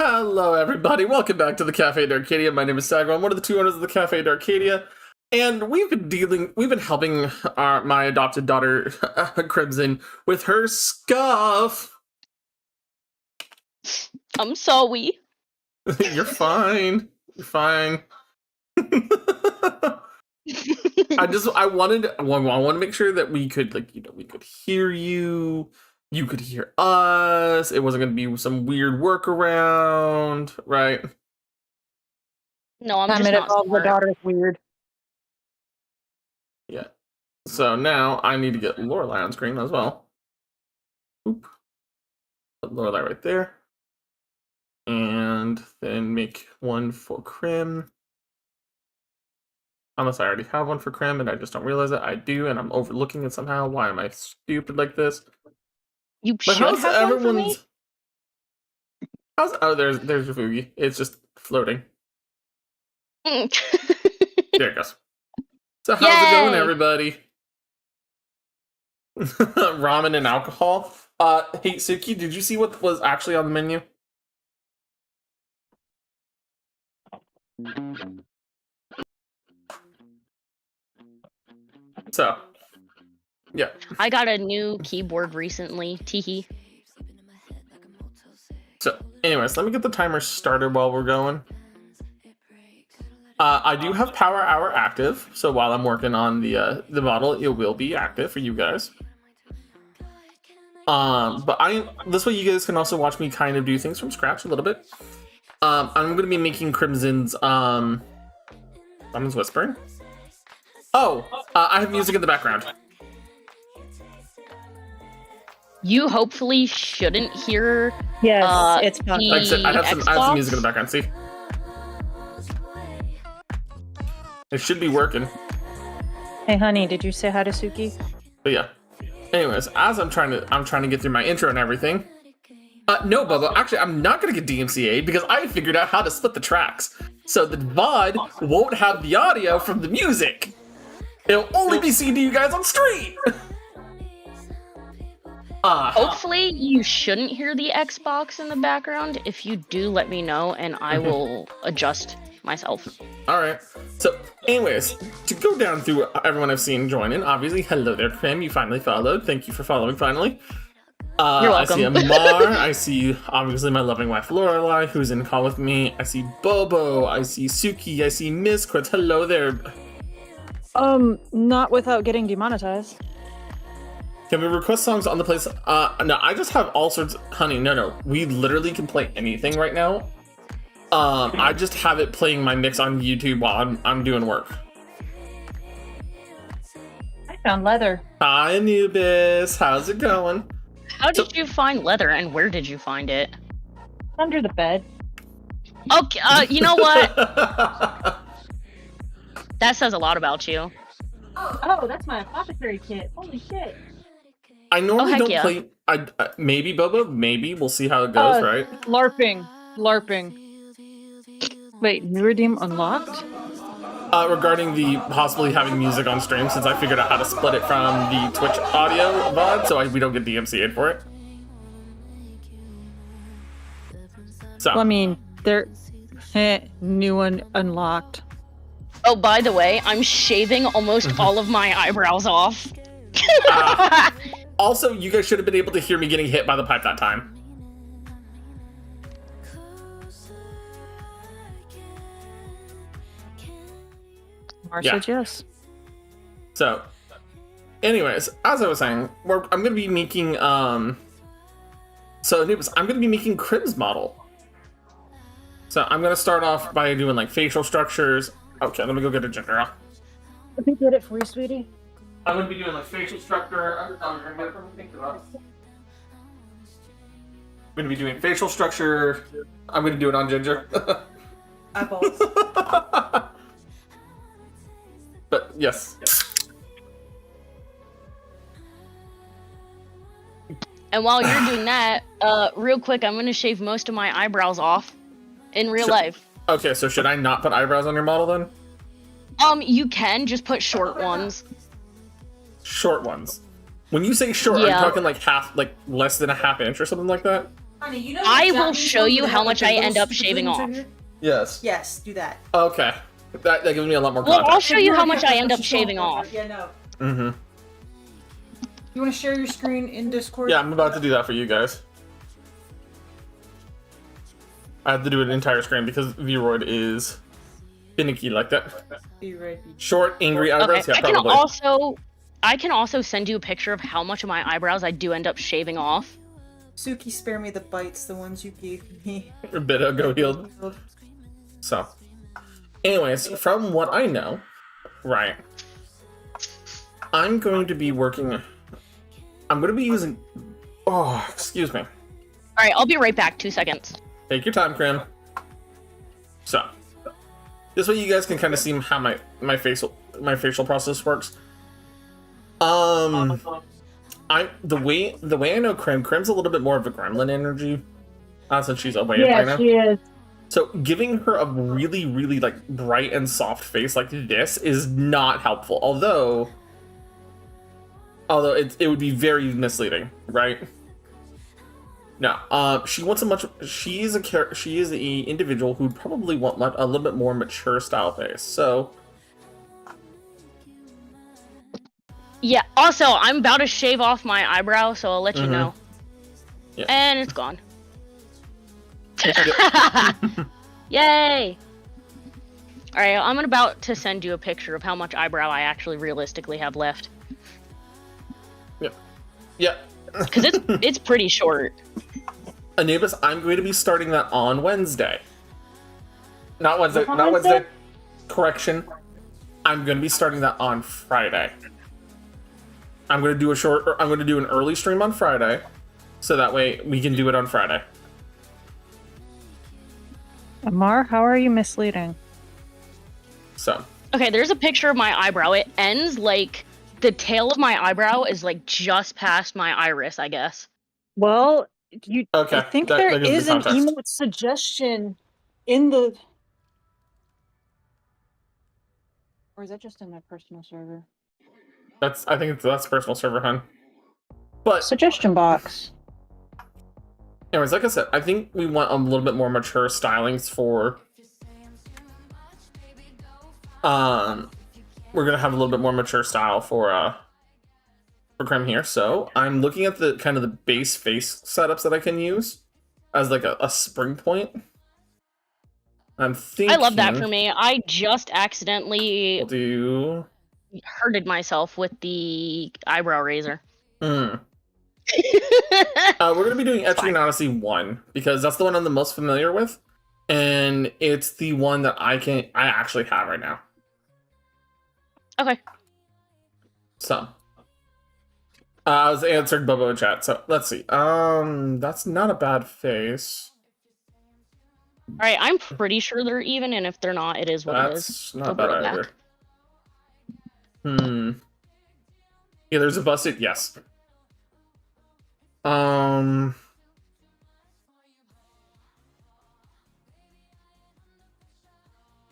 Hello, everybody. Welcome back to the Cafe d'Arcadia. My name is Sagar. I'm one of the two owners of the Cafe d'Arcadia, and we've been helping my adopted daughter, Crimson, with her scuff. I'm sorry. You're fine. You're fine. I wanted to make sure that we could, we could hear you. You could hear us. It wasn't going to be some weird workaround, right? No, I'm just not smart. The daughter's weird. Yeah. So now I need to get Lorelai on screen as well. Oop. Put Lorelai right there. And then make one for Crim. Unless I already have one for Crim and I just don't realize it. I do, and I'm overlooking it somehow. Why am I stupid like this? You should have one for me? Oh, there's your Fugi. It's just floating. There it goes. So how's it going, everybody? Ramen and alcohol. Hey, Suki, did you see what was actually on the menu? So, yeah. I got a new keyboard recently. Teehee. So, anyways, let me get the timer started while we're going. I do have Power Hour active, so while I'm working on the model, it will be active for you guys. But this way you guys can also watch me kind of do things from scratch a little bit. I'm going to be making Crimson's, someone's whispering. Oh, I have music in the background. You hopefully shouldn't hear. Yes, it's fun. Like I said, I have some music in the background. See, it should be working. Hey, honey, did you say hi to Suki? But yeah. Anyways, as I'm trying to get through my intro and everything. No, Bubba. Actually, I'm not gonna get DMCA'd because I figured out how to split the tracks, so the VOD won't have the audio from the music. It'll only be seen to you guys on stream. Hopefully you shouldn't hear the Xbox in the background. If you do, let me know and I will adjust myself. Alright, so anyways, to go down through everyone I've seen join in, obviously, hello there, Crim, you finally followed. Thank you for following, finally. You're welcome. I see Amar, I see, obviously, my loving wife, Lorelai, who's in call with me. I see Bobo, I see Suki, I see Miss Quit. Hello there. Not without getting demonetized. Can we request songs on the place? No, I just have all sorts. Honey, no. We literally can play anything right now. I just have it playing my mix on YouTube while I'm doing work. I found leather. Hi, Anubis. How's it going? How did you find leather and where did you find it? Under the bed. Okay, you know what? That says a lot about you. Oh, that's my apothecary kit. Holy shit. I normally don't yeah. play. Maybe, Bobo. Maybe. We'll see how it goes, right? LARPing. Wait, new redeem unlocked? Regarding the possibly having music on stream, since I figured out how to split it from the Twitch audio VOD, so we don't get DMCA'd for it. So. Well, I mean, new one unlocked. Oh, by the way, I'm shaving almost all of my eyebrows off. Also, you guys should have been able to hear me getting hit by the pipe that time. Marcia said yes. So, anyways, as I was saying, I'm going to be making, I'm going to be making Crim's model. So, I'm going to start off by doing, like, facial structures. Okay, let me go get a ginger ale. Let me get it for you, sweetie. I'm going to be doing, like, facial structure. I'm going to be doing facial structure. I'm going to do it on ginger. Eyeballs. But, yes. And while you're doing that, real quick, I'm gonna shave most of my eyebrows off in real life. Okay, so should I not put eyebrows on your model then? You can just put short ones. Short ones. When you say short, are you talking like less than a half inch or something like that? Honey, you know I that will Japanese show ones you that how have, much like, I the end little up stupid shaving things off. right here? Yes. Yes, do that. Okay. That gives me a lot more Well, I'll context. show you how Ignore much that, I that's end what up she's going shaving for. off. Yeah, no. Mm-hmm. You want to share your screen in Discord? Yeah, I'm about to do that for you guys. I have to do an entire screen because Vroid is finicky like that. Be right. Short, angry eyebrows? Okay. Yeah, probably. I can also send you a picture of how much of my eyebrows I do end up shaving off. Suki, spare me the bites, the ones you gave me. A bit of go healed. So, anyways, from what I know, right, I'm going to be working. I'm going to be using. Oh, excuse me. All right, I'll be right back. 2 seconds. Take your time, Krim. So, this way you guys can kind of see how my facial process works. The way I know Krim's a little bit more of a gremlin energy, since she's away right now. she is. So giving her a really, really like bright and soft face like this is not helpful. Although it would be very misleading, right? No, she wants she is a individual who'd probably want a little bit more mature style face. So Yeah, also, I'm about to shave off my eyebrow, so I'll let you know. Yeah. And it's gone. Yay! Alright, I'm about to send you a picture of how much eyebrow I actually realistically have left. yeah. Because it's pretty short. Anubis, I'm going to be starting that on Wednesday. Not Wednesday. On Not Wednesday? Wednesday. Correction. I'm going to be starting that on Friday. I'm going to do I'm going to do an early stream on Friday, so that way we can do it on Friday. Amar, how are you misleading? So. Okay, there's a picture of my eyebrow. It ends like the tail of my eyebrow is like just past my iris, I guess. Well, Okay, I think that there gives me is an context. emote suggestion in the. Or is that just in my personal server? I think that's personal server, hun. But Suggestion box. anyways, like I said, I think we want a little bit more mature stylings for. We're gonna have a little bit more mature style for Krim here. So I'm looking at the kind of the base face setups that I can use as like a spring point. I'm thinking. I love that for me. I just accidentally We'll do. hurted myself with the eyebrow razor. We're gonna be doing Etrian Odyssey 1 because that's the one I'm the most familiar with, and it's the one that I actually have right now. Okay. So, I was answering Bobo in chat. So let's see. That's not a bad face. All right, I'm pretty sure they're even, and if they're not, it is what it is. That's They'll not grow bad back. either. Yeah, there's a busted. Yes. I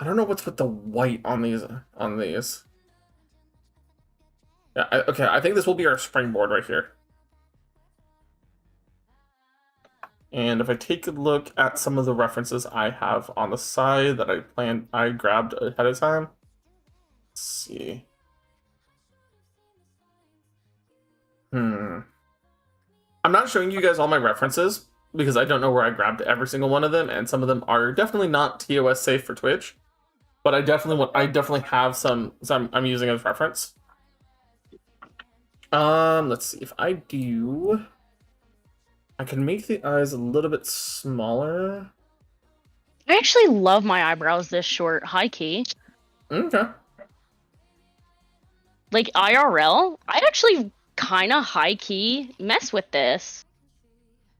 don't know what's with the white on these. Yeah. Okay. I think this will be our springboard right here. And if I take a look at some of the references I have on the side that I grabbed ahead of time. Let's see. I'm not showing you guys all my references because I don't know where I grabbed every single one of them, and some of them are definitely not TOS safe for Twitch. But I definitely have some I'm using as reference. Let's see if I do. I can make the eyes a little bit smaller. I actually love my eyebrows this short, high key. Okay. Like IRL, I actually kind of high key mess with this.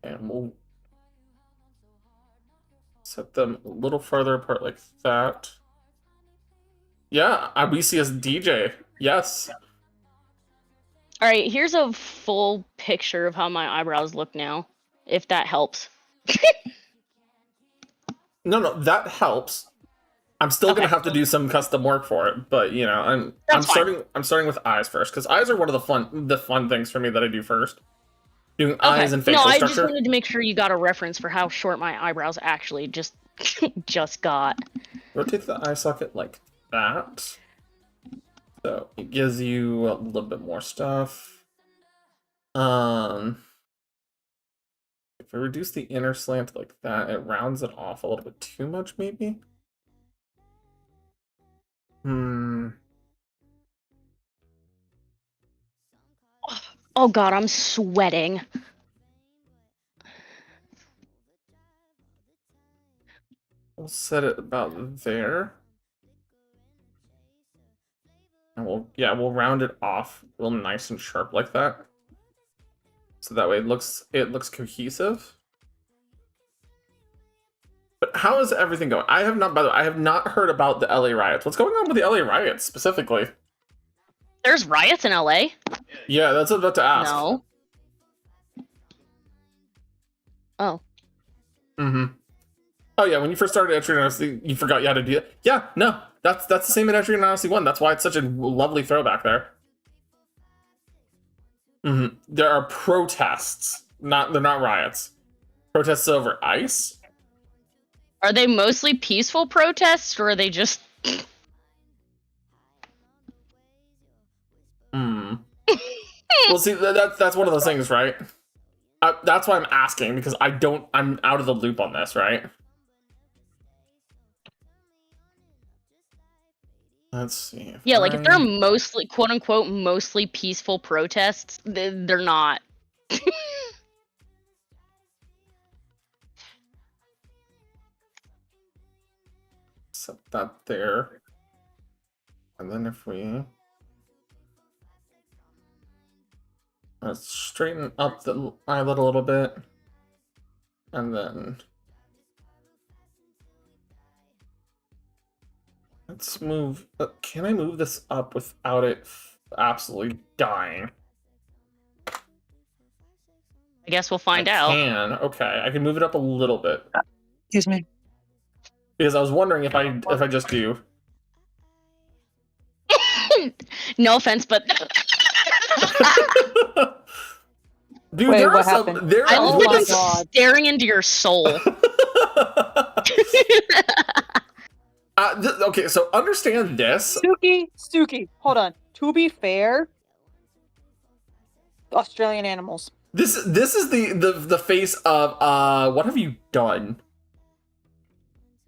And we'll set them a little farther apart like that. Yeah, we see as DJ. Yes. All right, here's a full picture of how my eyebrows look now, if that helps. No, that helps. I'm still gonna have to do some custom work for it, but you know, I'm starting with eyes first because eyes are one of the fun things for me that I do first. doing eyes and facial no, I structure. just wanted to make sure you got a reference for how short my eyebrows actually just got. Rotate the eye socket like that. So it gives you a little bit more stuff. If I reduce the inner slant like that, it rounds it off a little bit too much, maybe? Oh god, I'm sweating. We'll set it about there. And we'll round it off real nice and sharp like that. So that way it looks cohesive. But how is everything going? I have not, by the way, I have not heard about the LA riots. What's going on with the LA riots specifically? There's riots in LA? Yeah, that's what I was about to ask. No. Oh. Mm-hmm. Oh yeah, when you first started Etrian Odyssey, you forgot you had to do it. Yeah, no, that's the same in Etrian Odyssey 1. That's why it's such a lovely throwback there. Mm-hmm. There are protests. They're not riots. Protests over ice? Are they mostly peaceful protests, or are they just... Well, see, that's one of those things, right? That's why I'm asking, because I'm out of the loop on this, right? Let's see. Yeah, like if they're mostly, quote unquote, mostly peaceful protests, they're not. Set that there. And then if we... Let's straighten up the eyelid a little bit. And then... Let's move... can I move this up without it absolutely dying? I guess we'll find out. Okay, I can move it up a little bit. Excuse me. Because I was wondering if I just do... No offense, but... Dude, Wait, there what are some... happened? There I are look like my I'm God. staring into your soul. Okay, so understand this. Suki, hold on. To be fair, Australian animals. This is the face of what have you done?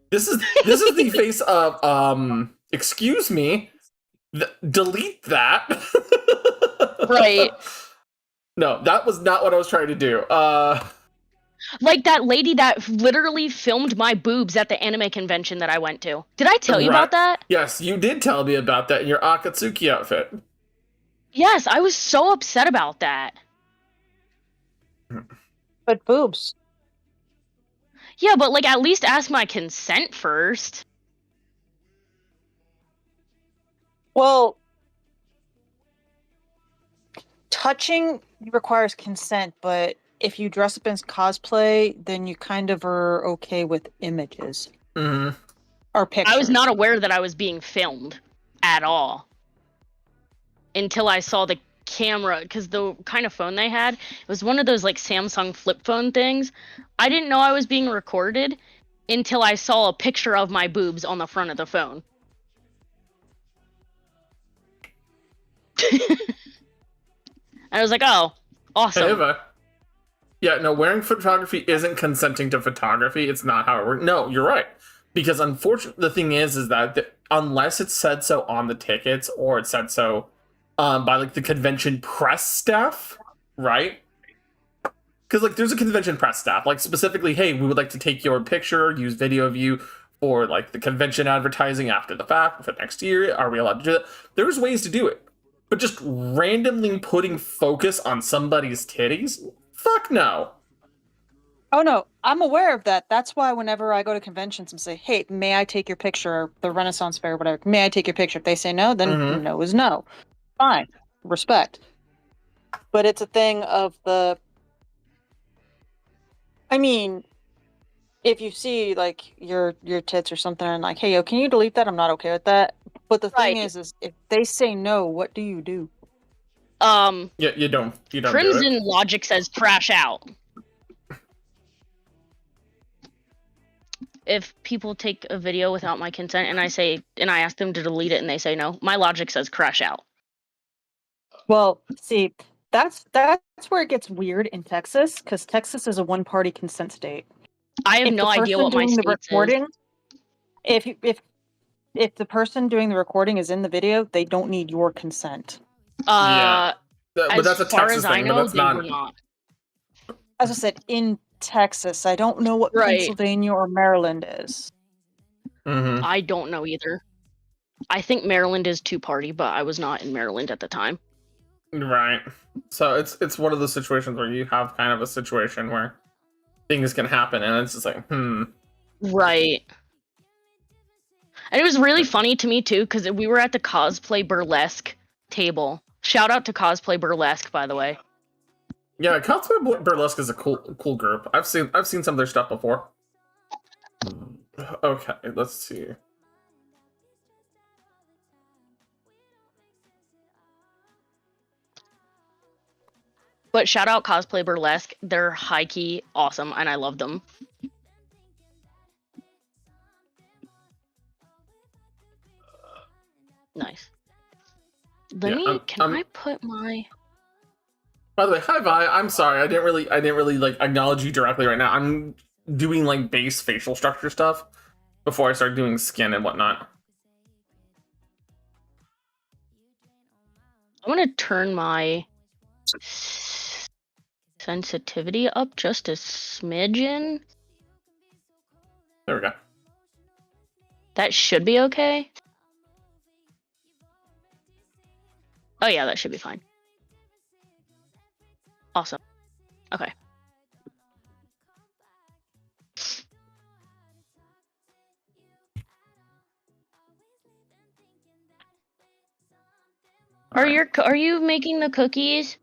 This is the face of excuse me. Delete that. Right. No, that was not what I was trying to do. Like that lady that literally filmed my boobs at the anime convention that I went to. Did I tell you about that? Yes, you did tell me about that in your Akatsuki outfit. Yes, I was so upset about that. But boobs. Yeah, but like at least ask my consent first. Well, touching requires consent, but if you dress up as cosplay, then you kind of are okay with images. Mm-hmm. Or pictures. I was not aware that I was being filmed at all until I saw the camera, because the kind of phone they had, it was one of those like Samsung flip phone things. I didn't know I was being recorded until I saw a picture of my boobs on the front of the phone. I was like, oh, awesome. Hey, Eva. Yeah, no, wearing photography isn't consenting to photography. It's not how it works. No, you're right. Because unfortunately, the thing is that unless it's said so on the tickets or it's said so by like the convention press staff, right? Because like there's a convention press staff, like specifically, hey, we would like to take your picture, use video of you for like the convention advertising after the fact for next year. Are we allowed to do that? There's ways to do it. But just randomly putting focus on somebody's titties? Fuck no. Oh no, I'm aware of that. That's why whenever I go to conventions and say, hey, may I take your picture, or the Renaissance Fair, whatever, may I take your picture? If they say no, then no is no. Fine. Respect. But it's a thing of I mean, if you see like your tits or something and like, hey yo, can you delete that? I'm not okay with that. But the thing is if they say no, what do you do? Yeah, you don't do Crimson it. logic says crash out. If people take a video without my consent and I ask them to delete it and they say no, my logic says crash out. Well, see, that's where it gets weird in Texas, because Texas is a one-party consent state. I have If no the idea person what my doing the state recording, is. if the person doing the recording is in the video, they don't need your consent. Yeah. But As that's a far Texas as I thing, know, but that's they were not. As I said, in Texas, I don't know what Right. Pennsylvania or Maryland is. Mm-hmm. I don't know either. I think Maryland is two-party, but I was not in Maryland at the time. Right. So it's one of those situations where you have kind of a situation where things can happen, and it's just like, Right. And it was really funny to me too, because we were at the cosplay burlesque table. Shout out to cosplay burlesque, by the way. Yeah, cosplay burlesque is a cool group. I've seen some of their stuff before. Okay, let's see. But shout out cosplay burlesque. They're high key awesome, and I love them. Nice. Can I put my... By the way, hi Vi. I'm sorry. I didn't really like acknowledge you directly right now. I'm doing like base facial structure stuff before I start doing skin and whatnot. I want to turn my sensitivity up just a smidgen. There we go. That should be okay. Oh yeah, that should be fine. Awesome. Okay. Are you making the cookies?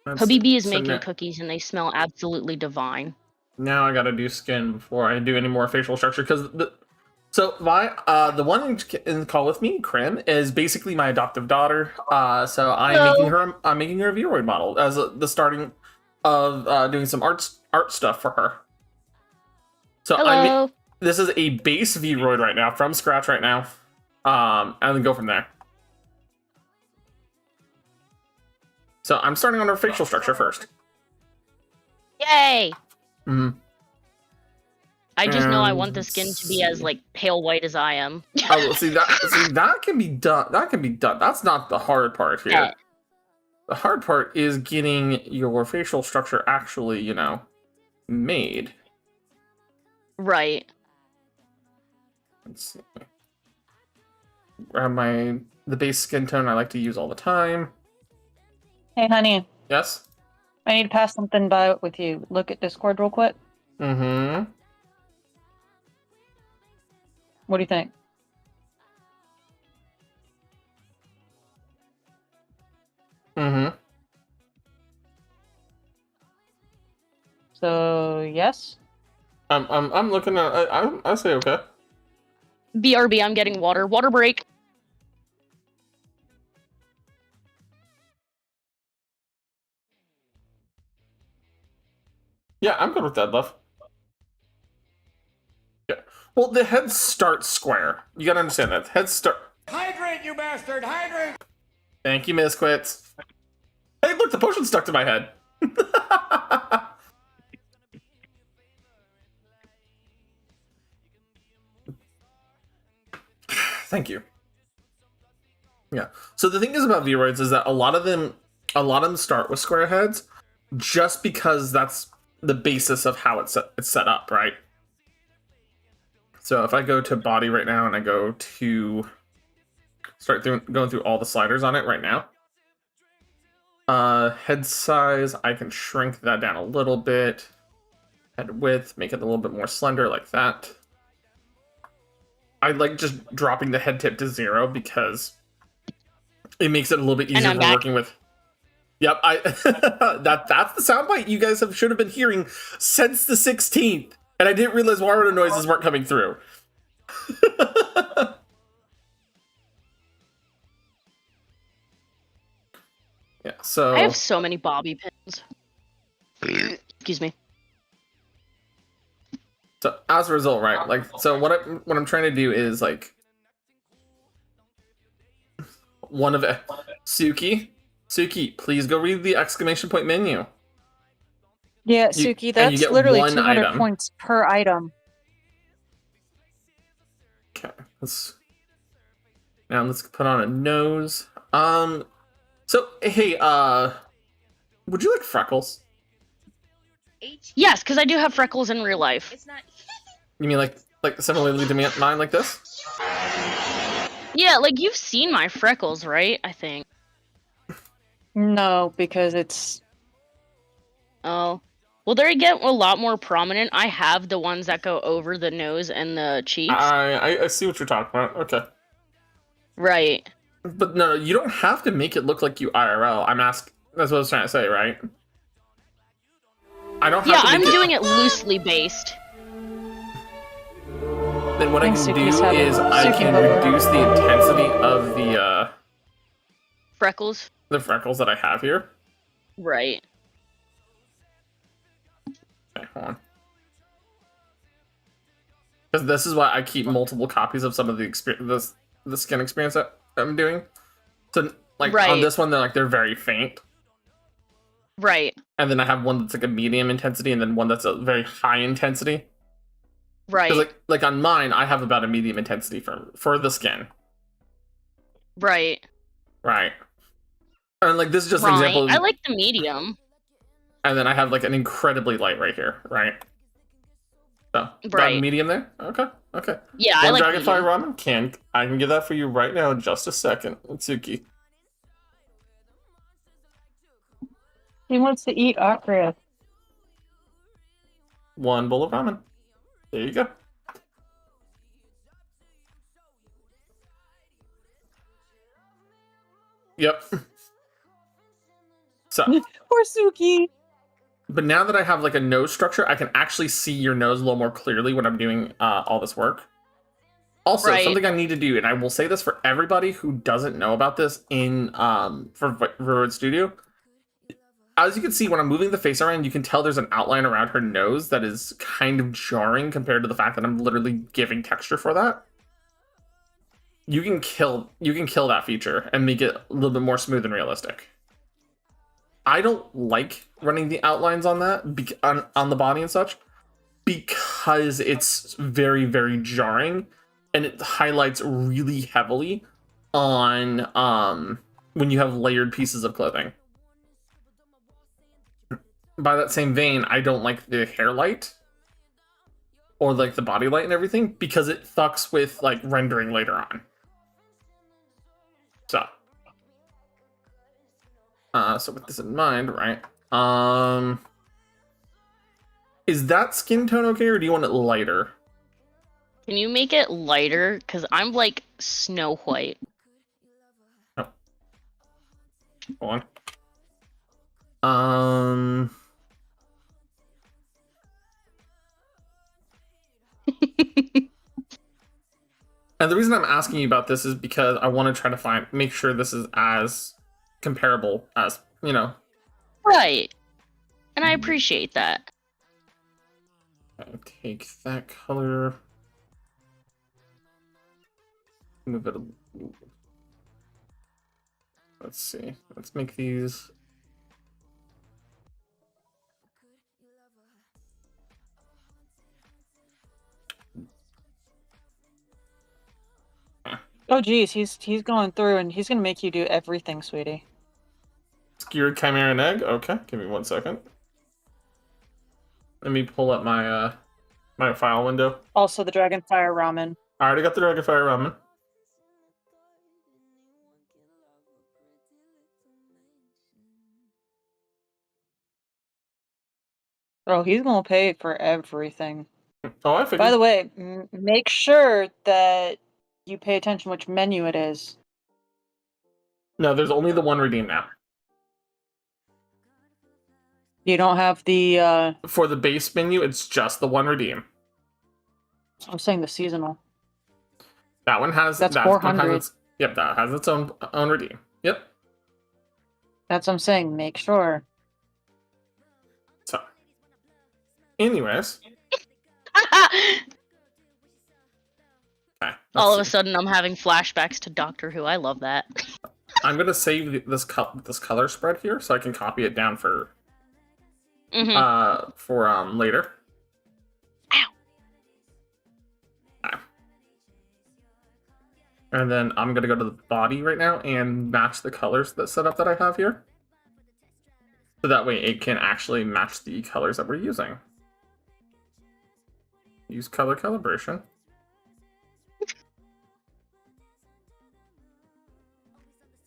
Habibi is making cookies and they smell absolutely divine. Now I gotta do skin before I do any more facial structure, because the one in call with me, Krim, is basically my adoptive daughter. So I'm making her a Vroid model as the starting of doing some art stuff for her. So this is a base Vroid right now, from scratch right now, and then go from there. So I'm starting on her facial structure first. Yay! Mm-hmm. I just know I want the skin to be as like pale white as I am. Oh, see that can be done. That can be done. That's not the hard part here. Yeah. The hard part is getting your facial structure actually, made. Right. Let's see. Grab the base skin tone I like to use all the time. Hey, honey. Yes? I need to pass something by with you. Look at Discord real quick. Mm-hmm. What do you think? Mm-hmm. So, yes? I'm looking at... I say okay. BRB, I'm getting water. Water break. Yeah, I'm good with that, love. Yeah. Well, the head starts square. You gotta understand that. Head start... Hydrate, you bastard! Hydrate! Thank you, Miss Quits. Hey, look, the potion stuck to my head. Thank you. Yeah. So the thing is about Vroids is that a lot of them start with square heads, just because that's the basis of how it's set up, right? So if I go to body right now and I go to going through all the sliders on it right now, head size, I can shrink that down a little bit. Head width, make it a little bit more slender like that. I like just dropping the head tip to 0 because it makes it a little bit easier for working with. Yep, that's the soundbite you guys should have been hearing since the 16th, and I didn't realize water noises weren't coming through. So I have so many bobby pins. Excuse me. So as a result, right? Like, so what I'm trying to do is like one of Suki, please go read the exclamation point menu. Yeah, You- Suki, and you that's get literally one 200 item. points per item. Okay, let's put on a nose. So hey, would you like freckles? Yes, because I do have freckles in real life. You mean like similarly to mine, like this? Yeah, like you've seen my freckles, right? I think. No, because it's... Oh. Well, they get a lot more prominent. I have the ones that go over the nose and the cheeks. I see what you're talking about. Okay. Right. But no, you don't have to make it look like you IRL. That's what I was trying to say, right? I don't have Yeah, to I'm make doing it loosely based. Then what I think can do Suki's having is I Suki can bubble. reduce the intensity of Freckles. the freckles that I have here. Right. Okay, hold on. Because this is why I keep multiple copies of some of the skin experience that I'm doing. So like on Right. this one, they're very faint. Right. And then I have one that's like a medium intensity, and then one that's a very high intensity. Right. Because like on mine, I have about a medium intensity for the skin. Right. Right. And like this is just an Right. example. I like the medium. And then I have like an incredibly light right here, right? So Right. medium there. Okay. Yeah, I One like Dragonfire medium. ramen I can get that for you right now in just a second, Utsuki. He wants to eat okra. One bowl of ramen. There you go. Yep. So, Poor Suki. but now that I have like a nose structure, I can actually see your nose a little more clearly when I'm doing all this work. Also, Right. something I need to do, and I will say this for everybody who doesn't know about this in for Vtuber Studio. As you can see, when I'm moving the face around, you can tell there's an outline around her nose that is kind of jarring compared to the fact that I'm literally giving texture for that. You can kill that feature and make it a little bit more smooth and realistic. I don't like running the outlines on that on the body and such because it's very, very jarring and it highlights really heavily on when you have layered pieces of clothing. By that same vein, I don't like the hair light or like the body light and everything because it fucks with like rendering later on. So with this in mind, right? Is that skin tone okay, or do you want it lighter? Can you make it lighter? Because I'm like Snow White. Oh. Hold on. And the reason I'm asking you about this is because I want to try to make sure this is as comparable as, Right. And I appreciate that. I'll take that color. Move it. Let's see. Let's make these. Oh geez, he's going through and he's gonna make you do everything, sweetie. Skewered Chimera and Egg? Okay, give me 1 second. Let me pull up my my file window. Also the Dragonfire ramen. I already got the Dragonfire ramen. Oh, he's gonna pay for everything. Oh, I figured. By the way, make sure that you pay attention which menu it is. No, there's only the one redeem now. You don't have the For the base menu, it's just the one redeem. I'm saying the seasonal. That one has That's that 400. One has that has its own redeem. Yep. That's what I'm saying. Make sure. So, anyways, okay, All of a let's see. sudden, I'm having flashbacks to Doctor Who. I love that. I'm gonna save this color spread here so I can copy it down for later. Ow. Okay. And then I'm gonna go to the body right now and match the colors that setup that I have here. So that way it can actually match the colors that we're using. Use color calibration.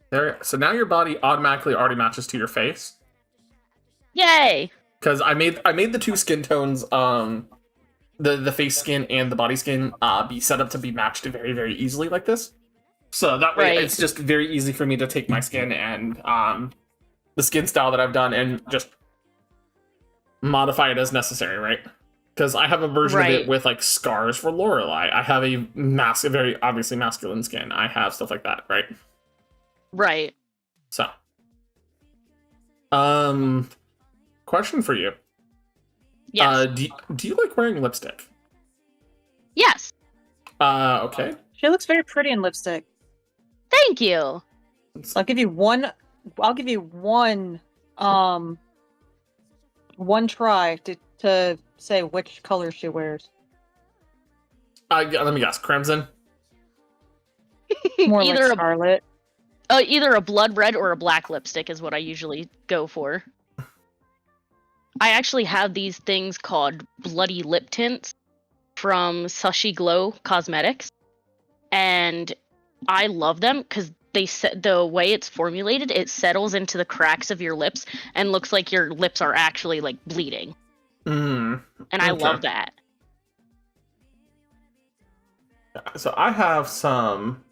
There. So now your body automatically already matches to your face. Yay! Because I made the two skin tones, the face skin and the body skin, be set up to be matched very, very easily like this. So that way, Right. it's just very easy for me to take my skin and the skin style that I've done and just modify it as necessary, right? Because I have a version of it Right. with like scars for Lorelei. I have a very obviously masculine skin. I have stuff like that, right? Right. So, question for you. Yes. Do you like wearing lipstick? Yes. Okay. She looks very pretty in lipstick. Thank you. I'll give you one. I'll give you one try to say which color she wears. Let me guess. Crimson. More like either scarlet. either a blood red or a black lipstick is what I usually go for. I actually have these things called bloody lip tints from Sushi Glow Cosmetics, and I love them because the way it's formulated, it settles into the cracks of your lips and looks like your lips are actually like bleeding. Mm. And I Okay. love that. So I have some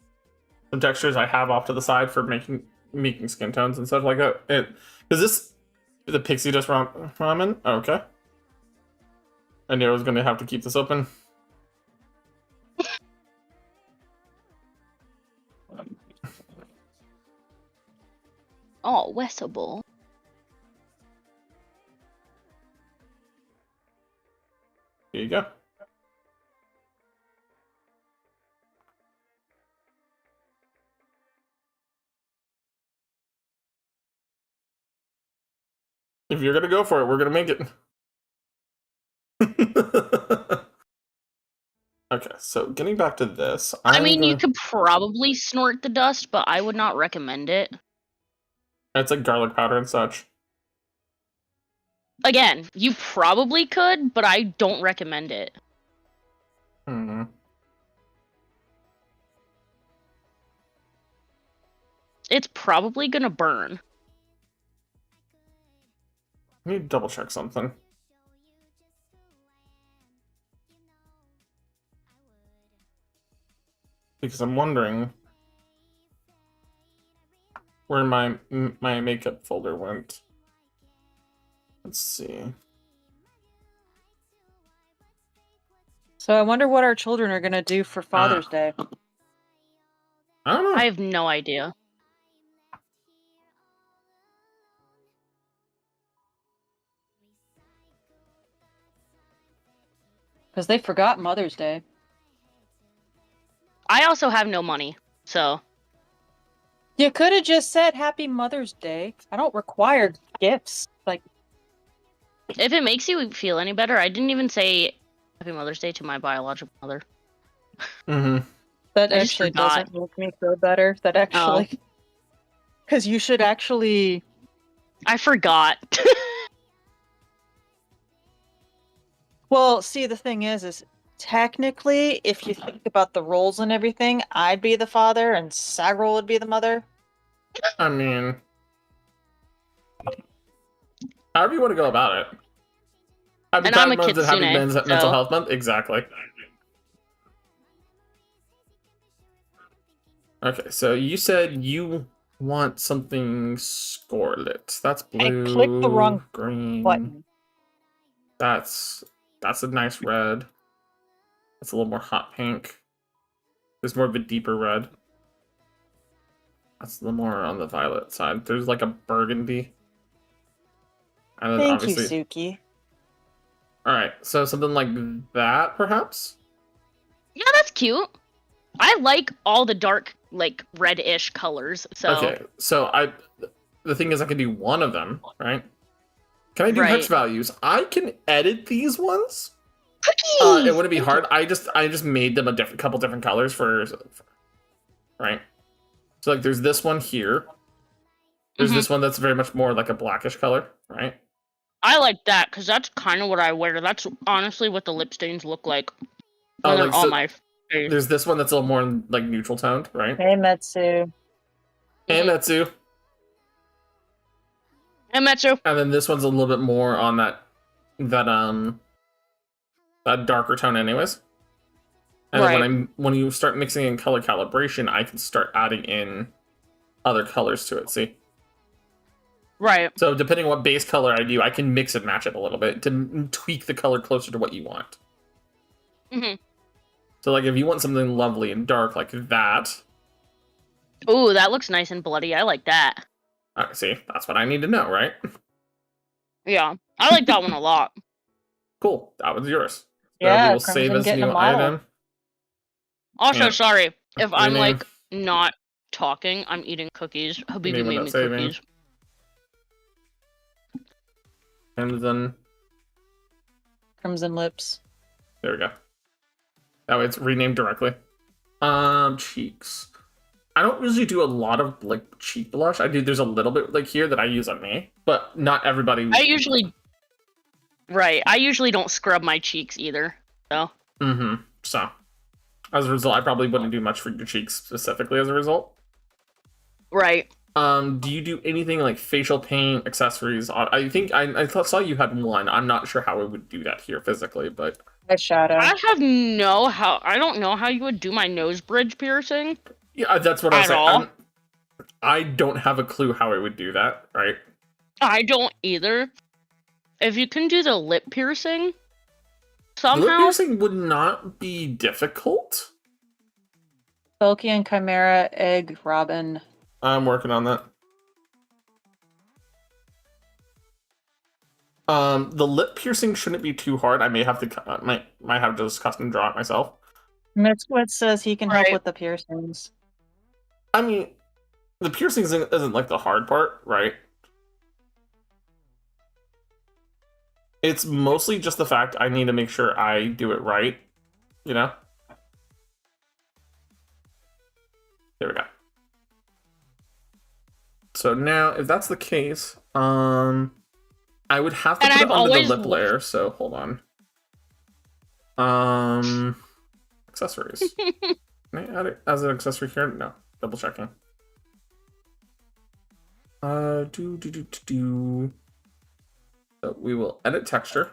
textures I have off to the side for making skin tones and stuff like that. Is this the pixie dust ramen? Okay. I knew I was going to have to keep this open. Oh, Wessable. Here you go. If you're gonna go for it, we're gonna make it. Okay, so getting back to this, I mean, you could probably snort the dust, but I would not recommend it. It's like garlic powder and such. Again, you probably could, but I don't recommend it. Hmm. It's probably gonna burn. I need to double check something. Because I'm wondering where my makeup folder went. Let's see. So I wonder what our children are gonna do for Father's Day. I don't know. I have no idea. Because they forgot Mother's Day. I also have no money, so You could have just said Happy Mother's Day. I don't require gifts. Like, if it makes you feel any better, I didn't even say Happy Mother's Day to my biological mother. Mm-hmm. that I just actually forgot. doesn't make me feel better. That actually. Because you should actually. I forgot. Well, see, the thing is technically, if you think about the roles and everything, I'd be the father and Sagrel would be the mother. I mean, however you want to go about it. Happy And I'm Pride a Month and Happy kitsune, Mental so- Health Month. Exactly. Okay, so you said you want something scarlet. That's blue. I clicked the wrong green. button. That's a nice red. That's a little more hot pink. There's more of a deeper red. That's the more on the violet side. There's like a burgundy. And then Thank you, obviously. Suki. Alright, so something like that, perhaps? Yeah, that's cute. I like all the dark, like reddish colors. So Okay, so the thing is, I can do one of them, right? Can I do Right. hex values? I can edit these ones. cookies. It wouldn't be hard. I just made them a couple different colors for right. So like, there's this one here. There's this one that's very much more like a blackish color, right? I like that because that's kind of what I wear. That's honestly what the lip stains look like when they're like, on so my face. there's this one that's a little more like neutral toned, right? Hey, Metsu. And Metsu. And Metsu. And then this one's a little bit more on that darker tone, anyways. And Right. then when you start mixing in color calibration, I can start adding in other colors to it. See. Right. So depending on what base color I do, I can mix and match it a little bit to tweak the color closer to what you want. Mhm. So like, if you want something lovely and dark like that, Ooh, that looks nice and bloody. I like that. see, that's what I need to know, right? Yeah, I like that one a lot. Cool, that was yours. So Yeah, we will save Crimson as getting new a model. item. Also, Yeah. sorry if I'm Rename. like not talking. I'm eating cookies. Habibi Rename made without me saving. cookies. And then Crimson lips. there we go. That way it's renamed directly. Cheeks. I don't usually do a lot of like cheek blush. There's a little bit like here that I use on me, but not everybody. I usually don't scrub my cheeks either. So So as a result, I probably wouldn't do much for your cheeks specifically as a result. right. Do you do anything like facial paint, accessories? I think I saw you had one. I'm not sure how I would do that here physically, but Eyeshadow. I don't know how you would do my nose bridge piercing. yeah, that's what I was At saying. all? I don't have a clue how I would do that, right? I don't either. If you can do the lip piercing Lip somehow, piercing would not be difficult. Bulky and Chimera, Egg, Robin. I'm working on that. The lip piercing shouldn't be too hard. I may have to might have to just custom draw it myself. Mitsquit says he can help Right. with the piercings. I mean, the piercing isn't like the hard part, right? It's mostly just the fact I need to make sure I do it right, you know? There we go. So now, if that's the case, I would have to And put I've it under the always lip layer, so hold on. Accessories. Can I add it as an accessory here? No. Double checking. So we will edit texture.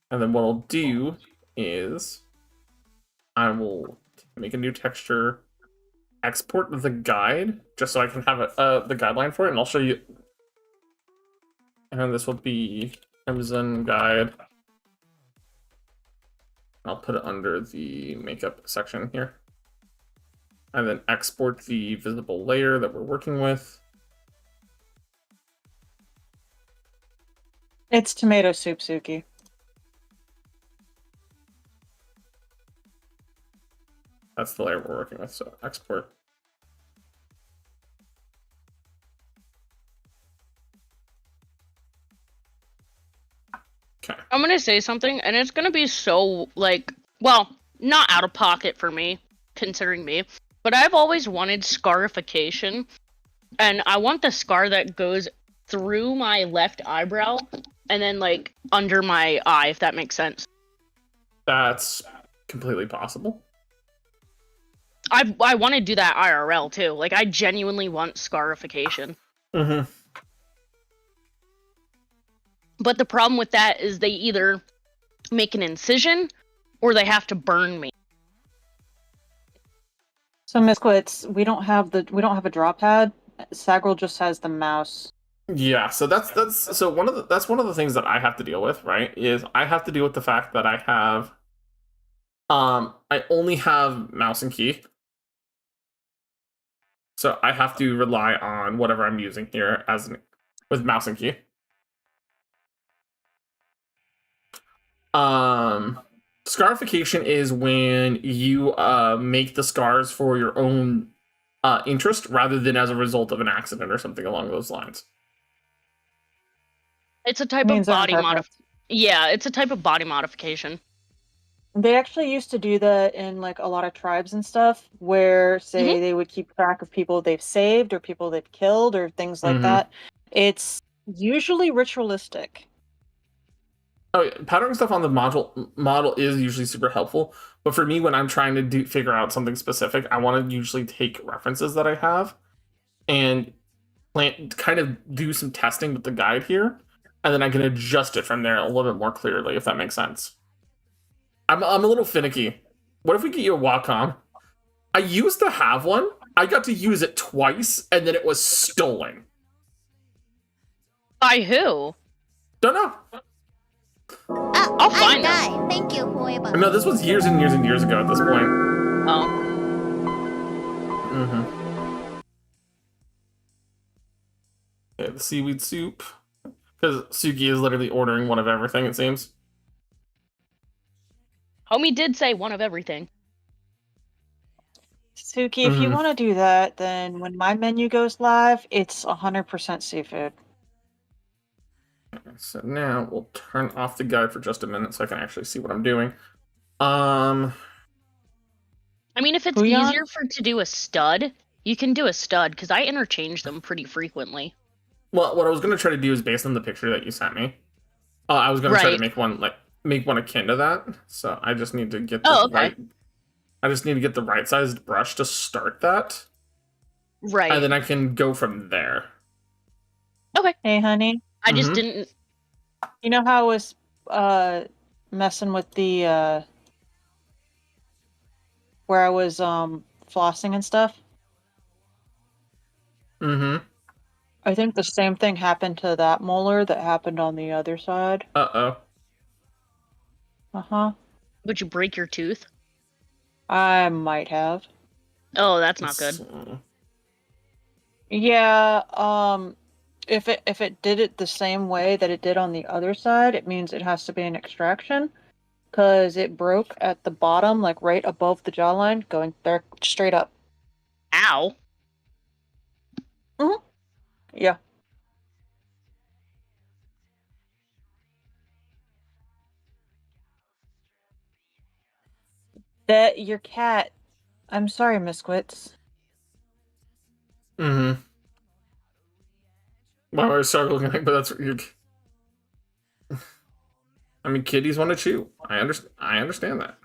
And then what I'll do is I will make a new texture, export the guide, just so I can have the guideline for it, and I'll show you. And this will be Crimson Guide. I'll put it under the makeup section here. And then export the visible layer that we're working with. It's tomato soup, Suki. That's the layer we're working with, so export. Okay. I'm gonna say something, and it's gonna be so like, well, not out of pocket for me, considering me, but I've always wanted scarification, and I want the scar that goes through my left eyebrow and then like under my eye, if that makes sense. That's completely possible. I want to do that IRL too. Like, I genuinely want scarification. Mm-hmm. But the problem with that is they either make an incision or they have to burn me. So Mitsquits, we don't have a draw pad. Sagrel just has the mouse. Yeah, so that's one of the things that I have to deal with, right? Is I have to deal with the fact that I have I only have mouse and key. So I have to rely on whatever I'm using here with mouse and key. Scarification is when you make the scars for your own interest rather than as a result of an accident or something along those lines. It's a type of body Yeah, it's a type of body modification. They actually used to do that in like a lot of tribes and stuff, where say they would keep track of people they've saved or people they've killed or things like that. It's usually ritualistic. Oh, yeah. Patterning stuff on the model is usually super helpful, but for me, when I'm trying to figure out something specific, I want to usually take references that I have and kind of do some testing with the guide here, and then I can adjust it from there a little bit more clearly, if that makes sense. I'm a little finicky. What if we get you a Wacom? I used to have one. I got to use it twice, and then it was stolen. By who? Don't know. I'll find them. Thank you, Foiba. No, this was years and years and years ago at this point. Oh. Okay, the seaweed soup. Because Suki is literally ordering one of everything, it seems. Homie did say one of everything. Suki, if you want to do that, then when my menu goes live, it's 100% seafood. So now we'll turn off the guide for just a minute so I can actually see what I'm doing. I mean, if it's easier to do a stud, you can do a stud, because I interchange them pretty frequently. Well, what I was going to try to do is based on the picture that you sent me. I was going to try to make one akin to that. So I just need to get I just need to get the right sized brush to start that. Right. And then I can go from there. Okay. Hey, honey. I just didn't... You know how I was messing with the... where I was flossing and stuff? I think the same thing happened to that molar that happened on the other side. Uh-oh. Uh-huh. Would you break your tooth? I might have. Oh, that's not good. Yeah, if it did it the same way that it did on the other side, it means it has to be an extraction. Because it broke at the bottom, like right above the jawline, going there straight up. Ow. Yeah. That your cat. I'm sorry, Miss Quits. Well, I was struggling, but that's what you. I mean, kitties want to chew. I understand that.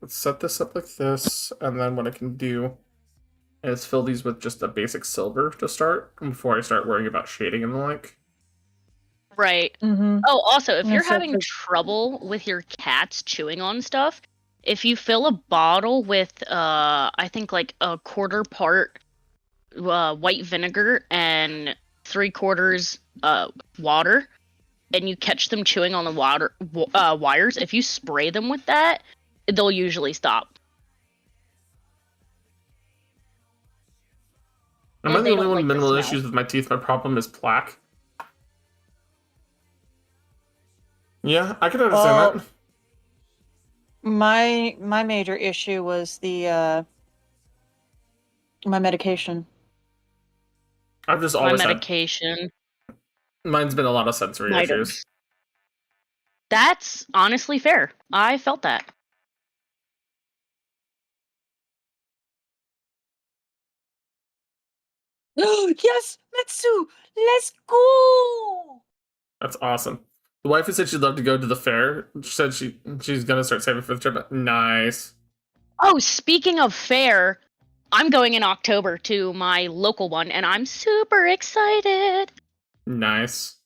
Let's set this up like this, and then what I can do is fill these with just a basic silver to start before I start worrying about shading and the like. Right. Oh, also, if you're having trouble with your cats chewing on stuff, if you fill a bottle with, I think like a quarter part white vinegar and 3/4 water, and you catch them chewing on the wires, if you spray them with that, they'll usually stop. Am I the only one with minimal issues with my teeth? My problem is plaque. Yeah, I can understand that. My major issue was the my medication. I've just always had medication. Mine's been a lot of sensory issues. That's honestly fair. I felt that. Yes, Metsu, let's go. That's awesome. The wife said she'd love to go to the fair. She said she's gonna start saving for the trip. Nice. Oh, speaking of fair, I'm going in October to my local one, and I'm super excited. Nice.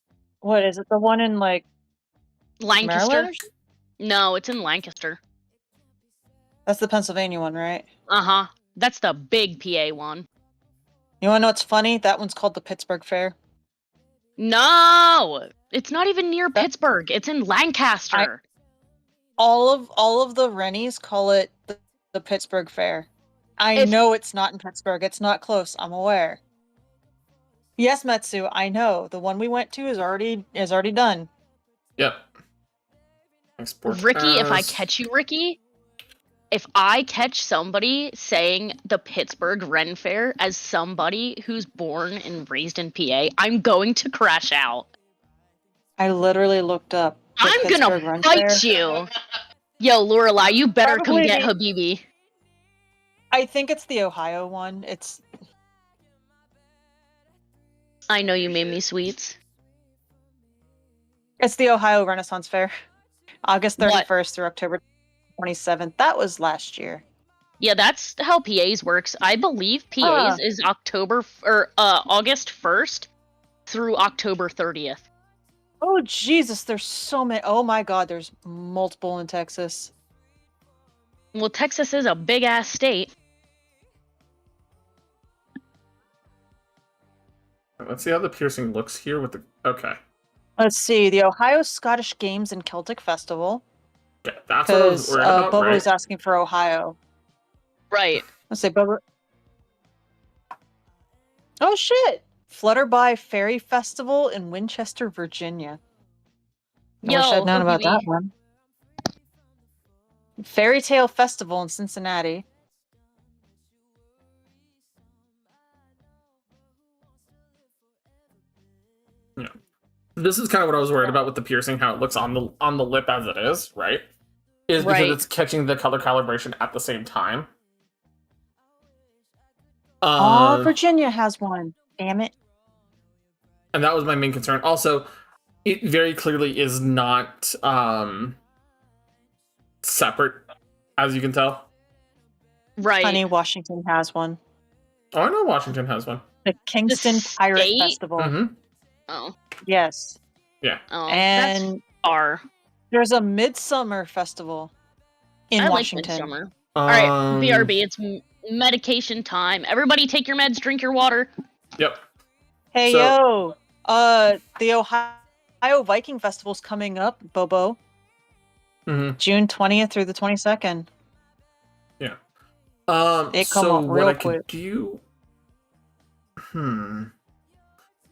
What is it? The one in like Lancaster? Maryland? No, it's in Lancaster. That's the Pennsylvania one, right? Uh-huh. That's the big PA one. You want to know what's funny? That one's called the Pittsburgh Fair. No, it's not even near Pittsburgh. It's in Lancaster. All of the Rennies call it the Pittsburgh Fair. I If- know it's not in Pittsburgh. It's not close. I'm aware. Yes, Metsu, I know. The one we went to is already done. Yep. Export Ricky, if I as- catch you, Ricky, if I catch somebody saying the Pittsburgh Ren Fair as somebody who's born and raised in PA, I'm going to crash out. I literally looked up. the I'm Pittsburgh gonna Run bite Fair. you. Yo, Lorelai, you better Probably come get the- Habibi. I think it's the Ohio one. It's I know you made me sweets. the Ohio Renaissance Fair. August What? 31st through October 27th. That was last year. Yeah, that's how PA's works. I believe PA's is August 1st through October 30th. Oh Jesus, there's so many. Oh my God, there's multiple in Texas. Well, Texas is a big ass state. Let's see how the piercing looks here with the. Okay. Let's see, the Ohio Scottish Games and Celtic Festival. Okay, that's what I was Because worried about, Bubba right? was asking for Ohio. Right. Let's say Bubba. Oh shit! Flutterby Fairy Festival in Winchester, Virginia. I wish I'd known about that Habibi. one. Fairy Tale Festival in Cincinnati. This is kind of what I was worried about with the piercing, how it looks on the lip as it is, right? Is because Right. it's catching the color calibration at the same time. Oh, Virginia has one. Damn it. And that was my main concern. Also, it very clearly is not separate, as you can tell. Right. Honey, Washington has one. Oh, I know Washington has one. The Kingston Pirate state? Festival. Mm-hmm. Oh. Yes. Oh. And that's far. there's a Midsummer Festival in I like Washington. Midsummer. All right, BRB, it's medication time. Everybody take your meds, drink your water. Yep. Hey, So- yo. The Ohio Viking Festival's coming up, Bobo. Mm-hmm. June 20th through the 22nd. Yeah. It come so up what real I could quick. do.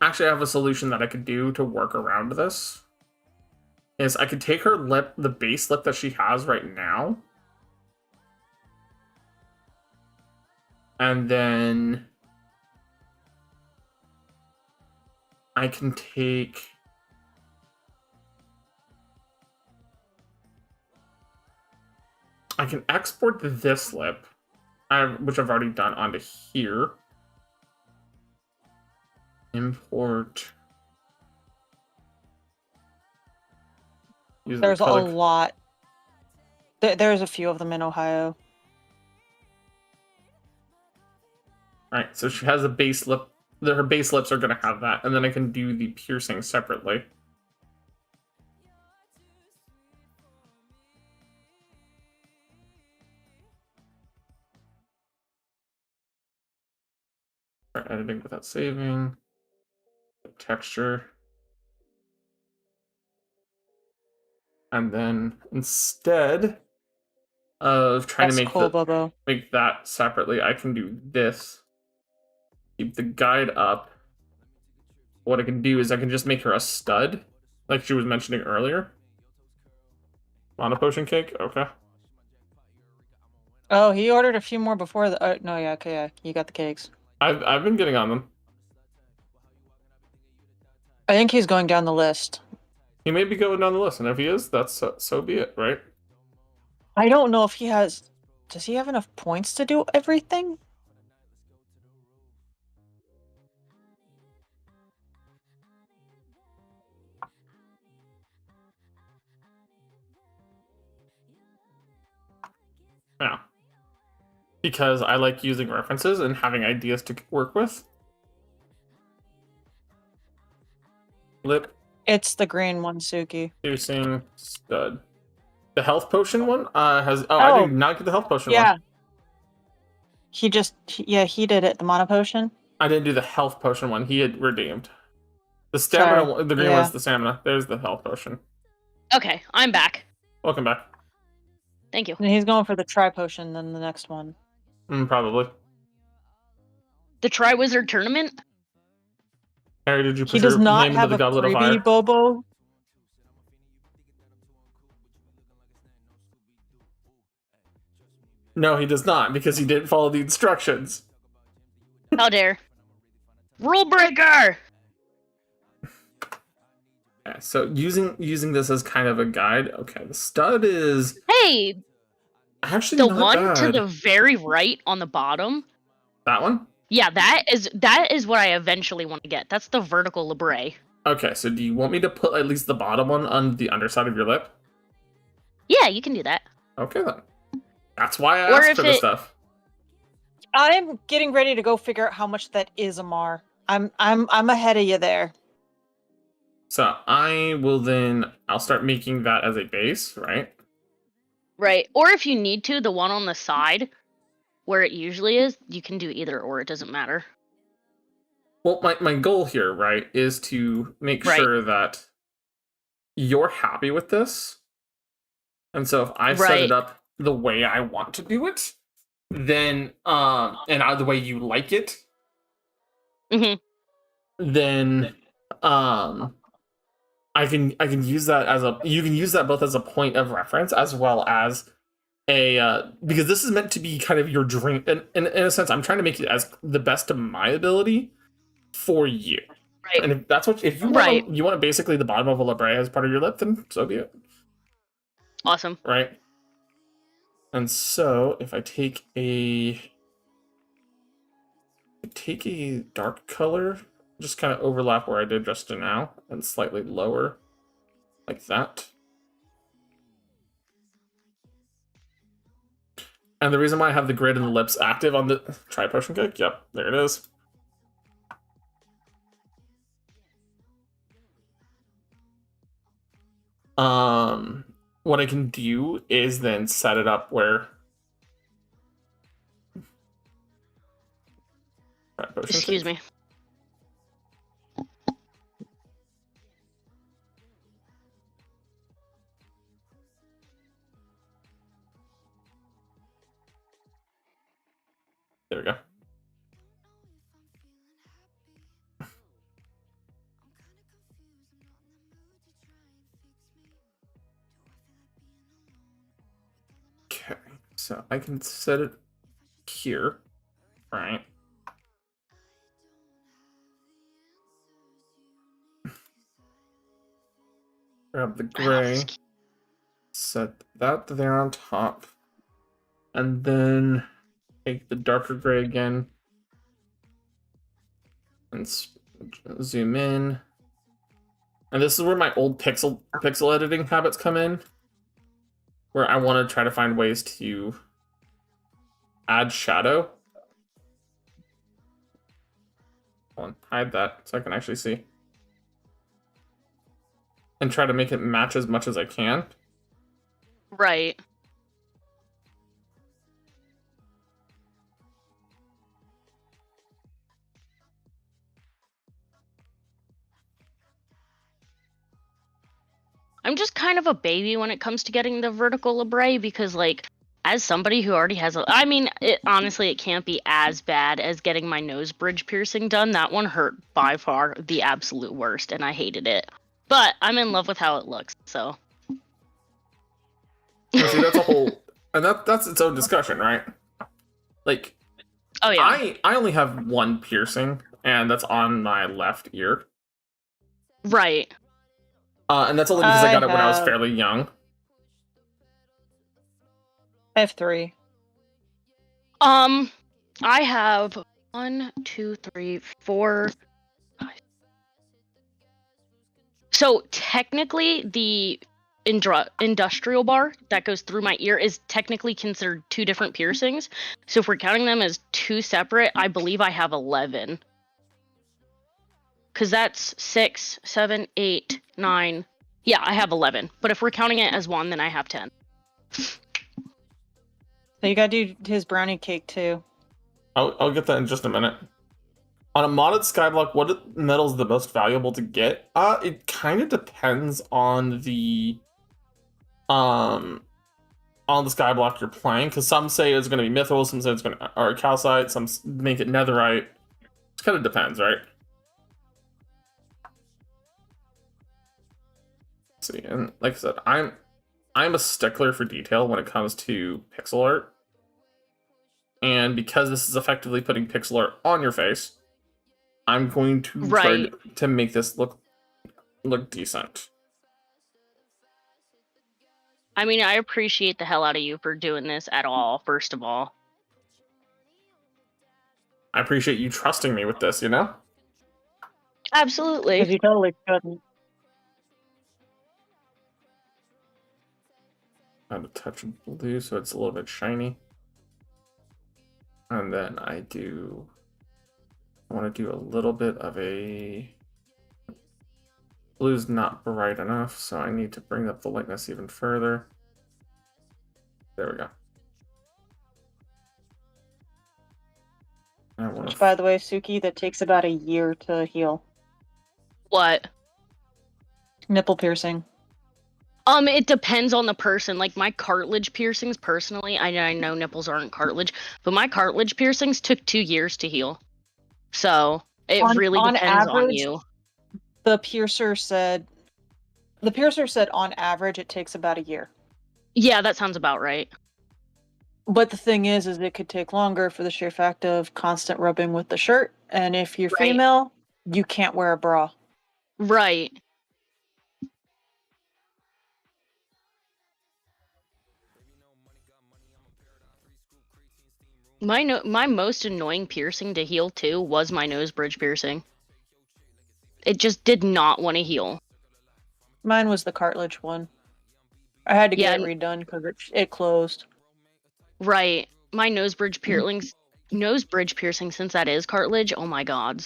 Actually, I have a solution that I could do to work around this. Is I could take her lip, the base lip that she has right now, and then I can take. I can export this lip, which I've already done, onto here. Import. Use the There's a color- lot. There's a few of them in Ohio. Alright, so she has a base lip. Her base lips are going to have that, and then I can do the piercing separately. Start editing without saving. Texture. And then instead of trying That's to make cool, Bobo. make that separately, I can do this. Keep the guide up. What I can do is I can just make her a stud, like she was mentioning earlier. Mono potion cake? Okay. Oh, he ordered a few more before the. No, yeah, okay, yeah, you got the cakes. I've been getting on them. I think he's going down the list. He may be going down the list, and if he is, that's so be it, right? I don't know if he has. Does he have enough points to do everything? Yeah. Because I like using references and having ideas to work with. Lip It's the green one, Suki. piercing stud. The health potion one has. Oh, I Oh. did not get the health potion Yeah. one. He did it. The mono potion. I didn't do the health potion one. He had redeemed. The stamina, Sorry. the green Yeah. one's the stamina. There's the health potion. Okay, I'm back. Welcome back. Thank you. And he's going for the tri potion, then the next one. Probably. The Tri-Wizard Tournament? Harry, did you He put does your not name into have the a goblet of freebie, fire? Bobo. No, he does not, because he didn't follow the instructions. How dare. Rule breaker! Yeah, so using this as kind of a guide. Okay, the stud is Hey, actually the not one bad. to the very right on the bottom. That one? Yeah, that is what I eventually want to get. That's the vertical labre. Okay, so do you want me to put at least the bottom one on the underside of your lip? Yeah, you can do that. Okay then. That's why I Or asked if for the it- stuff. I'm getting ready to go figure out how much that is, Amar. I'm ahead of you there. So I'll start making that as a base, right? Right. Or if you need to, the one on the side where it usually is, you can do either or. It doesn't matter. Well, my goal here, right, is to make Right. sure that you're happy with this. And so if I set Right. it up the way I want to do it, then the way you like it, Mhm. then I can use that as you can use that both as a point of reference as well as a because this is meant to be kind of your dream, and in a sense I'm trying to make it as the best of my ability for you. Right. And if you Right. want basically the bottom of a labre as part of your lip, then so be it. Awesome. Right. And so if I take a dark color, just kind of overlap where I did just now, and slightly lower, like that. And the reason why I have the grid and the lips active on the tri-potion cake, yep, there it is. What I can do is then set it up where Excuse me. There we go. Okay, so I can set it here, right? Grab the gray, set that there on top, and then take the darker gray again and zoom in. And this is where my old pixel editing habits come in, where I want to try to find ways to add shadow. Hold on, hide that so I can actually see. And try to make it match as much as I can. Right. I'm just kind of a baby when it comes to getting the vertical labre because, like, as somebody who already has I mean, honestly, it can't be as bad as getting my nose bridge piercing done. That one hurt by far the absolute worst, and I hated it. But I'm in love with how it looks, so. See, that's a whole, and that's its own discussion, right? Like, Oh yeah. I only have one piercing, and that's on my left ear. Right. And that's only because I got it when I was have- fairly young. I have 3. I have 1, 2, 3, 4. 5. So technically, the industrial bar that goes through my ear is technically considered 2 different piercings. So if we're counting them as 2 separate, I believe I have 11. Because that's 6, 7, 8, 9. Yeah, I have 11. But if we're counting it as 1, then I have 10. So you gotta do his brownie cake too. I'll get that in just a minute. On a modded skyblock, what metal is the most valuable to get? It kind of depends on the skyblock you're playing, because some say it's going to be mithril, some say it's going to or calcite, some make it netherite. It kind of depends, right? Let's see, and like I said, I'm a stickler for detail when it comes to pixel art, and because this is effectively putting pixel art on your face, I'm going to try to make this look decent. I mean, I appreciate the hell out of you for doing this at all, first of all. I appreciate you trusting me with this, you know? Absolutely. Because you totally couldn't. Add a touch of blue so it's a little bit shiny. And then I want to do a little bit of a... Blue's not bright enough, so I need to bring up the lightness even further. There we go. Which, by the way, Suki, that takes about a year to heal. What? Nipple piercing. It depends on the person. Like, my cartilage piercings, personally, I know nipples aren't cartilage, but my cartilage piercings took 2 years to heal. So, it really depends on you. The piercer said on average it takes about a year. Yeah, that sounds about right. But the thing is it could take longer for the sheer fact of constant rubbing with the shirt, and if you're female, you can't wear a bra. Right. My most annoying piercing to heal too was my nose bridge piercing. It just did not want to heal. Mine was the cartilage one. I had to get it redone because it closed. Right. My nose bridge piercing, since that is cartilage, oh my god,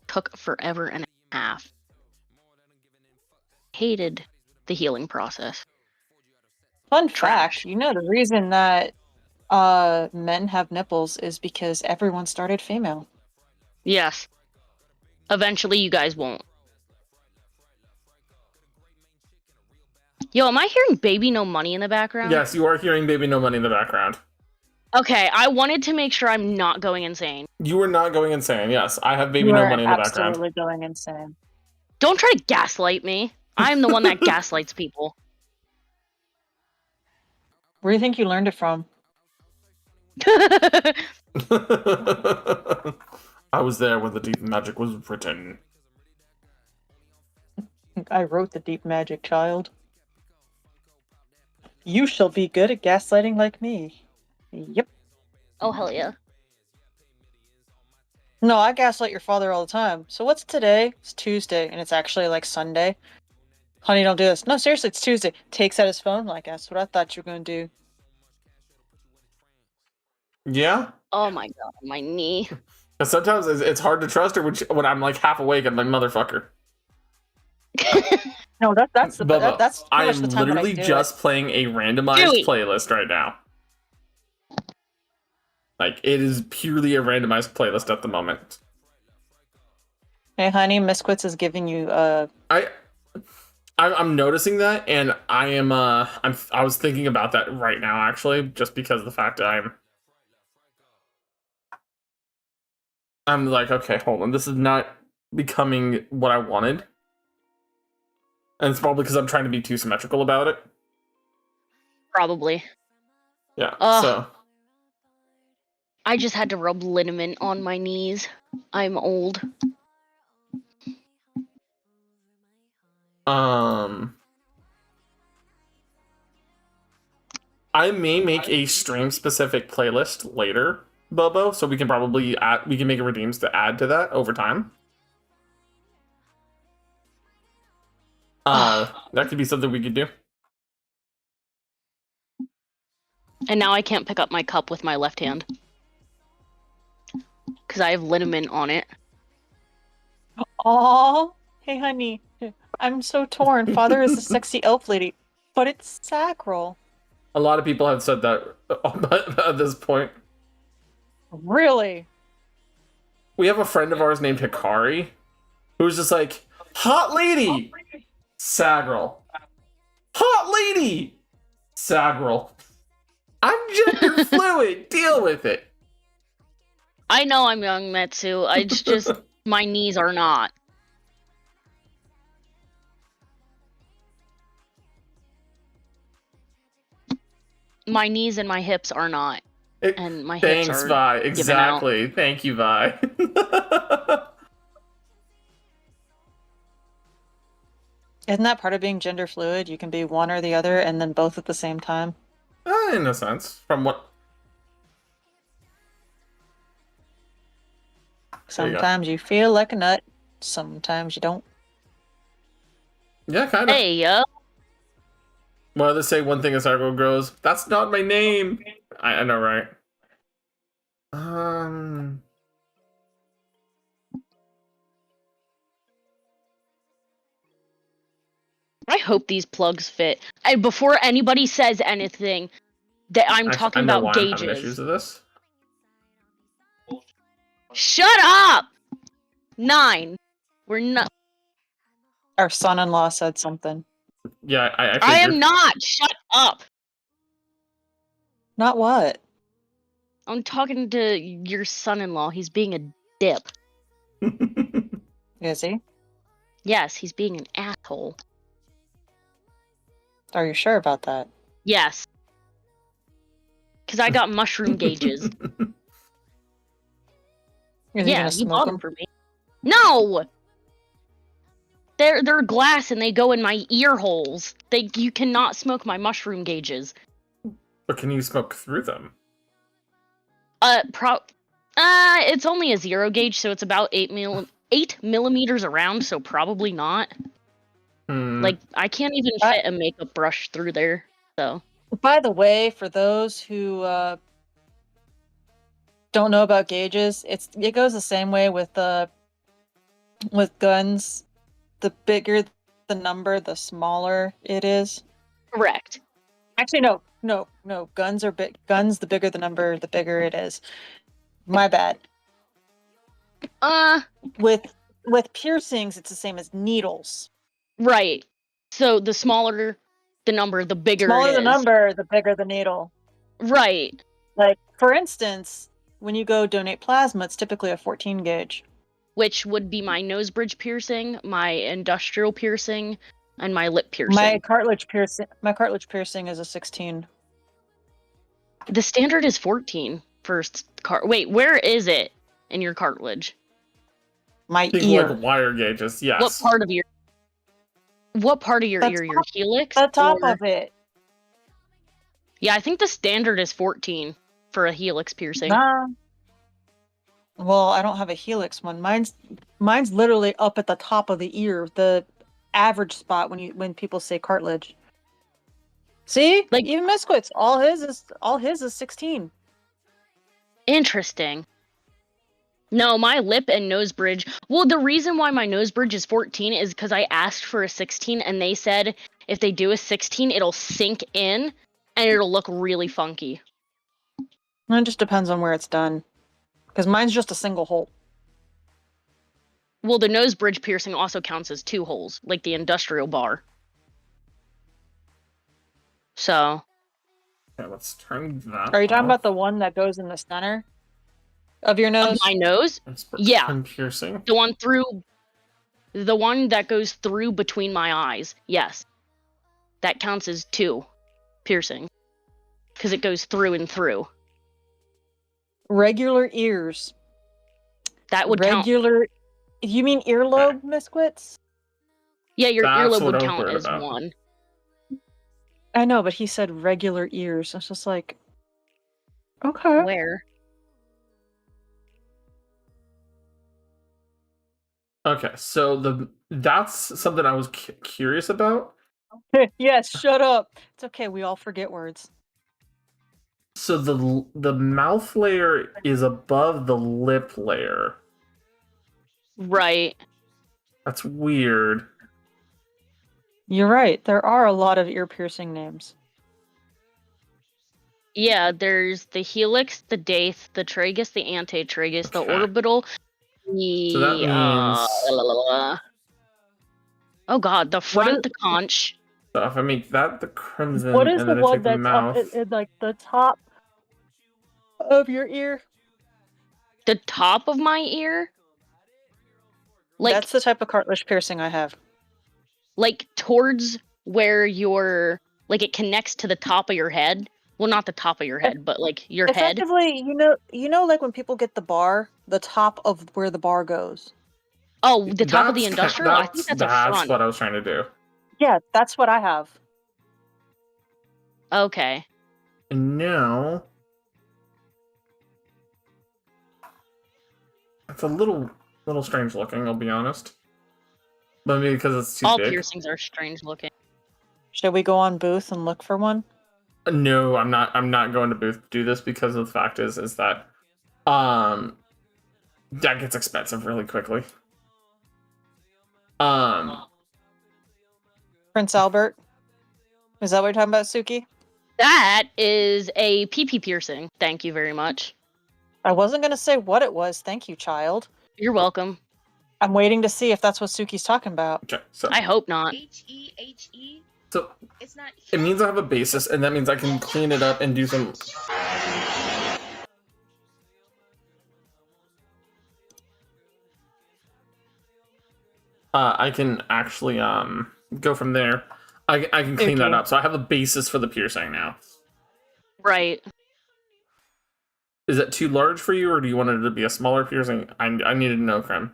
took forever and a half. Hated the healing process. Fun fact, you know the reason that men have nipples is because everyone started female. Yes. Eventually you guys won't. Yo, am I hearing Baby No Money in the background? Yes, you are hearing Baby No Money in the background. Okay, I wanted to make sure I'm not going insane. You are not going insane, yes. I have Baby No Money in the background. Absolutely going insane. Don't try to gaslight me. I'm the one that gaslights people. Where do you think you learned it from? I was there when the deep magic was written. I wrote the deep magic, child. You shall be good at gaslighting like me. Yep. Oh, hell yeah. No, I gaslight your father all the time. So what's today? It's Tuesday, and it's actually like Sunday. Honey, don't do this. No, seriously, it's Tuesday. Takes out his phone, like, that's what I thought you were going to do. Yeah? Oh my god, my knee. Because sometimes it's hard to trust her when I'm like half awake and like, motherfucker. No, that's the Bubba, that's I pretty am much the time literally just playing a randomized playlist right now. Like, it is purely a randomized playlist at the moment. Hey, honey, Miss Quits is giving you I'm noticing that, and I was thinking about that right now, actually, just because of the fact that I'm like, okay, hold on, this is not becoming what I wanted. And it's probably because I'm trying to be too symmetrical about it. Probably. Yeah, so. I just had to rub liniment on my knees. I'm old. I may make a stream-specific playlist later, Bobo, so we can probably make a redeems to add to that over time. That could be something we could do. And now I can't pick up my cup with my left hand. Because I have liniment on it. Aww. Hey, honey. I'm so torn. Father is a sexy elf lady, but it's sacral. A lot of people have said that at this point. Really? we have a friend of ours named Hikari, who's just like, hot lady, Sagril. Hot lady, Sagril. I'm gender fluid. Deal with it. I know I'm young, Metsu. It's just my knees are not. My knees and my hips are not. And my hips Thanks, are Vi. given Exactly. Thank you, Vi. Isn't that part of being gender fluid? You can be one or the other and then both at the same time. In a sense. From what... Sometimes you feel like a nut. Sometimes you don't. Yeah, kind of. Hey, yo. Well, they say one thing as Argo grows. That's not my name. I know, right? I hope these plugs fit. And before anybody says anything, that I'm talking I know about why I'm having issues gauges. with this. Shut up! 9. We're not. Our son-in-law said something. Yeah, I I am figured. not. Shut up. Not what? I'm talking to your son-in-law. He's being a dip. Is he? Yes, he's being an asshole. Are you sure about that? Yes. Because I got mushroom gauges. Is he Yeah, gonna you smoke bought them? them for me. No! They're glass and they go in my ear holes. You cannot smoke my mushroom gauges. But can you smoke through them? It's only a 0 gauge, so it's about 8 millimeters around, so probably not. Like, I can't even fit a makeup brush through there, so. By the way, for those who don't know about gauges, it goes the same way with guns. The bigger the number, the smaller it is. Correct. Actually, no. Guns are big. Guns, the bigger the number, the bigger it is. My bad. With piercings, it's the same as needles. Right. So the smaller the number, the bigger Smaller it is. the number, the bigger the needle. Right. Like, for instance, when you go donate plasma, it's typically a 14 gauge. Which would be my nose bridge piercing, my industrial piercing, and my lip piercing. My cartilage piercing is a 16. The standard is 14 for Wait, where is it in your cartilage? My Think ear. like wire gauges, yes. What part of your ear? Your helix? The top of it. Yeah, I think the standard is 14 for a helix piercing. Nah. Well, I don't have a helix one. Mine's literally up at the top of the ear, the average spot when people say cartilage. See? Like, even Misquits, all his is 16. Interesting. No, my lip and nose bridge. Well, the reason why my nose bridge is 14 is because I asked for a 16 and they said if they do a 16, it'll sink in and it'll look really funky. It just depends on where it's done. Because mine's just a single hole. Well, the nose bridge piercing also counts as 2 holes, like the industrial bar. So. Okay, let's turn that Are you talking off. about the one that goes in the center of your nose? Of my nose? Yeah. Piercing. The one that goes through between my eyes. Yes. That counts as 2 piercing. Because it goes through and through. Regular ears. That would count. You mean earlobe, Misquits? Yeah, your That's earlobe what would I was count worried as about. 1. I know, but he said regular ears. I was just like, okay. Where? Okay, so that's something I was curious about. Yes, shut up. It's okay. We all forget words. So the mouth layer is above the lip layer. Right. That's weird. You're right. There are a lot of ear piercing names. Yeah, there's the helix, the daith, the tragus, the antetragus, the Okay. orbital, So that means oh god, the front, the conch. so if I make that the crimson What is and the then I one take the that's mouth. up in like the top of your ear? The top of my ear? Like, That's the type of cartilage piercing I have. like towards where your like it connects to the top of your head. Well, not the top of your head, but like your head. Effectively, like when people get the bar, the top of where the bar goes. Oh, the top of the That's industrial? I think that's a front. what I was trying to do. Yeah, that's what I have. Okay. And now it's a little strange looking, I'll be honest. But maybe because it's too All big. piercings are strange looking. Should we go on Booth and look for one? No, I'm not going to Booth to do this because of the fact is that that gets expensive really quickly. Prince Albert? Is that what you're talking about, Suki? That is a PP piercing. Thank you very much. I wasn't going to say what it was. Thank you, child. You're welcome. I'm waiting to see if that's what Suki's talking about. Okay, so I hope not. H-E-H-E. so It's not. it means I have a basis, and that means I can clean it up and do some. I can actually go from there. I can clean that up, so I have a basis for the piercing now. Right. Is it too large for you, or do you want it to be a smaller piercing? I need to know, Krim.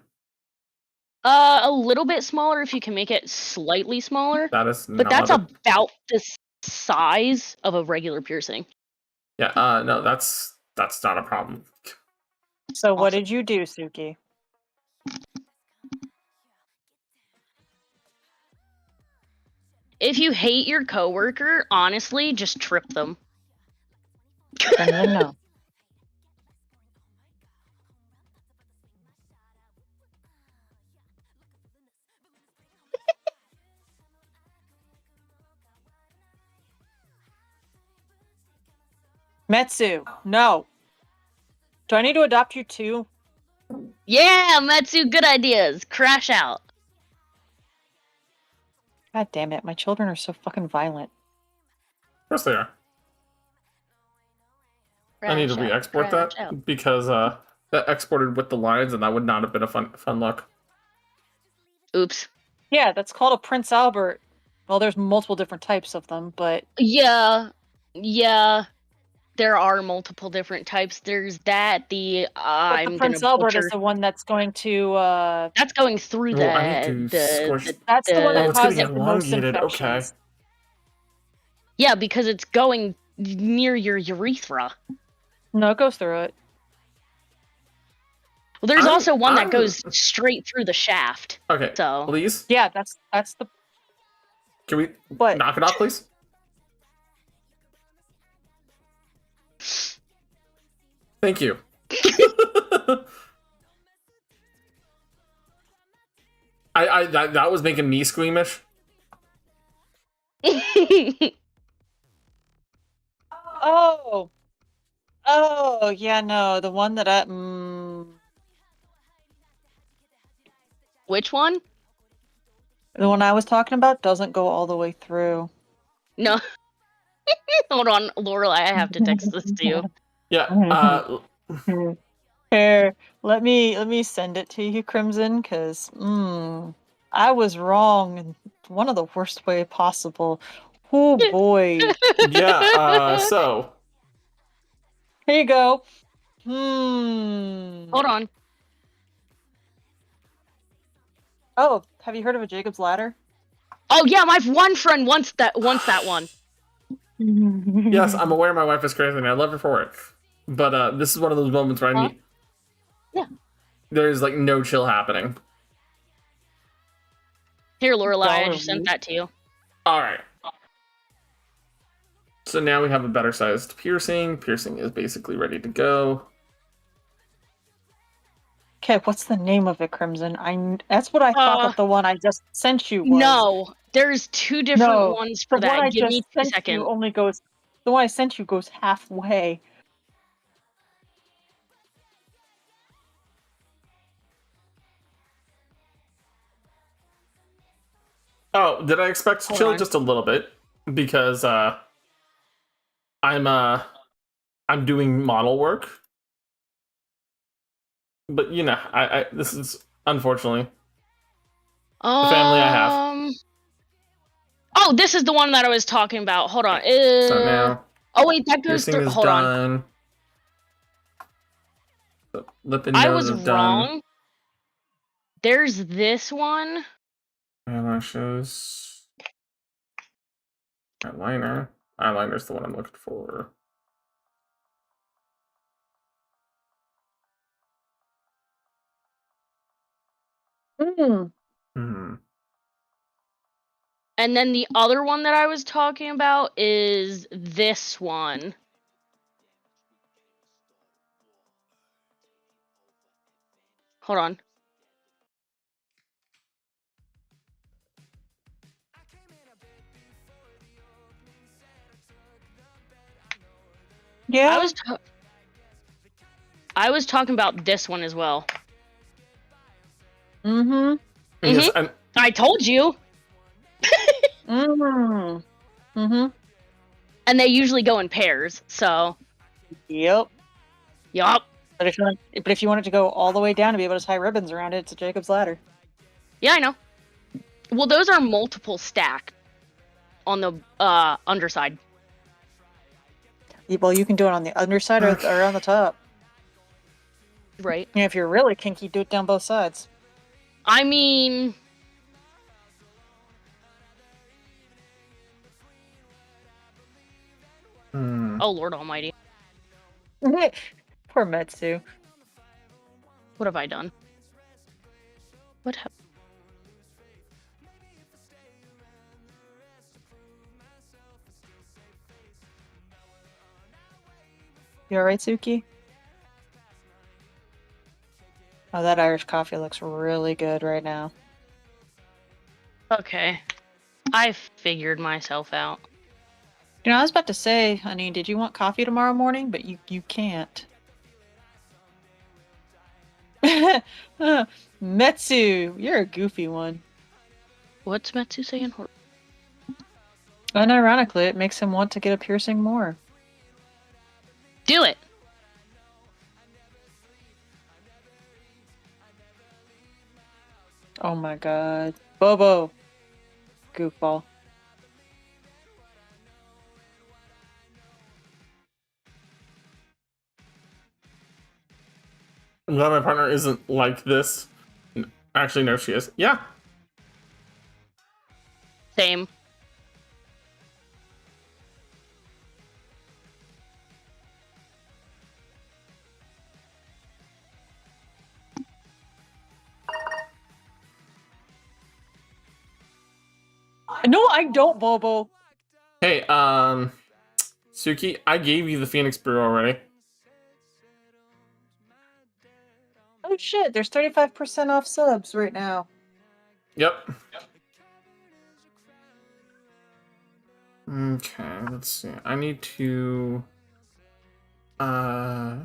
A little bit smaller if you can make it slightly smaller. That is, But that's about the size of a regular piercing. Yeah. No, that's not a problem. So what did you do, Suki? If you hate your coworker, honestly, just trip them. No. Metsu, no. Do I need to adopt you too? Yeah, Metsu, good ideas. Crash out. God damn it, my children are so fucking violent. Of course they are. I need to Crash out, re-export crash that out. because that exported with the lines, and that would not have been a fun look. Oops. Yeah, that's called a Prince Albert. Well, there's multiple different types of them, but Yeah. There are multiple different types. There's that. the I'm Prince gonna Albert butcher. is the one that's going to That's going through Oh, I need to squish. that's the one Oh, that it's getting causes the most elongated. Okay. infections. Yeah, because it's going near your urethra. No, it goes through it. Well, there's I'm- also one I'm- that goes straight through the shaft. Okay. So Please, Yeah, that's the can we what? knock it off, please? Thank you. That was making me squeamish. Oh. Oh, yeah, no, the one that I Which one? the one I was talking about doesn't go all the way through. No. Hold on, Lorelai, I have to text this to you. Yeah. Here, let me send it to you, Crimson, because I was wrong in one of the worst way possible. Oh boy. Yeah. So. Here you go. Hold on. Oh, have you heard of a Jacob's Ladder? Oh yeah, my one friend wants that one. Yes, I'm aware my wife is crazy and I love her for it. But this is one of those moments where I need. Yeah. There's like no chill happening. Here, Lorelai, I just sent that to you. Alright. So now we have a better sized piercing. Piercing is basically ready to go. Okay, what's the name of it, Crimson? That's what I thought that the one I just sent you was. No, there's two different ones for the one that. I Give me just 2 sent seconds. you only goes. The one I sent you goes halfway. Oh, did I expect to Hold chill on. just a little bit? Because I'm doing model work. But you know, I this is unfortunately the family I have. Oh, this is the one that I was talking about. Hold on. So now Oh wait, that goes piercing through. is Hold on. done. The lip and I nose was is done. wrong. There's this one. Eyelashes. Eyeliner. Eyeliner's the one I'm looking for. Mm. Hmm. And then the other one that I was talking about is this one. Hold on. Yeah. I was talking about this one as well. Mm-hmm. Yes, I'm, I told you. Mm. Mm-hmm. And they usually go in pairs, so Yep. yup. But if you want it to go all the way down to be able to tie ribbons around it, it's a Jacob's ladder. Yeah, I know. Well, those are multiple stacked on the underside. Well, you can do it on the underside or on the top. Right. And if you're really kinky, do it down both sides. I mean, oh Lord Almighty, Poor Metsu. what have I done? What have... You alright, Suki? Oh, that Irish coffee looks really good right now. Okay, I figured myself out. You know, I was about to say, honey, did you want coffee tomorrow morning? But you can't. Metsu, you're a goofy one. What's Metsu saying? Unironically, it makes him want to get a piercing more. Do it. Oh my god. Bobo. Goofball. I'm glad my partner isn't like this. Actually, no, she is. Yeah. Same. No, I don't, Bobo. Hey, Suki, I gave you the Phoenix Brew already. Oh shit, there's 35% off subs right now. Yep. Okay, let's see. I need to. I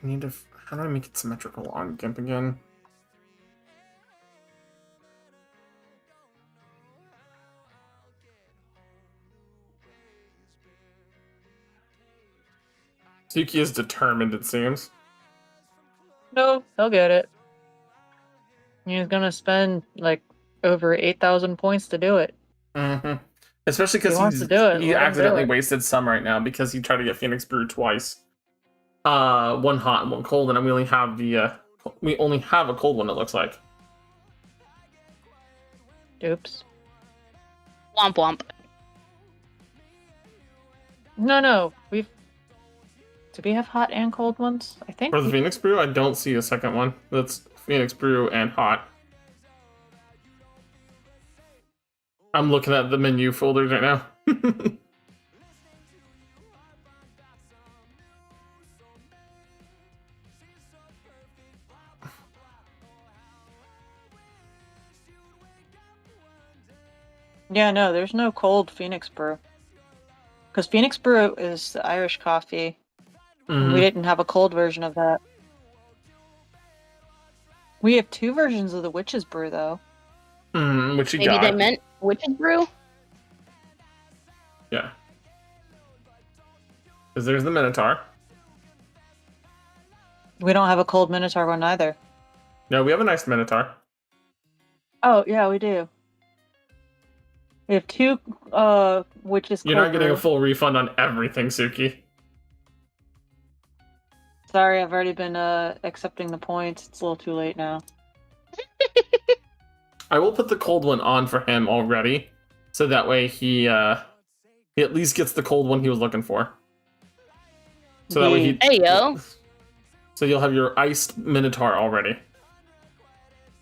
need to. How do I make it symmetrical on GIMP again? Suki is determined, it seems. No, he'll get it. He's gonna spend like over 8,000 points to do it. Mm-hmm. Especially because He wants to do it, he let him do accidentally it. wasted some right now because he tried to get Phoenix Brew twice. One hot and one cold, and we only have a cold one. It looks like. Oops. Womp womp. No, do we have hot and cold ones? I think. For the Phoenix Brew, I don't see a second one. That's Phoenix Brew and hot. I'm looking at the menu folders right now. Yeah, no, there's no cold Phoenix Brew. Because Phoenix Brew is the Irish coffee. And we didn't have a cold version of that. We have two versions of the Witch's Brew, though. What you Maybe got? they meant Witch's brew? Yeah. Because there's the Minotaur. We don't have a cold Minotaur one either. No, we have a nice Minotaur. Oh, yeah, we do. We have 2 witches. You're not getting a full refund on everything, Suki. Sorry, I've already been accepting the points. It's a little too late now. I will put the cold one on for him already, so that way he at least gets the cold one he was looking for. So that way he. Hey yo. So you'll have your iced Minotaur already.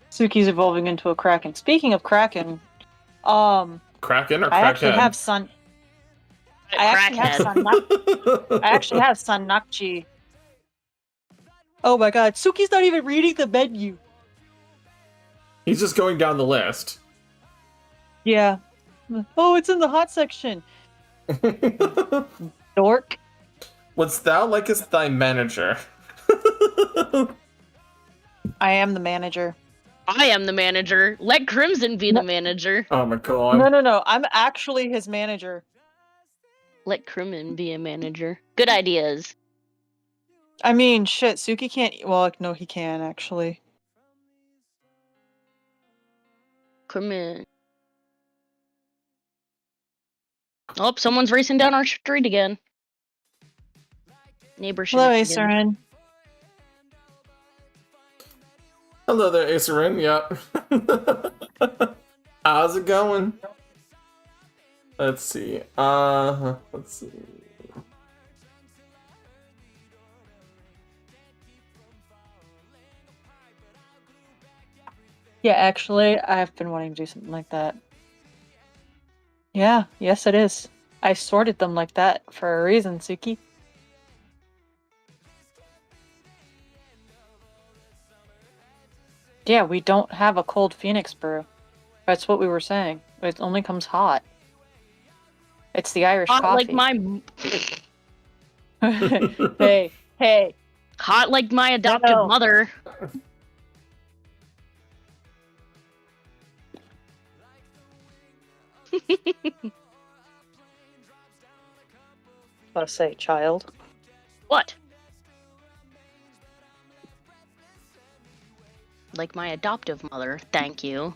Suki's evolving into a Kraken. Speaking of Kraken, Kraken or I actually Crackhead? have Sun. I actually have Sanakchi. Oh my god, Suki's not even reading the menu. He's just going down the list. Yeah. Oh, it's in the hot section. Dork. Wouldst thou likest thy manager? I am the manager. I am the manager. Let Crimson be the manager. Oh my god. No. I'm actually his manager. Let Crimson be a manager. Good ideas. I mean, shit, Suki can't. Well, no, he can actually. Crimson. Oh, someone's racing down our street again. Neighbor Hello, shenanigans. Acerin. Hello there, Acerin. Yep. How's it going? Let's see. Let's see. Yeah, actually, I've been wanting to do something like that. Yeah, yes, it is. I sorted them like that for a reason, Suki. Yeah, we don't have a cold Phoenix brew. That's what we were saying. It only comes hot. It's the Irish Hot coffee. like my Hey. hot like my adoptive No. mother. What to say, child? What? Like my adoptive mother. Thank you.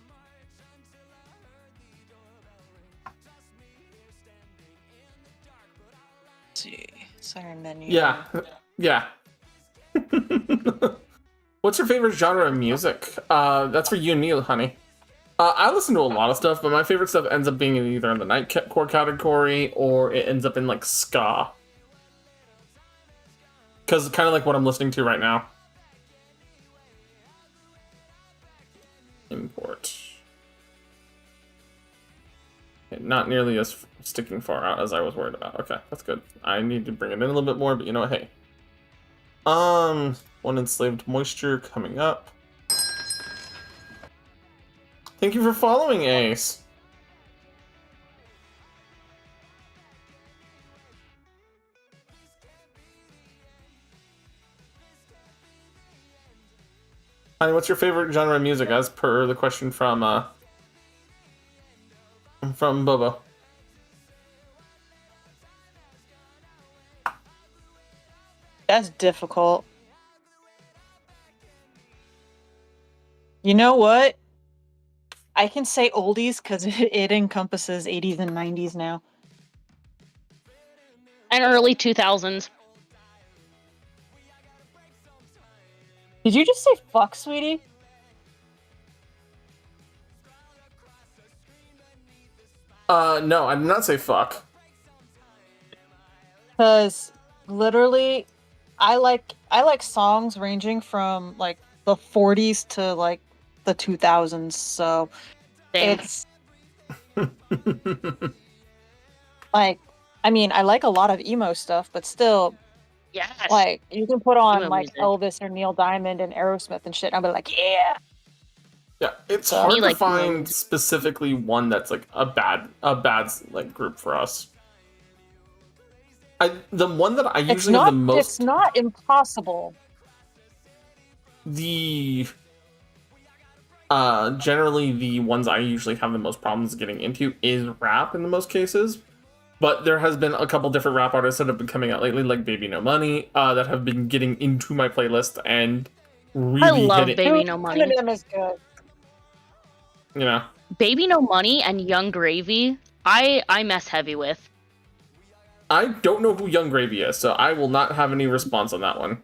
Let's see. Siren menu. Yeah. Yeah. What's your favorite genre of music? That's for you and me, honey. I listen to a lot of stuff, but my favorite stuff ends up being either in the nightcore category or it ends up in like ska. Because kind of like what I'm listening to right now. Import. Okay, not nearly as sticking far out as I was worried about. Okay, that's good. I need to bring it in a little bit more, but you know what? Hey. One enslaved moisture coming up. Thank you for following, Ace. Honey, what's your favorite genre of music, as per the question from Bobo? That's difficult. You know what? I can say oldies because it encompasses 80s and 90s now. And early 2000s. Did you just say fuck, sweetie? No, I did not say fuck. Because literally, I like songs ranging from like the 40s to like the 2000s. So Same. it's like, I mean, I like a lot of emo stuff, but still, Yes. like you can put on Emo like music. Elvis or Neil Diamond and Aerosmith and shit, and I'll be like, yeah. Yeah, it's So- hard Me to like find movies. specifically one that's like a bad like group for us. The one that I It's usually not. have the most It's not impossible. the Generally, the ones I usually have the most problems getting into is rap in the most cases. But there has been a couple different rap artists that have been coming out lately, like Baby No Money, that have been getting into my playlist and really I love hitting. Baby No Money. Eminem is good. You know, Baby No Money and Young Gravy, I mess heavy with. I don't know who Young Gravy is, so I will not have any response on that one.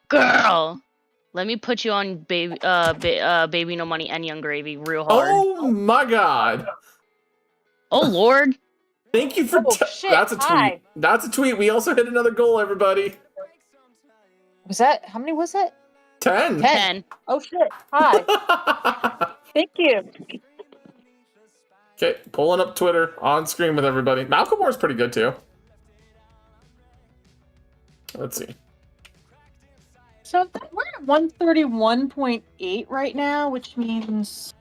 Girl, let me put you on Baby Baby No Money and Young Gravy real hard. Oh my god! Oh Lord. Thank you for. Oh, shit, That's a tweet. hi. That's a tweet. We also hit another goal, everybody. Was that, how many was it? 10. 10. Oh shit, hi. Thank you. Okay, pulling up Twitter on screen with everybody. Malcolm Moore's pretty good too. Let's see. So we're at 131.8 right now, which means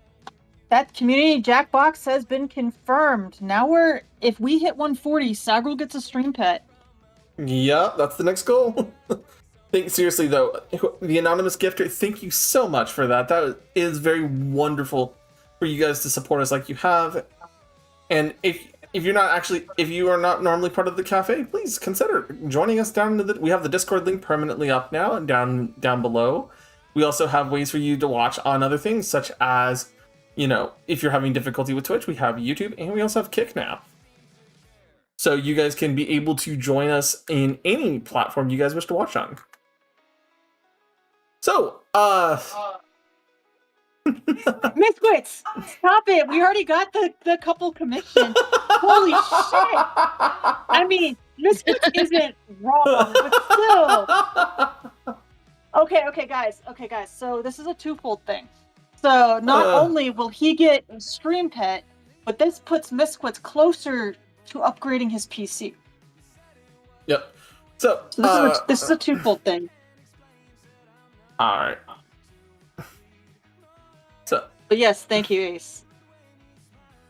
that community Jackbox has been confirmed. Now if we hit 140, Sagril gets a stream pet. Yeah, that's the next goal. Seriously though, the anonymous gifter, thank you so much for that. That is very wonderful for you guys to support us like you have. And if you are not normally part of the cafe, please consider joining us down in we have the Discord link permanently up now and down below. We also have ways for you to watch on other things, such as, you know, if you're having difficulty with Twitch, we have YouTube, and we also have Kick now. So you guys can be able to join us in any platform you guys wish to watch on. So, Misquits, stop it. We already got the couple commission. Holy shit. I mean, Misquits isn't wrong, but still. Okay, guys. So this is a twofold thing. So not only will he get a stream pet, but this puts Misquits closer to upgrading his PC. Yep. So this is a twofold thing. All right. So, but yes, thank you, Ace.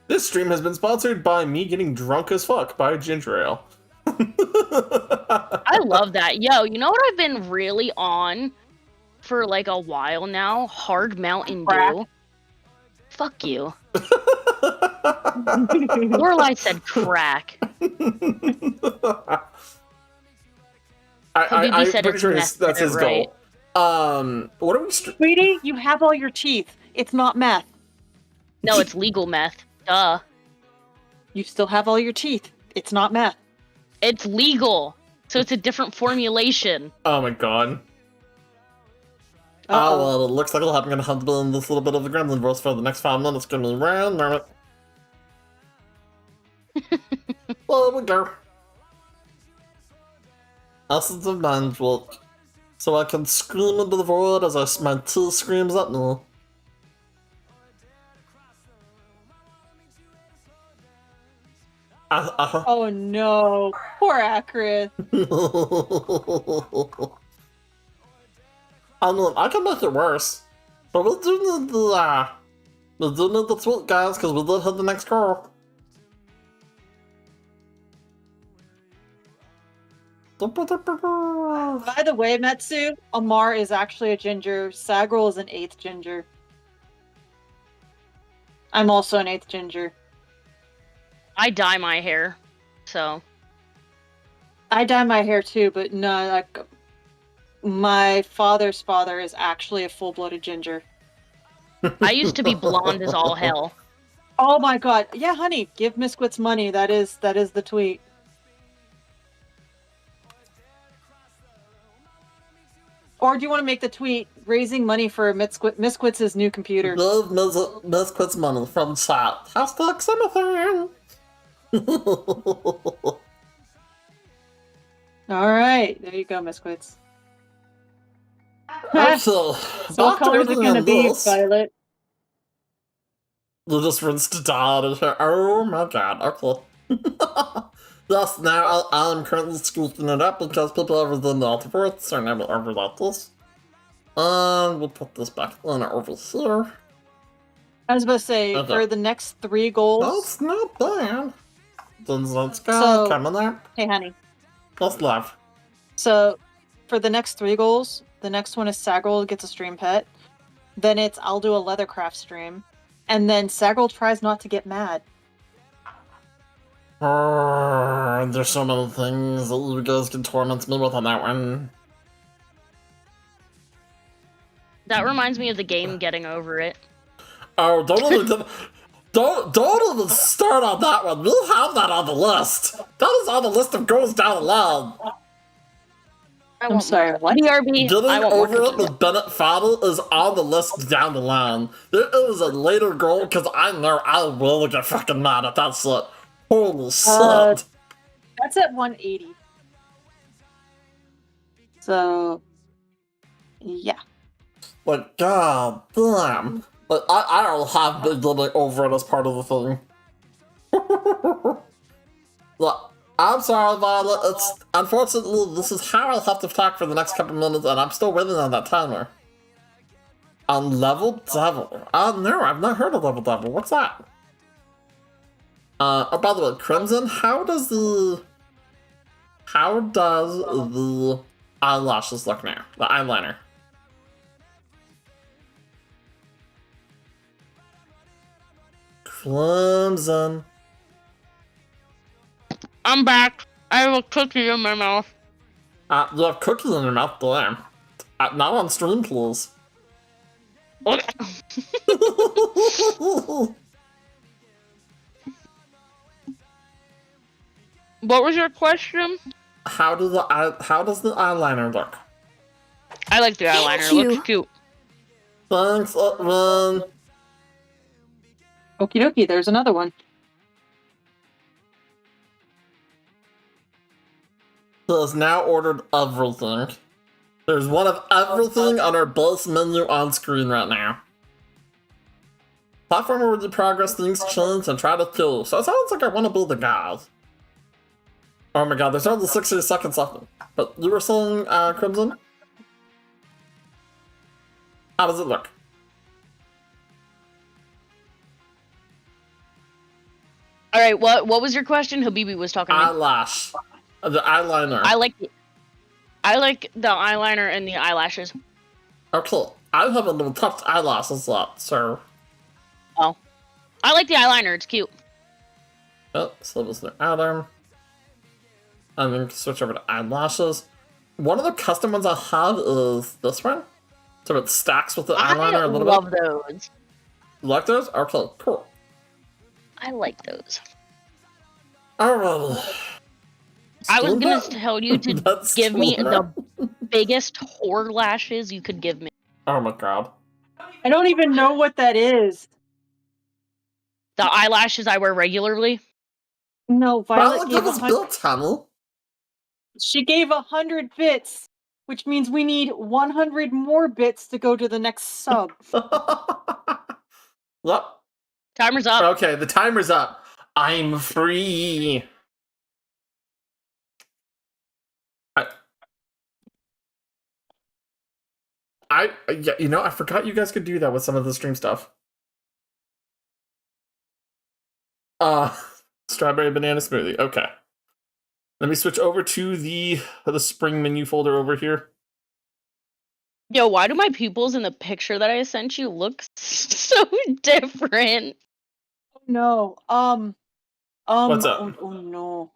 This stream has been sponsored by me getting drunk as fuck by ginger ale. I love that. Yo, you know what I've been really on for like a while now? Hard Mountain Dew. Fuck you. Lorelai said crack. I said pretty sure it's that's his right. goal. What are we? Sweetie, you have all your teeth. It's not meth. No, it's legal meth. Duh. You still have all your teeth. It's not meth. It's legal. So it's a different formulation. Oh my god. Uh-oh. Oh, well, it looks like I'm gonna have to be in this little bit of a gremlin roast for the next 5 minutes. Give me around, Mermit. Well, we go. Essence of Mandrake. So I can scream into the void as my teeth screams at me. Oh no, poor Akrith. I mean, I can make it worse. But we do need the tweet, guys, because we did hit the next goal. By the way, Metsu, Amar is actually a ginger. Sagril is an 8th ginger. I'm also an 8th ginger. I dye my hair, so. I dye my hair too, but no, like, my father's father is actually a full-blooded ginger. I used to be blonde as all hell. Oh my god. Yeah, honey, give Misquits money. That is the tweet. Or do you want to make the tweet raising money for Misquits' new computer? Give Misquits money from chat. Hashtag Subathon. Alright, there you go, Misquits. So what color is it going to be, Violet? You just rinsed it out of here. Oh my god, okay. Yes, now I'm currently scooping it up because people over the multiverse are never over like this. And we'll put this back in over here. I was about to say, Okay. for the next 3 goals... That's not bad. Then let's go, So- coming up. Hey, honey. Let's laugh. So, for the next 3 goals, the next one is Sagril gets a stream pet. then it's I'll do a leathercraft stream, and then Sagral tries not to get mad. There's so many things that you guys can torment me with on that one. That reminds me of the game Getting Over It. Oh, don't even start on that one. We'll have that on the list. That is on the list of goes down the line. I'm sorry, what? BRB. Getting I want more over it cookies. with Bennett Fodder is on the list down the line. It is a later goal because I know I will get fucking mad at that shit. Holy shit. That's at 180. So, yeah. Like, god damn. Like, I don't have been getting over it as part of the thing. Look, I'm sorry, Violet. It's unfortunately this is how I'll have to talk for the next couple minutes, and I'm still waiting on that timer. On Level Devil. No, I've not heard of Level Devil. What's that? Oh, by the way, Crimson, how does the eyelashes look now? The eyeliner. Crimson. I'm back. I have a cookie in my mouth. You have cookies in your mouth, damn. Not on stream, please. What was your question? How does the eyeliner look? I like the eyeliner. It looks cute. Thanks, Edwin. Okie dokie, there's another one. Has now ordered everything. There's one of everything on our base menu on screen right now. Platformer with the progress, things change and try to kill. So it sounds like I want to be the guy. Oh my god, there's only 60 seconds left. But you were saying, Crimson? How does it look? Alright, what was your question? Habibi was talking to me. Eyelash. The eyeliner. I like the eyeliner and the eyelashes. Okay, I haven't even touched eyelashes yet, so... Oh. I like the eyeliner, it's cute. Oh, so this is the Adam. And then switch over to eyelashes. One of the custom ones I have is this one. So it stacks with the eyeliner a little bit. I love those. You like those? Okay, cool. I like those. Alright. I was gonna tell you to give me the... the biggest whore lashes you could give me. Oh my god. I don't even know what that is. The eyelashes I wear regularly. No, Violet gave us built, honey. She gave 100 bits, which means we need 100 more bits to go to the next sub. Yep. Timer's up. Okay, the timer's up. I'm free. Yeah, you know, I forgot you guys could do that with some of the stream stuff. Strawberry banana smoothie. Okay. Let me switch over to the spring menu folder over here. Yo, why do my pupils in the picture that I sent you look so different? Oh no. What's up? Oh no.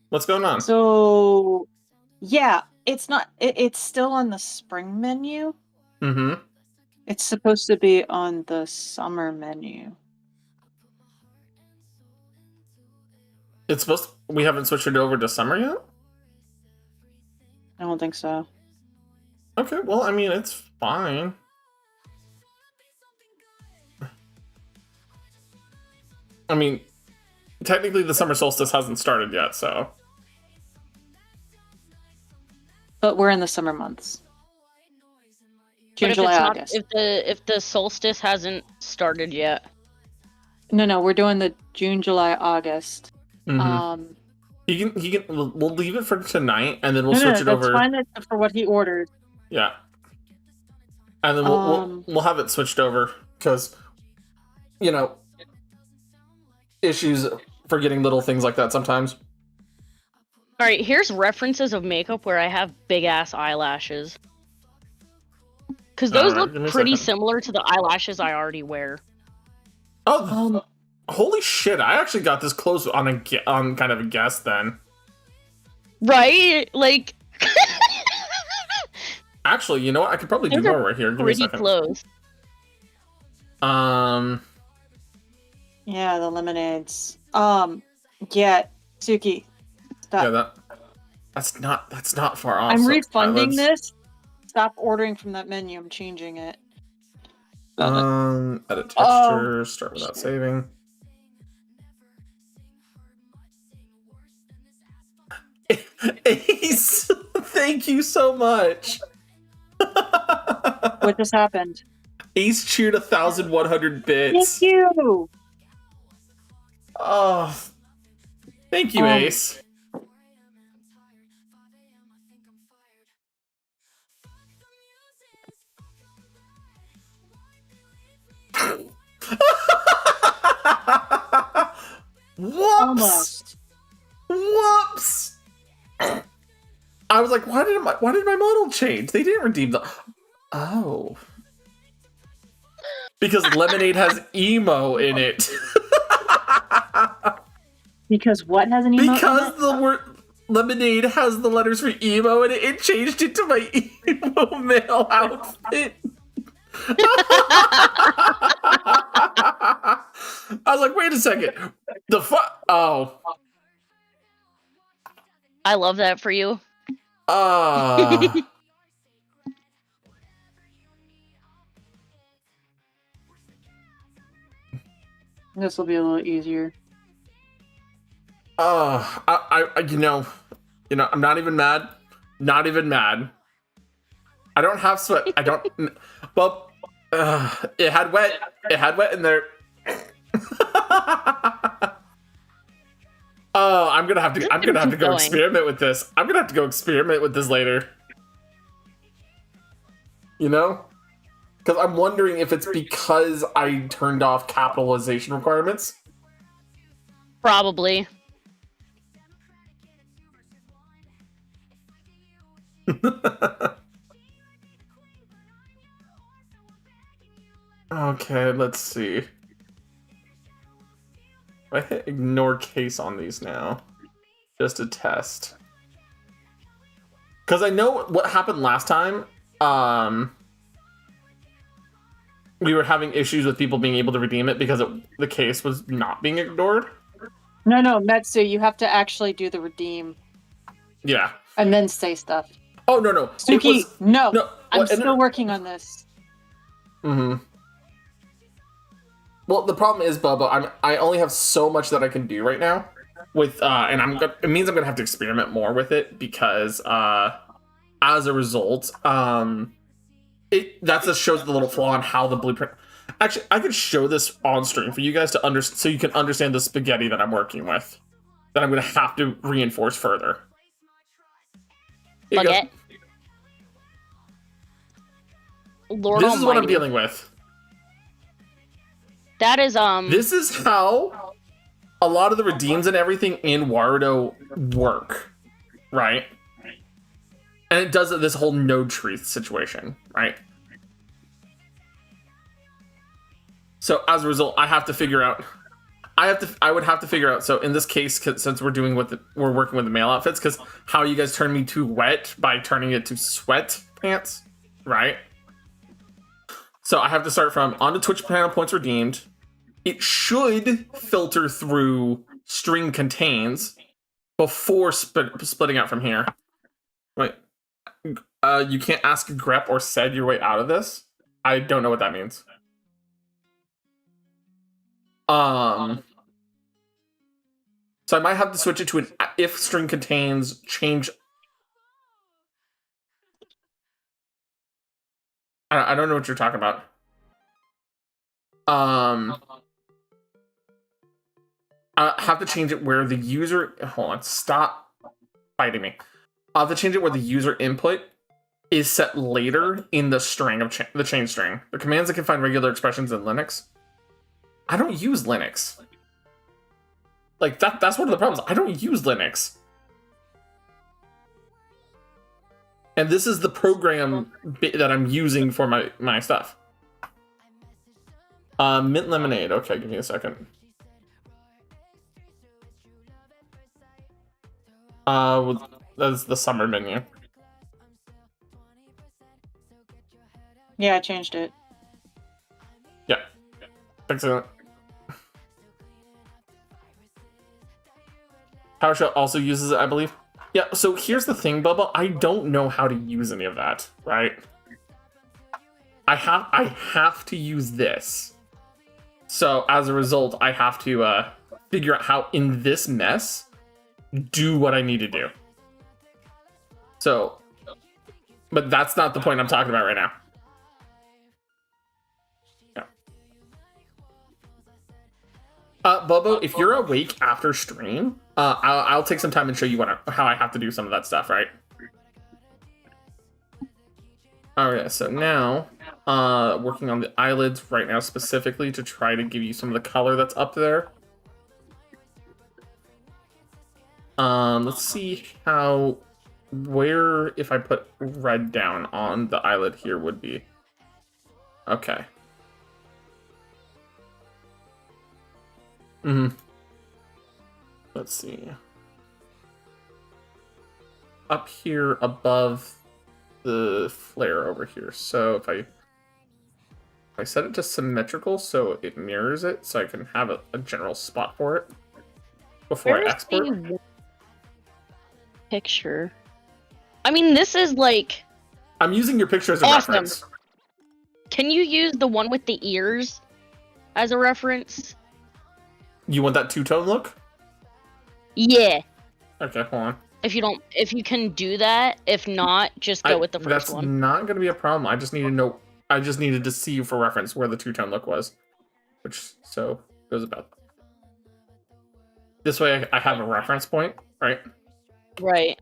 What's going on? So, yeah, it's not. It's still on the spring menu. Mm-hmm. It's supposed to be on the summer menu. It's supposed to, we haven't switched it over to summer yet? I don't think so. Okay, well, I mean, it's fine. I mean, technically the summer solstice hasn't started yet, so... But we're in the summer months. June, But if July, it's not, August. if the solstice hasn't started yet. No, we're doing the June, July, August. Mm-hmm. We'll leave it for tonight, and then we'll no, switch it over. That's fine for what he ordered. Yeah. And then we'll have it switched over, because, you know, issues forgetting little things like that sometimes. Alright, here's references of makeup where I have big ass eyelashes. Because those Alright, give me look a pretty second. similar to the eyelashes I already wear. Oh, holy shit! I actually got this close on kind of a guess then. Right? Like, Actually, you know what? I could probably do those are more right here. Give me a pretty second. close. Yeah, the lemonades. Yeah, Suki. Stop. Yeah, that's not far off. I'm so, refunding let's- this. Stop ordering from that menu. I'm changing it. Edit texture. Start without saving. Ace, thank you so much. What just happened? Ace cheered 1,100 bits. Thank you. Oh, thank you, Ace. Whoops! Almost. Whoops! I was like, why did my model change? They didn't redeem the. Oh. Because Lemonade has emo in it. Because what has an emo? Because the word Lemonade has the letters for emo in it, it changed it to my emo male outfit. I was like, wait a second. The fuck? Oh. I love that for you. This will be a little easier. You know, I'm not even mad. Not even mad. I don't have sweat. I don't. Well, it had wet. It had wet in there. Oh, I'm gonna have to go going. experiment with this. I'm gonna have to go experiment with this later. You know, because I'm wondering if it's because I turned off capitalization requirements. Probably. Okay, let's see. I hit ignore case on these now, just to test. Because I know what happened last time. We were having issues with people being able to redeem it because the case was not being ignored. No, Metsu, you have to actually do the redeem Yeah. and then say stuff. Oh, no. Suki, no. I'm well, still working on this. Mm-hmm. Well, the problem is, Bubba, I only have so much that I can do right now with, and it means I'm gonna have to experiment more with it because, as a result, that just shows the little flaw in how the blueprint. Actually, I could show this on stream for you guys to so you can understand the spaghetti that I'm working with, that I'm gonna have to reinforce further. Here you go. Spaghetti. Lord This is what I'm Almighty. dealing with. That is This is how a lot of the redeems and everything in Warudo work, right? And it does this whole node tree situation, right? So as a result, I have to figure out. I would have to figure out. So in this case, since we're working with the male outfits, because how you guys turn me to wet by turning it to sweat pants, right? So I have to start from on the Twitch panel points redeemed. It should filter through string contains before splitting out from here. Wait, you can't ask grep or said your way out of this. I don't know what that means. So I might have to switch it to an if string contains change. I don't know what you're talking about. I have to change it where the user. Hold on, stop fighting me. I'll have to change it where the user input is set later in the string of the chain string. The commands that can find regular expressions in Linux. I don't use Linux. Like that's one of the problems. I don't use Linux. And this is the program that I'm using for my stuff. Mint lemonade. Okay, give me a second. That's the summer menu. Yeah, I changed it. Yeah. Excellent. PowerShell also uses it, I believe. Yeah, so here's the thing, Bubba. I don't know how to use any of that, right? I have to use this. So as a result, I have to figure out how in this mess do what I need to do. So, but that's not the point I'm talking about right now. Yeah. Bobo, if you're awake after stream, I'll take some time and show you how I have to do some of that stuff, right? Alright, so now, working on the eyelids right now specifically to try to give you some of the color that's up there. Let's see where if I put red down on the eyelid here would be. Okay. Let's see. Up here above the flare over here. So if I set it to symmetrical so it mirrors it, so I can have a general spot for it before I export. Picture. I mean, this is like. I'm using your picture as a awesome. reference. Can you use the one with the ears as a reference? You want that two-tone look? Yeah. Okay, hold on. If you can do that, if not, just go with the first one. That's not going to be a problem. I just need to know. I just needed to see for reference where the two-tone look was, which so goes about. This way, I have a reference point, right? Right.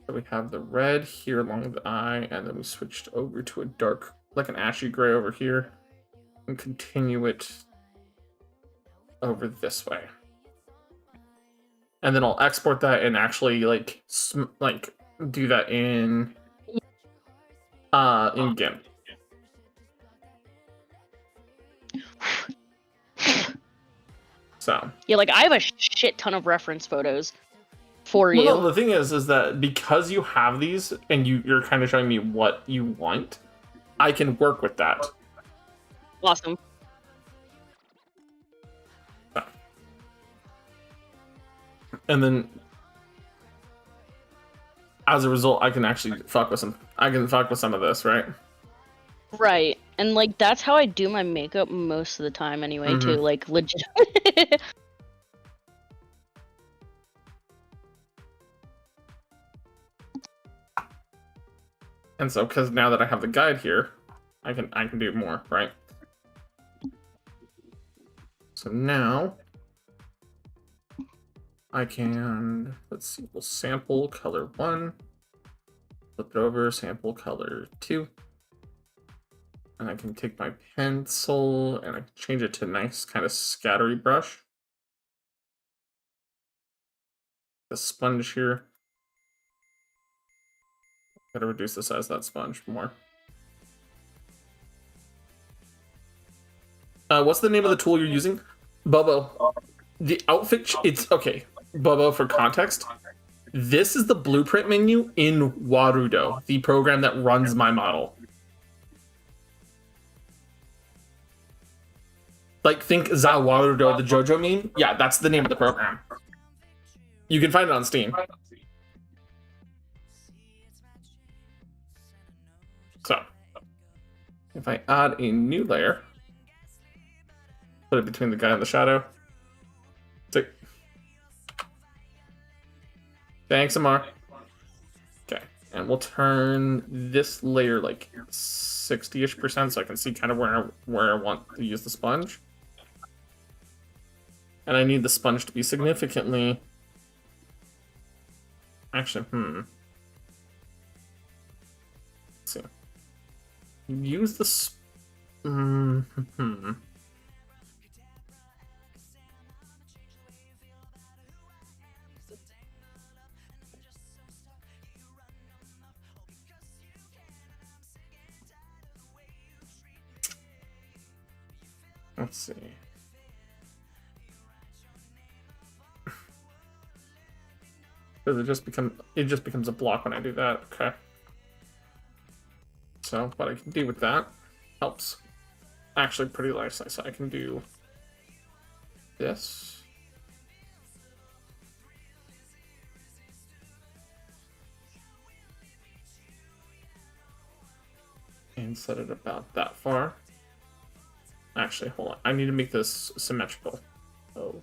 So we have the red here along the eye, and then we switched over to a dark, like an ashy gray over here, and continue it over this way. And then I'll export that and actually like do that in GIMP. So yeah, like I have a shit ton of reference photos for you. Well, no, the thing is that because you have these and you're kind of showing me what you want, I can work with that. Awesome. And then, as a result, I can actually fuck with some. I can fuck with some of this, right? Right, and like that's how I do my makeup most of the time, anyway. Too, like legit. And so, because now that I have the guide here, I can do more, right? So now I can, let's see, we'll sample color 1, flip it over, sample color 2, and I can take my pencil and I can change it to a nice kind of scattery brush. The sponge here. Gotta reduce the size of that sponge more. What's the name of the tool you're using? Bubbo. The outfit, it's okay. Bubbo, for context, this is the blueprint menu in Warudo, the program that runs my model. Like, think Zawarudo, the JoJo meme. Yeah, that's the name of the program. You can find it on Steam. So, if I add a new layer, put it between the guy and the shadow. Thanks, Amar. Okay, and we'll turn this layer like 60-ish% so I can see kind of where I want to use the sponge. And I need the sponge to be significantly... Actually, Let's see. Use the... Let's see. Does it just becomes a block when I do that? Okay. So what I can do with that helps. Actually, pretty nice. So I can do this. And set it about that far. Actually, hold on. I need to make this symmetrical. So,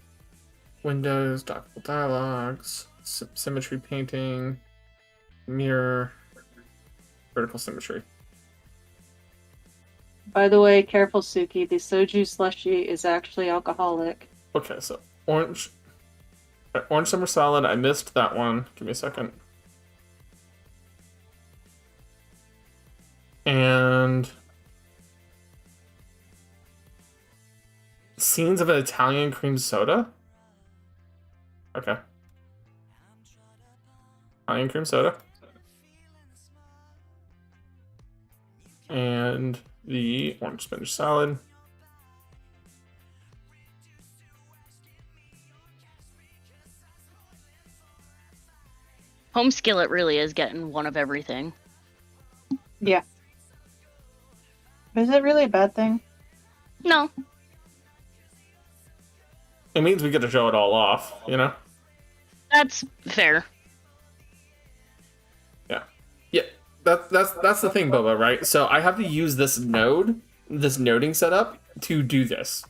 Windows, dockable dialogues, symmetry painting, mirror, vertical symmetry. By the way, careful, Suki. The soju slushy is actually alcoholic. Okay, so orange summer salad. I missed that one. Give me a second. And scenes of an Italian cream soda. Okay. Italian cream soda. And the orange spinach salad. Home Skillet really is getting one of everything. Yeah. Is it really a bad thing? No. It means we get to show it all off, you know? That's fair. Yeah. Yeah. That's the thing, Boba, right? So I have to use this noding setup to do this.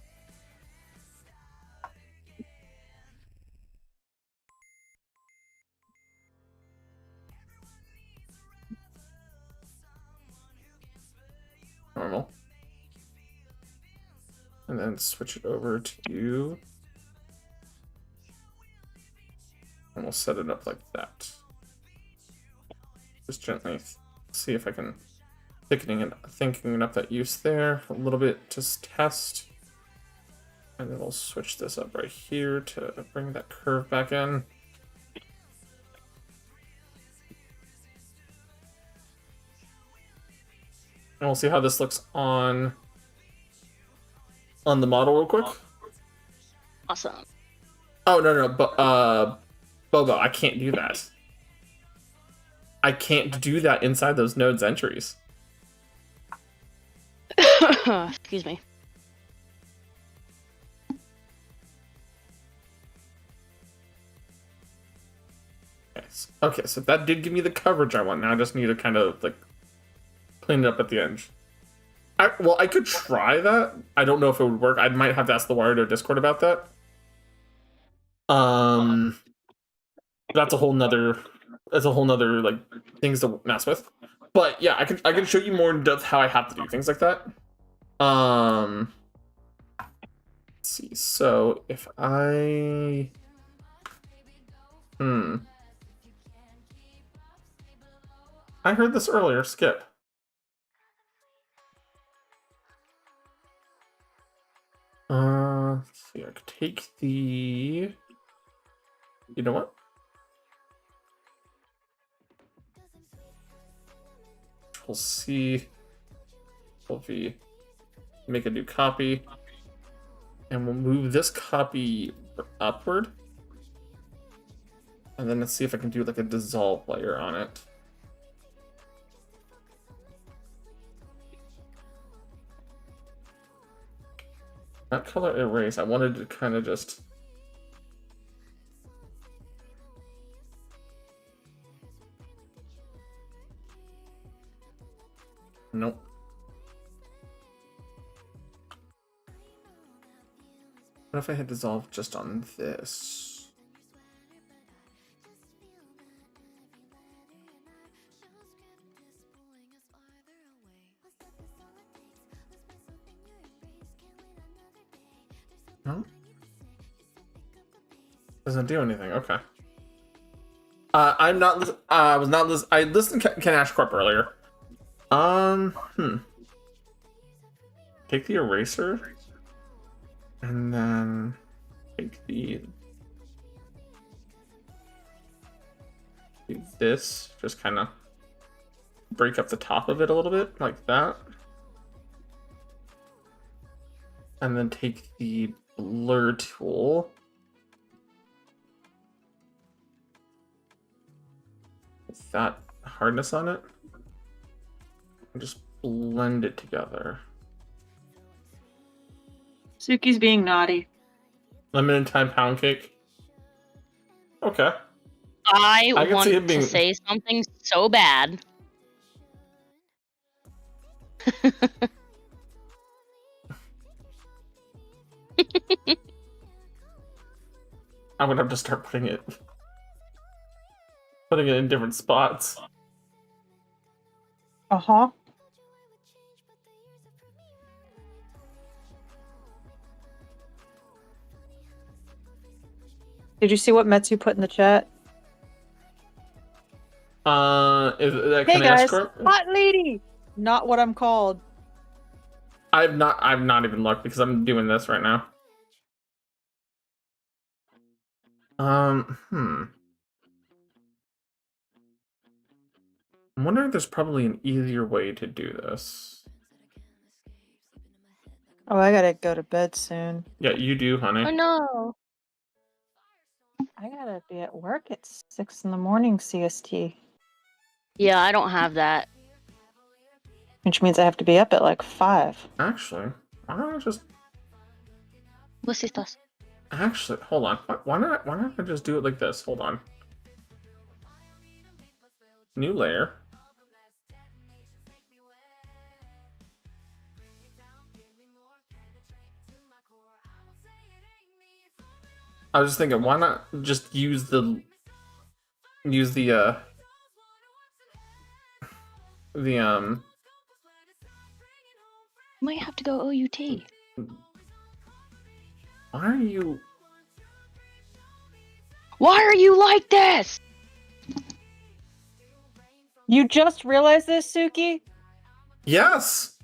Normal. And then switch it over to you. And we'll set it up like that. Just gently see if I can thinking up that use there a little bit, just test. And then we'll switch this up right here to bring that curve back in. And we'll see how this looks on the model real quick. Awesome. Oh, no, but Bobo, I can't do that. I can't do that inside those nodes entries. Excuse me. Okay, so that did give me the coverage I want. Now I just need to kind of like clean it up at the edge. I could try that. I don't know if it would work. I might have to ask the Wired or Discord about that. That's a whole nother like things to mess with. But yeah, I can show you more in depth how I have to do things like that. Let's see. So if I I heard this earlier. Skip. Let's see. I could take the. You know what? Control C. Control V. Make a new copy, and we'll move this copy upward. And then let's see if I can do like a dissolve layer on it. Not color erase. I wanted to kind of just. Nope. What if I had dissolve just on this? No? Doesn't do anything. Okay. I'm not. I was not. I listened to Ken Ashcorp earlier. Take the eraser, and then take the. Do this. Just kind of break up the top of it a little bit, like that. and then take the blur tool. With that hardness on it. And just blend it together. Suki's being naughty. Limited time pound cake. Okay. I can want see it being- to say something so bad. I'm gonna have to start putting it in different spots. Uh-huh. Did you see what Metsu put in the chat? Is that Hey guys, Corp? hot lady! Not what I'm called. I've not even looked because I'm doing this right now. I'm wondering if there's probably an easier way to do this. Oh, I gotta go to bed soon. Yeah, you do, honey. Oh no. I gotta be at work at 6 in the morning CST. Yeah, I don't have that. Which means I have to be up at like 5. Actually, why don't I just What's this? actually hold on? Why not I just do it like this? Hold on. New layer. I was just thinking, why not just use the Might have to go OUT. why are you Why are you like this? You just realized this, Suki? Yes.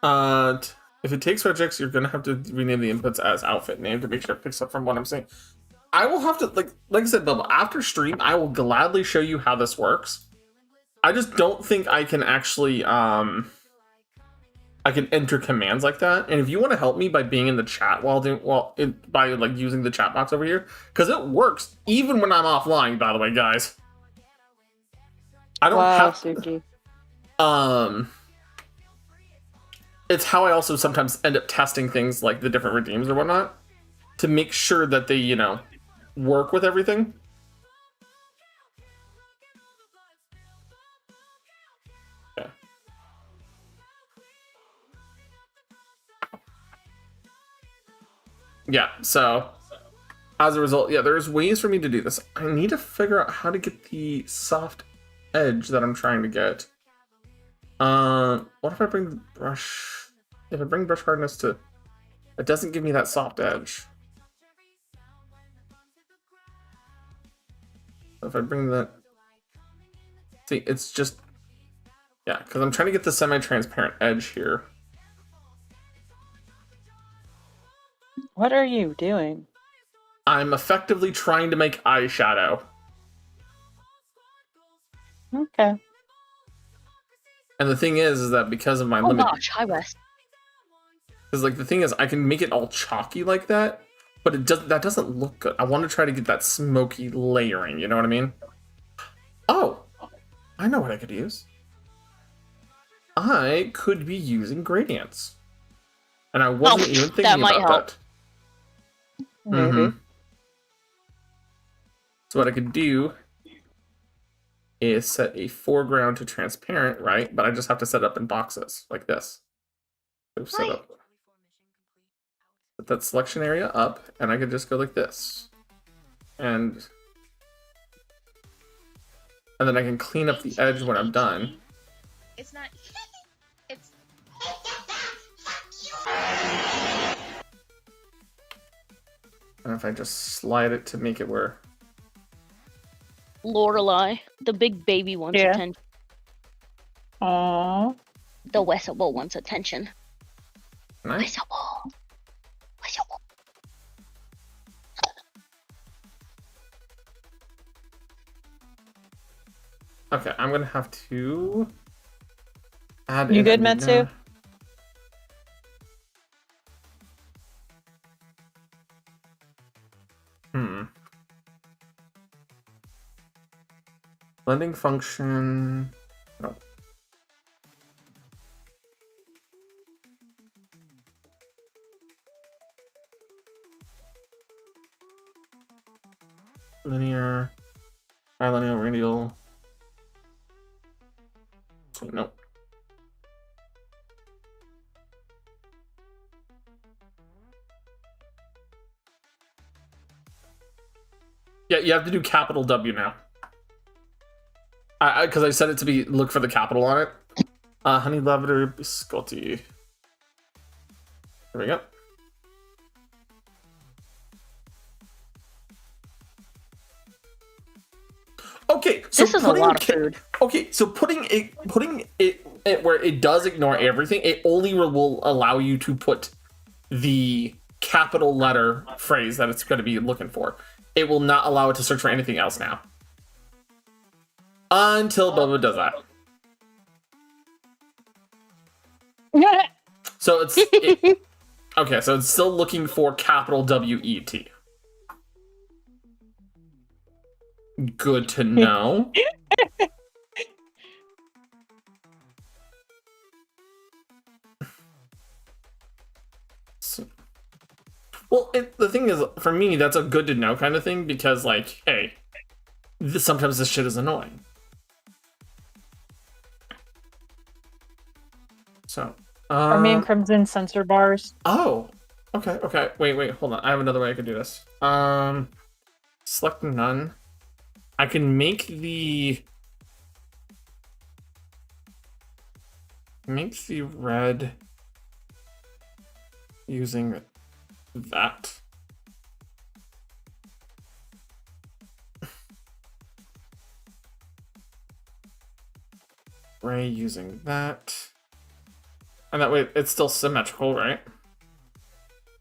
If it takes regex, you're gonna have to rename the inputs as outfit name to make sure it picks up from what I'm saying. I will have to like I said, Bubba, after stream, I will gladly show you how this works. I just don't think I can actually I can enter commands like that. And if you want to help me by being in the chat by like using the chat box over here, because it works even when I'm offline, by the way, guys. I don't Wow, have Suki. It's how I also sometimes end up testing things like the different redeems or whatnot to make sure that they, work with everything. Okay. Yeah, so as a result, yeah, there's ways for me to do this. I need to figure out how to get the soft edge that I'm trying to get. What if I bring the brush? If I bring brush hardness to, it doesn't give me that soft edge. If I bring that, see, it's just, yeah, because I'm trying to get the semi-transparent edge here. What are you doing? I'm effectively trying to make eyeshadow. Okay. And the thing is that because of my Oh limit, gosh, hi West. because like the thing is, I can make it all chalky like that, but that doesn't look good. I want to try to get that smoky layering. You know what I mean? Oh, I know what I could use. I could be using gradients, and I wasn't even thinking that might about help. that. Maybe. So what I could do is set a foreground to transparent, right? But I just have to set up in boxes like this. So set up. Put that selection area up, and I could just go like this. And then I can clean up the edge when I'm done. It's not. It's. And if I just slide it to make it where... Lorelai, the big baby wants Yeah. attention. Aww. The Wessable wants attention. Nice. Wessable. Wessable. Okay, I'm gonna have to Add You in good, amino- Metsu? Blending function. No. Linear. Bilinear radial. So, no. Yeah, you have to do capital W now. Because I set it to be look for the capital on it. Honey lavender biscotti. There we go. Okay, so This is a lot of food. Okay, so putting it where it does ignore everything, it only will allow you to put the capital letter phrase that it's going to be looking for. It will not allow it to search for anything else now. Until Bubba does that. So okay, so it's still looking for capital W-E-T. Good to know. Well, the thing is, for me, that's a good to know kind of thing because, like, hey, sometimes this shit is annoying. So, Army and Crimson sensor bars. Oh, okay. Wait, hold on. I have another way I could do this. Select none. I can make the red using that. Gray using that. And that way it's still symmetrical, right?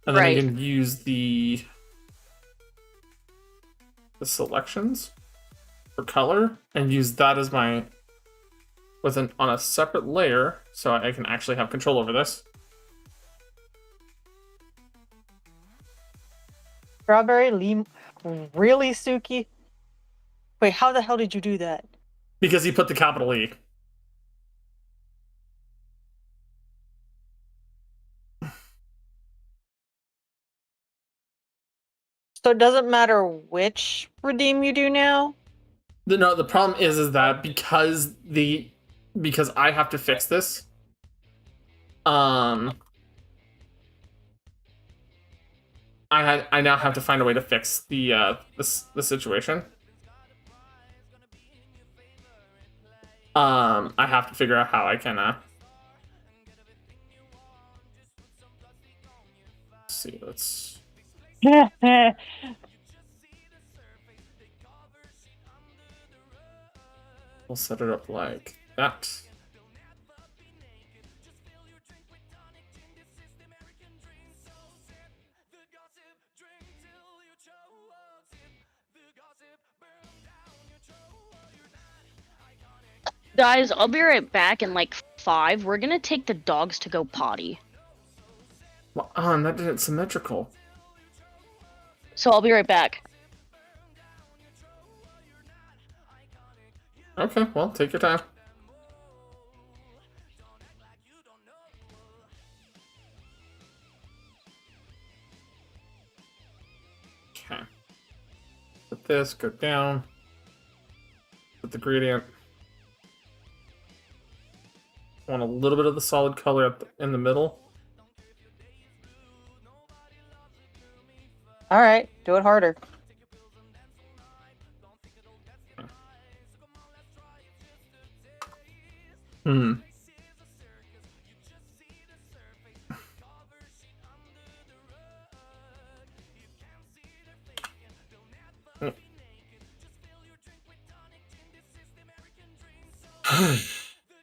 And then I can use the selections for color and use that as my on a separate layer so I can actually have control over this. Strawberry Lim. Really, Suki? Wait, how the hell did you do that? Because he put the capital E. So it doesn't matter which redeem you do now? No, the problem is that because I have to fix this, I now have to find a way to fix the situation. I have to figure out how I can see, let's we'll set it up like that. Guys, I'll be right back in like 5. We're gonna take the dogs to go potty. Well, that didn't symmetrical. So I'll be right back. Okay, well, take your time. Okay. Put this, go down. Put the gradient. Want a little bit of the solid color in the middle. Alright, do it harder.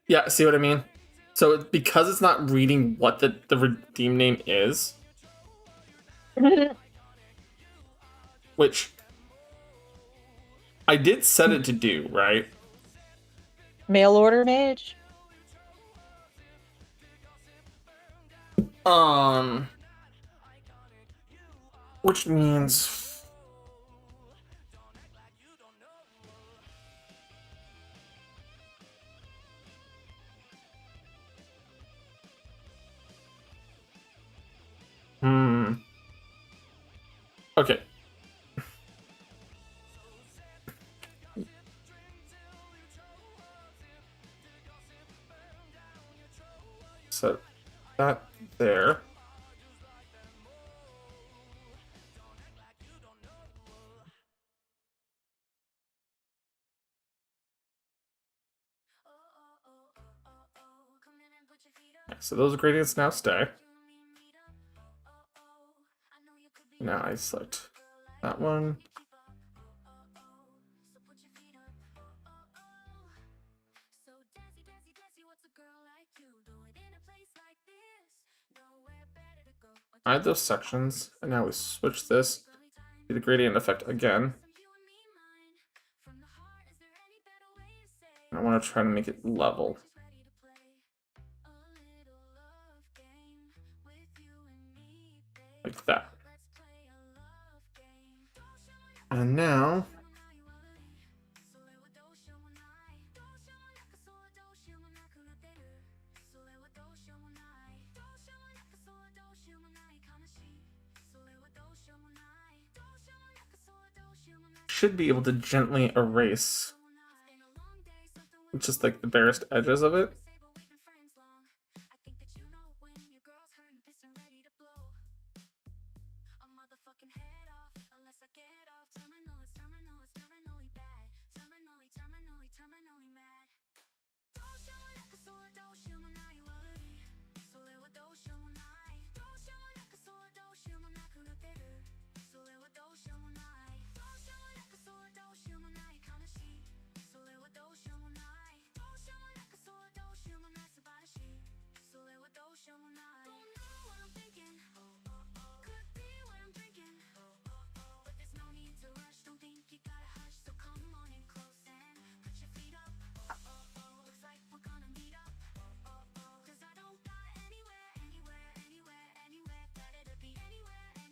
Yeah, see what I mean? So because it's not reading what the redeem name is, which I did set it to do, right? Mail order mage? Which means okay. So that there. So those gradients now stay. Now I select that one. I have those sections, and now we switch this to the gradient effect again. And I want to try to make it level. Like that. And now should be able to gently erase just like the barest edges of it.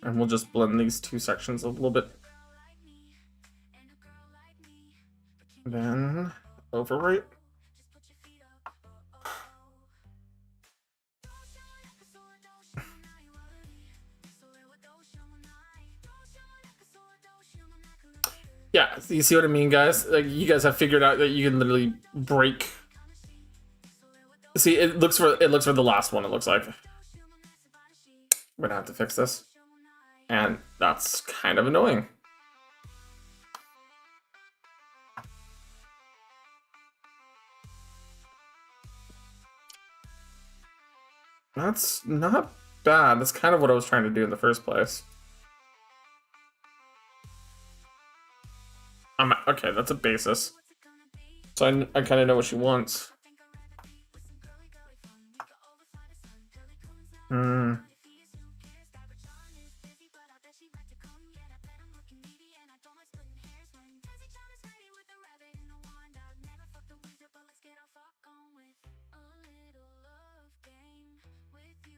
And we'll just blend these two sections a little bit. Then overwrite. Yeah, you see what I mean, guys? Like, you guys have figured out that you can literally break. See, it looks for the last one. It looks like we're gonna have to fix this, and that's kind of annoying. That's not bad. That's kind of what I was trying to do in the first place. Okay, that's a basis. So I kind of know what she wants.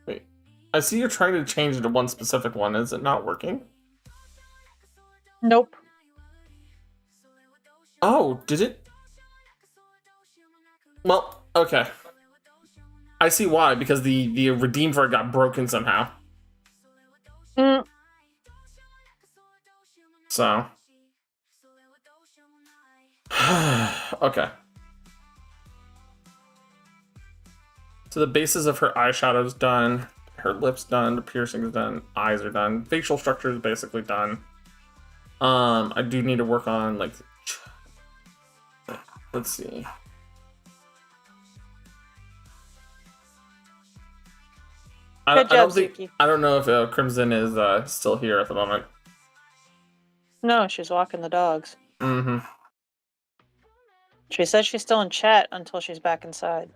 Wait, I see you're trying to change it to one specific one. Is it not working? Nope. Oh, did it? Well, okay. I see why, because the redeem for it got broken somehow. So. Okay. So the basis of her eyeshadow's done, her lips done, the piercing's done, eyes are done, facial structure is basically done. I do need to work on, like, let's see. I don't know if Crimson is still here at the moment. No, she's walking the dogs. Mm-hmm. She says she's still in chat until she's back inside.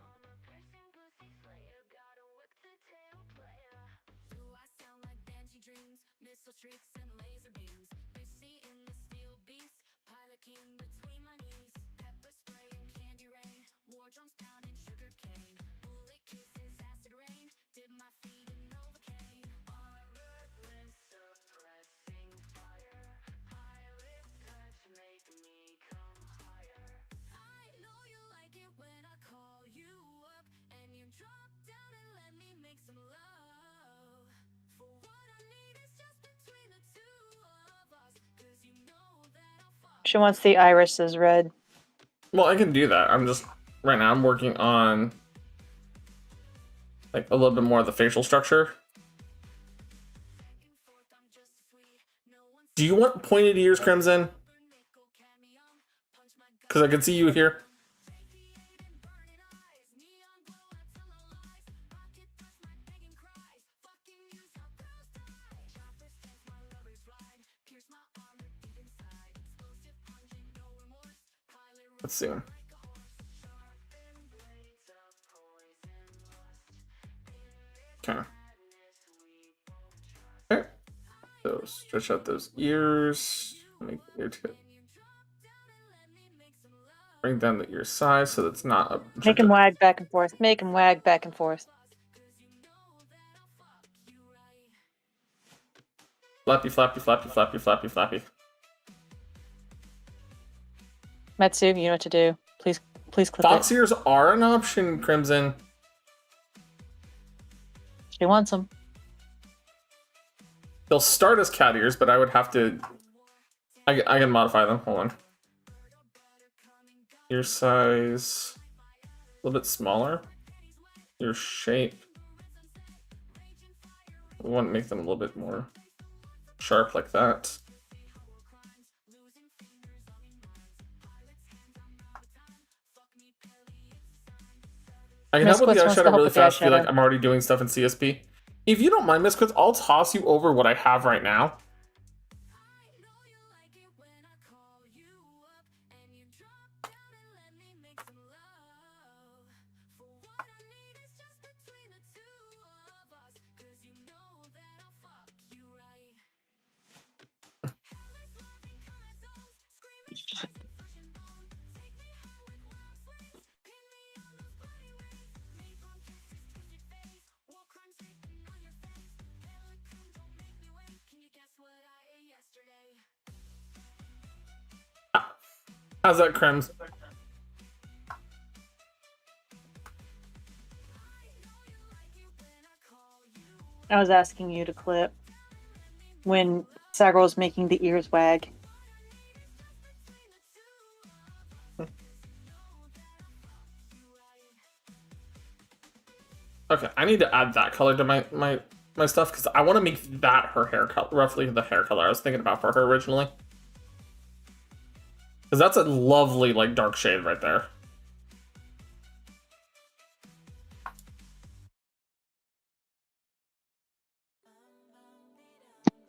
She wants the irises red. Well, I can do that. Right now I'm working on like a little bit more of the facial structure. Do you want pointed ears, Crimson? Because I can see you here. Let's see. Okay. Okay. So stretch out those ears. Make the ear tip. Bring down the ear size so that's not a. Make him wag back and forth. Make him wag back and forth. Flappy, flappy, flappy, flappy, flappy, flappy. Metsu, you know what to do. Please click Fox it. ears are an option, Crimson. She wants them. They'll start as cat ears, but I would have to. I can modify them. Hold on. Ear size a little bit smaller. Ear shape. We want to make them a little bit more sharp like that. I can help with the eyeshadow really fast. I feel like I'm already doing stuff in CSP. If you don't mind, Miss Quits, I'll toss you over what I have right now. How's that, Krems? I was asking you to clip when Sagirl was making the ears wag. Okay, I need to add that color to my stuff because I want to make that her hair color, roughly the hair color I was thinking about for her originally. Because that's a lovely, like, dark shade right there.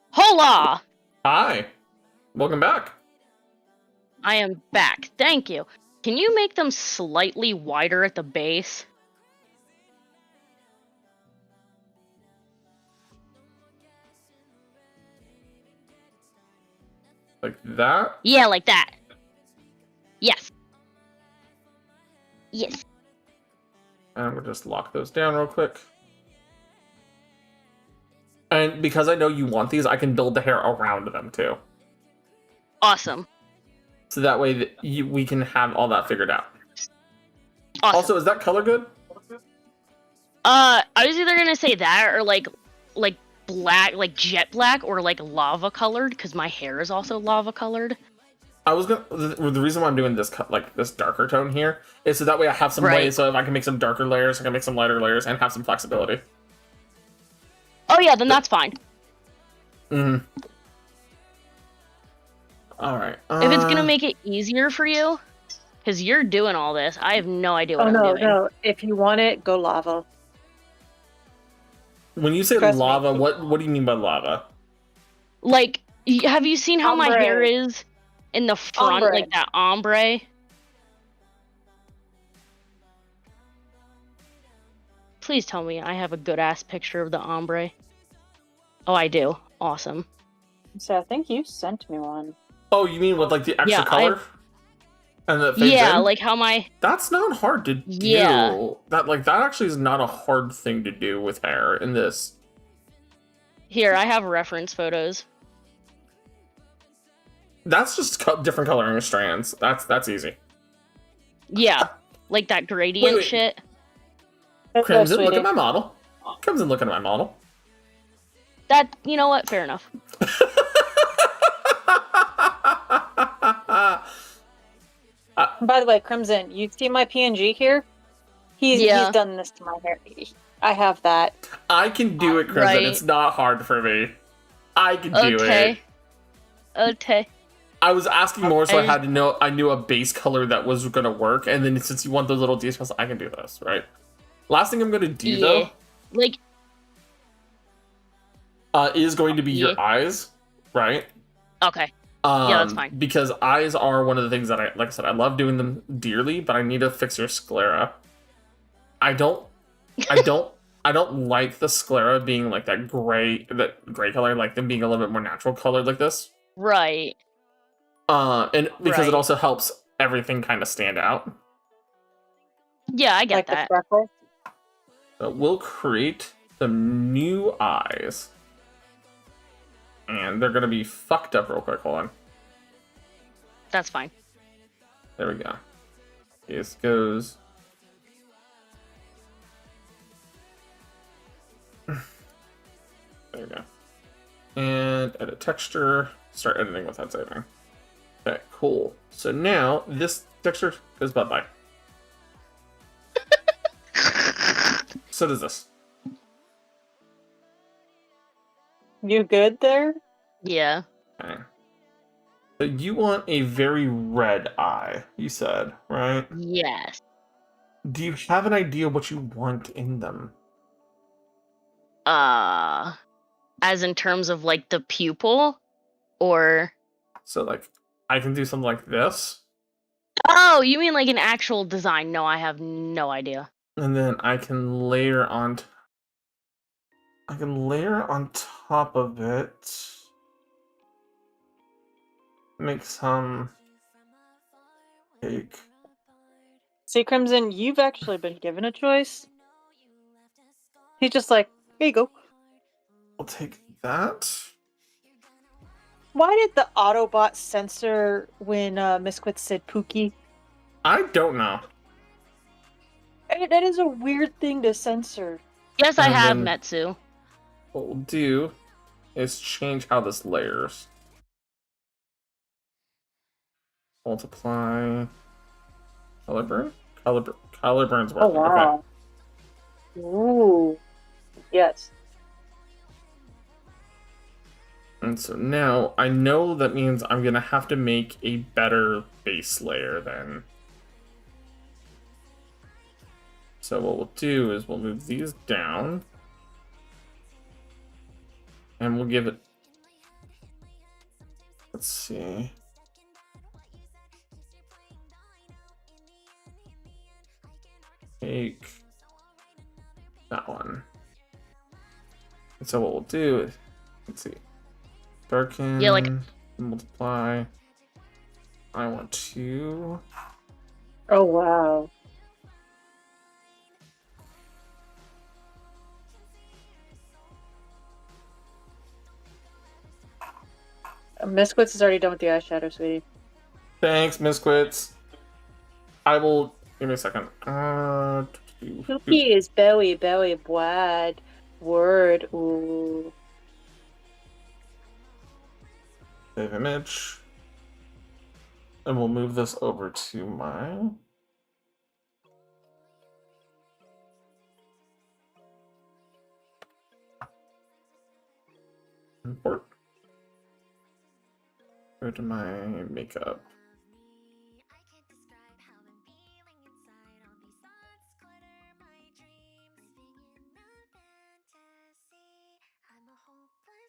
Hola! Hi! Welcome back. I am back. Thank you. Can you make them slightly wider at the base? Like that? Yeah, like that. Yes. Yes. And we'll just lock those down real quick. And because I know you want these, I can build the hair around them too. Awesome. So that way we can have all that figured out. Awesome. Also, is that color good? I was either gonna say that or like black, like jet black, or like lava colored, because my hair is also lava colored. I was gonna. The reason why I'm doing this this darker tone here is so that way I have some ways. So if I can make some darker layers, I can make some lighter layers, and have some flexibility. Oh yeah, then that's fine. Mm. All right. If it's gonna make it easier for you, because you're doing all this, I have no idea what I'm doing. No. If you want it, go lava. When you say lava, what do you mean by lava? Like, have you seen how my hair is in the front, like that ombre? Please tell me I have a good ass picture of the ombre. Oh, I do. Awesome. So I think you sent me one. Oh, you mean with like the extra color? And that fades in? Like how my... That's not hard to do. Yeah. That actually is not a hard thing to do with hair in this. Here, I have reference photos. That's just different coloring of strands. That's easy. Yeah, like that gradient shit. Crimson, look at my model. Crimson, look at my model. That, you know what? Fair enough. By the way, Crimson, you see my PNG here? He's Yeah. done this to my hair. I have that. I can do it, Crimson. Right. It's not hard for me. I can do it. Okay. I was asking more so I I had to know, I knew a base color that was going to work, and then since you want those little details, I can do this, right? Last thing I'm going to do, though, Like, is going to be your eyes, right? okay. Yeah, that's fine. Because eyes are one of the things that like I said, I love doing them dearly, but I need to fix your sclera. I don't like the sclera being like that gray color, like them being a little bit more natural colored like this. Right. And because Right. it also helps everything kind of stand out. Yeah, I get Like that. the freckle. So we'll create some new eyes. And they're gonna be fucked up real quick. Hold on. That's fine. There we go. This goes. There we go. And edit texture. Start editing without saving. Okay, cool. So now this texture goes bye-bye. So does this. You good there? Yeah. Okay. So you want a very red eye, you said, right? Yes. Do you have an idea what you want in them? As in terms of like the pupil, or So like, I can do something like this, oh, you mean like an actual design? No, I have no idea. and then I can layer on. I can layer on top of it. Make some cake. See, Crimson, you've actually been given a choice. He's just like, here you go. I'll take that. Why did the Autobot censor when Misquith said Pookie? I don't know. That is a weird thing to censor. Yes, I And have then- Metsu. What we'll do is change how this layers. Multiply. Color burn? Color burn's Oh, working. wow. Okay. Ooh. Yes. And so now I know that means I'm gonna have to make a better base layer then. So what we'll do is we'll move these down. And we'll give it, let's see. Take that one. And so what we'll do is, let's see. Darken, Yeah, like- multiply. I want to. Oh, wow. Misquith is already done with the eyeshadow, sweetie. Thanks, Misquits. I will. Give me a second. Pookie is very wide. Word. Ooh. Save image. And we'll move this over to my. Import. Go to my makeup.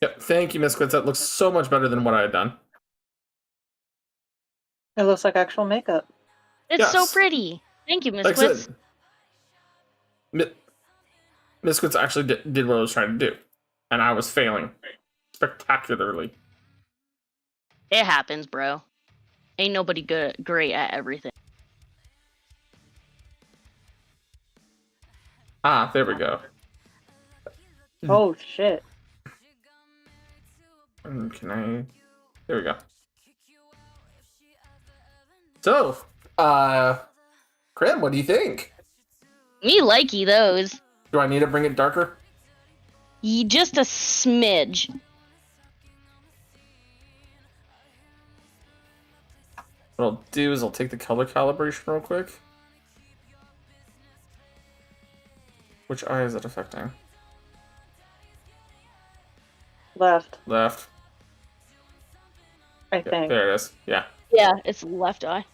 Yep, thank you, Misquits. That looks so much better than what I had done. It looks like actual makeup. It's so Yes. pretty. Thank you, Miss Like I Quits. said, Misquits actually did what I was trying to do, and I was failing spectacularly. It happens, bro. Ain't nobody great at everything. Ah, there we go. Oh, shit. Can I? There we go. So, Crim, what do you think? Me likey those. Do I need to bring it darker? Just a smidge. What I'll do is I'll take the color calibration real quick. Which eye is it affecting? Left, Left. I Yeah, think. there it is. Yeah. Yeah, it's left eye.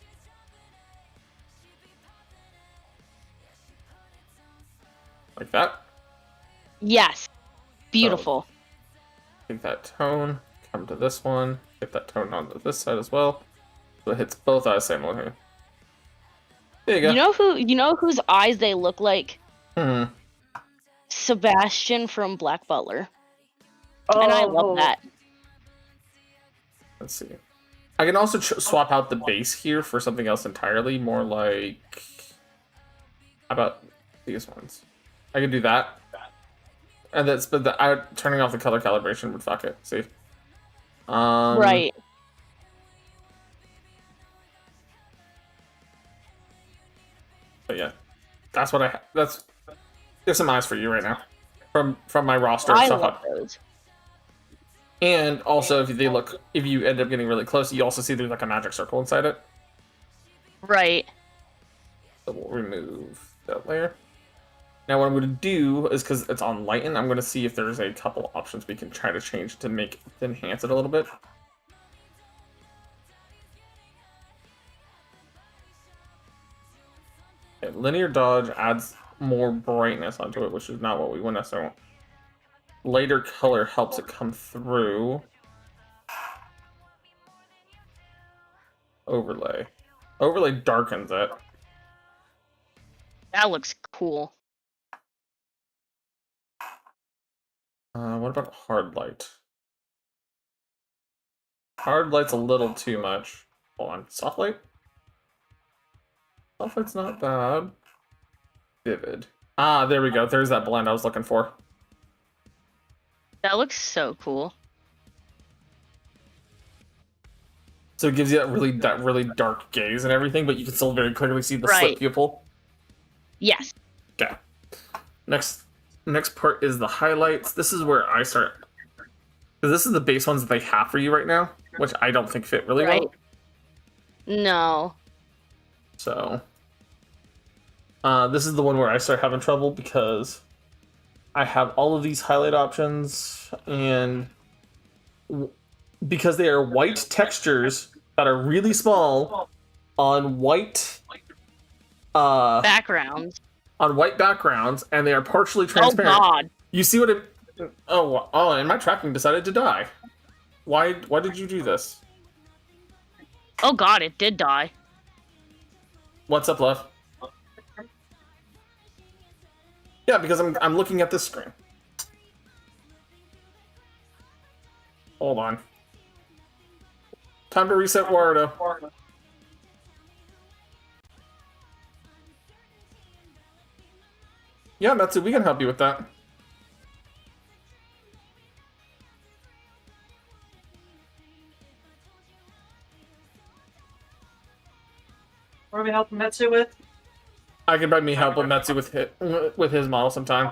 Like that. Yes. Beautiful. Take that tone, come to this one, get that tone onto this side as well. So it hits both eyes simultaneously. There you go. You know whose eyes they look like? Hmm. Sebastian from Black Butler. And I love that. Let's see. I can also swap out the base here for something else entirely, more like... How about these ones? I can do that. And that's, but turning off the color calibration would fuck it. See? Right. But yeah, that's what there's some eyes for you right now from my roster of I stuff. love those. And also, if you end up getting really close, you also see there's like a magic circle inside it. Right. So we'll remove that layer. Now what I'm going to do is, because it's on lighten, I'm going to see if there's a couple options we can try to change to enhance it a little bit. Okay, linear dodge adds more brightness onto it, which is not what we want necessarily want. Lighter color helps it come through. Overlay. Overlay darkens it. That looks cool. What about hard light? Hard light's a little too much. Hold on, soft light? Soft light's not bad. Vivid. Ah, there we go. There's that blend I was looking for. That looks so cool. So it gives you that really dark gaze and everything, but you can still very clearly see the slit pupil. Yes. Okay. Next part is the highlights. This is where I start. Because this is the base ones that they have for you right now, which I don't think fit really well. No. So, this is the one where I start having trouble because I have all of these highlight options, and because they are white textures that are really small on white backgrounds. On white backgrounds, and they are partially transparent. Oh God! You see what it? Oh, and my tracking decided to die. Why did you do this? Oh God! It did die. What's up, love? Yeah, because I'm looking at this screen. Hold on. Time to reset Warudo. Yeah, Metsu, we can help you with that. What are we helping Metsu with? I can probably help with Metsu with his model sometime.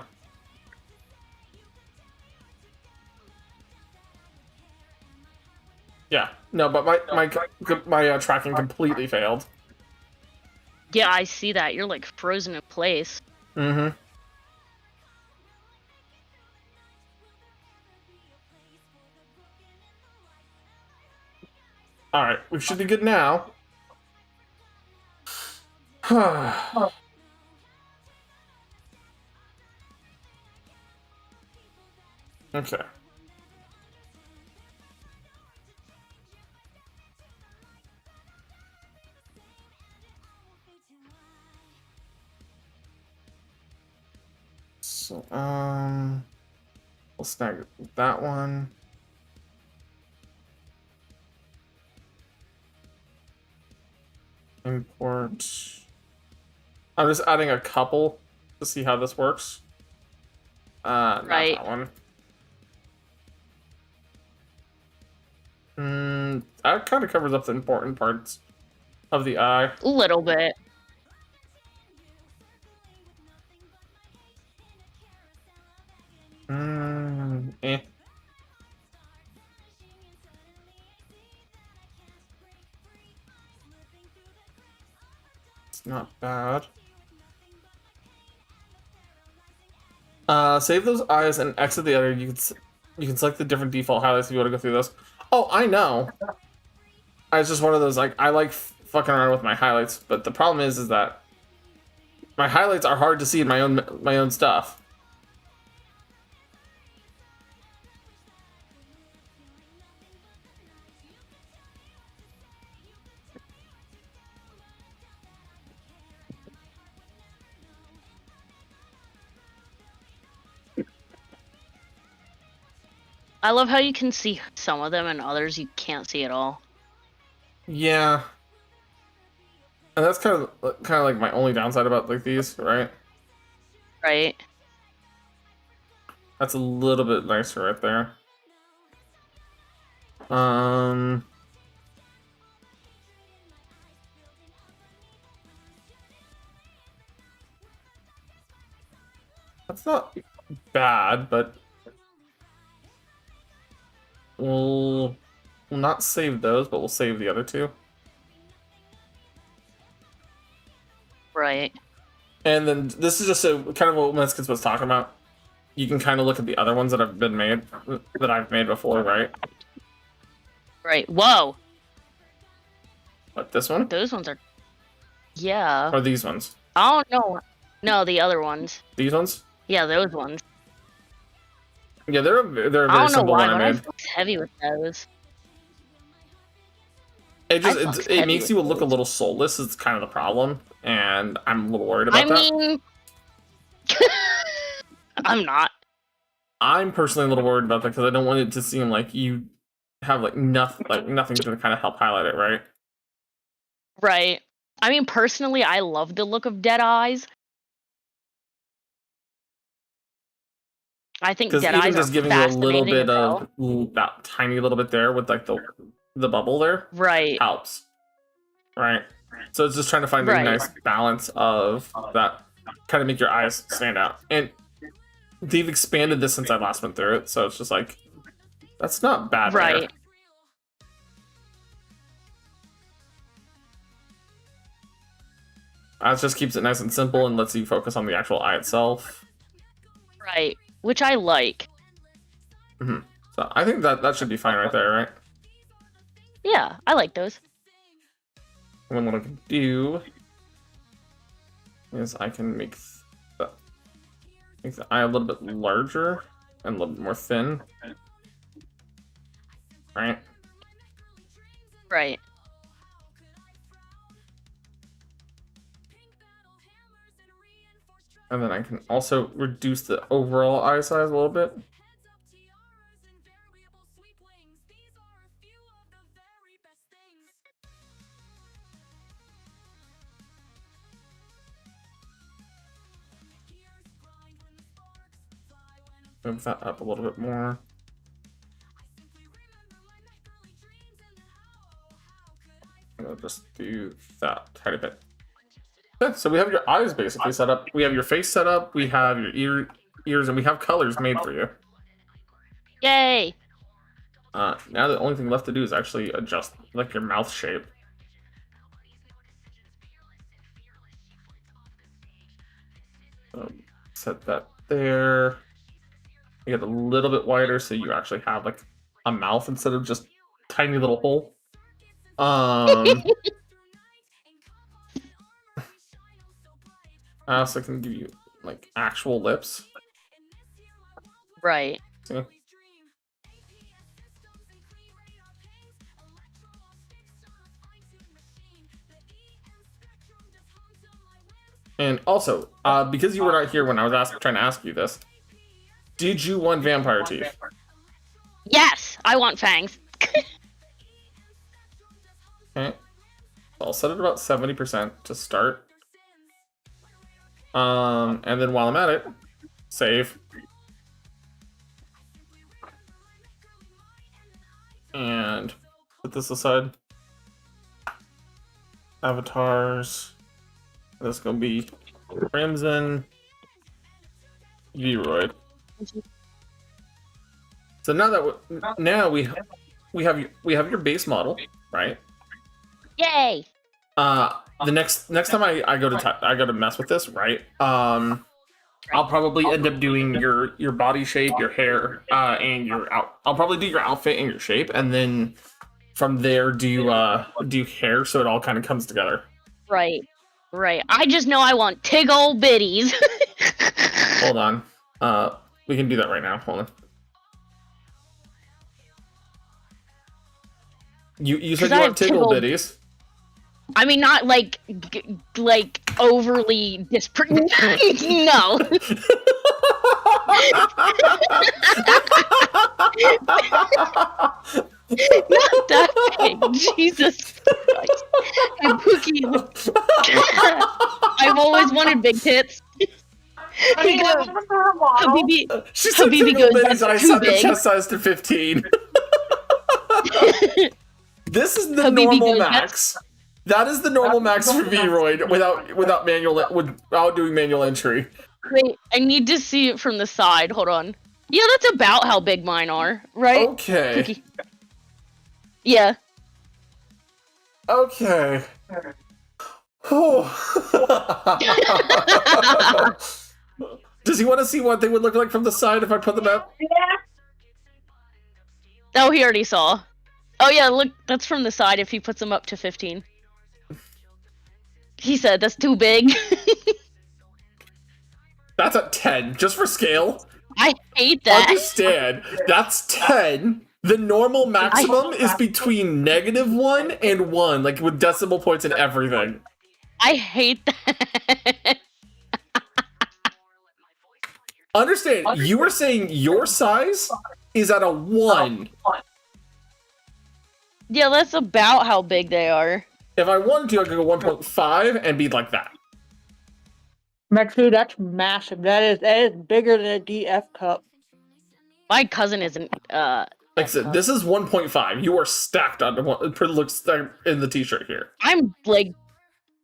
Yeah, no, but my tracking completely failed. Yeah, I see that. You're like frozen in place. Mm-hmm. Alright, we should be good now. Okay. So, we'll snag that one. Import. I'm just adding a couple to see how this works. Not that one. That kind of covers up the important parts of the eye. A little bit. Eh. not bad. Save those eyes and exit the editor. You can select the different default highlights if you want to go through those. Oh, I know. It's just one of those, like, I like fucking around with my highlights, but the problem is that my highlights are hard to see in my own stuff. I love how you can see some of them and others you can't see at all. Yeah. And that's kind of like my only downside about like these, right? Right. That's a little bit nicer right there. That's not bad, but we'll not save those, but we'll save the other two. Right. And then this is just kind of what Meskins was talking about. You can kind of look at the other ones that have been made, that I've made before, right? Right. Whoa! What, this one? Those ones are... Yeah. Or these ones? I don't know. No, the other ones. These ones? Yeah, those ones. Yeah, they're a I very don't know simple why, one but I I made. feel heavy with those. It makes you look a little soulless. Is kind of the problem, and I'm a little worried about that. I mean... I'm not. I'm personally a little worried about that because I don't want it to seem like you have nothing to kind of help highlight it, right? Right. I mean, personally, I love the look of Dead Eyes. I think Because Dead even Eyes just are giving you a little fascinating bit as hell. of that tiny little bit there with like the bubble there Right. helps, right? So it's just trying to find a Right. nice balance of that, kind of make your eyes stand out. And they've expanded this since I last went through it, so it's just like that's not bad, Right. there. It just keeps it nice and simple and lets you focus on the actual eye itself. Right. Which I like. So I think that should be fine right there, right? Yeah, I like those. And then what I can do is I can make the eye a little bit larger and a little bit more thin. Right? Right. And then I can also reduce the overall eye size a little bit. Move that up a little bit more. And I'll just do that tiny bit. Okay, so we have your eyes basically set up. We have your face set up. We have your ears, and we have colors made for you. Yay! Now the only thing left to do is actually adjust like your mouth shape. Set that there. You get a little bit wider so you actually have like a mouth instead of just tiny little hole. I also can give you like actual lips. Right. See? And also, because you were not here when I was trying to ask you this, did you want vampire teeth? Yes! I want fangs. Okay. I'll set it about 70% to start. And then while I'm at it, save. And put this aside. Avatars. That's gonna be Crimson Vroid. So now that we have your base model, right? Yay! the next time I go to mess with this, right? I'll probably end up doing your body shape, your hair, and I'll probably do your outfit and your shape, and then from there do hair, so it all kind of comes together. Right. I just know I want tig old bitties. Hold on. We can do that right now. Hold on. You said you want tiggle bitties. I mean, not like overly no. Not that big. Jesus Christ. And Pookie, I've always wanted big tits. He goes, Habibi, She said Habibi tiggle goes, bitties, and I "That's too set the big." chest size to 15. This is the Habibi normal goes, max. That is the normal max for Vroid without doing manual entry. Wait, I need to see it from the side. Hold on. Yeah, that's about how big mine are, right? Okay. Pookie. Yeah. Okay. Does he want to see what they would look like from the side if I put them up? Oh, he already saw. Oh yeah, look, that's from the side if he puts them up to 15. He said that's too big. That's at 10, just for scale. I hate that. Understand, that's 10. The normal maximum is between -1 and 1, like with decimal points and everything. I hate that. Understand, you were saying your size is at a 1. Yeah, that's about how big they are. If I wanted to, I could go 1.5 and be like that. Metru, that's massive. That is bigger than a DF cup. My cousin isn't. Like I said, this is 1.5. You are stacked onto one. It looks stacked in the t-shirt here. I'm like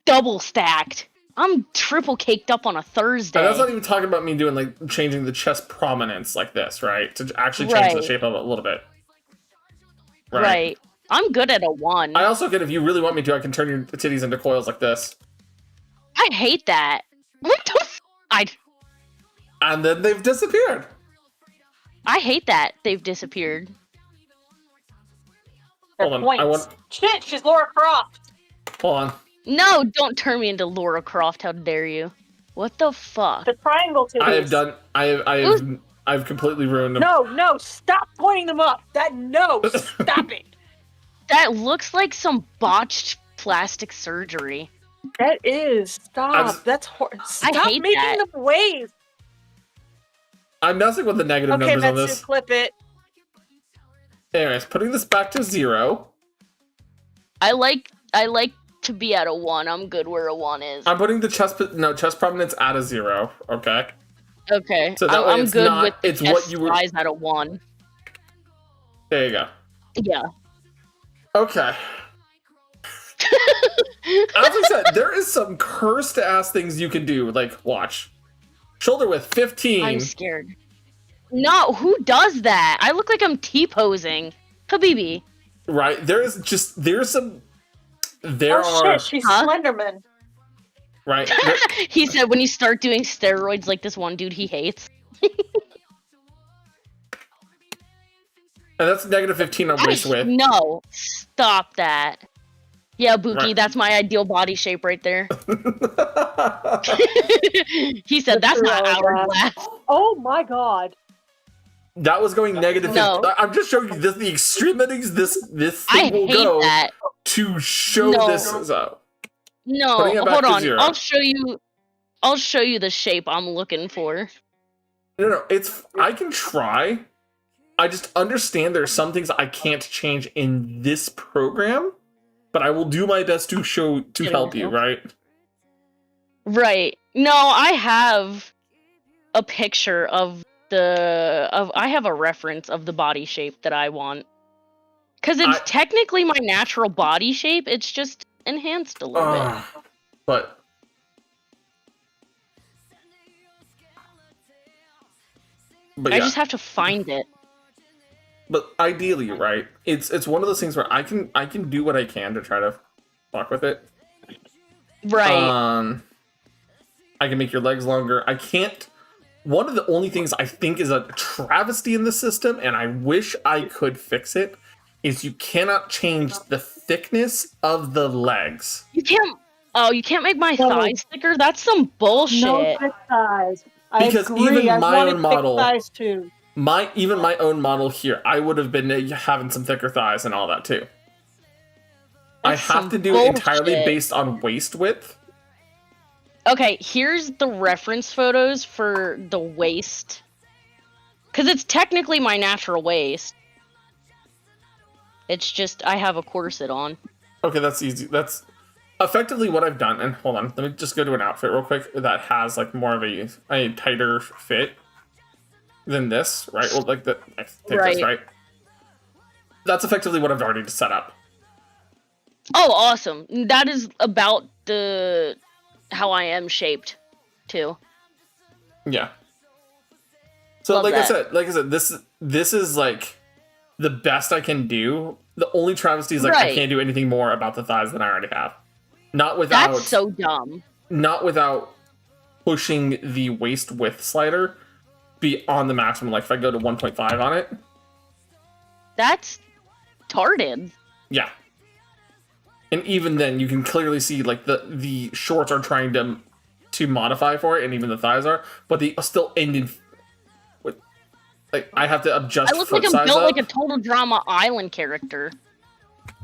double stacked. I'm triple caked up on a Thursday. And that's not even talking about me doing like changing the chest prominence like this, right? To actually change the shape of it a little bit. Right. I'm good at a 1. I also get, if you really want me to, I can turn your titties into coils like this. I hate that. What the And then they've disappeared. I hate that they've disappeared. Hold on, Shit, she's Laura Croft. Hold on. No, don't turn me into Laura Croft. How dare you? What the fuck? The triangle titties. I've completely ruined them. No, stop pointing them up. Stop it. That looks like some botched plastic surgery. That is. Stop. That's horrible. Stop I hate making that. them waves. I'm messing with the negative numbers on this. Clip it. Anyways, putting this back to 0. I like to be at a 1. I'm good where a 1 is. I'm putting the chest prominence at a 0. Okay. Okay. So that way I'm it's good not, with the it's chest what you were. size at a 1. There you go. Yeah. Okay. As I said, there is some cursed ass things you can do. Like, watch. Shoulder width 15. I'm scared. No, who does that? I look like I'm T-posing. Habibi. Right. There's some. Shit, she's Slenderman. Right. He said when you start doing steroids like this one dude he hates. And that's -15 on waist width. No, stop that. Yeah, Buki, Right. That's my ideal body shape right there. He said that's not hourglass. Oh my god. That was going -15. No. I'm just showing you the extremities this I thing will hate go that. to show No. this is out. No, Putting it back hold to on. 0. I'll show you the shape I'm looking for. No, I can try. I just understand there's some things I can't change in this program, but I will do my best to help you, right? Right. No, I have a picture of I have a reference of the body shape that I want. Cuz it's technically my natural body shape, it's just enhanced a little bit. But I yeah. just have to find it. But ideally, right? It's one of those things where I can do what I can to try to fuck with it. Right. I can make your legs longer. I can't. One of the only things I think is a travesty in the system, and I wish I could fix it, is you cannot change the thickness of the legs. You can't. Oh, you can't make my thighs thicker. That's some bullshit. No thick thighs. Because I agree. even I my wanted own model, thick thighs too. my own model here, I would have been having some thicker thighs and all that too. I That's have some to do it entirely bullshit. based on waist width. Okay, here's the reference photos for the waist. Because it's technically my natural waist. It's just I have a corset on. Okay, that's easy. That's effectively what I've done. And hold on, let me just go to an outfit real quick that has like more of a tighter fit than this, right? Well, like I think Right. this, right? That's effectively what I've already set up. Oh, awesome. That is about how I am shaped, too. Yeah. So Love like I that. said, this is like the best I can do. The only travesty is like I Right. can't do anything more about the thighs than I already have. Not without That's so dumb. not without pushing the waist width slider beyond the maximum. Like if I go to 1.5 on it. That's tarded. Yeah. And even then you can clearly see like the shorts are trying to modify for it, and even the thighs are, but they still end in like I have to adjust I look foot like I'm size built up. like a Total Drama Island character.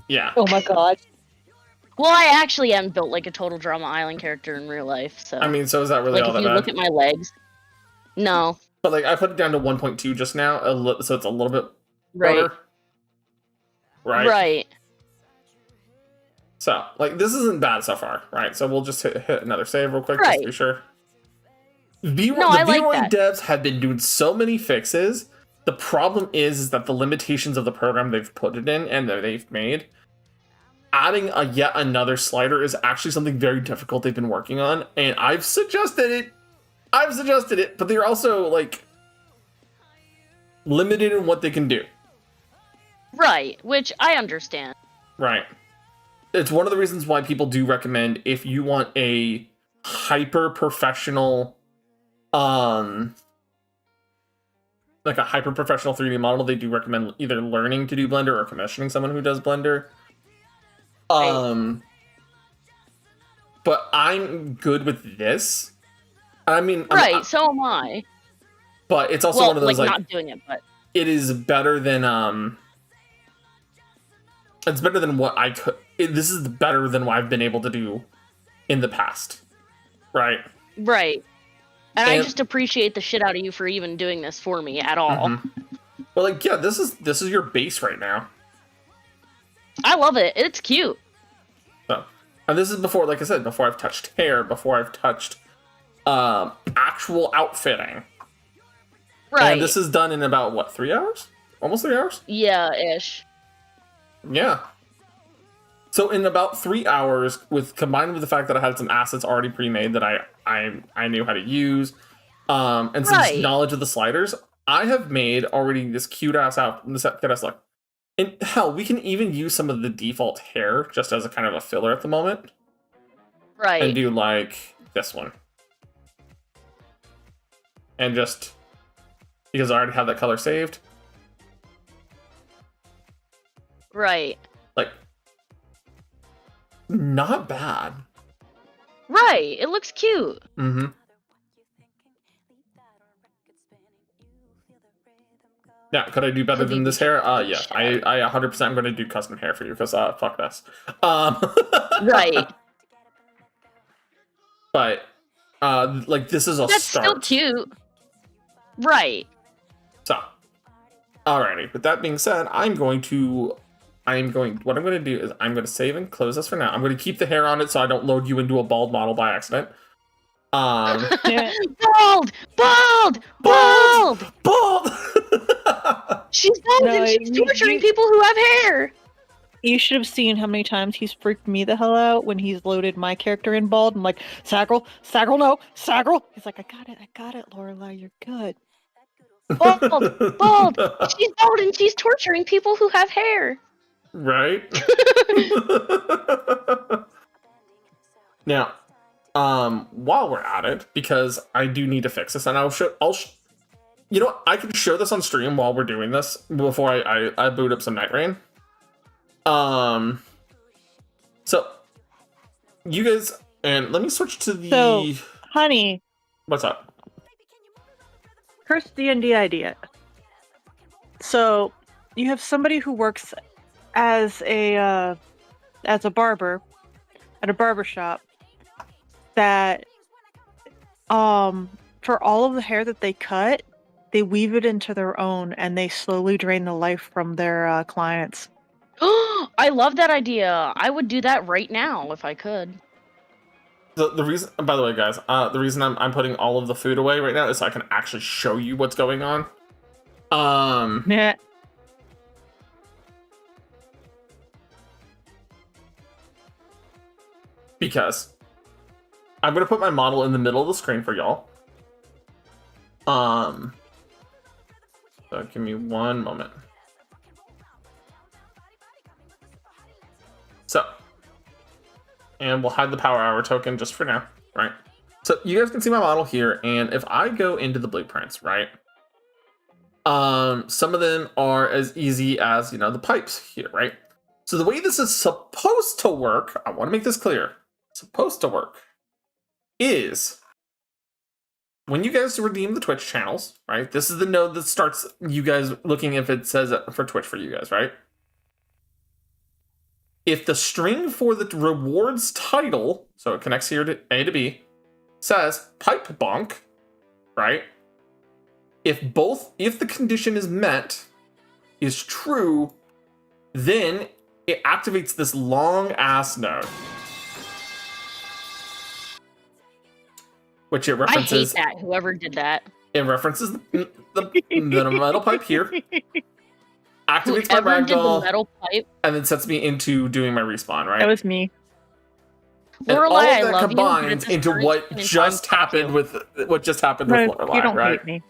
Yeah. Oh my god. Well, I actually am built like a Total Drama Island character in real life, so... I mean, so is that really like, all if that you bad? look at my legs... No. But like I put it down to 1.2 just now, so it's a little bit Right. better. Right. Right. So like this isn't bad so far, right? So we'll just hit another save real quick just to be sure. No, I like V-Roy that. devs have been doing so many fixes. The problem is that the limitations of the program they've put it in and that they've made, adding yet another slider is actually something very difficult they've been working on, and I've suggested it, but they're also like limited in what they can do. Right, which I understand. Right. It's one of the reasons why people do recommend, if you want a hyper professional like a hyper professional 3D model, they do recommend either learning to do Blender or commissioning someone who does Blender. But I'm good with this. I mean, Right, so am I. But it's also Well, one of those like, like not doing it, but... it is better than it's better than what I could. This is better than what I've been able to do in the past, right? Right. And I just appreciate the shit out of you for even doing this for me at all. But like, yeah, this is your base right now. I love it. It's cute. So, and this is before, like I said, before I've touched hair, before I've touched actual outfitting. Right. And this is done in about what, 3 hours? Almost 3 hours? Yeah, ish. Yeah. So in about 3 hours, combined with the fact that I had some assets already pre-made that I knew how to use, and some knowledge of the sliders, I have made already this cute ass look. And hell, we can even use some of the default hair just as a kind of a filler at the moment. Right. And do like this one. And just because I already have that color saved. Right. Like, not bad. Right. It looks cute. Mm-hmm. Yeah, could I do better than this hair? Yeah, I 100% am going to do custom hair for you because fuck this. Right. But like this is a That's start. still cute. Right. So, alrighty. With that being said, what I'm going to do is I'm going to save and close this for now. I'm going to keep the hair on it so I don't load you into a bald model by accident. Bald! Bald! Bald! Bald! She's bald and she's torturing people who have hair! You should have seen how many times he's freaked me the hell out when he's loaded my character in bald. I'm like, Saggle, no, Saggle. He's like, I got it, Lorelai, you're good. Bald! Bald! She's bald and she's torturing people who have hair! Right? Now, while we're at it, because I do need to fix this, and you know what? I can show this on stream while we're doing this before I boot up some Night Rain. So you guys, and let me switch to the. So, honey, What's up? first D&D idea. So, you have somebody who works as a barber at a barber shop that, for all of the hair that they cut, they weave it into their own and they slowly drain the life from their clients. I love that idea. I would do that right now if I could. The reason, by the way, guys, the reason I'm putting all of the food away right now is so I can actually show you what's going on. Yeah. Because I'm gonna put my model in the middle of the screen for y'all. So give me one moment. So, and we'll hide the power hour token just for now, right? So you guys can see my model here, and if I go into the blueprints, right? Some of them are as easy as, you know, the pipes here, right? So the way this is supposed to work, I want to make this clear, supposed to work, is when you guys redeem the Twitch channels, right? This is the node that starts you guys looking if it says it for Twitch for you guys, right? If the string for the rewards title, so it connects here to A to B, says pipe bonk, right? If the condition is met, is true, then it activates this long ass node. Which it references. I hate that, whoever did that. It references the metal pipe here. Activates Whoever my did the ragdoll, metal pipe. and then sets me into doing my respawn, right? That was me. And Lorelai, all I of that love you, but combines at this into current what point in just time, fuck happened you. with Lorelai, You don't right? hate me.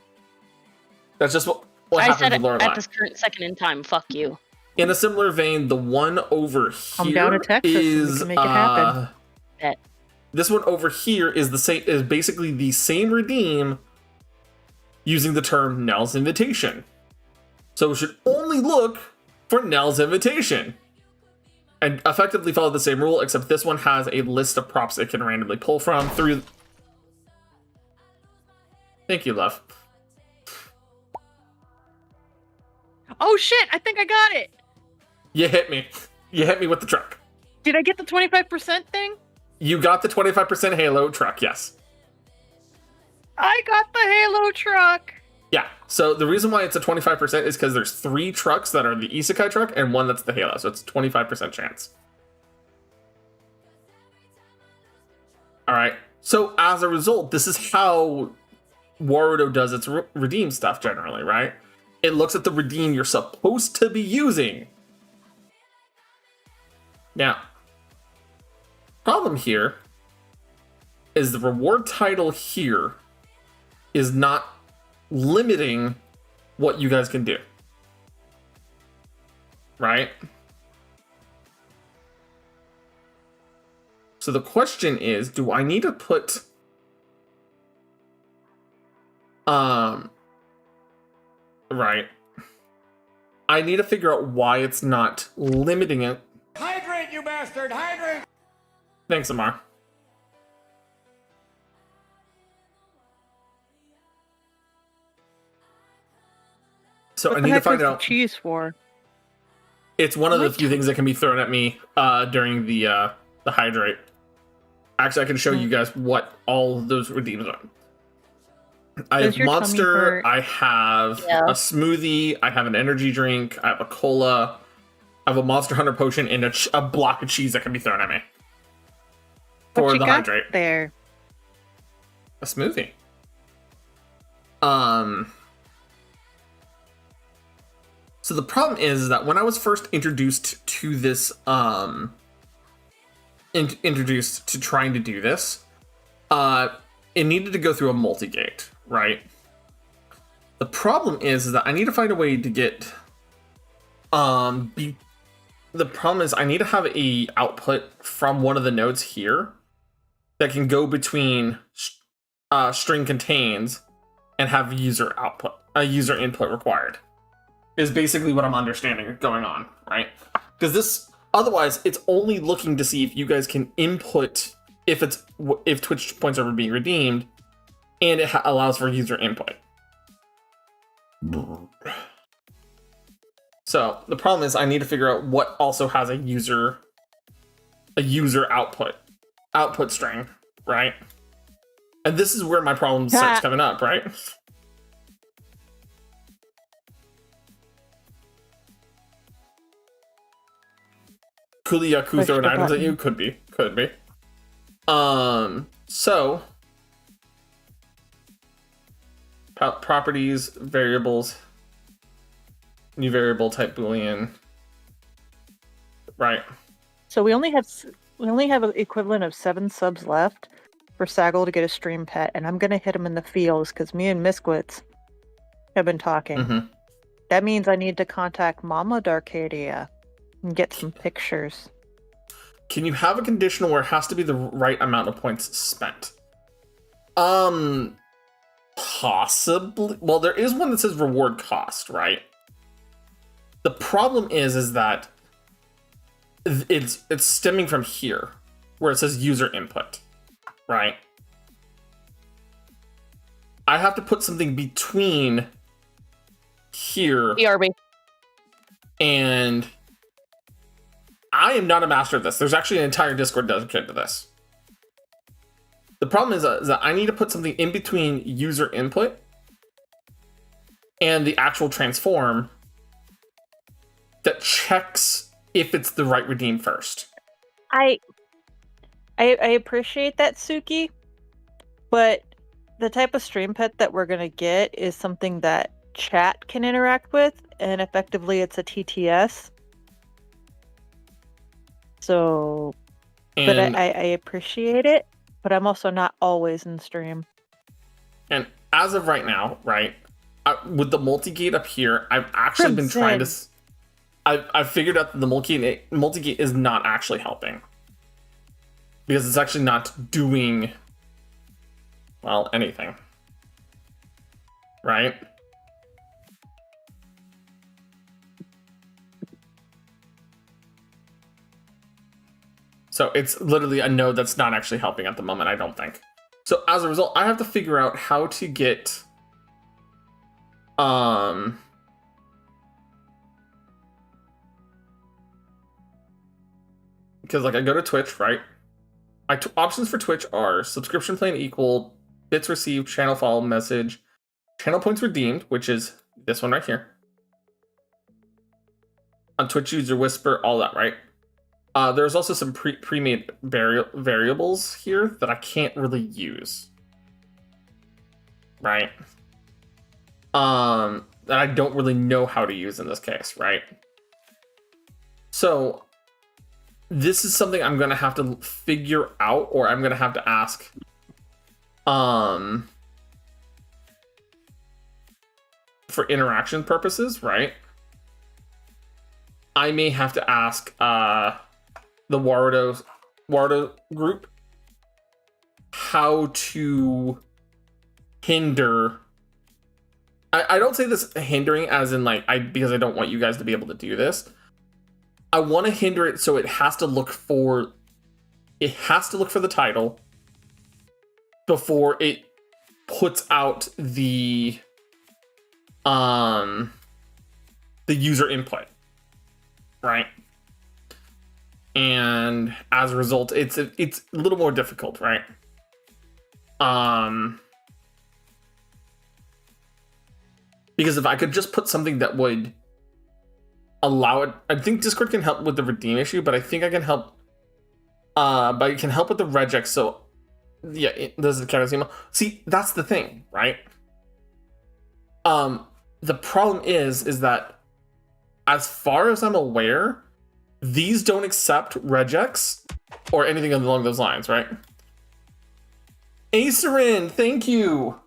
That's just what I happens said with it at Lorelai. this current second in time. Fuck you. In a similar vein, the one over Come down here to Texas and we is can make it happen. Bet. this one over here is the same, is basically the same redeem using the term Nell's invitation. So we should only look for Nell's invitation and effectively follow the same rule, except this one has a list of props it can randomly pull from through. Thank you, love. Oh shit, I think I got it! You hit me. You hit me with the truck. Did I get the 25% thing? You got the 25% Halo truck, yes. I got the Halo truck! Yeah, so the reason why it's a 25% is because there's 3 trucks that are the Isekai truck and 1 that's the Halo, so it's a 25% chance. Alright, so as a result, this is how Warudo does its redeem stuff generally, right? It looks at the redeem you're supposed to be using. Now, problem here is the reward title here is not limiting what you guys can do. Right? So the question is, do I need to put right. I need to figure out why it's not limiting it. Hydrate, you bastard! Hydrate! Thanks, Amar. So I need to find out. Cheese for? It's one of the few things that can be thrown at me during the hydrate. Actually, I can show you guys what all those redeems are. I have Monster, I have a smoothie, I have an energy drink, I have a cola, I have a Monster Hunter potion, and a block of cheese that can be thrown at me. For the hydrate. There. A smoothie. So the problem is that when I was first introduced to this, introduced to trying to do this, it needed to go through a multi-gate, right? The problem is that I need to find a way to get, the problem is I need to have a output from one of the nodes here that can go between string contains and have user output, a user input required, is basically what I'm understanding going on, right? Because this, otherwise, it's only looking to see if you guys can input if Twitch points are being redeemed, and it allows for user input. So the problem is I need to figure out what also has a user output string, right? And this is where my problem starts coming up, right? Could the Yaku throwing items at you? Could be. So properties, variables, new variable type boolean, right? So we only have an equivalent of 7 subs left for Saggle to get a stream pet, and I'm gonna hit him in the fields because me and Misquits have been talking. Mm-hmm. That means I need to contact Mama Darcadia and get some pictures. Can you have a conditional where it has to be the right amount of points spent? Possibly. Well, there is one that says reward cost, right? The problem is that it's stemming from here, where it says user input, right? I have to put something between here BRB. and I am not a master of this. There's actually an entire Discord dedicated to this. The problem is that I need to put something in between user input and the actual transform that checks if it's the right redeem first. I appreciate that, Suki, but the type of stream pet that we're gonna get is something that chat can interact with, and effectively it's a TTS. So, but I appreciate it, but I'm also not always in stream. And as of right now, right, with the multi-gate up here, I've actually been trying to... I've figured out that the multi-gate is not actually helping. Because it's actually not doing, well, anything. Right? So it's literally a node that's not actually helping at the moment, I don't think. So as a result, I have to figure out how to get... Because like I go to Twitch, right? My options for Twitch are subscription plan equal, bits received, channel follow message, channel points redeemed, which is this one right here. On Twitch user whisper, all that, right? There's also some pre-made variables here that I can't really use. Right? That I don't really know how to use in this case, right? So this is something I'm gonna have to figure out, or I'm gonna have to ask for interaction purposes, right? I may have to ask the Wardo group how to hinder. I don't say this hindering as in like because I don't want you guys to be able to do this. I want to hinder it so it has to look for the title before it puts out the user input, right? And as a result, it's a little more difficult, right? Because if I could just put something that would allow it, I think Discord can help with the redeem issue, but I think I can help. But it can help with the regex. So yeah, this is the counter email. See, that's the thing, right? The problem is that as far as I'm aware, these don't accept regex or anything along those lines, right? Acerin, thank you.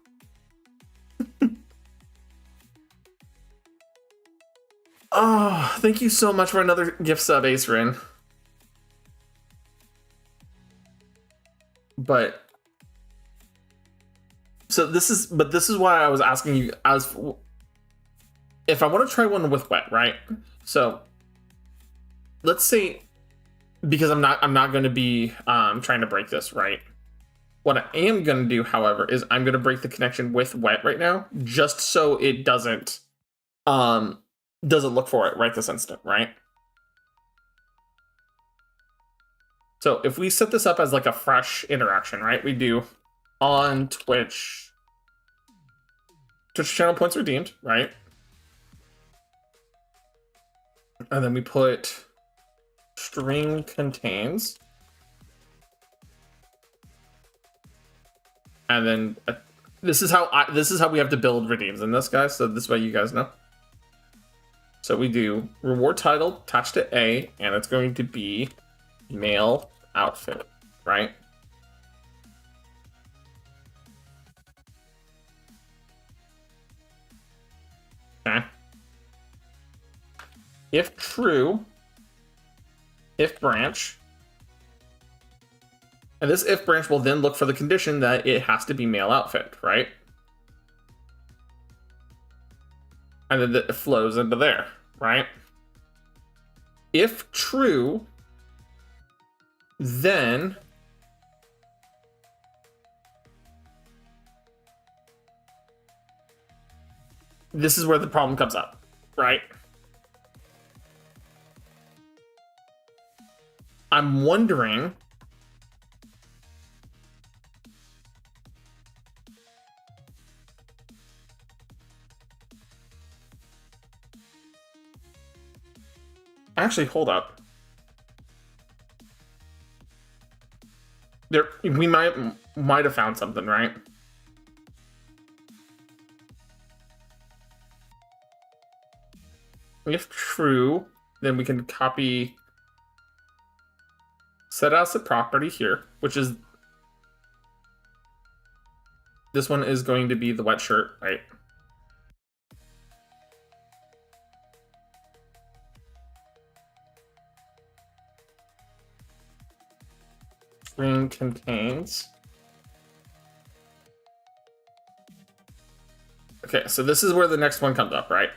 Oh, thank you so much for another gift sub, Acerin. but so this is why I was asking you as if I want to try one with wet, right? So let's say, because I'm not going to be trying to break this, right? What I am going to do, however, is I'm going to break the connection with wet right now, just so it doesn't look for it right this instant, right? So if we set this up as like a fresh interaction, right? We do on Twitch channel points redeemed, right? And then we put string contains. And then this is how we have to build redeems in this, guys. So this way you guys know. So we do reward title attached to A, and it's going to be male outfit, right? Okay. If true, if branch. And this if branch will then look for the condition that it has to be male outfit, right? And then it flows into there, right? If true, then this is where the problem comes up, right? I'm wondering actually, hold up. There, we might have found something, right? If true, then we can copy set asset property here, which is this one is going to be the wet shirt, right? String contains. Okay, so this is where the next one comes up, right?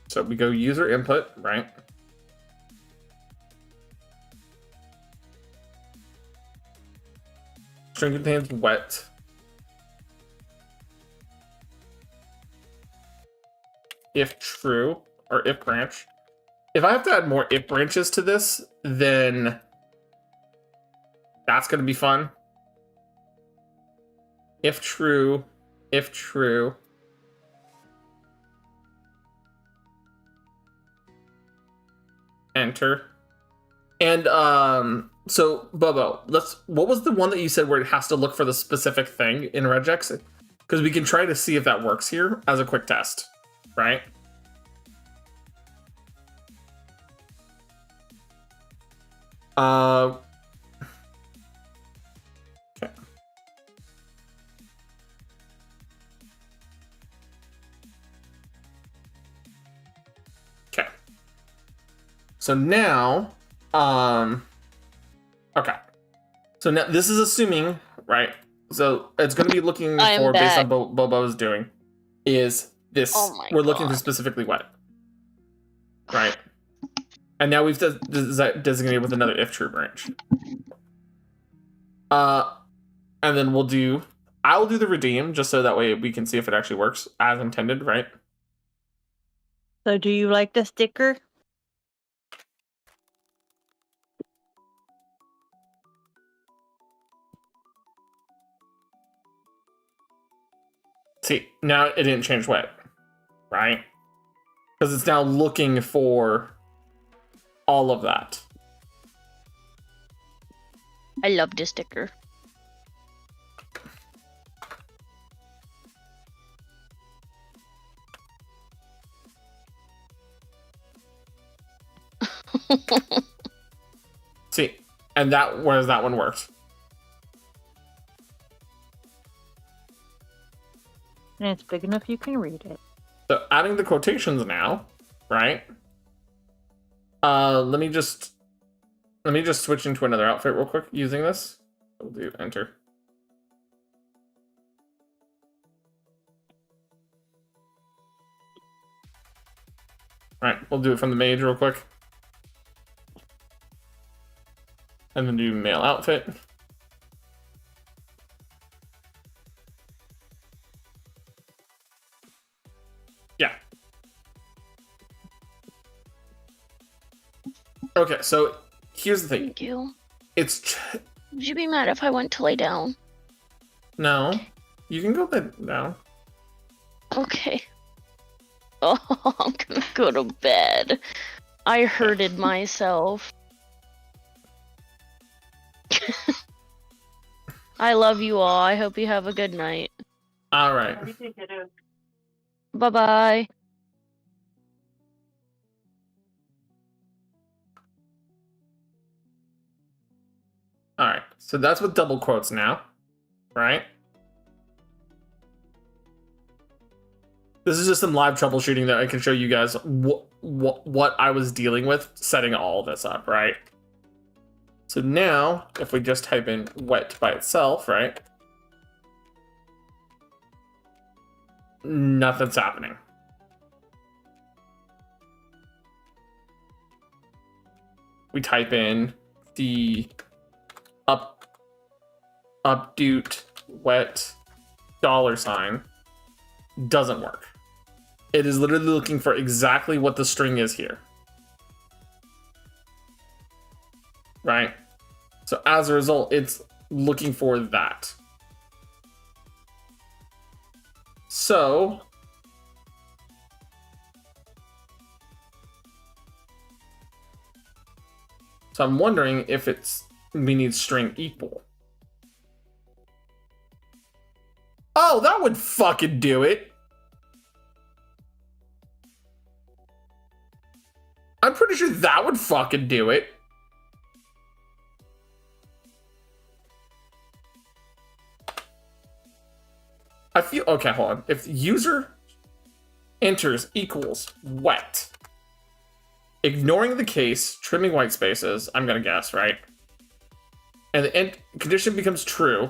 So we go user input, right? String contains wet. If true, or if branch. If I have to add more if branches to this, then that's going to be fun. If true, enter. And so Bobo, what was the one that you said where it has to look for the specific thing in regex? Because we can try to see if that works here as a quick test, right? Okay. Okay. So now, okay. So now this is assuming, right? So it's going to be looking for, based on Bobo's doing, is this, we're looking for specifically wet. Right? And now we've designated with another if true branch. And then I'll do the redeem, just so that way we can see if it actually works as intended, right? So do you like the sticker? See, now it didn't change wet, right? Because it's now looking for all of that. I love this sticker. See, and whereas that one worked. And it's big enough you can read it. So adding the quotations now, right? Let me just switch into another outfit real quick using this. We'll do enter. All right, we'll do it from the mage real quick. And then do male outfit. Yeah. Okay, so here's the thing. Thank you. It's Would you be mad if I went to lay down? no, you can go down. Okay. Oh, I'm gonna go to bed. I hurted myself. I love you all. I hope you have a good night. All right. Bye-bye. All right. So that's with double quotes now, right? This is just some live troubleshooting that I can show you guys what I was dealing with setting all this up, right? So now, if we just type in wet by itself, right? Nothing's happening. We type in the update wet $, doesn't work. It is literally looking for exactly what the string is here. Right? So as a result, it's looking for that. So I'm wondering if we need string equal. Oh, that would fucking do it. I'm pretty sure that would fucking do it. I feel, okay, hold on. If user enters equals wet, ignoring the case, trimming white spaces, I'm gonna guess, right? And the condition becomes true.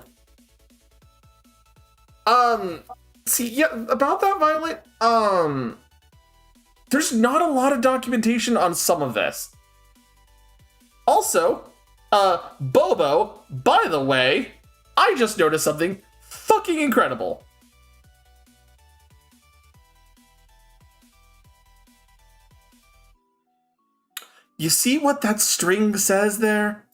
See, yeah, about that, Violet, there's not a lot of documentation on some of this. Also, Bobo, by the way, I just noticed something fucking incredible. You see what that string says there?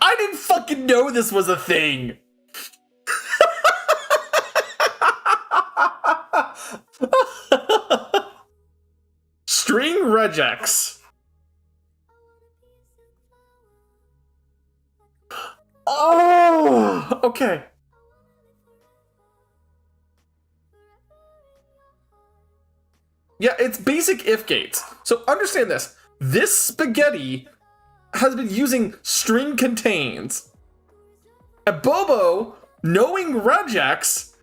I didn't fucking know this was a thing. String regex. Oh, okay. Yeah, it's basic if gates. So understand this. This spaghetti has been using string contains. And Bobo, knowing regex,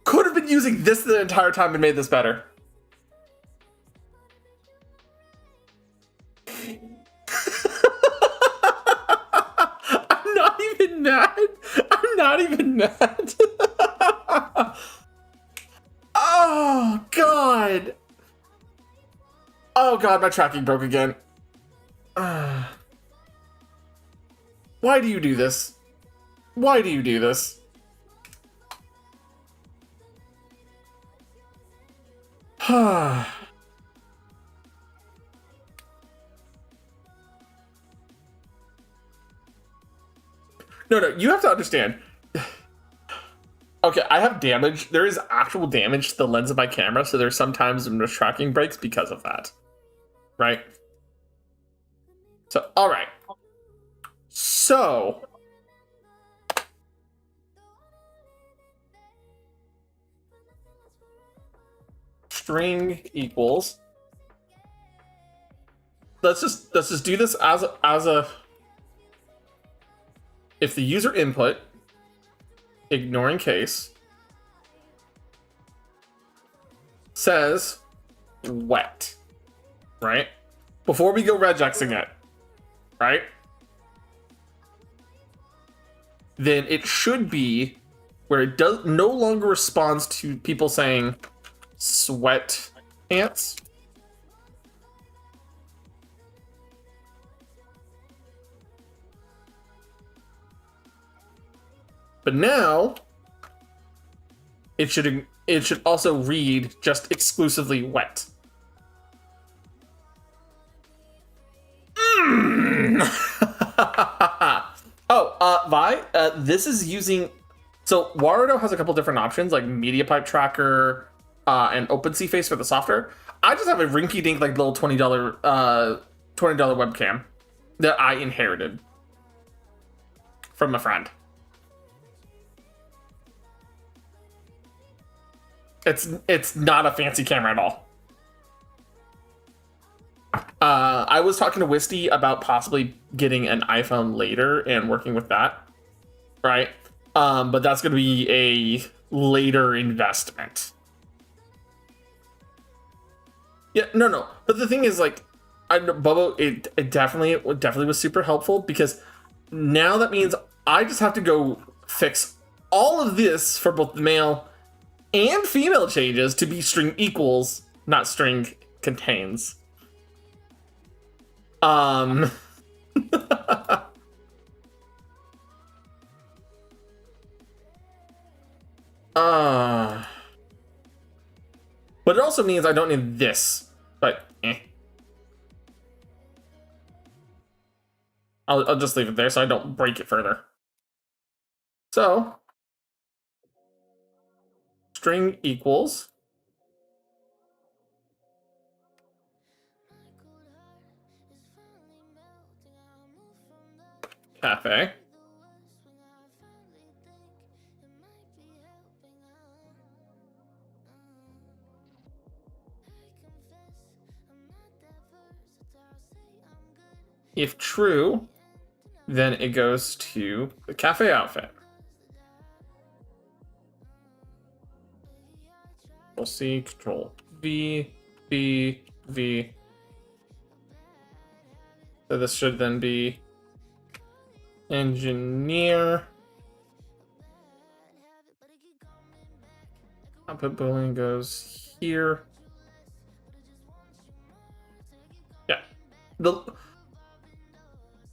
could have been using this the entire time and made this better. I'm not even mad. I'm not even mad. Oh, God. Oh, God, my tracking broke again. Why do you do this? Why do you do this? No, you have to understand. Okay, I have damage. There is actual damage to the lens of my camera, so there's sometimes when the tracking breaks because of that. Right? So, alright. So, string equals. Let's just do this as a if the user input, ignoring case, says wet, right? Before we go regexing it, right? Then it should be where it does no longer responds to people saying sweat pants. But now it should also read just exclusively wet. Vi, this is using... So, Warudo has a couple different options, like MediaPipe Tracker and OpenCFace for the software. I just have a rinky-dink, like, little $20 webcam that I inherited from a friend. It's not a fancy camera at all. I was talking to Wisty about possibly getting an iPhone later and working with that, right? But that's going to be a later investment. Yeah, no. But the thing is, like, Bubba, it definitely was super helpful, because now that means I just have to go fix all of this for both the male and female changes to be string equals, not string contains. But it also means I don't need this, but I'll just leave it there so I don't break it further. So, string equals cafe. If true, then it goes to the cafe outfit. We'll see, Control V, V, V. So this should then be engineer. Output boolean goes here. Yeah.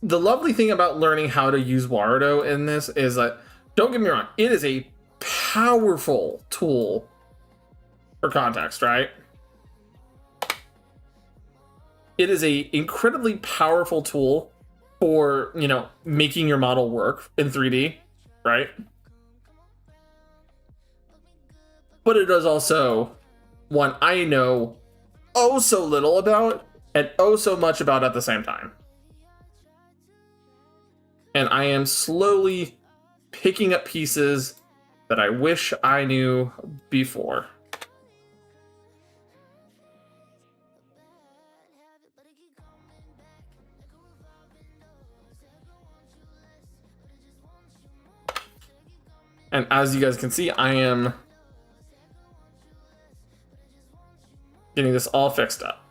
The lovely thing about learning how to use Warudo in this is that, don't get me wrong, it is a powerful tool for context, right? It is a incredibly powerful tool for, making your model work in 3D, right? But it is also one I know oh so little about and oh so much about at the same time. And I am slowly picking up pieces that I wish I knew before. And as you guys can see, I am getting this all fixed up.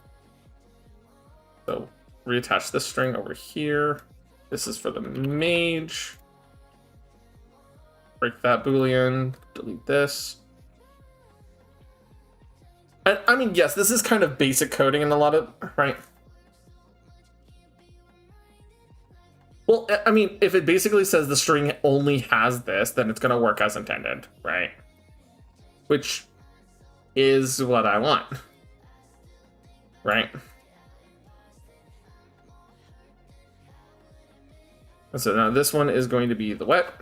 So reattach this string over here. This is for the mage. Break that boolean, delete this. And I mean, yes, this is kind of basic coding in a lot of, right? Well, I mean, if it basically says the string only has this, then it's going to work as intended, right? Which is what I want, right? So now this one is going to be the wet.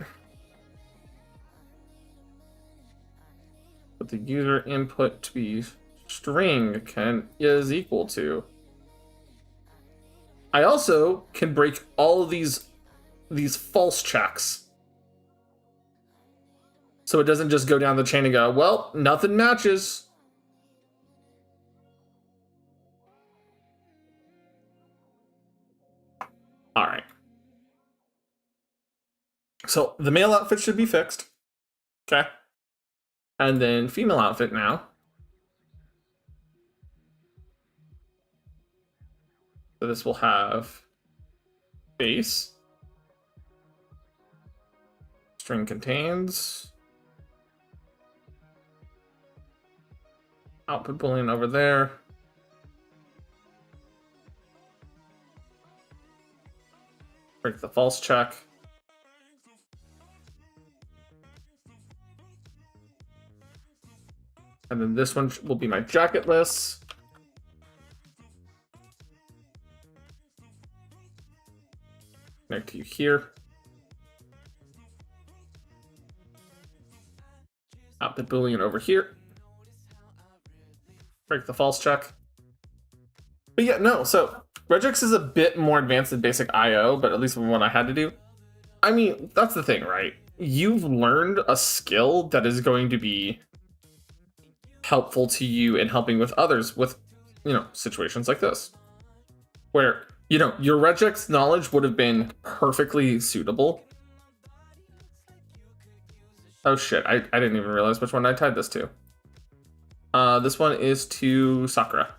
But the user input to be string is equal to. I also can break all of these false checks. So it doesn't just go down the chain and go, well, nothing matches. All right. So the male outfit should be fixed. Okay. And then female outfit now So this will have base. String contains. Output boolean over there. Break the false check. And then this one will be my jacket list. Connect to you here. Output boolean over here. Break the false check. But yeah, no, so regex is a bit more advanced than basic IO, but at least from what I had to do. I mean, that's the thing, right? You've learned a skill that is going to be helpful to you in helping with others with, situations like this. Where, your regex knowledge would have been perfectly suitable. Oh shit, I didn't even realize which one I tied this to. This one is to Sakura.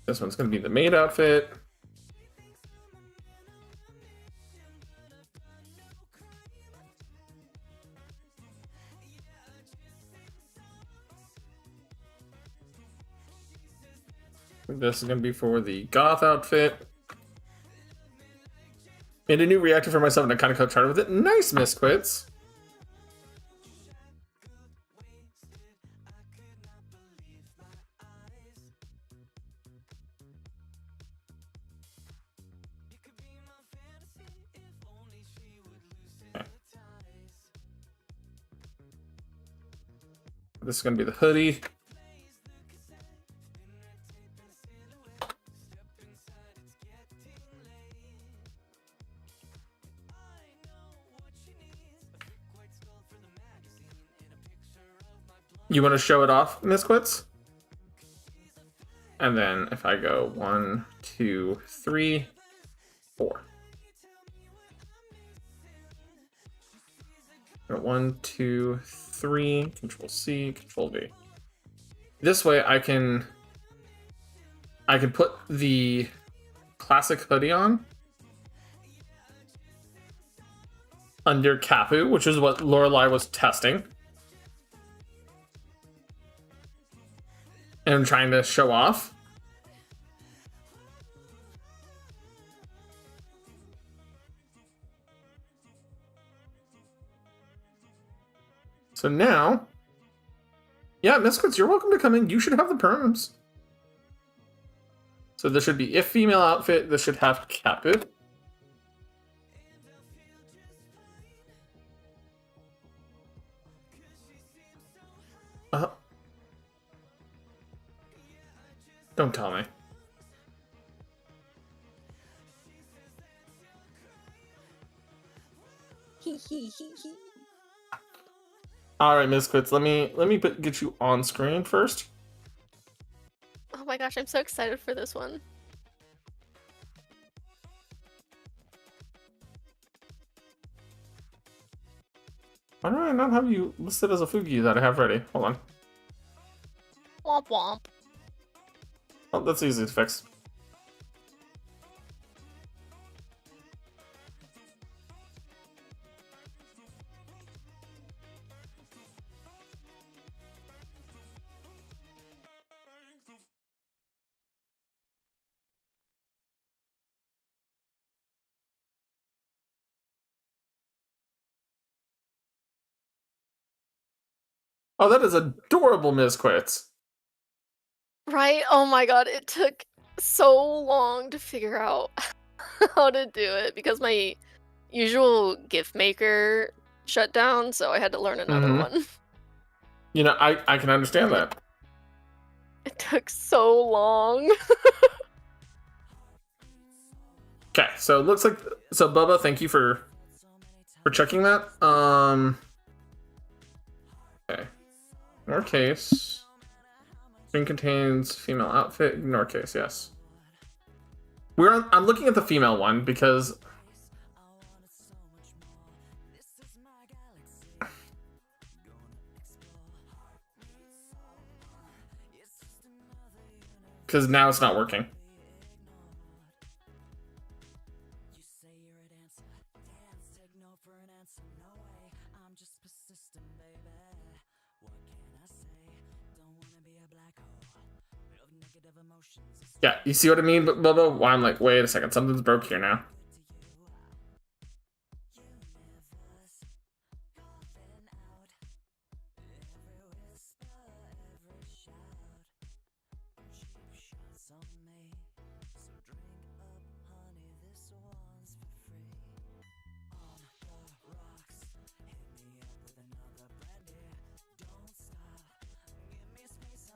This one's going to be the maid outfit. This is going to be for the goth outfit. Made a new reactor for myself and I kind of co-charted with it. Nice, Misquits. Okay. This is going to be the hoodie. You want to show it off, Misquits? And then if I go 1, 2, 3, 4. 1, 2, 3, Control C, Control V. This way I can put the classic hoodie on under Kapu, which is what Lorelei was testing. And I'm trying to show off. So now, yeah, Misquits, you're welcome to come in. You should have the perms. So this should be if female outfit. This should have Kapu. Don't tell me. All right, Misquits. Let me get you on screen first. Oh my gosh, I'm so excited for this one. Why do I not have you listed as a Fugi that I have ready? Hold on. Womp womp. Oh, that's easy to fix. Oh, that is adorable, Misquits. Right? Oh my god, it took so long to figure out how to do it because my usual GIF maker shut down, so I had to learn another one. I can understand that. It took so long. Okay, so it looks like Bubba, thank you for checking that. Okay. Ignore case. String contains female outfit. Ignore case, yes. I'm looking at the female one because because now it's not working. Yeah, you see what I mean, Bubba? Why I'm like, wait a second, something's broke here now.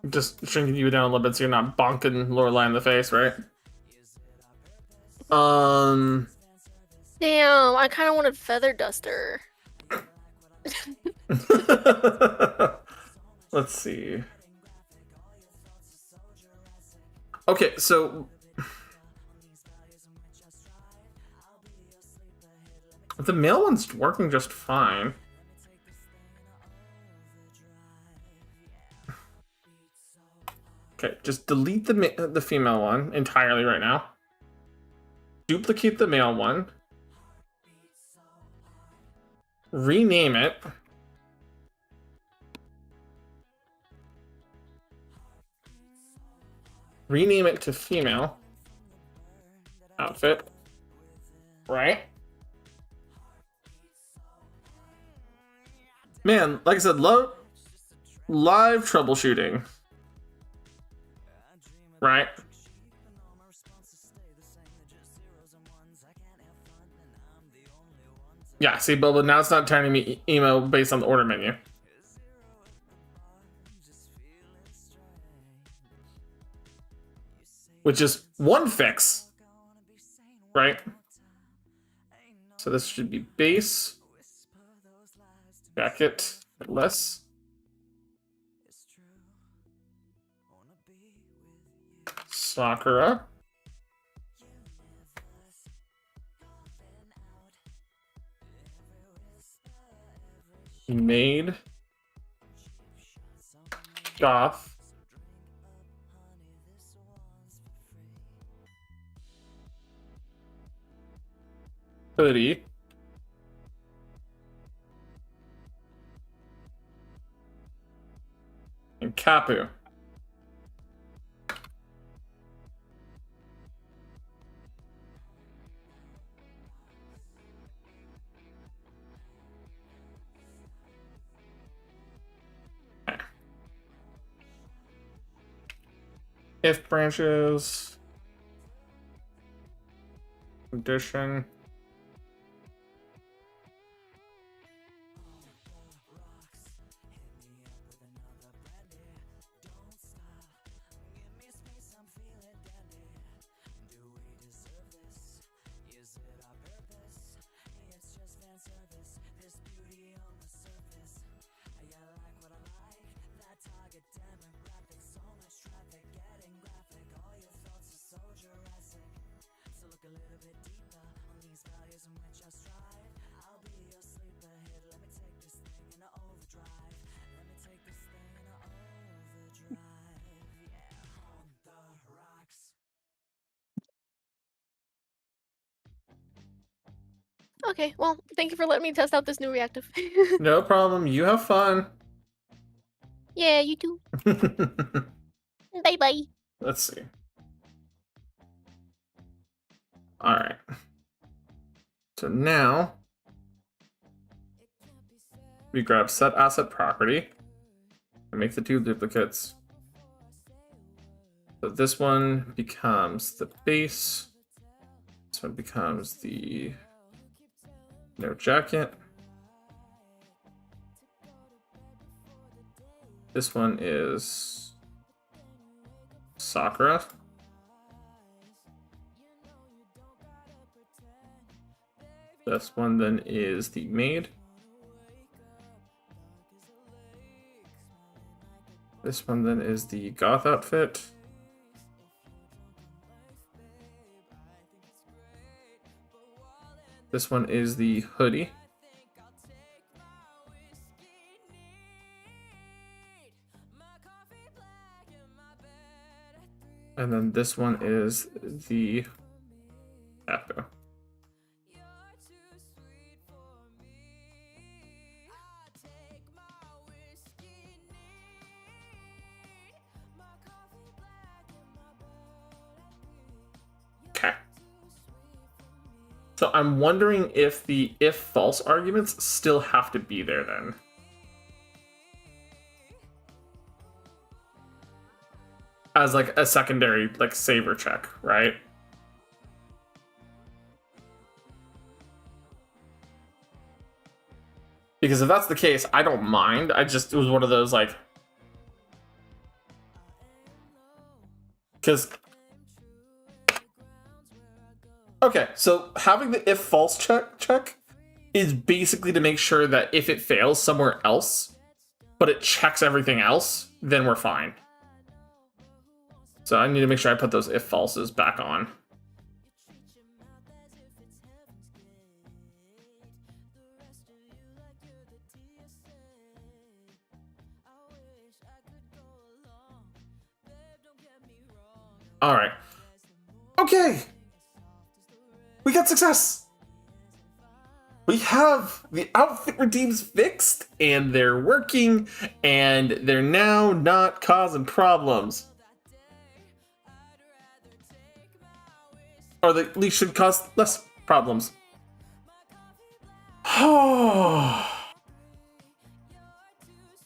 Just shrinking you down a little bit so you're not bonking Lorelai in the face, right? Damn, I kind of wanted Feather Duster. Let's see. Okay, so the male one's working just fine. Okay, just delete the female one entirely right now. Duplicate the male one. Rename it. Rename it to female outfit. Right? Man, like I said, live troubleshooting. Right? Yeah, see, Bubba, now it's not turning me emo based on the order menu. Which is one fix. Right? So this should be base. Jacket. Less. Sakura. Maid. Goth. Hoodie. And Kapu. If branches. Condition. Okay, well, thank you for letting me test out this new reactive. No problem. You have fun. Yeah, you too. Bye bye. Let's see. All right. So now we grab set asset property and make the two duplicates. So this one becomes the base. This one becomes the no jacket. This one is Sakura. This one then is the maid. This one then is the goth outfit. This one is the hoodie. And then this one is the echo. Okay. So I'm wondering if the if false arguments still have to be there then. As like a secondary like saver check, right? Because if that's the case, I don't mind. It was one of those like, because okay, so having the if false check is basically to make sure that if it fails somewhere else, but it checks everything else, then we're fine. So I need to make sure I put those if falses back on. All right. Okay. We got success. We have the outfit redeems fixed, and they're working, and they're now not causing problems. Or they at least should cause less problems. All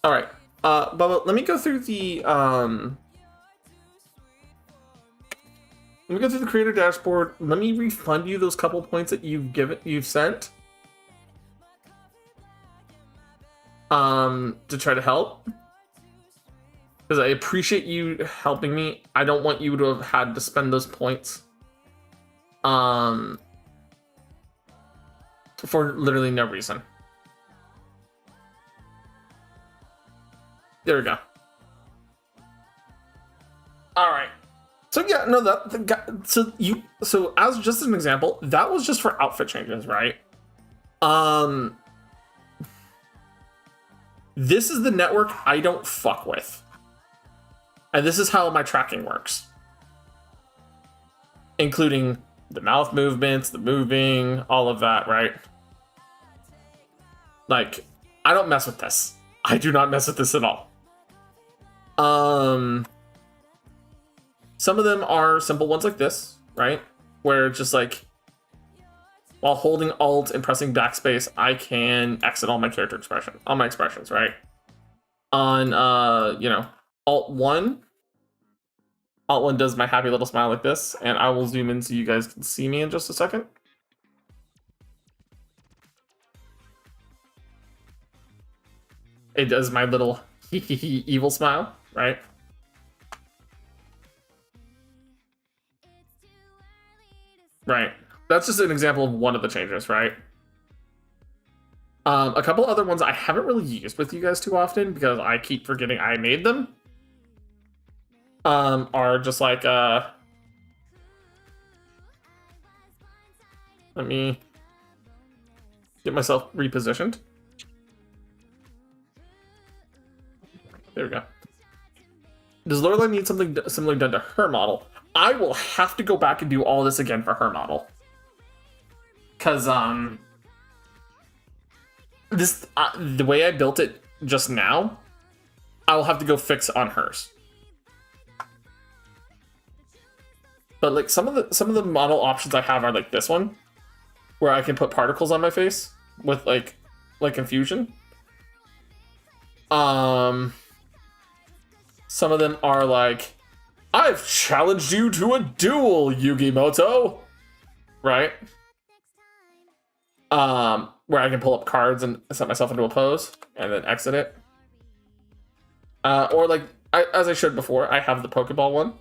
right, Bubba, let me go through the creator dashboard. Let me refund you those couple points that you've sent. To try to help. Because I appreciate you helping me. I don't want you to have had to spend those points. For literally no reason. There we go. All right. So yeah, no, so as just an example, that was just for outfit changes, right? This is the network I don't fuck with. And this is how my tracking works. Including the mouth movements, the moving, all of that, right? Like, I don't mess with this. I do not mess with this at all. Some of them are simple ones like this, right? Where it's just like, while holding Alt and pressing backspace, I can exit all my expressions, right? On, Alt 1 does my happy little smile like this, and I will zoom in so you guys can see me in just a second. It does my little evil smile, right? Right. That's just an example of one of the changes, right? A couple other ones I haven't really used with you guys too often because I keep forgetting I made them. Are just like, let me get myself repositioned. There we go. Does Lorelai need something similar done to her model? I will have to go back and do all this again for her model. Cause, the way I built it just now, I'll have to go fix on hers. But like some of the model options I have are like this one, where I can put particles on my face with like infusion. Some of them are like, I've challenged you to a duel, Yugimoto, right? Where I can pull up cards and set myself into a pose and then exit it. Or like, as I showed before, I have the Pokeball one.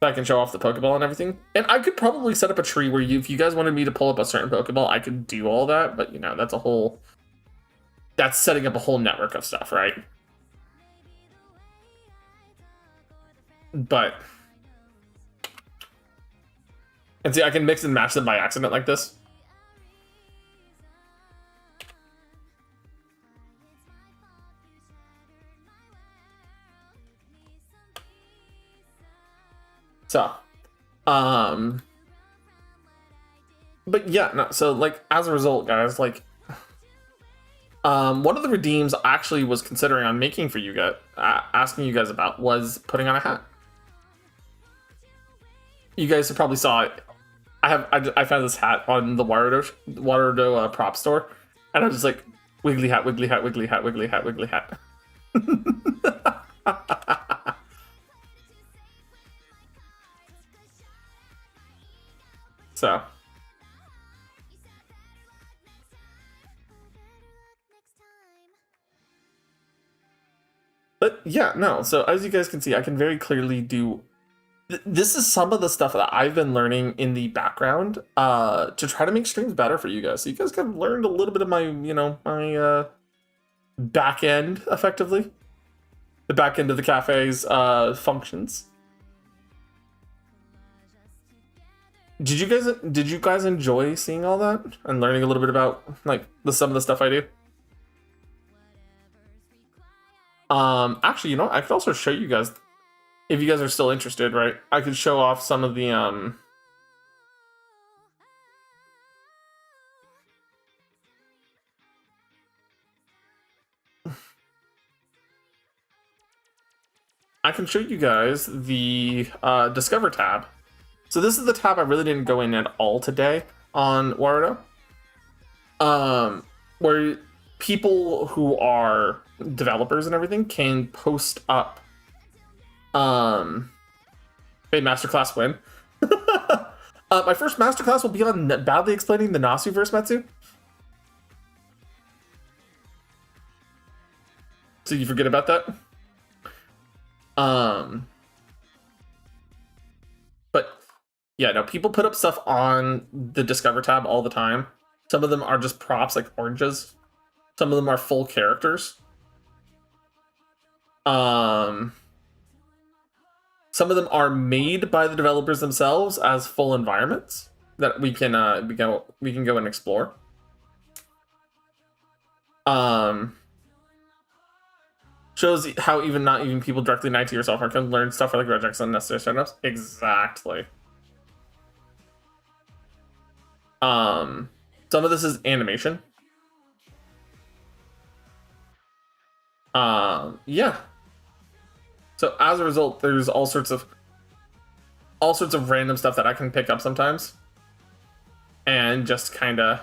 I can show off the Pokeball and everything. And I could probably set up a tree where if you guys wanted me to pull up a certain Pokeball, I could do all that. But, that's setting up a whole network of stuff, right? But, and see, I can mix and match them by accident like this. So, but yeah, no. So like as a result, guys, like, one of the redeems I actually was considering on making for you guys, asking you guys about, was putting on a hat. You guys probably saw it. I found this hat on the Waterdo prop store, and I was just like, wiggly hat, wiggly hat, wiggly hat, wiggly hat, wiggly hat. So. But yeah, no. So as you guys can see, I can very clearly do. This is some of the stuff that I've been learning in the background to try to make streams better for you guys. So you guys have learned a little bit of my, my back end, effectively. The back end of the cafe's functions. Did you guys enjoy seeing all that and learning a little bit about like some of the stuff I do? Actually, you know, I could also show you guys, if you guys are still interested, right? I could show off some of the I can show you guys the Discover tab. So this is the tab I really didn't go in at all today on Warudo. Where people who are developers and everything can post up a masterclass win. My first masterclass will be on badly explaining the Nasu verse Metsu. So you forget about that? But yeah, no, people put up stuff on the Discover tab all the time. Some of them are just props like oranges. Some of them are full characters. Some of them are made by the developers themselves as full environments that we can go and explore. Shows how not even people directly in IT or software can learn stuff like regex and necessary setups. Exactly. Some of this is animation. Yeah. So as a result, there's all sorts of random stuff that I can pick up sometimes and just kind of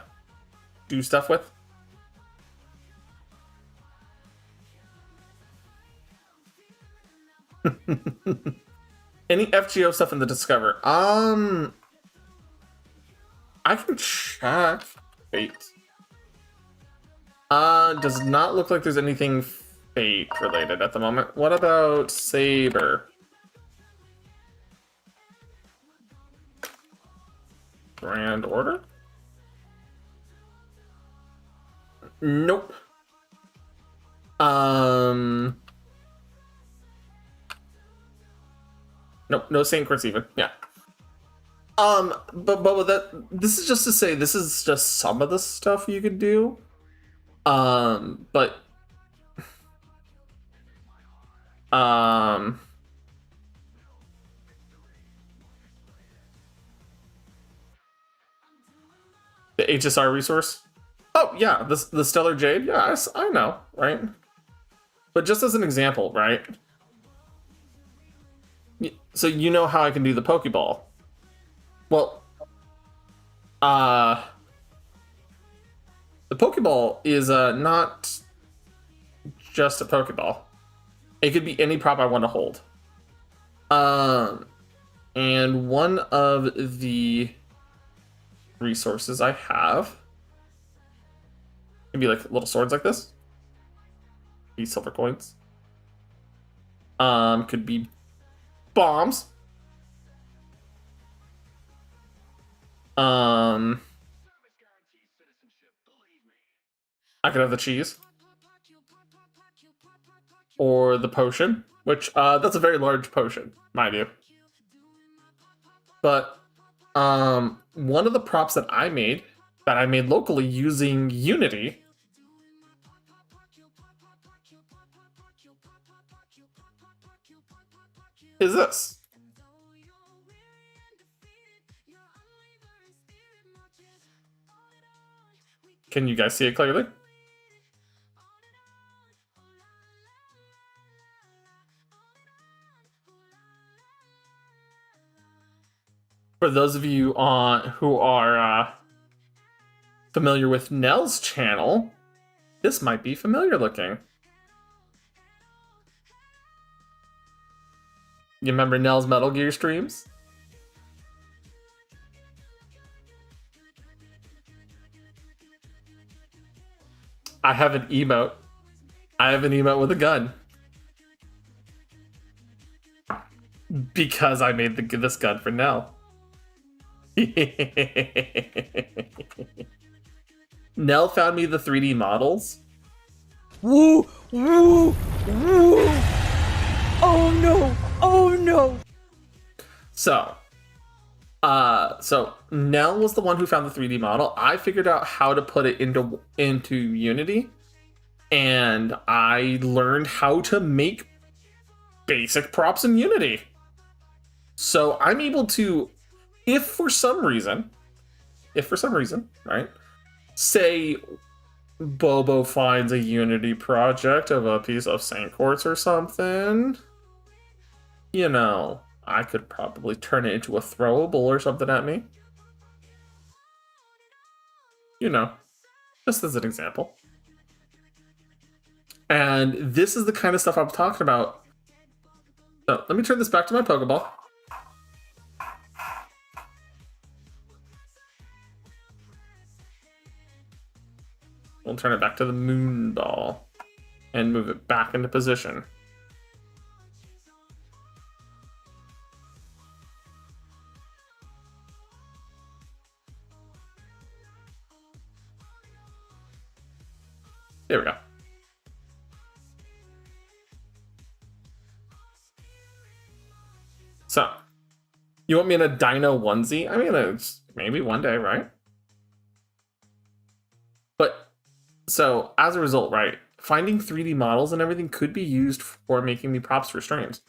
do stuff with. Any FGO stuff in the Discover? I can check. Wait. Does not look like there's anything Fate related at the moment. What about Saber? Grand Order? Nope. Nope, no Saint Chris even. Yeah. But with that, this is just to say this is just some of the stuff you could do. But the HSR resource. Oh yeah, the Stellar Jade. Yeah, I know, right? But just as an example, right? So you know how I can do the Pokeball. Well, the Pokeball is not just a Pokeball. It could be any prop I want to hold. And one of the resources I have can be like little swords like this. These silver coins. Could be bombs. I could have the cheese. Or the potion, which that's a very large potion, mind you. But one of the props that I made locally using Unity is this. Can you guys see it clearly? For those of you who are familiar with Nell's channel, this might be familiar looking. You remember Nell's Metal Gear streams? I have an emote. I have an emote with a gun. Because I made this gun for Nell. Nell found me the 3D models. Woo! Woo! Woo! Oh no! Oh no! So Nell was the one who found the 3D model. I figured out how to put it into Unity, and I learned how to make basic props in Unity. So I'm able to, if for some reason, right, say Bobo finds a Unity project of a piece of Saint Quartz or something, you know, I could probably turn it into a throwable or something at me. You know, just as an example. And this is the kind of stuff I'm talking about. So let me turn this back to my Pokeball. We'll turn it back to the moon ball and move it back into position. There we go. So, you want me in a dino onesie? I mean, maybe one day, right? But, so, as a result, right, finding 3D models and everything could be used for making me props for streams.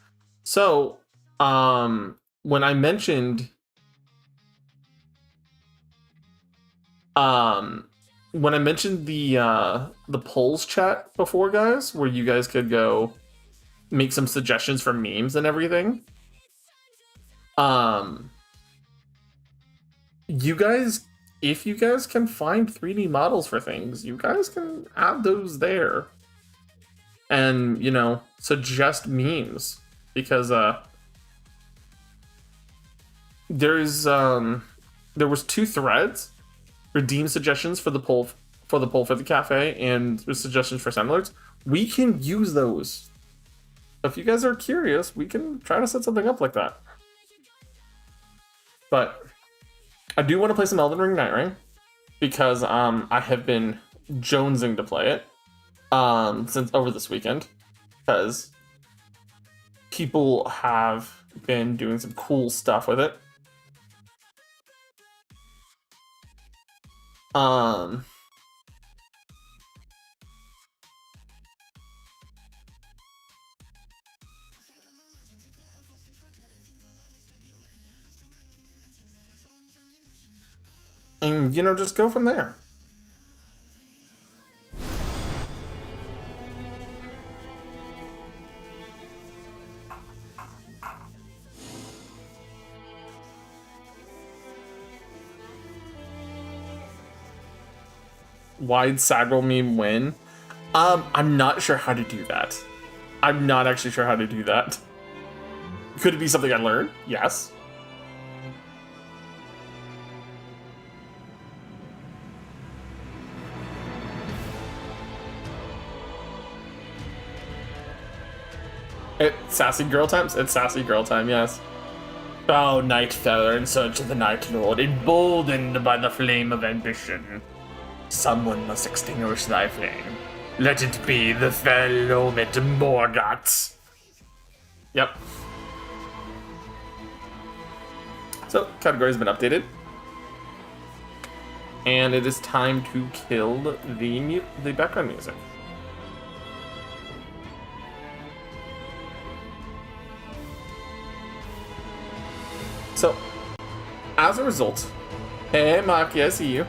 So, when I mentioned... when I mentioned the polls chat before, guys, where you guys could go make some suggestions for memes and everything, you guys, if you guys can find 3D models for things, you guys can add those there, and you know, suggest memes, because there was 2 threads. Redeem suggestions for the poll for the cafe and suggestions for sound alerts. We can use those. If you guys are curious, we can try to set something up like that. But I do want to play some Elden Ring Night Ring, because I have been jonesing to play it since over this weekend, because people have been doing some cool stuff with it. And, you know, just go from there. Wide side roll meme win? I'm not sure how to do that. I'm not actually sure how to do that. Could it be something I learned? Yes. It's sassy girl time? It's sassy girl time, yes. Oh, Night Feather in search of the Night Lord, emboldened by the flame of ambition. Someone must extinguish thy flame. Let it be the Felomit Morgat. Yep. So, category's been updated. And it is time to kill the background music. So, as a result, hey Mark, yeah, I see you.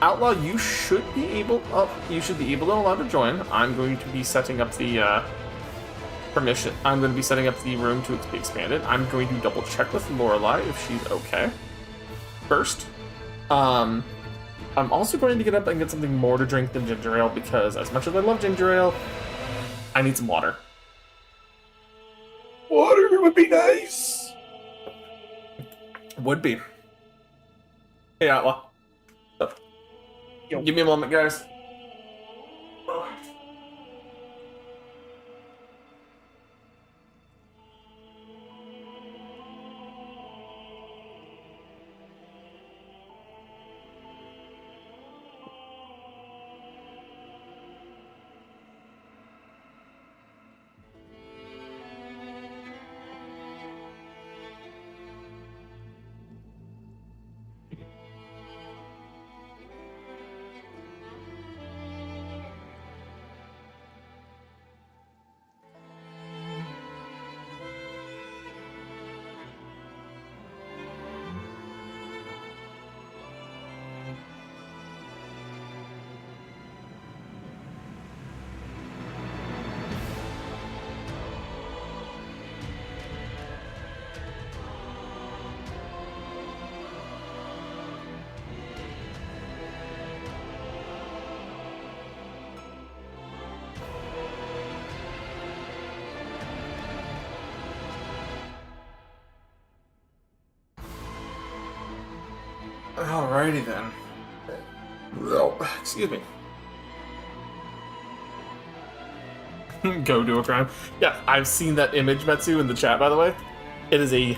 Outlaw, you should be able. Oh, you should be able to allow to join. I'm going to be setting up the permission. I'm going to be setting up the room to be expanded. I'm going to double check with Lorelai if she's okay. First, I'm also going to get up and get something more to drink than ginger ale because, as much as I love ginger ale, I need some water. Water would be nice. Would be. Hey, Outlaw. Yo. Give me a moment, guys. Alrighty then. Oh, excuse me. Go do a crime. Yeah, I've seen that image, Metsu, in the chat, by the way. It is a...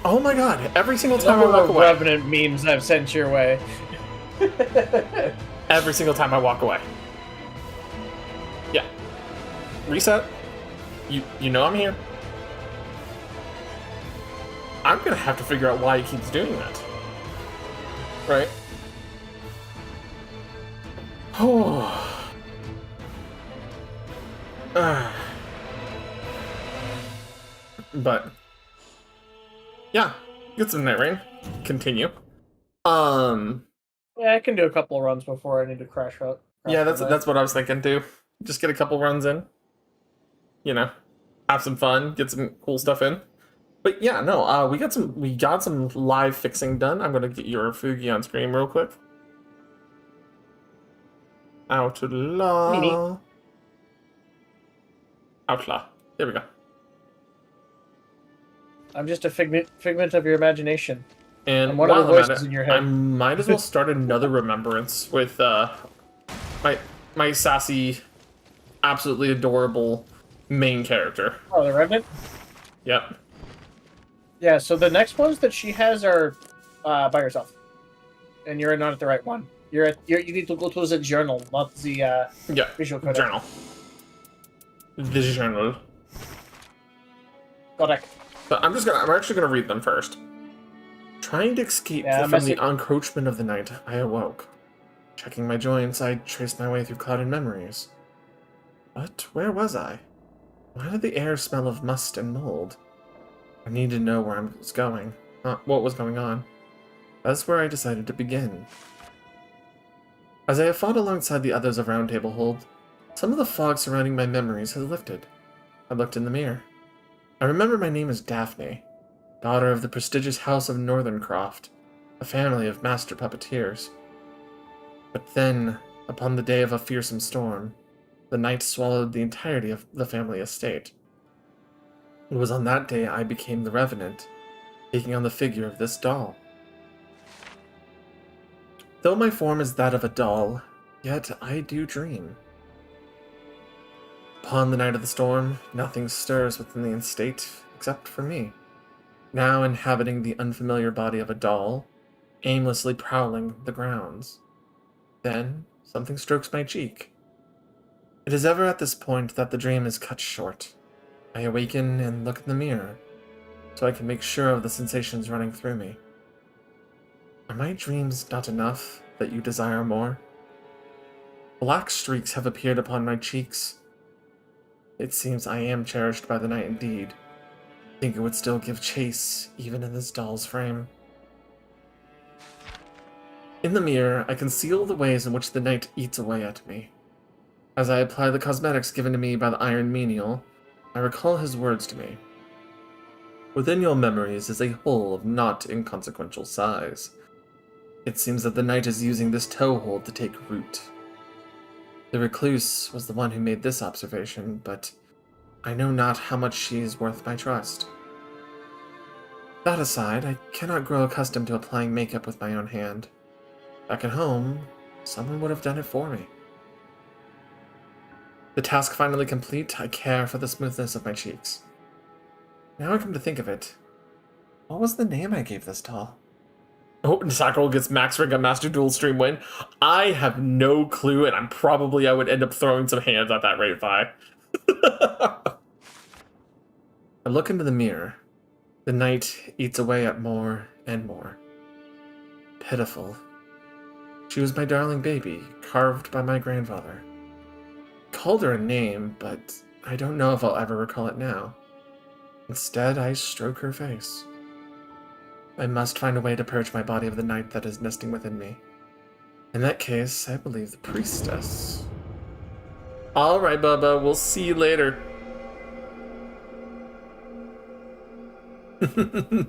Oh my god, every single time I walk away. Revenant memes I've sent your way. Every single time I walk away. Yeah. Reset. You know I'm here. I'm gonna have to figure out why he keeps doing that. Right? Oh. But yeah, get some night rain. Continue. Yeah, I can do a couple of runs before I need to crash out. Yeah, that's what I was thinking too. Just get a couple runs in. You know, have some fun, get some cool stuff in. But yeah, no, we got some live fixing done. I'm gonna get your Fugi on screen real quick. Outlaw. Outlaw. There we go. I'm just a figment of your imagination. And I'm one of the while I'm at voices it, in your head. I might as well start another remembrance with my sassy, absolutely adorable main character. Oh, the Revenant? Yep. Yeah, so the next ones that she has are by yourself. And you're not at the right one. You need to go to the journal, not the Yeah. visual code. Journal. The journal. Correct. But I'm actually gonna read them first. Trying to escape from the encroachment of the night, I awoke. Checking my joints, I traced my way through clouded memories. But where was I? Why did the air smell of must and mold? I needed to know where I was going, not what was going on. That's where I decided to begin. As I have fought alongside the others of Round Table Hold, some of the fog surrounding my memories has lifted. I looked in the mirror. I remember my name is Daphne, daughter of the prestigious House of Northerncroft, a family of master puppeteers. But then, upon the day of a fearsome storm, the night swallowed the entirety of the family estate. It was on that day I became the Revenant, taking on the figure of this doll. Though my form is that of a doll, yet I do dream. Upon the night of the storm, nothing stirs within the estate except for me, now inhabiting the unfamiliar body of a doll, aimlessly prowling the grounds. Then, something strokes my cheek. It is ever at this point that the dream is cut short. I awaken and look in the mirror, so I can make sure of the sensations running through me. Are my dreams not enough that you desire more? Black streaks have appeared upon my cheeks. It seems I am cherished by the night indeed. Think it would still give chase, even in this doll's frame. In the mirror, I conceal the ways in which the night eats away at me. As I apply the cosmetics given to me by the Iron Menial, I recall his words to me. Within your memories is a hole of not inconsequential size. It seems that the night is using this toe hole to take root. The recluse was the one who made this observation, but I know not how much she is worth my trust. That aside, I cannot grow accustomed to applying makeup with my own hand. Back at home, someone would have done it for me. The task finally complete, I care for the smoothness of my cheeks. Now I come to think of it, what was the name I gave this doll? Oh, Sakura gets Max Ring on Master Duel stream win. I have no clue, and I would end up throwing some hands at that rate by. I look into the mirror. The night eats away at more and more. Pitiful. She was my darling baby, carved by my grandfather. Called her a name, but I don't know if I'll ever recall it now. Instead, I stroke her face. I must find a way to purge my body of the night that is nesting within me. In that case, I believe the priestess. Alright, Bubba, we'll see you later. that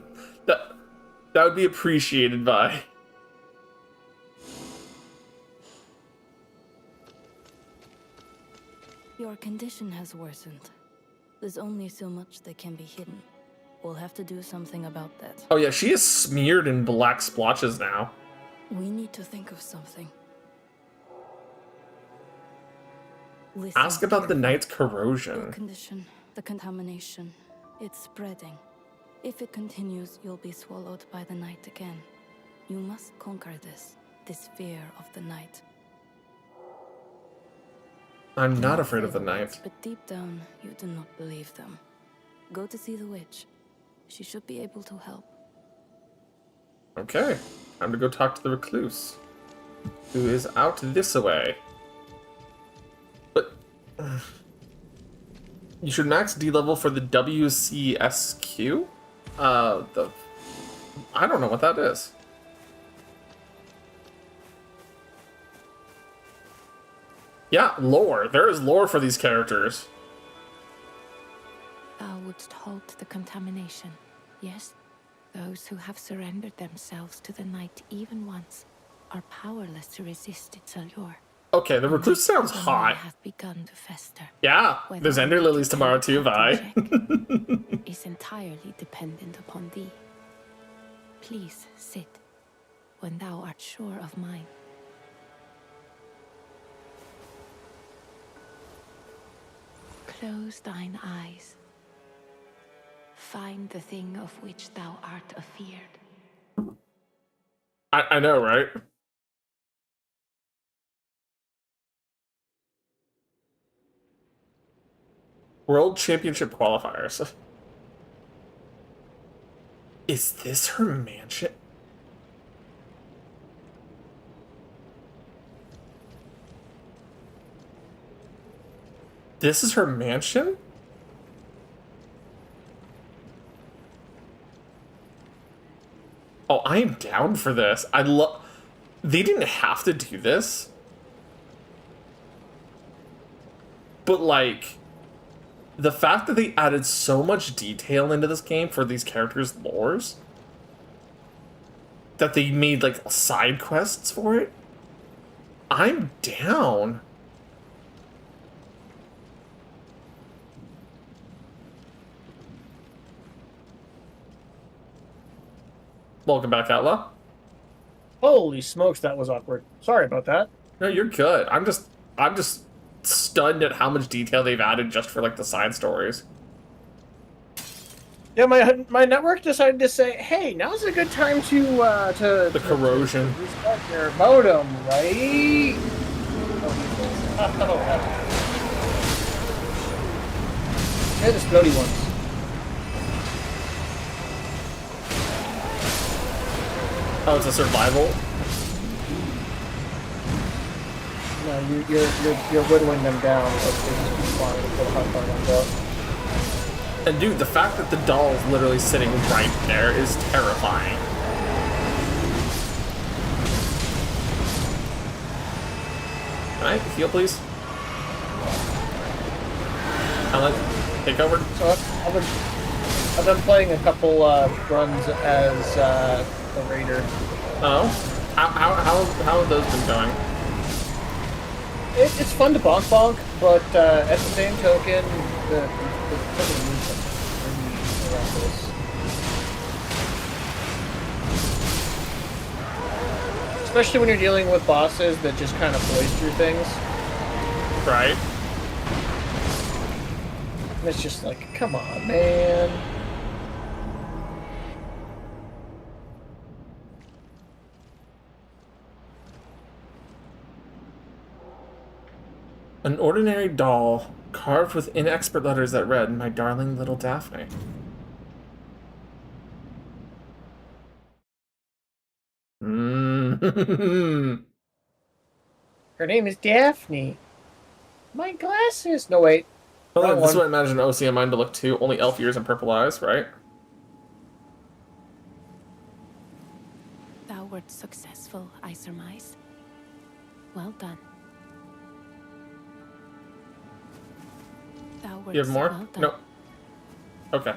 would be appreciated, Vi. Your condition has worsened. There's only so much that can be hidden. We'll have to do something about that. Oh yeah, she is smeared in black splotches now. We need to think of something. Listen Ask about the carefully. night's Your corrosion. condition, the contamination, it's spreading. If it continues, you'll be swallowed by the night again. You must conquer this fear of the night. I'm not You afraid say of the words, night. But deep down, you do not believe them. Go to see the witch. She should be able to help. Okay, time to go talk to the recluse, who is out this way. But you should max D level for the WCSQ. I don't know what that is. Yeah, lore. There is lore for these characters. Thou wouldst halt the contamination, yes? Those who have surrendered themselves to the night even once are powerless to resist its allure. Okay, the recluse sounds The hot. night hath begun to fester. Yeah, Whether there's or Ender not Lilies you tomorrow can too, Vi. keep in check is entirely dependent upon thee. Please sit when thou art sure of mine. Close thine eyes. Find the thing of which thou art afeared. I know, right? World Championship qualifiers. Is this her mansion? This is her mansion? Oh, I am down for this. I love... They didn't have to do this. But, like... The fact that they added so much detail into this game for these characters' lores... That they made, like, side quests for it... I'm down. Welcome back, Outlaw. Holy smokes, that was awkward. Sorry about that. No, you're good. I'm just stunned at how much detail they've added just for like the side stories. Yeah, my network decided to say, "Hey, now's a good time to The corrosion. restart your modem, right?" They're the floaty ones. Oh, it's a survival. No, you're whittling them down. But they just keep flying to put a hot part on top. And dude, the fact that the doll is literally sitting right there is terrifying. I? Heal, please. Alan, take over. So I've been playing a couple runs as the raider. Oh, how have those been going? It's fun to bonk, but at the same token, the movement around this. Especially when you're dealing with bosses that just kind of blaze through things. Right. And it's just like, come on, man. An ordinary doll, carved with inexpert letters that read, "My darling little Daphne." Her name is Daphne. My glasses. No, wait. Well, this is what I imagine OCM mine to look too. Only elf ears and purple eyes, right? Thou wert successful, I surmise. Well done. Thou wert You have more? well done. No. Okay.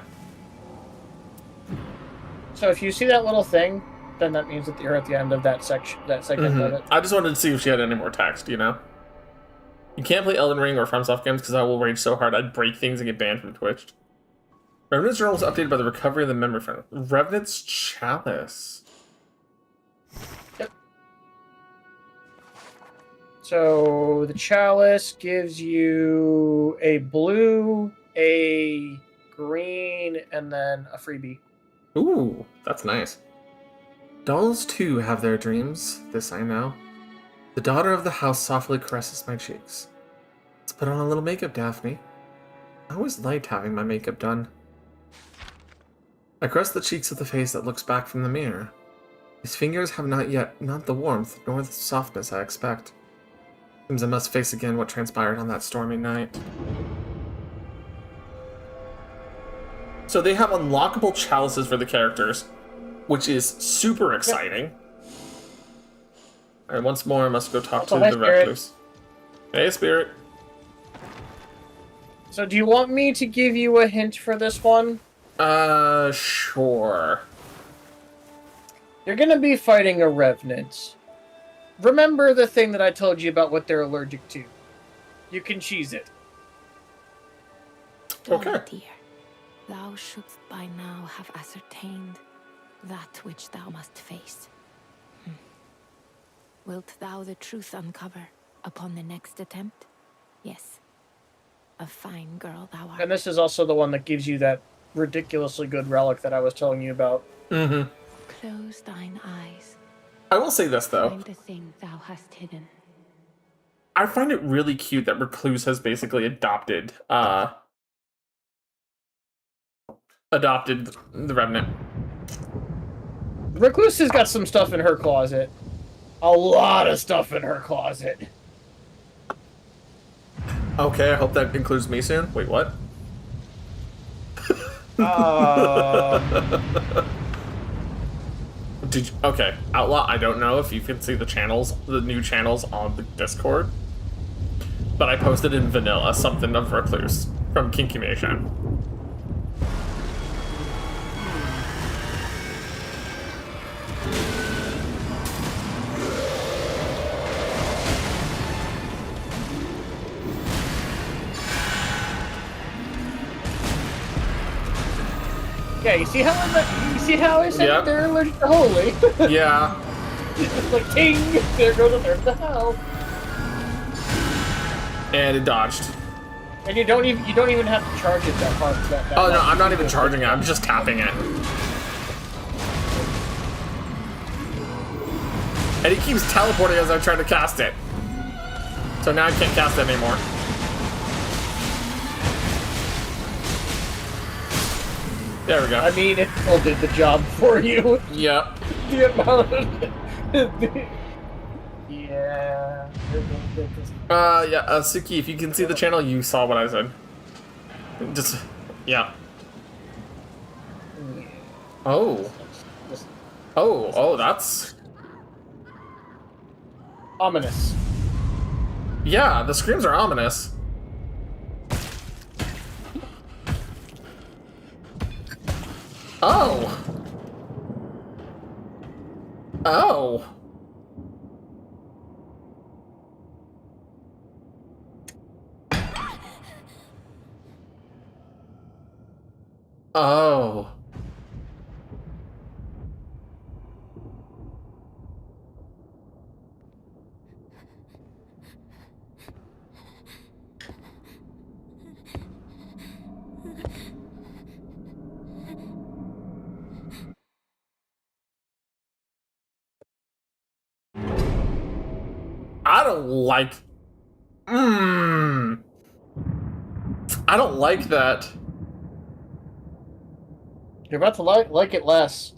So if you see that little thing, then that means that you're at the end of that section, that segment of it. I just wanted to see if she had any more text, you know? You can't play Elden Ring or FromSoft games because I will rage so hard I'd break things and get banned from Twitch. Revenant's Journal was updated by the recovery of the memory frame. Revenant's Chalice. Yep. So the chalice gives you a blue, a green, and then a freebie. Ooh, that's nice. Dolls too have their dreams, this I know. The daughter of the house softly caresses my cheeks. Let's put on a little makeup, Daphne. I always liked having my makeup done. I caress the cheeks of the face that looks back from the mirror. His fingers have not the warmth, nor the softness I expect. Seems I must face again what transpired on that stormy night. So they have unlockable chalices for the characters, which is super exciting. Alright, once more I must go talk to the recluse. Hey, Spirit. So do you want me to give you a hint for this one? Sure. You're gonna be fighting a revenant. Remember the thing that I told you about what they're allergic to. You can cheese it. Okay. Dear, thou shouldst by now have ascertained that which thou must face. Wilt thou the truth uncover upon the next attempt? Yes. A fine girl thou art. And this is also the one that gives you that ridiculously good relic that I was telling you about. Mm-hmm. Close thine eyes. I will say this, though. Find the thing thou hast hidden. I find it really cute that Recluse has basically adopted the Revenant. Recluse has got some stuff in her closet. A lot of stuff in her closet. Okay, I hope that includes me soon. Wait, what? Okay, Outlaw, I don't know if you can see the channels, the new channels on the Discord, but I posted in vanilla something of Recluse from Kinkymation. Yeah, you see how I said that they're allergic to holy? Yeah. It's like ting, there goes a third of the hell. And it dodged. And you don't even have to charge it that hard. Oh no, I'm not even charging it. I'm just tapping it. And he keeps teleporting as I try to cast it. So now I can't cast it anymore. There we go. I mean, it still did the job for you. Yep. The amount of... Yeah. Suki, if you can see the channel, you saw what I said. Just, yeah. Oh. Oh, that's... Ominous. Yeah, the screams are ominous. Oh. Oh. Oh. I don't like. I don't like that. You're about to like it less.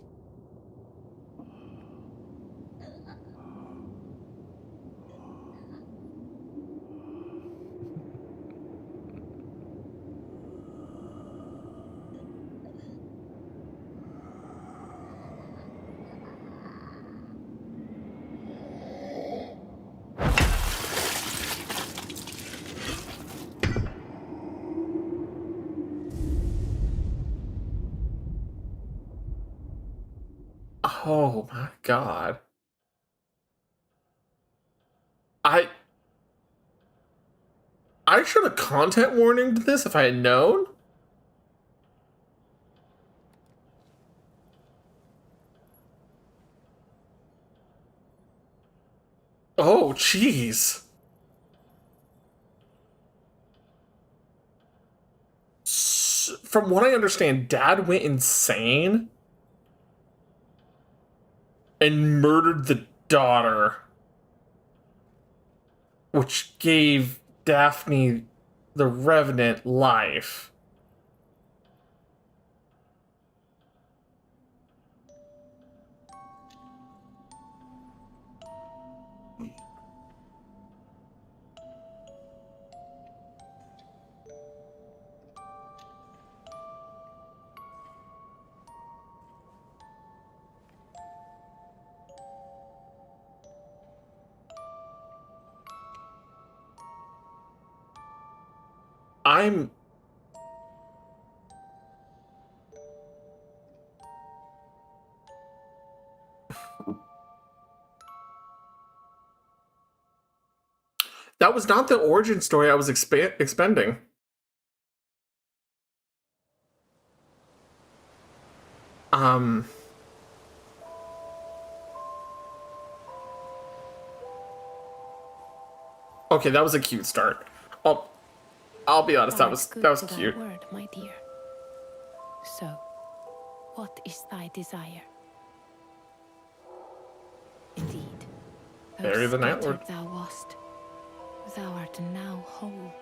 Oh my god. I should have content warned this if I had known. Oh, jeez. From what I understand, Dad went insane and murdered the daughter, which gave Daphne the Revenant life. I'm That was not the origin story I was expending. Okay, that was a cute start. I'll be honest, that was cute. Word, my dear. So, what is thy desire? Indeed, Bury the Night Lord. thou wast, thou art now whole.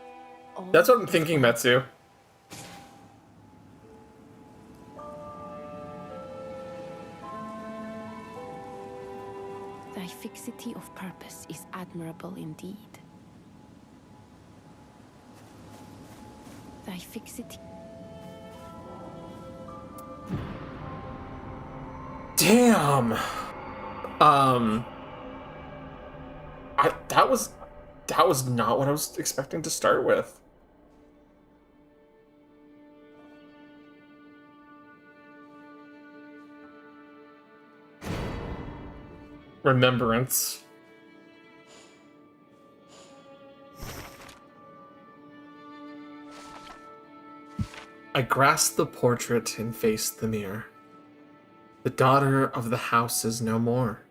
That's what I'm thinking, Metsu. Thy fixity of purpose is admirable indeed. Thy fixity. Damn. That was not what I was expecting to start with. Remembrance. I grasped the portrait and faced the mirror. The daughter of the house is no more.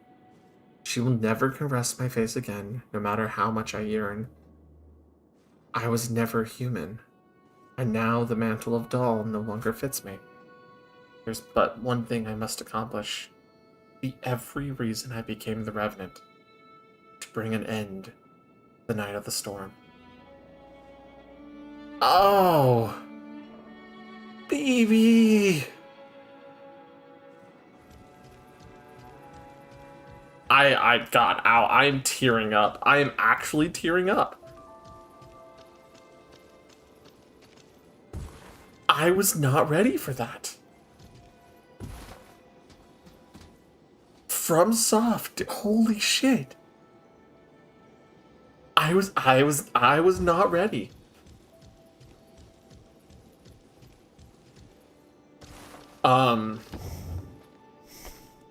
She will never caress my face again, no matter how much I yearn. I was never human, and now the mantle of doll no longer fits me. There's but one thing I must accomplish. The every reason I became the Revenant. To bring an end to the night of the storm. Oh! Baby! God, ow, I'm tearing up. I am actually tearing up. I was not ready for that. FromSoft, holy shit. I was not ready.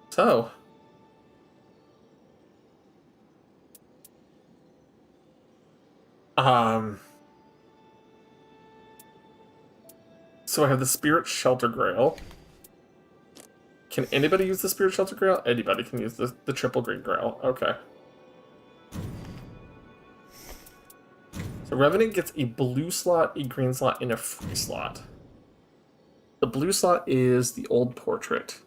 So. So I have the Spirit Shelter Grail. Can anybody use the Spirit Shelter Grail? Anybody can use the Triple Green Grail. Okay. So Revenant gets a blue slot, a green slot, and a free slot. The blue slot is the Old Portrait.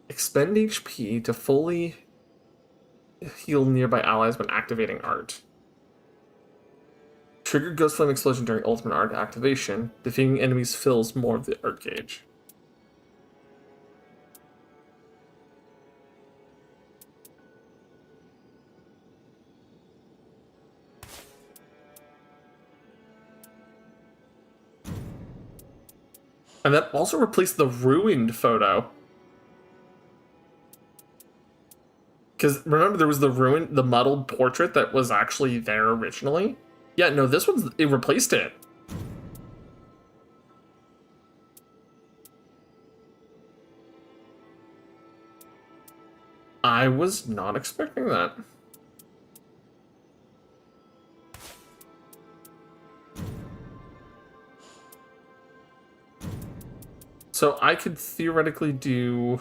Expend HP to fully heal nearby allies when activating art. Trigger Ghost Flame Explosion during ultimate art activation. Defeating enemies fills more of the art gauge. And that also replaced the ruined photo. Because remember, there was the muddled portrait that was actually there originally? Yeah, no, this one's, it replaced it. I was not expecting that. So I could theoretically do...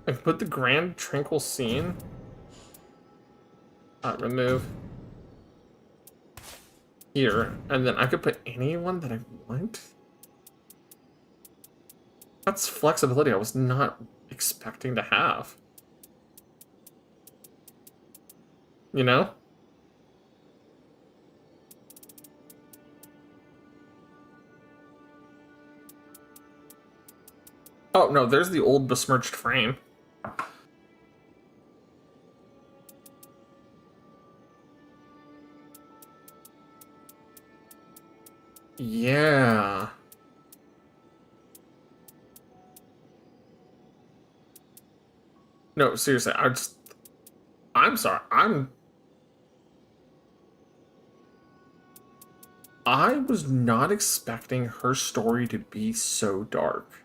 I could put the Grand Tranquil Scene. Remove. Here. And then I could put anyone that I want. That's flexibility I was not expecting to have. You know? Oh, no, there's the old besmirched frame. Yeah. No, seriously, I'm sorry. I was not expecting her story to be so dark.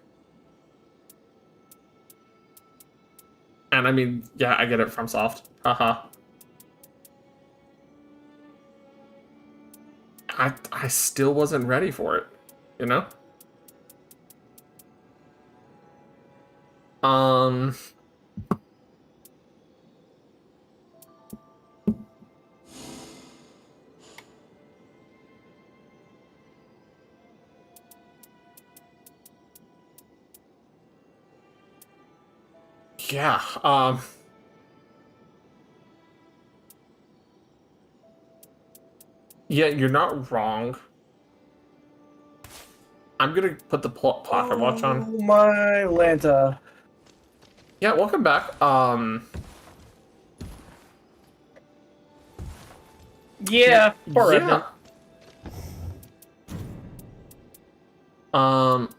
And I mean, yeah, I get it from Soft. Haha. I still wasn't ready for it, you know? Yeah, yeah, you're not wrong. I'm gonna put the pocket watch on. Oh my Lanta. Yeah, welcome back. Yeah, poor yeah. Revenant.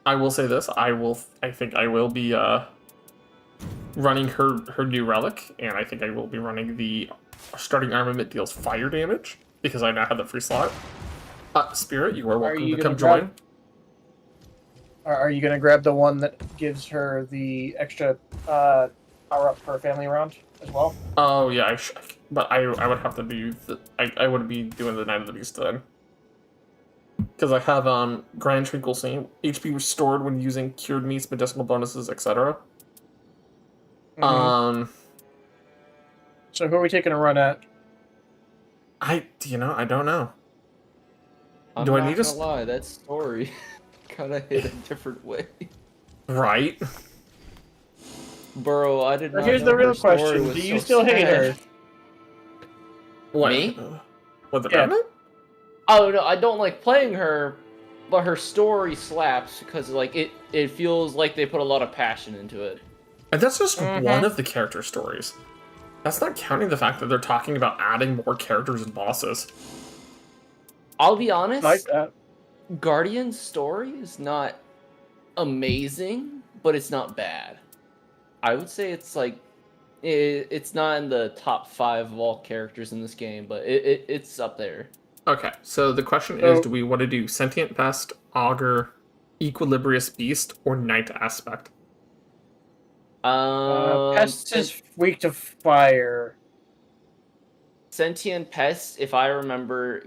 I will say this. I think I will be running her new relic, and I think I will be running the starting armament deals fire damage because I now have the free slot. Spirit, you are welcome to come join. Are you gonna grab the one that gives her the extra power up per family round as well? Oh yeah, but I would have to do I would be doing the Night of the Beast then. Because I have Grand Tranquil Scene, HP restored when using cured meats, medicinal bonuses, etc. So who are we taking a run at? I don't know. I'm Do I not need to gonna lie, that story kind of hit a different way. Right? Bro, I did not. Here's know the real her story question: was do you so still hate sad. her? What? Me? What, the Yeah. Revenant? Oh no, I don't like playing her, but her story slaps because like it feels like they put a lot of passion into it. And that's just one of the character stories. That's not counting the fact that they're talking about adding more characters and bosses. I'll be honest, Like that. Guardian's story is not amazing, but it's not bad. I would say it's like it's not in the top 5 of all characters in this game, but it's up there. Okay, so the question is, do we want to do Sentient Pest, Augur, Equilibrious Beast, or Night Aspect? Pest is weak to fire. Sentient Pest, if I remember,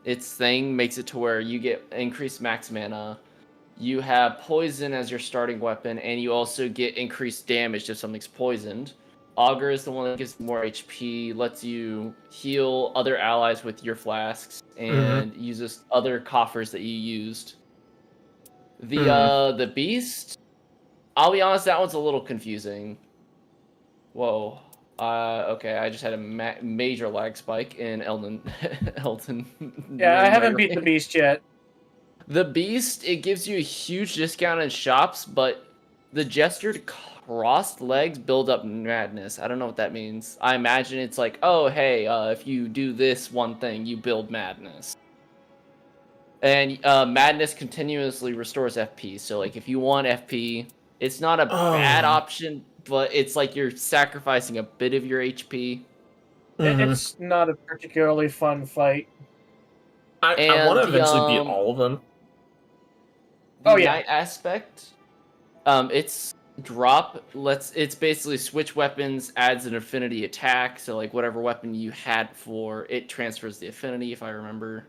its thing makes it to where you get increased max mana. You have poison as your starting weapon, and you also get increased damage if something's poisoned. Augur is the one that gives more HP, lets you heal other allies with your flasks, and uses other coffers that you used. The Beast, I'll be honest, that one's a little confusing. Whoa. Okay, I just had a major lag spike in Elden. Yeah, I haven't beat the Beast yet. The Beast, it gives you a huge discount in shops, but the gestured crossed legs build up madness. I don't know what that means. I imagine it's like, oh, hey, if you do this one thing, you build madness. And madness continuously restores FP. So, like, if you want FP, it's not a bad option, but it's like you're sacrificing a bit of your HP. It's not a particularly fun fight. I want to eventually beat all of them. Night Aspect, its drop it's basically switch weapons, adds an affinity attack, so like whatever weapon you had before, it transfers the affinity, if I remember.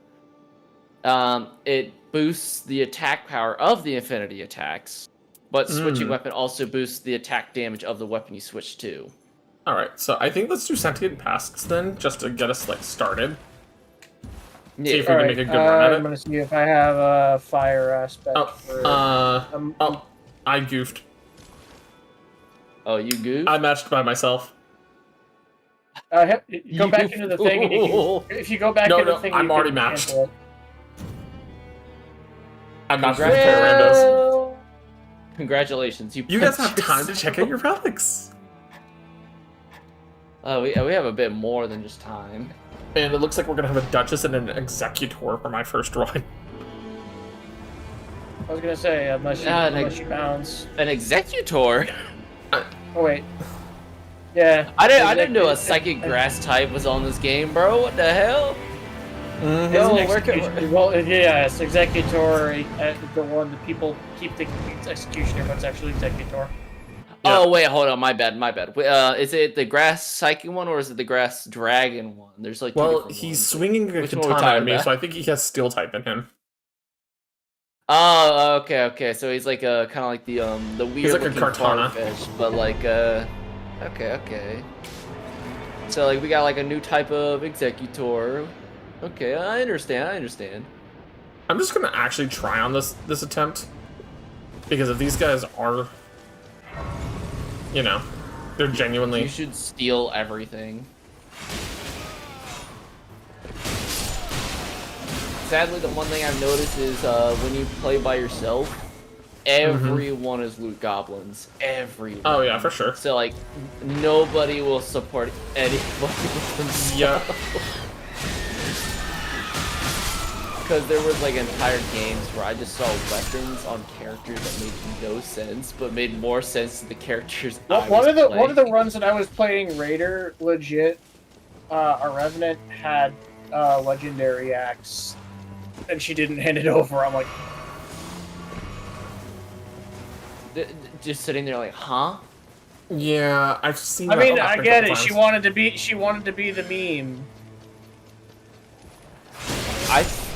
It boosts the attack power of the affinity attacks, but switching weapon also boosts the attack damage of the weapon you switch to. Alright, so I think let's do Sentient Pests then, just to get us like started. See if we can make a good run at it. I'm gonna see if I have a fire aspect. I goofed. Oh, you goofed? I matched by myself. Go back into the thing, and if you go back into the thing, I'm already matched. Cancel it. I'm matched with randos. Congratulations, you guys have time to check out your relics. We have a bit more than just time. And it looks like we're gonna have a Duchess and an Executor for my first run. I was gonna say, unless you bounce. An Executor? Oh wait. Yeah. I didn't know a Psychic Grass type was on this game, bro. What the hell? Yes, Executor, the one that people keep thinking it's Executioner, but it's actually Executor. Yeah. Oh wait, hold on, my bad. Is it the Grass Psychic one or is it the Grass Dragon one? There's like he's swinging a katana at me, so I think he has Steel type in him. Oh, okay. So he's like a kind of like the weird. He's like a Kartana, fish, but like okay. So like we got like a new type of Executor. Okay, I understand. I'm just gonna actually try on this attempt because if these guys are, they're genuinely. You should steal everything. Sadly, the one thing I've noticed is when you play by yourself, everyone is loot goblins. Everyone. Oh yeah, for sure. So like, nobody will support anybody with themselves. Yeah. Because there was like entire games where I just saw weapons on characters that made no sense, but made more sense to the characters. One of the runs that I was playing Raider, legit, a Revenant had legendary axe, and she didn't hand it over. I'm like, just sitting there like, huh? Yeah, I've seen. I mean, I get it. She wanted to be the meme.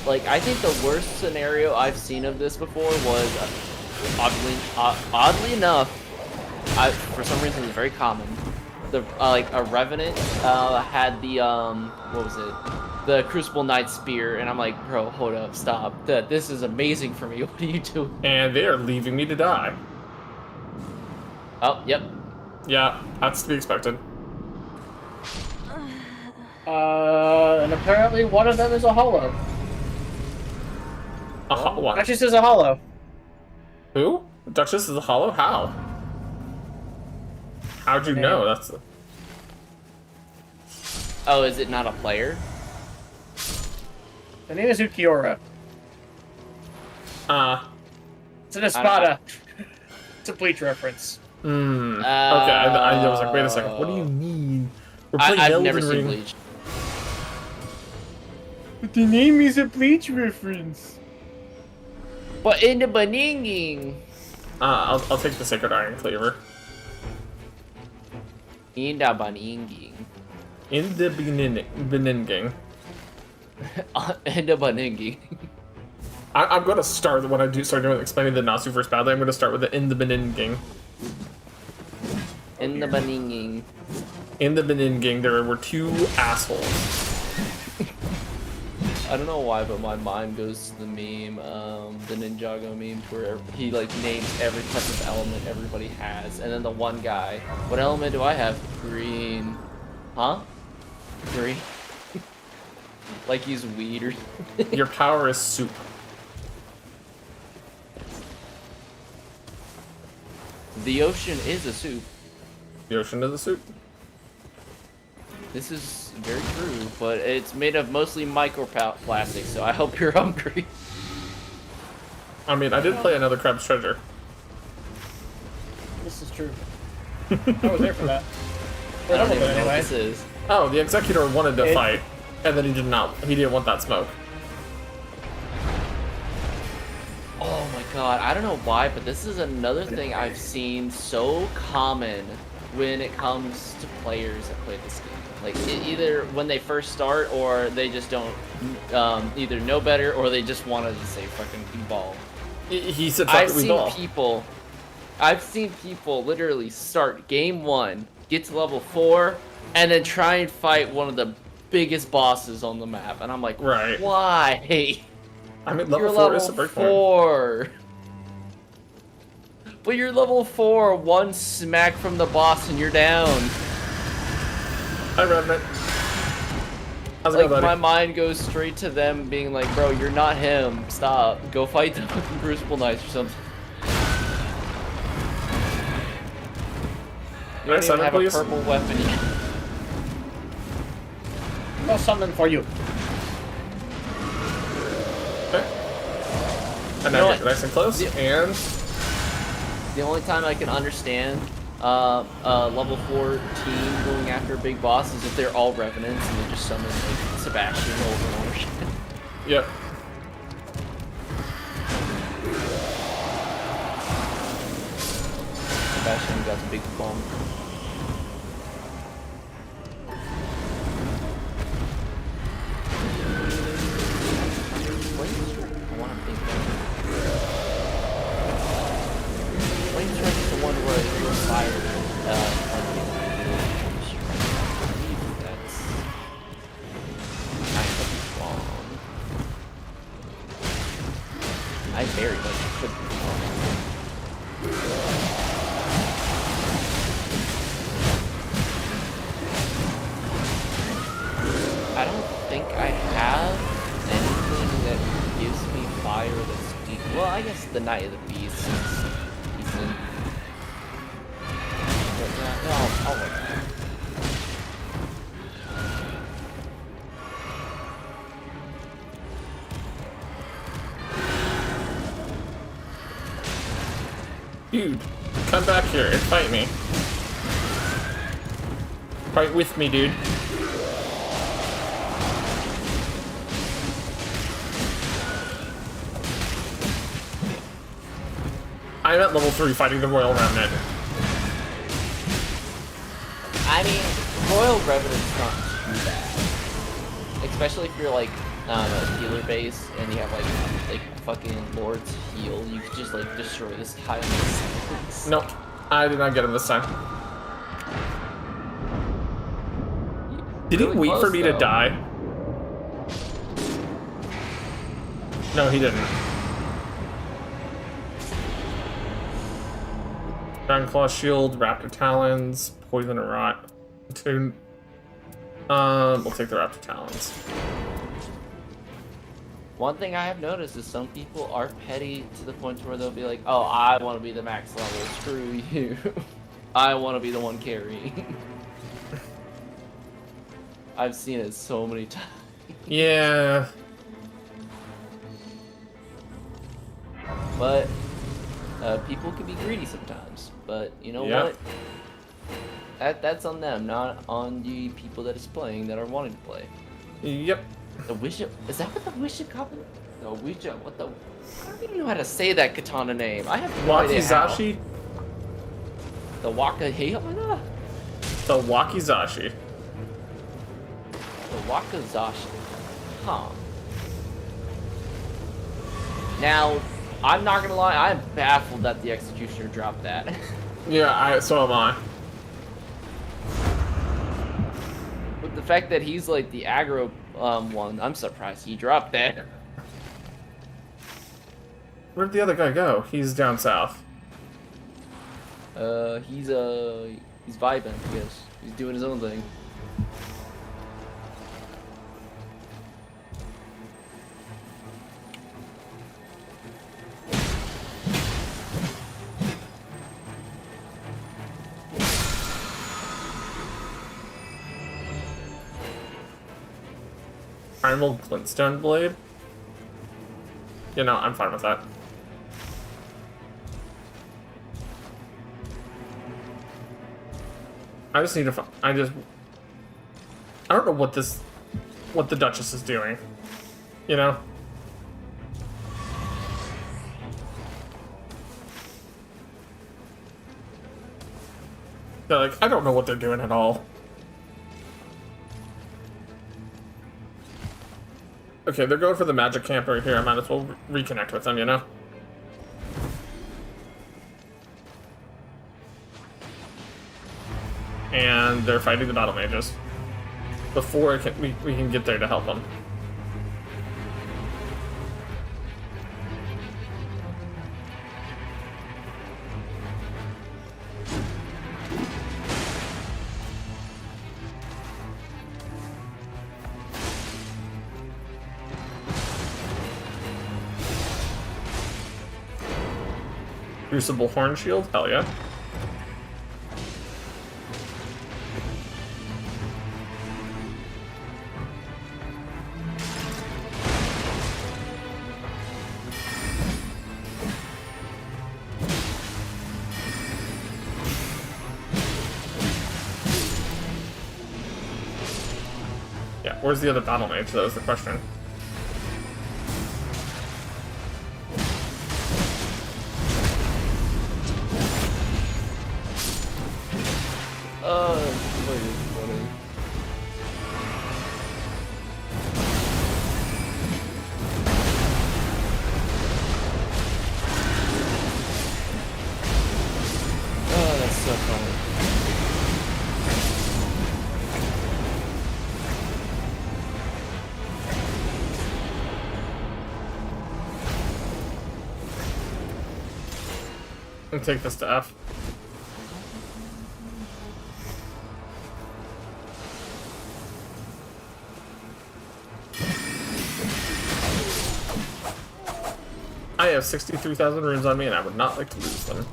I think the worst scenario I've seen of this before was, oddly enough, for some reason it's very common. A Revenant had the what was it? The Crucible Knight Spear, and I'm like, bro, hold up, stop. This is amazing for me. What are you doing? And they are leaving me to die. Oh, yep. Yeah, that's to be expected. And apparently one of them is a hollow. A hollow? Duchess is a hollow. Who? Duchess is a hollow? How? How'd you know? That's. Oh, is it not a player? The name is Ukiora. It's an Espada. It's a Bleach reference. Okay, I was like, wait a second, what do you mean? We're playing I've Elden never seen Ring. Bleach. But the name is a Bleach reference. But in the beginning. I'll take the Sacred Iron Cleaver. In the beginning. In the beginning. In the beginning. I'm going to start, when I start doing explaining the Nasu first battle, I'm going to start with the in the beginning. In the beginning. In the beginning, there were two assholes. I don't know why, but my mind goes to the meme, the Ninjago meme, where he like names every type of element everybody has, and then the one guy, what element do I have? Green. Huh? Green. Like he's weed or something. Your power is soup. The ocean is a soup. The ocean is a soup. This is very true, but it's made of mostly microplastics, so I hope you're hungry. I mean, I did play Another Crab's Treasure. This is true. I was there for that. I don't even know what this is. Oh, the Executor wanted to fight, and then he didn't want that smoke. Oh my god, I don't know why, but this is another thing I've seen so common when it comes to players that play this game. Like, either when they first start, or they just don't either know better, or they just wanted to say fucking b-ball. He said I've fucking seen b-ball. I've seen people literally start game 1, get to level 4, and then try and fight one of the biggest bosses on the map. And I'm like, right. Why? I mean, level you're 4 is a breakpoint. 4. But you're level 4, one smack from the boss and you're down. Hi, Revenant. How's it Like, going, buddy? my mind goes straight to them being like, bro, you're not him. Stop. Go fight the fucking Crucible Knights or something. You don't even have a purple weapon yet. No something for you. Okay. And now get nice and close, and... The only time I can understand level 4 team going after a big boss is if they're all Revenants and they just summon like Sebastian over and over again. Yep. Sebastian got the big bomb. I want to think Flame Strike is the one where you fire that's kind of wrong. I very much could be wrong. I don't think I have anything that gives me fire that's deep. Well, I guess the Knight of the Beast is decent. But yeah, I'll work on it. Dude, come back here and fight me. Fight with me, dude. I'm at level 3 fighting the Royal Remnant. I mean, Royal Revenant's not too bad. Especially if you're like, a healer base and you have like fucking Lord's heal, you can just like destroy this tile in seconds. Nope, I did not get him this time. Did he wait for me to die? No, he didn't. Dragon Claw Shield, Raptor Talons, Poison and Rot. We'll take the Raptor Talons. One thing I have noticed is some people are petty to the point where they'll be like, oh, I want to be the max level, screw you. I want to be the one carrying. I've seen it so many times. Yeah. But, People can be greedy sometimes, but you know Yeah. what? That's on them, not on the people that is playing that are wanting to play. Yep. The Wisha, is that what the Wisha copy? The Wisha, what the? I don't even know how to say that katana name. I have no idea how. Wakizashi. The Wakahihana? The Wakizashi. The Wakazashi. Huh. Now, I'm not gonna lie, I'm baffled that the Executioner dropped that. Yeah, so am I. With the fact that he's like the aggro one, I'm surprised he dropped that. Where'd the other guy go? He's down south. He's vibing, I guess. He's doing his own thing. Primal Glintstone Blade? You know, I'm fine with that. I just need to I don't know what the Duchess is doing. You know? They're like, I don't know what they're doing at all. Okay, they're going for the magic camper here. I might as well reconnect with them, you know? And they're fighting the battle mages. Before we can get there to help them. Crucible Horn Shield? Hell yeah. Yeah, where's the other battle mage? That was the question. And take this to F. I have 63,000 runes on me and I would not like to lose them.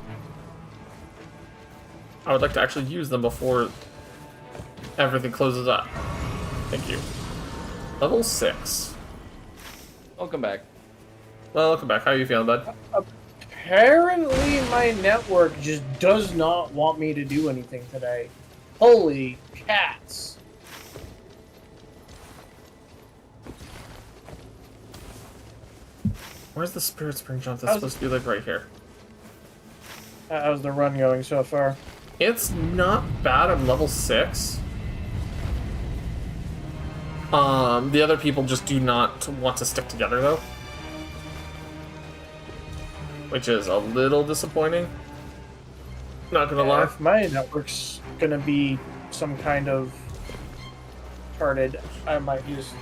I would like to actually use them before everything closes up. Thank you. Level 6. Welcome back. Well, welcome back. How are you feeling, bud? Apparently my network just does not want me to do anything today. Holy cats. Where's the Spirit Spring jump? That's supposed to be like right here. How's the run going so far? It's not bad. I'm level 6. The other people just do not want to stick together though. Which is a little disappointing. Not gonna lie. If my network's gonna be some kind of retarded, I might use.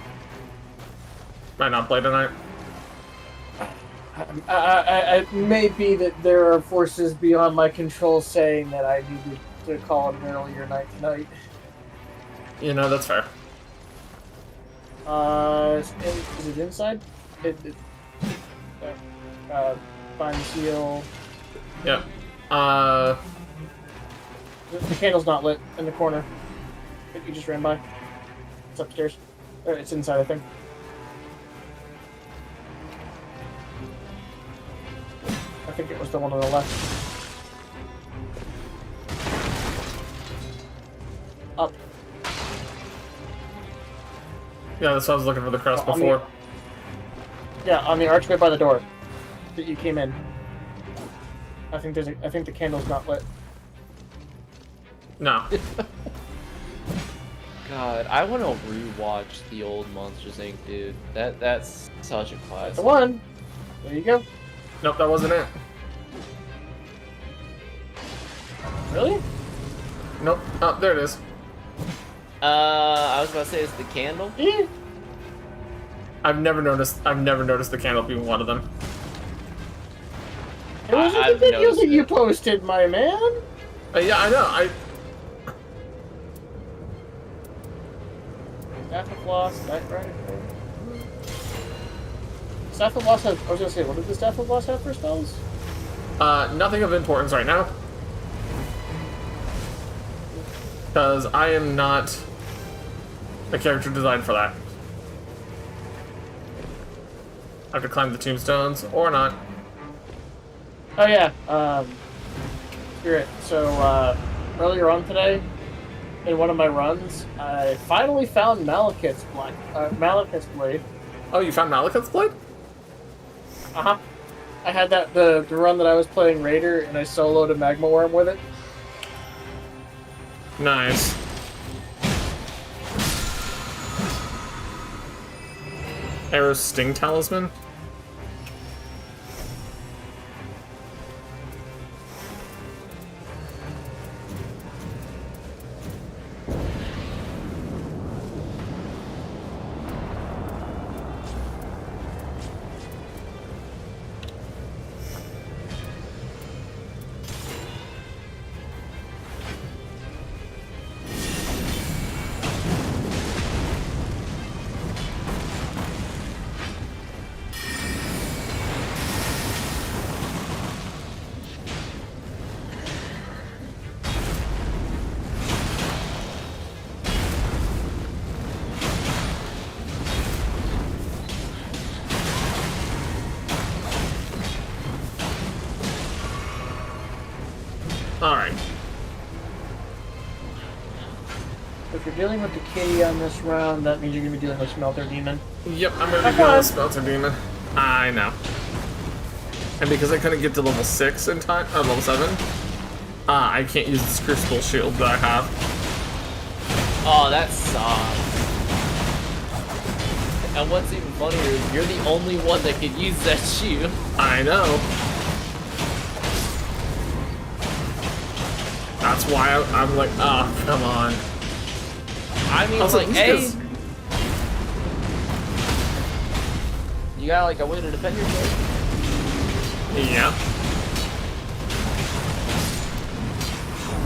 Might not play tonight. It may be that there are forces beyond my control saying that I need to call it an earlier night tonight. You know, that's fair. Is it inside? Find seal. Yep. The candle's not lit in the corner. You just ran by. It's upstairs. It's inside, I think. I think it was the one on the left. Up. Yeah, that's what I was looking for the crest On before. Yeah, on the archway by the door that you came in. I think the candle's not lit. No. God, I want to rewatch the old Monsters Inc. Dude. That's such a classic. The one. There you go. Nope, that wasn't it. Really? Nope. Oh, there it is. I was about to say it's the candle. Yeah. I've never noticed the candle being one of them. It was I've the video noticed that you it. posted, my man. Yeah, I know. Staphylos, that right? Staphylos has. I was gonna say, what did the Staphylos have for spells? Nothing of importance right now. Because I am not a character designed for that. I have to climb the tombstones, or not. Oh yeah, Spirit. So, earlier on today, in one of my runs, I finally found Malekith's blade. Oh, you found Malekith's blade? Uh-huh. I had the run that I was playing Raider, and I soloed a Magma Worm with it. Nice. Arrow's Sting Talisman? Alright. If you're dealing with the kitty on this round, that means you're going to be dealing with Smelter Demon. Yep, I'm gonna be dealing with Smelter Demon. I know. And because I couldn't get to level 6 in time, or level 7, I can't use the Crucible Shield that I have. Oh, that sucks. And what's even funnier is you're the only one that could use that shield. I know. That's why I'm like, oh, come on. I mean, Also, like, these hey, guys- you got like a way to defend yourself. Yeah.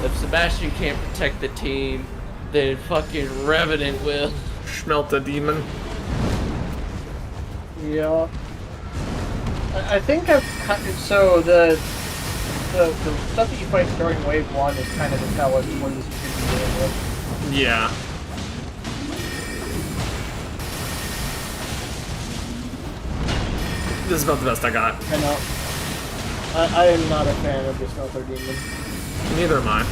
If Sebastian can't protect the team, then fucking Revenant will. Schmelta Demon. Yeah. I think I've so the stuff that you fight during wave 1 is kind of the tell us what you should be dealing with. Yeah. This is about the best I got. I know. I am not a fan of the Smelter Demon. Neither am I.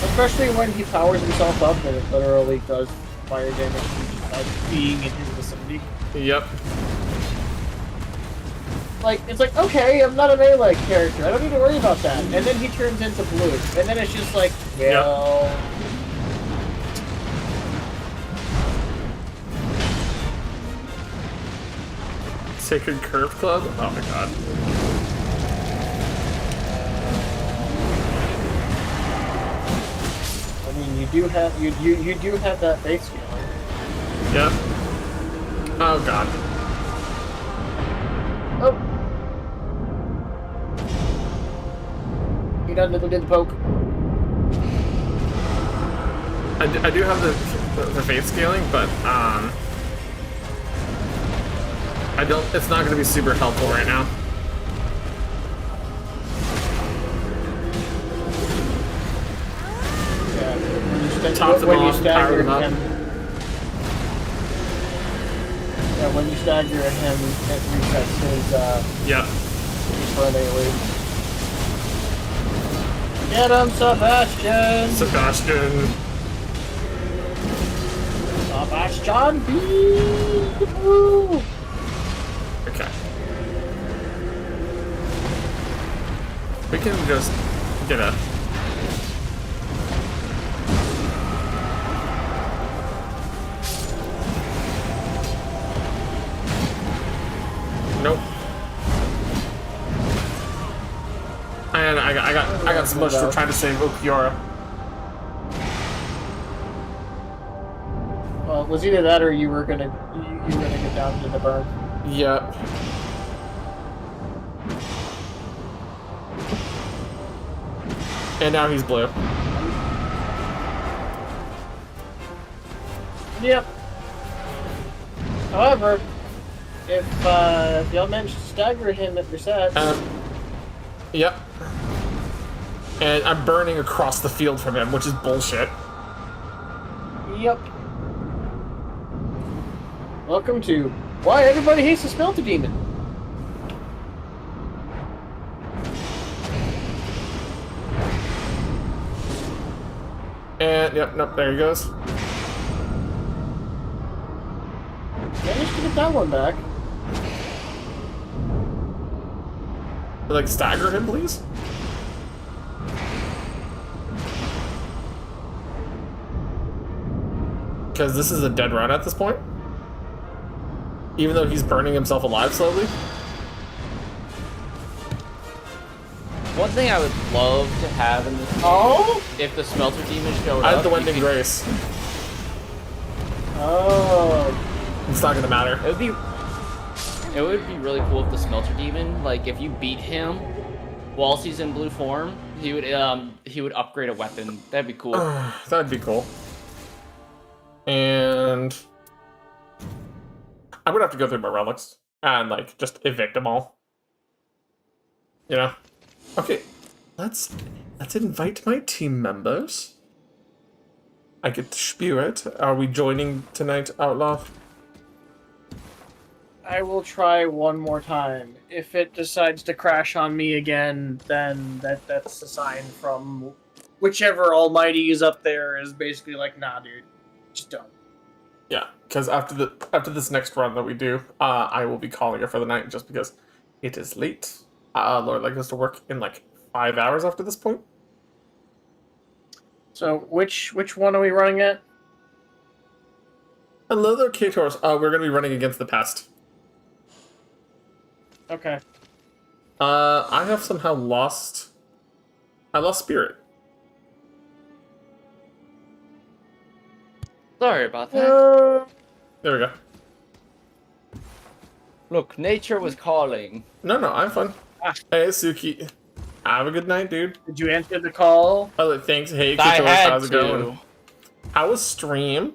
Especially when he powers himself up and it literally does fire damage by being in his vicinity. Yep. Like, it's like, okay, I'm not a melee character, I don't need to worry about that. And then he turns into blue. And then it's just like, well... Yep. Sacred Curve Club? Oh my god. I mean, you do have that base scaling. Yep. Oh god. Oh. You done little did the poke. I do have the fate scaling, but I don't. It's not going to be super helpful right now. Yeah. Top them off, power them up. Yeah, when you stagger at him, it resets his Yep. permanently. Get him, Sebastian! Sebastian. Sebastian! Woo! Okay. We can just get a. Nope. And I got so much for trying to save Okiora. Well, it was either that or you were gonna get down to the burn. Yep. And now he's blue. Yep. However, if y'all manage to stagger him at reset. Yep. And I'm burning across the field from him, which is bullshit. Yep. Welcome to Why Everybody Hates the Smelter Demon. And yep, nope, there he goes. Managed to get that one back. Like, stagger him, please? Because this is a dead run at this point. Even though he's burning himself alive slowly. One thing I would love to have in this game, if the Smelter Demon showed up... I have the Wending Grace. Oh. It's not gonna matter. It would be really cool if the Smelter Demon, like, if you beat him whilst he's in blue form, he would upgrade a weapon. That'd be cool. That'd be cool. And I'm gonna have to go through my relics and like just evict them all. You know? Okay, let's invite my team members. I get to spew it. Are we joining tonight, Outlaw? I will try one more time. If it decides to crash on me again, then that's a sign from whichever almighty is up there is basically like, nah, dude, just don't. Yeah, because after this next run that we do, I will be calling it for the night just because it is late. Lord, like, goes to work in like 5 hours after this point. So which one are we running at? Hello there, K-Tors. We're gonna be running against the past. Okay. I have somehow lost. I lost spirit. Sorry about that. There we go. Look, nature was calling. No, I'm fine. Hey, Suki. Have a good night, dude. Did you answer the call? Oh, thanks. Hey, I K-Tors, had how's it to. going? How was stream?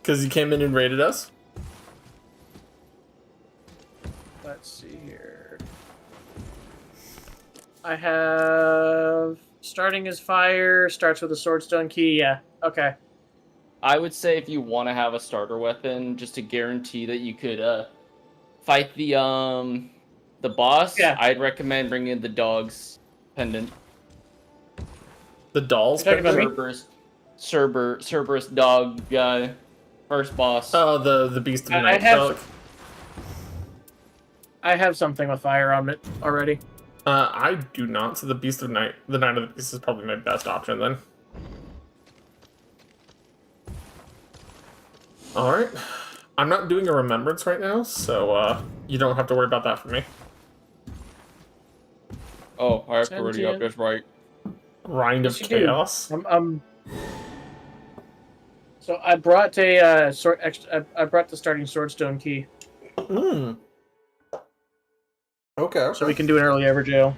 Because you came in and raided us? Let's see here. I have starting as fire, starts with a swordstone key. Yeah, okay. I would say if you want to have a starter weapon, just to guarantee that you could fight the boss, yeah. I'd recommend bringing the dog's pendant. The doll's pendant? Cerberus dog guy. First boss. Oh, the Beast of the Night dog. I have something with fire on it already. I do not, so the Beast of Night, the Knight of the Beast is probably my best option then. Alright. I'm not doing a remembrance right now, so you don't have to worry about that for me. Oh, I have to already up, that's right. Rind of Chaos. So I brought a I brought the starting swordstone key. Hmm. Okay. So we can do an early Everjail.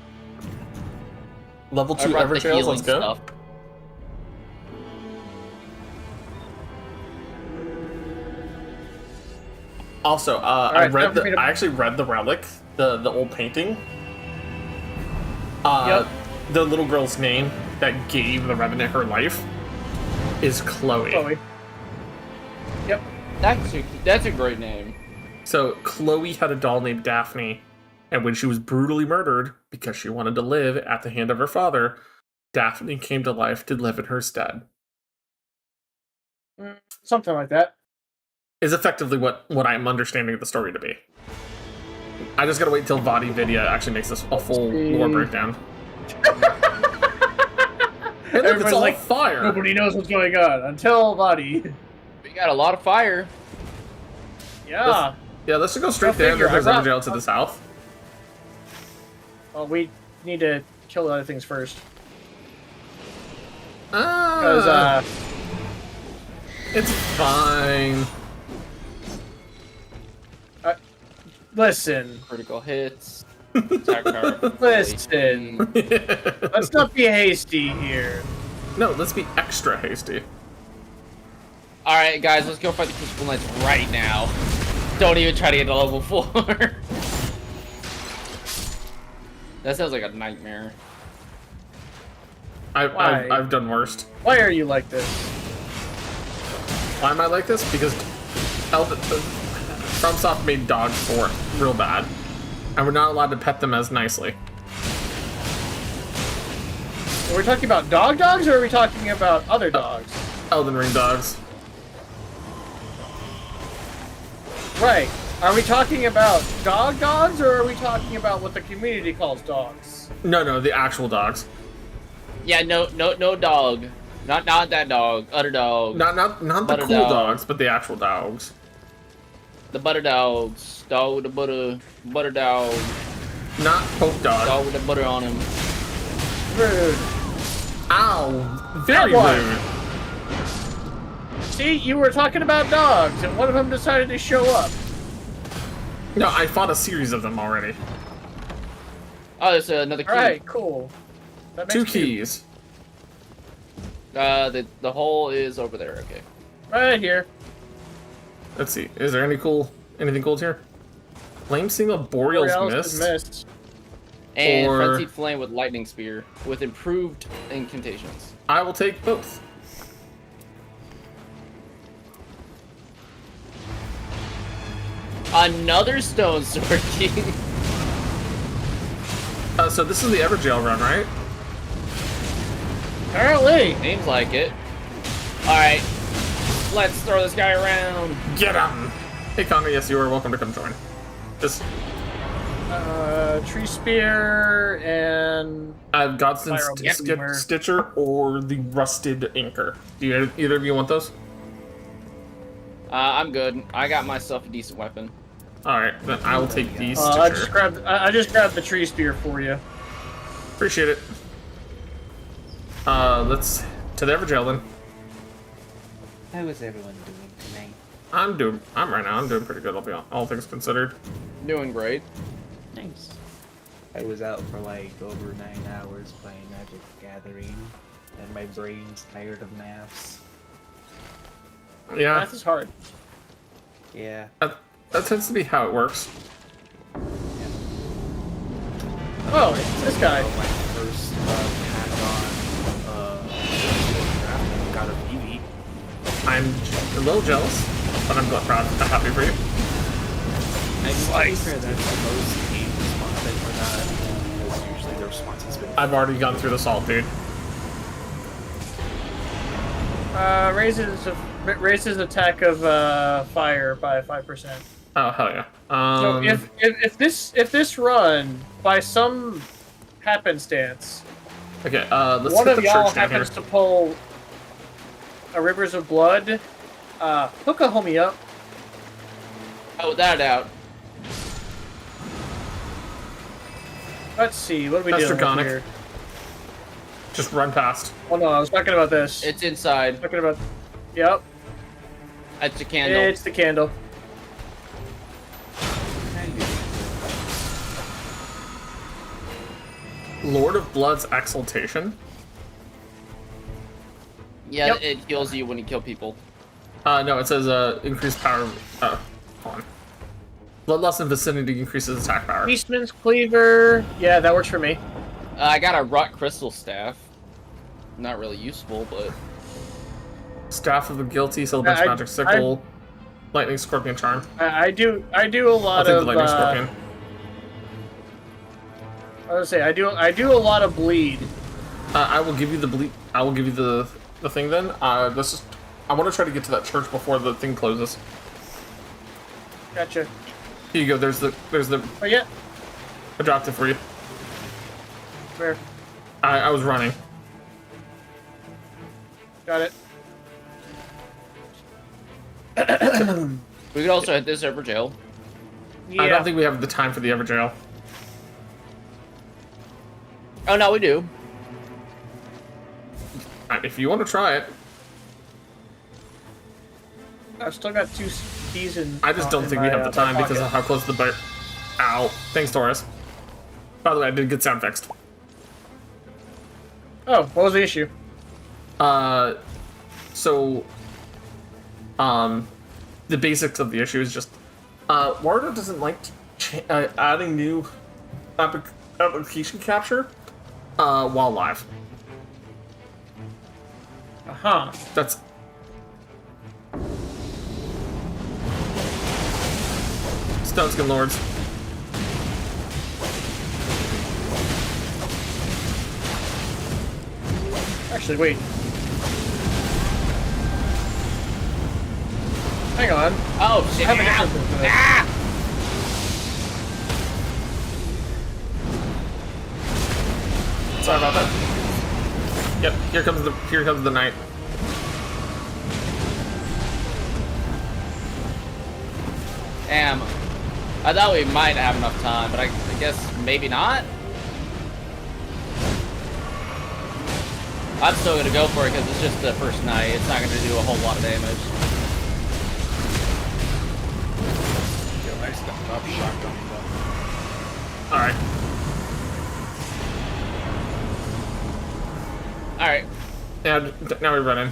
Level 2 Everjails, let's go. Stuff. Also, I actually read the relic, the old painting. Yep. The little girl's name that gave the Revenant her life is Chloe. Chloe. Yep. That's a great name. So Chloe had a doll named Daphne, and when she was brutally murdered because she wanted to live at the hand of her father, Daphne came to life to live in her stead. Something like that. Is effectively what I'm understanding the story to be. I just gotta wait until Vadi Vidya actually makes this a full lore breakdown. Hey, look, it's all like, fire. Nobody knows what's going on until Vadi. We got a lot of fire. Yeah. Let's just go straight there. There's a jail to the south. Well, we need to kill the other things first. Because, it's fine. Listen. Critical hits. Attack power. Listen. Let's not be hasty here. No, let's be extra hasty. Alright, guys, let's go fight the Crucible Knights right now. Don't even try to get to level 4. That sounds like a nightmare. I've done worst. Why are you like this? Why am I like this? Because FromSoft made dogs for it real bad, and we're not allowed to pet them as nicely. Are we talking about dogs, or are we talking about other dogs? Elden Ring dogs. Right. Are we talking about dogs, or are we talking about what the community calls dogs? No, the actual dogs. Yeah, no dog. Not that dog. Other dog. Not the cool dogs, but the actual dogs. The butter dogs. Dog with the butter dog. Not Poke Dog. Dog with the butter on him. Rude. Ow. Very rude. See, you were talking about dogs, and one of them decided to show up. No, I fought a series of them already. Oh, there's another key. Alright, cool. That makes 2 keys. The hole is over there, okay. Right here. Let's see. Is there anything cool here? Flame Single Boreal's Mist. And or... Frenzied Flame with Lightning Spear with improved incantations. I will take both. Another Stone Sword Key. So this is the Everjail run, right? Apparently. Seems like it. Alright. Let's throw this guy around. Get him! Hey Connor, yes, you are welcome to come join. Just... Tree Spear and... I've got some Stitcher or the Rusted Inker. Do either of you want those? I'm good. I got myself a decent weapon. Alright, then I will take these Stitcher. I just grabbed the Tree Spear for you. Appreciate it. Let's... to the Everjail then. How is everyone doing tonight? I'm doing pretty good, all things considered. Doing great. Nice. I was out for like over 9 hours playing Magic the Gathering, and my brain's tired of maths. Yeah. Math is hard. Yeah. That tends to be how it works. Yeah. Oh, it's this guy. My first draft got a BB. I'm a little jealous, but I'm happy for you. I'm fair that's the most game response I've ever got, because usually the response has been... I've already gone through the salt, dude. Raises attack of fire by 5%. Oh hell yeah! So if this run by some happenstance, okay, let's one hit of the y'all church down happens here. to pull a Rivers of Blood, hook a homie up. Oh, without a doubt. Let's see, what are we That's doing draconic. here? Just run past. Oh no, I was talking about this. It's inside. Talking about, yep. It's a candle. It's the candle. Lord of Blood's Exaltation. Yeah, Yep. it heals you when you kill people. No, it says increased power. Hold on. Bloodlust in vicinity increases attack power. Beastman's Cleaver. Yeah, that works for me. I got a Rot Crystal Staff. Not really useful, but... Staff of the Guilty, Celebrant's Magic Sickle. Lightning Scorpion Charm. I do a lot I'll take of. the Lightning Scorpion. I was gonna say I do a lot of bleed. I will give you the bleed. I will give you the thing then. This is. I want to try to get to that church before the thing closes. Gotcha. Here you go. There's the. Oh yeah. I dropped it for you. Where? I was running. Got it. We could also hit this Ever Jail. Yeah. I don't think we have the time for the Ever Jail. Oh no, we do. If you want to try it. I've still got 2 seasons. I just don't think we have the time because of how close the boat. Ow! Thanks, Taurus. By the way, I did get sound fixed. Oh, what was the issue? So, the basics of the issue is just, Wario doesn't like adding new application capture, while live. Uh-huh. That's... Stoneskin Lords. Actually, wait. Hang on. Oh, shit. I have a different one for this. Sorry about that. Yep, here comes the night. Damn. I thought we might have enough time, but I guess maybe not? I'm still gonna go for it because it's just the first night. It's not gonna do a whole lot of damage. Yo, I stepped up shotgun. Alright. Alright. Yeah, now we run in.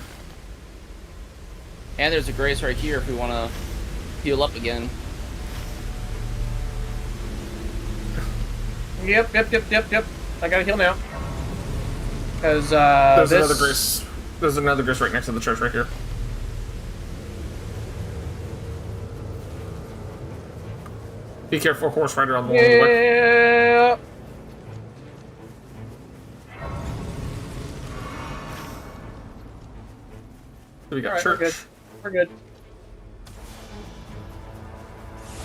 And there's a grace right here if we want to heal up again. Yep. I gotta heal now. Because, There's another grace. There's another grace right next to the church right here. Be careful, horse rider on the way. Yeah. We got Alright, church. We're good.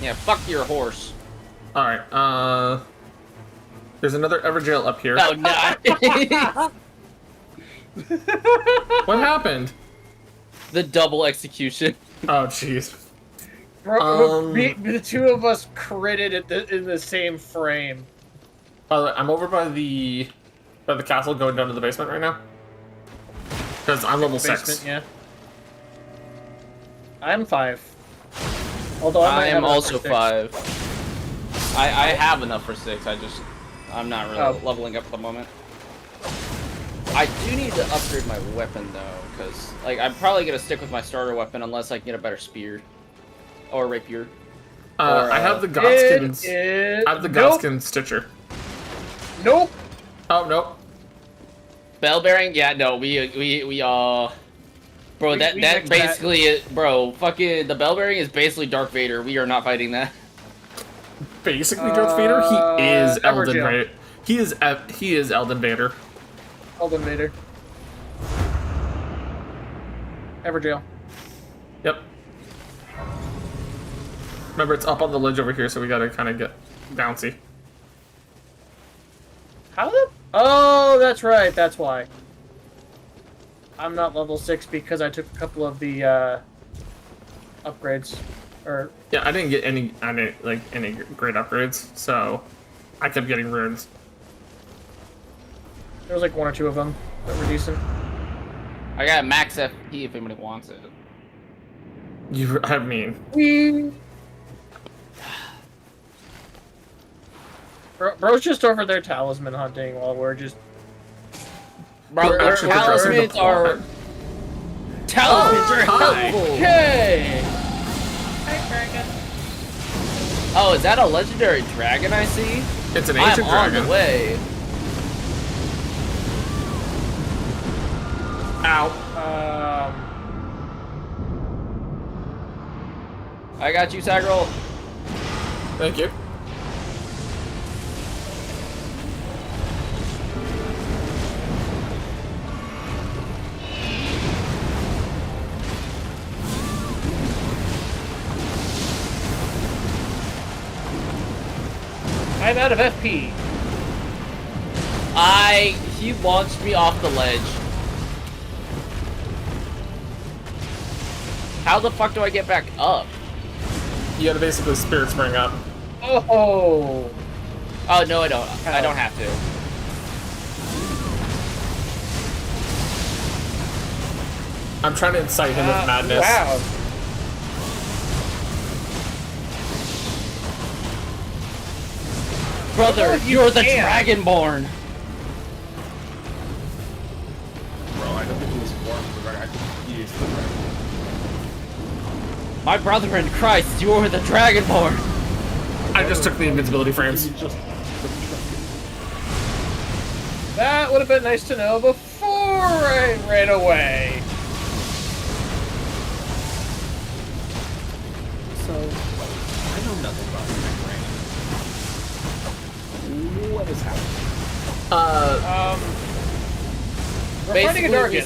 Yeah, fuck your horse. Alright, there's another Everjail up here. Oh, no. What happened? The double execution. Oh, jeez. The 2 of us critted in the same frame. By the way, I'm over by the castle going down to the basement right now. Because I'm level 6. Yeah. I'm 5. Although I am also 5. I have enough for 6. I'm not really leveling up at the moment. I do need to upgrade my weapon though, because like I'm probably gonna stick with my starter weapon unless I can get a better spear or rapier. I have the Godskin. I have the Godskin Stitcher. Nope. Oh nope. Bell bearing? Yeah, no, bro, that basically is, bro, fucking the bell bearing is basically Darth Vader. We are not fighting that. Basically Darth Vader? He is Elden Everjail. Vader. He is Elden Vader. Elden Vader. Everjail. Yep. Remember, it's up on the ledge over here, so we gotta kind of get bouncy. How the? Oh, that's right. That's why. I'm not level 6 because I took a couple of the upgrades. Or yeah, I didn't get any great upgrades, so I kept getting runes. there was like 1 or 2 of them that were decent. I got a max FP if anybody wants it. I mean, Bro's just over there talisman hunting while we're just. Bro, We're actually progressing the plot. Talismans are helpful. Okay. Oh, is that a legendary dragon I see? It's an ancient I'm dragon. on the way. Ow. I got you, Sagrel. Thank you. I'm out of FP. He launched me off the ledge. How the fuck do I get back up? You gotta basically spirit spring up. Oh. Oh, no, I don't. I don't have to. I'm trying to incite him with madness. Wow. Brother, you're the Dragonborn. Bro, I don't think he was born for the dragon. I think he is the dragon. My brother in Christ, you're the Dragonborn. I just took the invincibility frames. That would have been nice to know before I ran away. So, I know nothing about the dragon. What is happening? We're fighting a Darkin.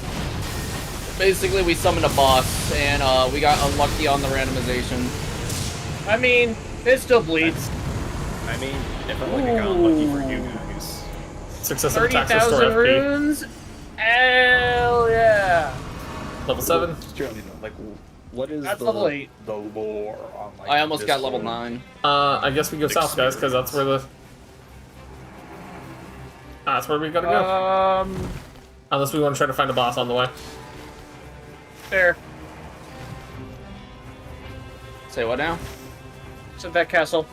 Basically, we summoned a boss, and we got unlucky on the randomization. I mean, it still bleeds. I mean, if I'm like I got unlucky for you guys. Successive attacks restore 30,000 FP. runes? Hell yeah! Level 7? Like, what is That's the level 8. The lore on like? I almost this got level whole 9. I guess we go south, guys, because that's where the... That's where we gotta go. Unless we want to try to find a boss on the way. There. Say what now? It's at that castle.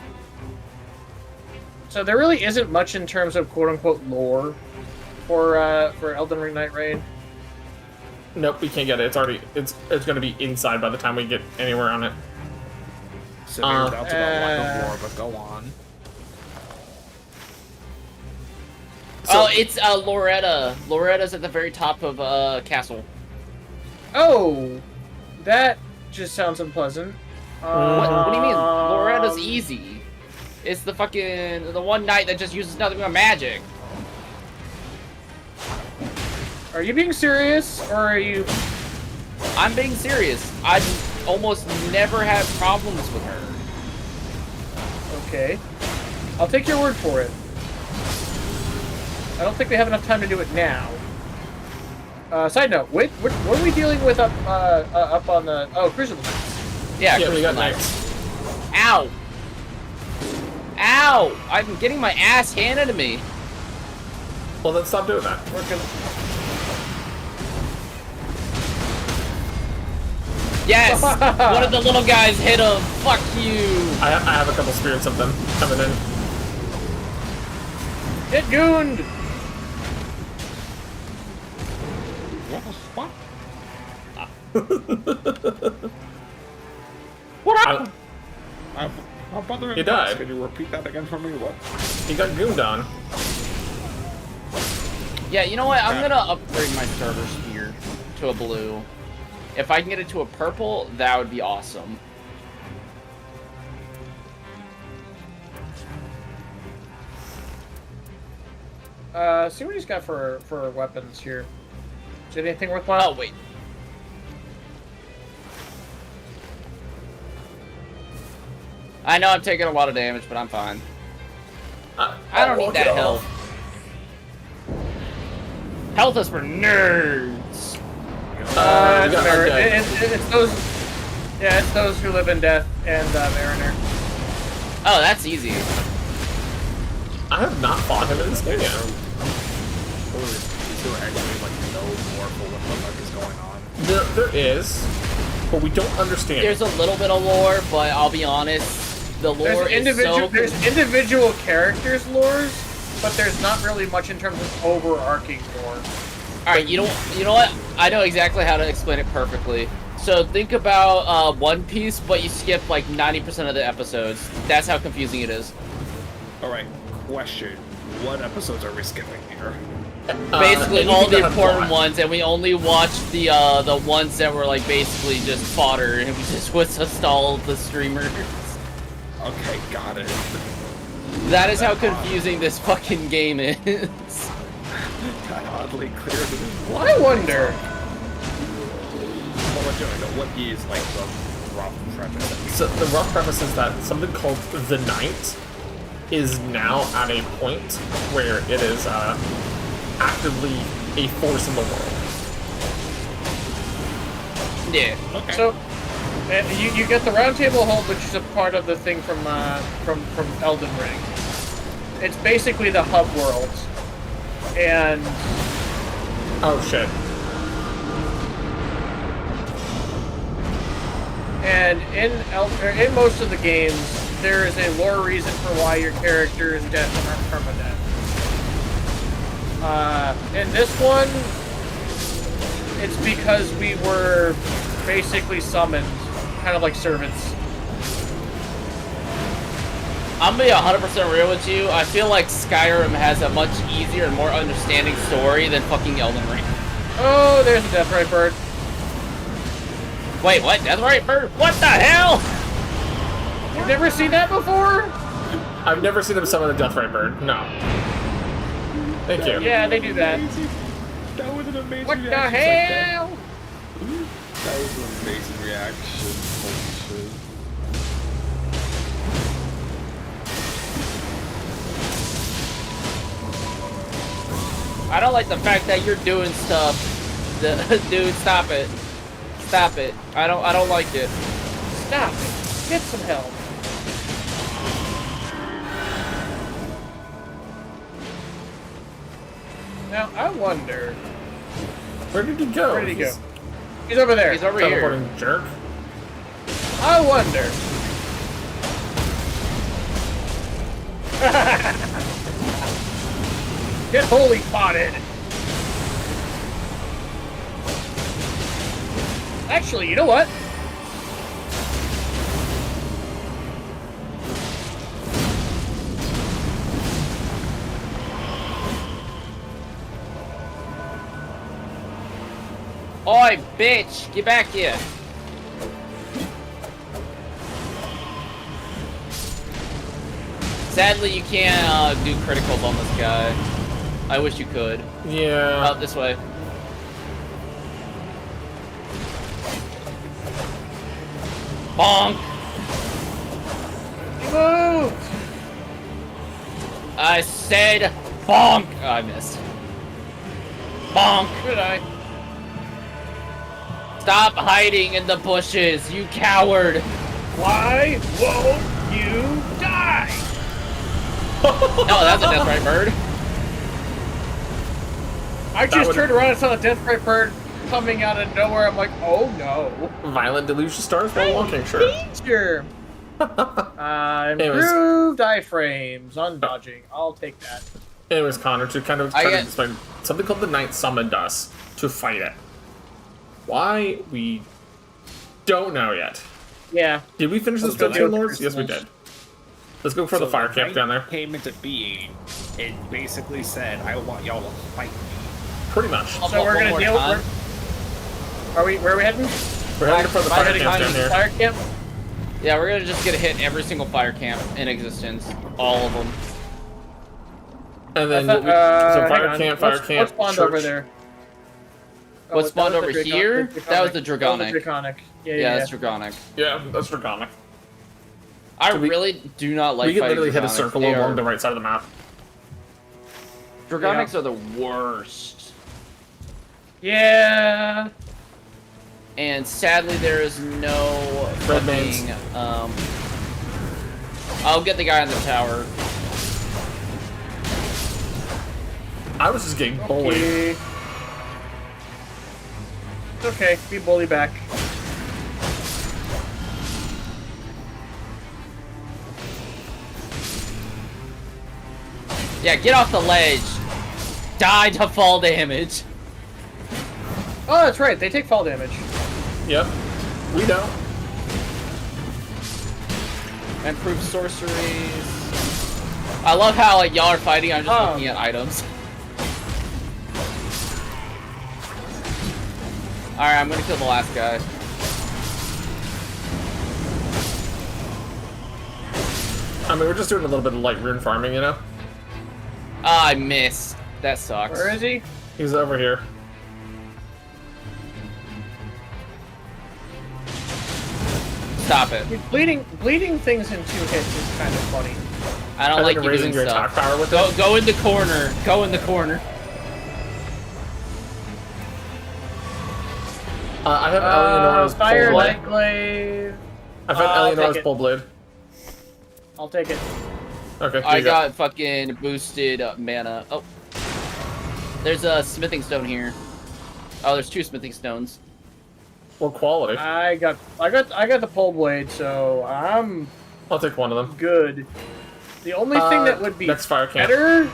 So there really isn't much in terms of quote-unquote lore for Elden Ring Night Raid. Nope, we can't get it. It's already it's gonna be inside by the time we get anywhere on it. So there's doubts about lack of lore, but go on. Oh, it's Loretta. Loretta's at the very top of castle. Oh, that just sounds unpleasant. What do you mean? Loretta's easy. It's the one knight that just uses nothing but magic. Are you being serious, or are you... I'm being serious. I almost never have problems with her. Okay. I'll take your word for it. I don't think they have enough time to do it now. Side note, what are we dealing with up on the... Oh, Crucible Knights. Yeah, we got Knights. knights. Ow! Ow! I'm getting my ass handed to me. Well, then stop doing that. We're gonna... Yes! One of the little guys hit him. Fuck you! I have a couple spirits of them coming in. Get gooned! What happened? My brother He died. Can you repeat that again for me? What? He got gooned on. Yeah, you know what? I'm gonna upgrade my starter spear to a blue. If I can get it to a purple, that would be awesome. See what he's got for weapons here. Is it anything worthwhile? Oh, wait. I know I'm taking a lot of damage, but I'm fine. I don't need that health. Health is for nerds. It's those. Yeah, it's those who live in death and Mariner. Oh, that's easy. I have not fought him in this game yet. Is there actually like no more for what the fuck is going on? There is, but we don't understand. There's a little bit of lore, but I'll be honest, the lore is so... There's individual characters' lores, but there's not really much in terms of overarching lore. Alright, you know what? I know exactly how to explain it perfectly. So think about One Piece, but you skip like 90% of the episodes. That's how confusing it is. Alright, question. What episodes are we skipping here? Basically anything all the that had important plot. ones, and we only watched the ones that were like basically just fodder, and we just was just all the streamers. Okay, got it. That is how confusing this fucking game is. Got oddly clear. Well, I wonder. What is like the rough premise? So the rough premise is that something called the Night is now at a point where it is actively a force in the world. Yeah. Okay. So, you get the round table hold, which is a part of the thing from Elden Ring. It's basically the hub worlds, and oh shit. And in most of the games, there is a lore reason for why your character is dead and aren't permadeath. In this one, it's because we were basically summoned, kind of like servants. I'm gonna be 100% real with you. I feel like Skyrim has a much easier and more understanding story than fucking Elden Ring. Oh, there's a Deathrite bird. Wait, what? Deathrite bird? What the hell? You've never seen that before? I've never seen them summon a Deathrite bird. No. Thank you. Yeah, they do that. That was an amazing What the reaction. hell? That was an amazing reaction. Holy shit. I don't like the fact that you're doing stuff. Dude, stop it. Stop it. I don't like it. Stop it. Get some help. Now, I wonder... Where did he go? Where did he go? He's over there. He's over here. Teleporting jerk. I wonder... Get holy potted! Actually, you know what? Oi, bitch! Get back here! Sadly, you can't do criticals on this guy. I wish you could. Yeah. Out this way. Bonk! He moved! I said bonk! Oh, I missed. Bonk! Good eye. Stop hiding in the bushes, you coward! Why won't you die? Oh, that's a Deathrite bird. I just turned around and saw the Deathrite bird coming out of nowhere. I'm like, oh no. Violent delusion stars while walking, sure. Danger! Improved iframes on dodging. I'll take that. Anyways, Connor, to kind of try to explain, something called the Night summoned us to fight it. Why? We don't know yet. Yeah. Did we finish this Dungeon Lords? Yes, we did. Let's go for the fire camp down there. Came into being and basically said, I want y'all to fight me. Pretty much. So we're gonna deal with... Where are we heading? We're heading for the fire camp down here. Fire camp? Yeah, we're gonna just get hit every single fire camp in existence. All of them. And then, so fire camp, What spawned over there? What spawned that was over the here? Draconic. That was the Dragonic. That was the Draconic. Yeah, that's Dragonic. Yeah, that's Dragonic. I really do not like we can fighting literally hit a Dragonics. circle They along are- the right side of the map. Dragonics are the worst. Yeah. And sadly, there is no Red fucking. I'll get the guy on the tower. I was just getting bullied. It's okay. Be bully back. Yeah, get off the ledge. Die to fall damage. Oh, that's right. They take fall damage. Yep. We don't. Improve sorceries. I love how like y'all are fighting. I'm just looking at items. All right, I'm gonna kill the last guy. I mean, we're just doing a little bit of light rune farming, you know? I missed. That sucks. Where is he? He's over here. Stop it. Bleeding things in 2 hits is kind of funny. I don't like you raising doing your stuff. attack power with Go in the corner. Go in the corner. I have Eleonora's Fire pole light blade. glaive. I've had Eleonora's pole blade. I'll take it. Okay, I got fucking boosted mana. Oh. There's a smithing stone here. Oh, there's 2 smithing stones. What quality? I got the pole blade, so I'll take one of them. Good. The only thing that would be next fire camp. better.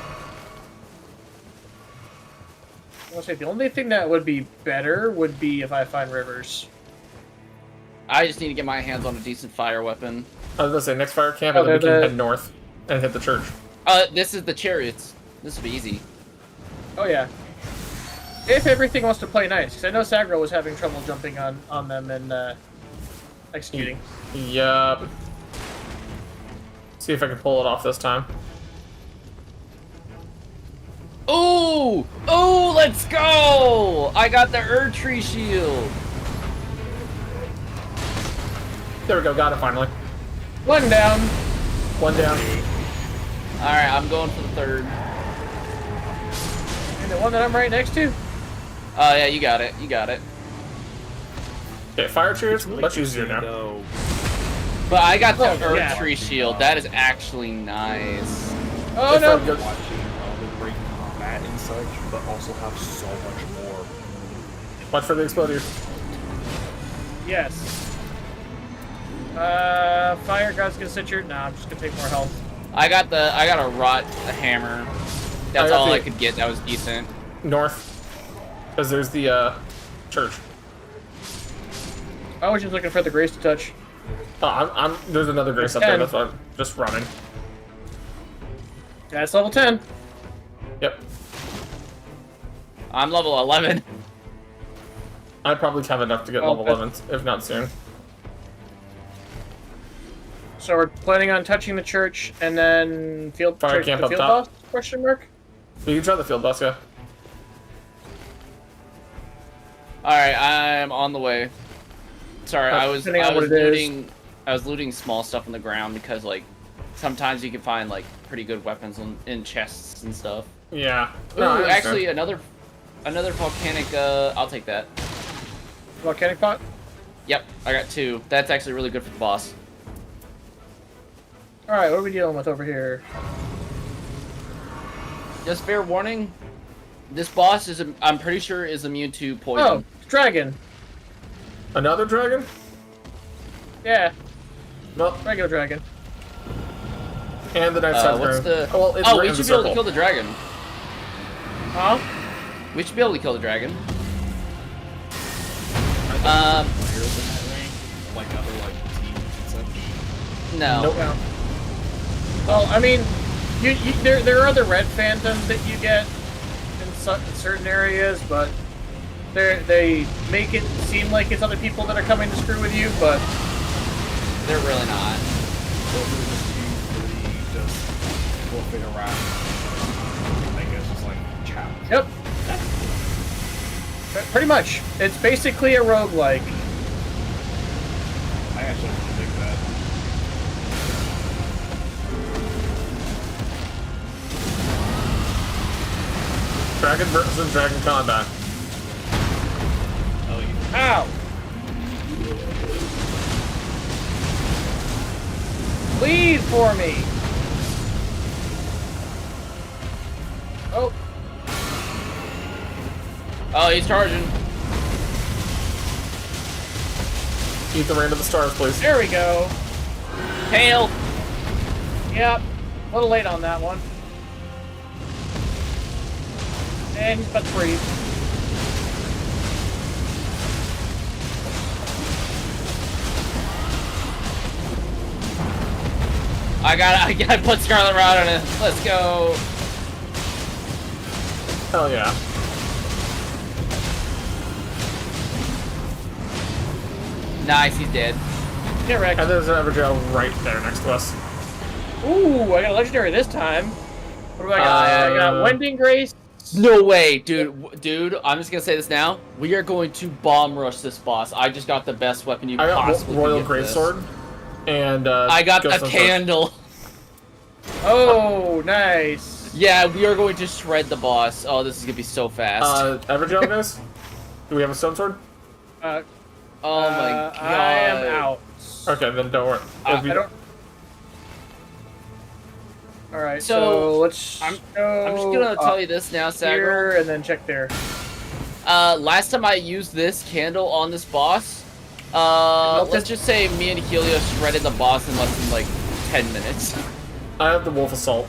I'll say the only thing that would be better would be if I find rivers. I just need to get my hands on a decent fire weapon. I was gonna say next fire camp, and then we can head north and hit the church. This is the chariots. This will be easy. Oh yeah. If everything wants to play nice, because I know Sagro was having trouble jumping on them and executing. Yup. See if I can pull it off this time. Ooh! Ooh, let's go! I got the Erdtree shield. There we go, got it finally. One down. One down. Alright, I'm going for the 3rd. And the one that I'm right next to? Oh yeah, you got it. You got it. Okay, fire chariots, much easier now. But I got the yeah. Erdtree shield. That is actually nice. Oh no! Watching the great combat and such, but also have so much more. Watch for the exploders. Yes. Fire god's gonna sit your. Nah, I'm just gonna take more health. I got a rot hammer. That's all I could get. That was decent. North, because there's the church. I was just looking for the grace to touch. Oh, there's another grace up there. That's why I'm just running. That's level 10. Yep. I'm level 11. I probably have enough to get level 11, if not soon. So we're planning on touching the church and then field Fire camp the up field top. boss? Question mark. You can try the field boss, yeah. Alright, I'm on the way. Sorry, I was looting small stuff on the ground because like sometimes you can find like pretty good weapons in chests and stuff. Yeah. Ooh, actually another volcanic I'll take that. Volcanic pot? Yep, I got 2. That's actually really good for the boss. Alright, what are we dealing with over here? Just fair warning, this boss is I'm pretty sure is immune to poison. Oh, dragon. Another dragon? Yeah. Well, regular dragon. And the Night Side what's Rune. the... Well, it's oh, right we in should the be able to circle. kill the dragon. Huh? We should be able to kill the dragon. Like other like teams and such. No. Nope. No. Well, I mean, there are other red phantoms that you get in certain areas, but they make it seem like it's other people that are coming to screw with you, but they're really not. So if it was just just flipping around, I guess it's like challenge. Yep. Pretty much. It's basically a roguelike. I actually really dig that. Dragon versus dragon combat. Oh yeah. Ow! Bleed for me! Oh. Oh, he's charging. Eat the rain of the stars, please. There we go. Hail! Yep. A little late on that one. And he's about to breathe. I gotta put Scarlet Rod on it. Let's go. Hell yeah. Nice, he's dead. Get wrecked. And there's an Everdrill right there next to us. Ooh, I got a legendary this time. What do I got? I got Wending Grace. No way, dude, I'm just gonna say this now. We are going to bomb rush this boss. I just got the best weapon you possibly Royal could get Greatsword. And I got a candle. Oh, nice. Yeah, we are going to shred the boss. Oh, this is gonna be so fast. Everdrill, guys? Do we have a stone sword? Oh my god. I am out. Okay, then don't worry. I don't. Alright, so let's I'm just gonna tell you this now, Sagro. Here, and then check there. Last time I used this candle on this boss, let's just say me and Helio shredded the boss in less than like 10 minutes. I have the Wolf Assault.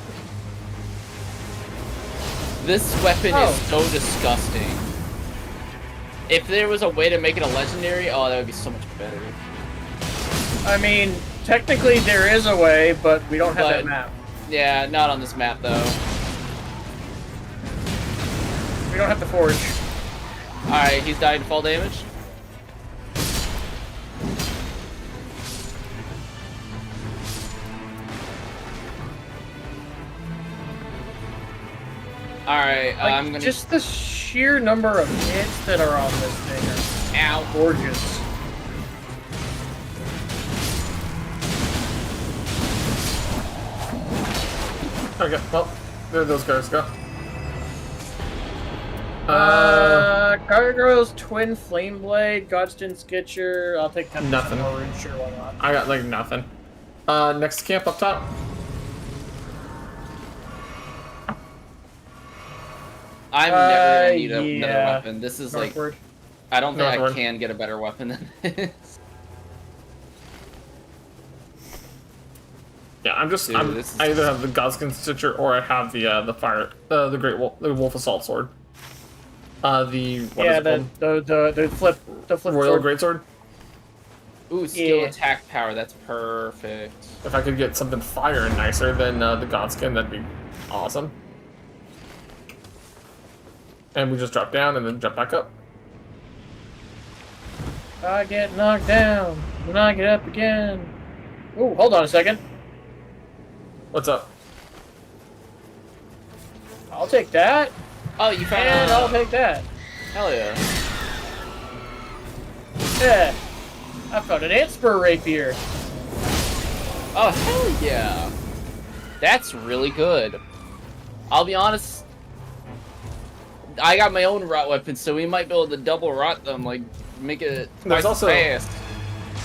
This weapon is so disgusting. If there was a way to make it a legendary, oh, that would be so much better. I mean, technically there is a way, but we don't have that map. Yeah, not on this map though. We don't have the forge. Alright, he's died to fall damage. Alright, Like, I'm gonna... just the sheer number of hits that are on this thing are gorgeous. Okay, well, there those guys go. Gargoyle's Twin Flame Blade, Godston Skitcher. I'll take 10% Nothing. more rune, sure, why not? I got like nothing. Next camp up top. I'm never gonna need another weapon. This is Northward. like... I don't think Northward. I can get a better weapon than this. Yeah, I'm just. Dude, I either have the Godskin Stitcher or I have the fire, the Great Wolf, the Wolf Assault Sword. The flip Royal sword. Greatsword. Ooh, skill attack power. That's perfect. If I could get something fire and nicer than the Godskin, that'd be awesome. And we just drop down and then jump back up. I get knocked down, then I get up again. Ooh, hold on a second. What's up? I'll take that. Oh, you found And I'll take that. Hell yeah. Yeah. I found an ant spur rapier. Oh, hell yeah. That's really good. I'll be honest, I got my own rot weapon, so we might be able to double rot them, like, make it twice as fast.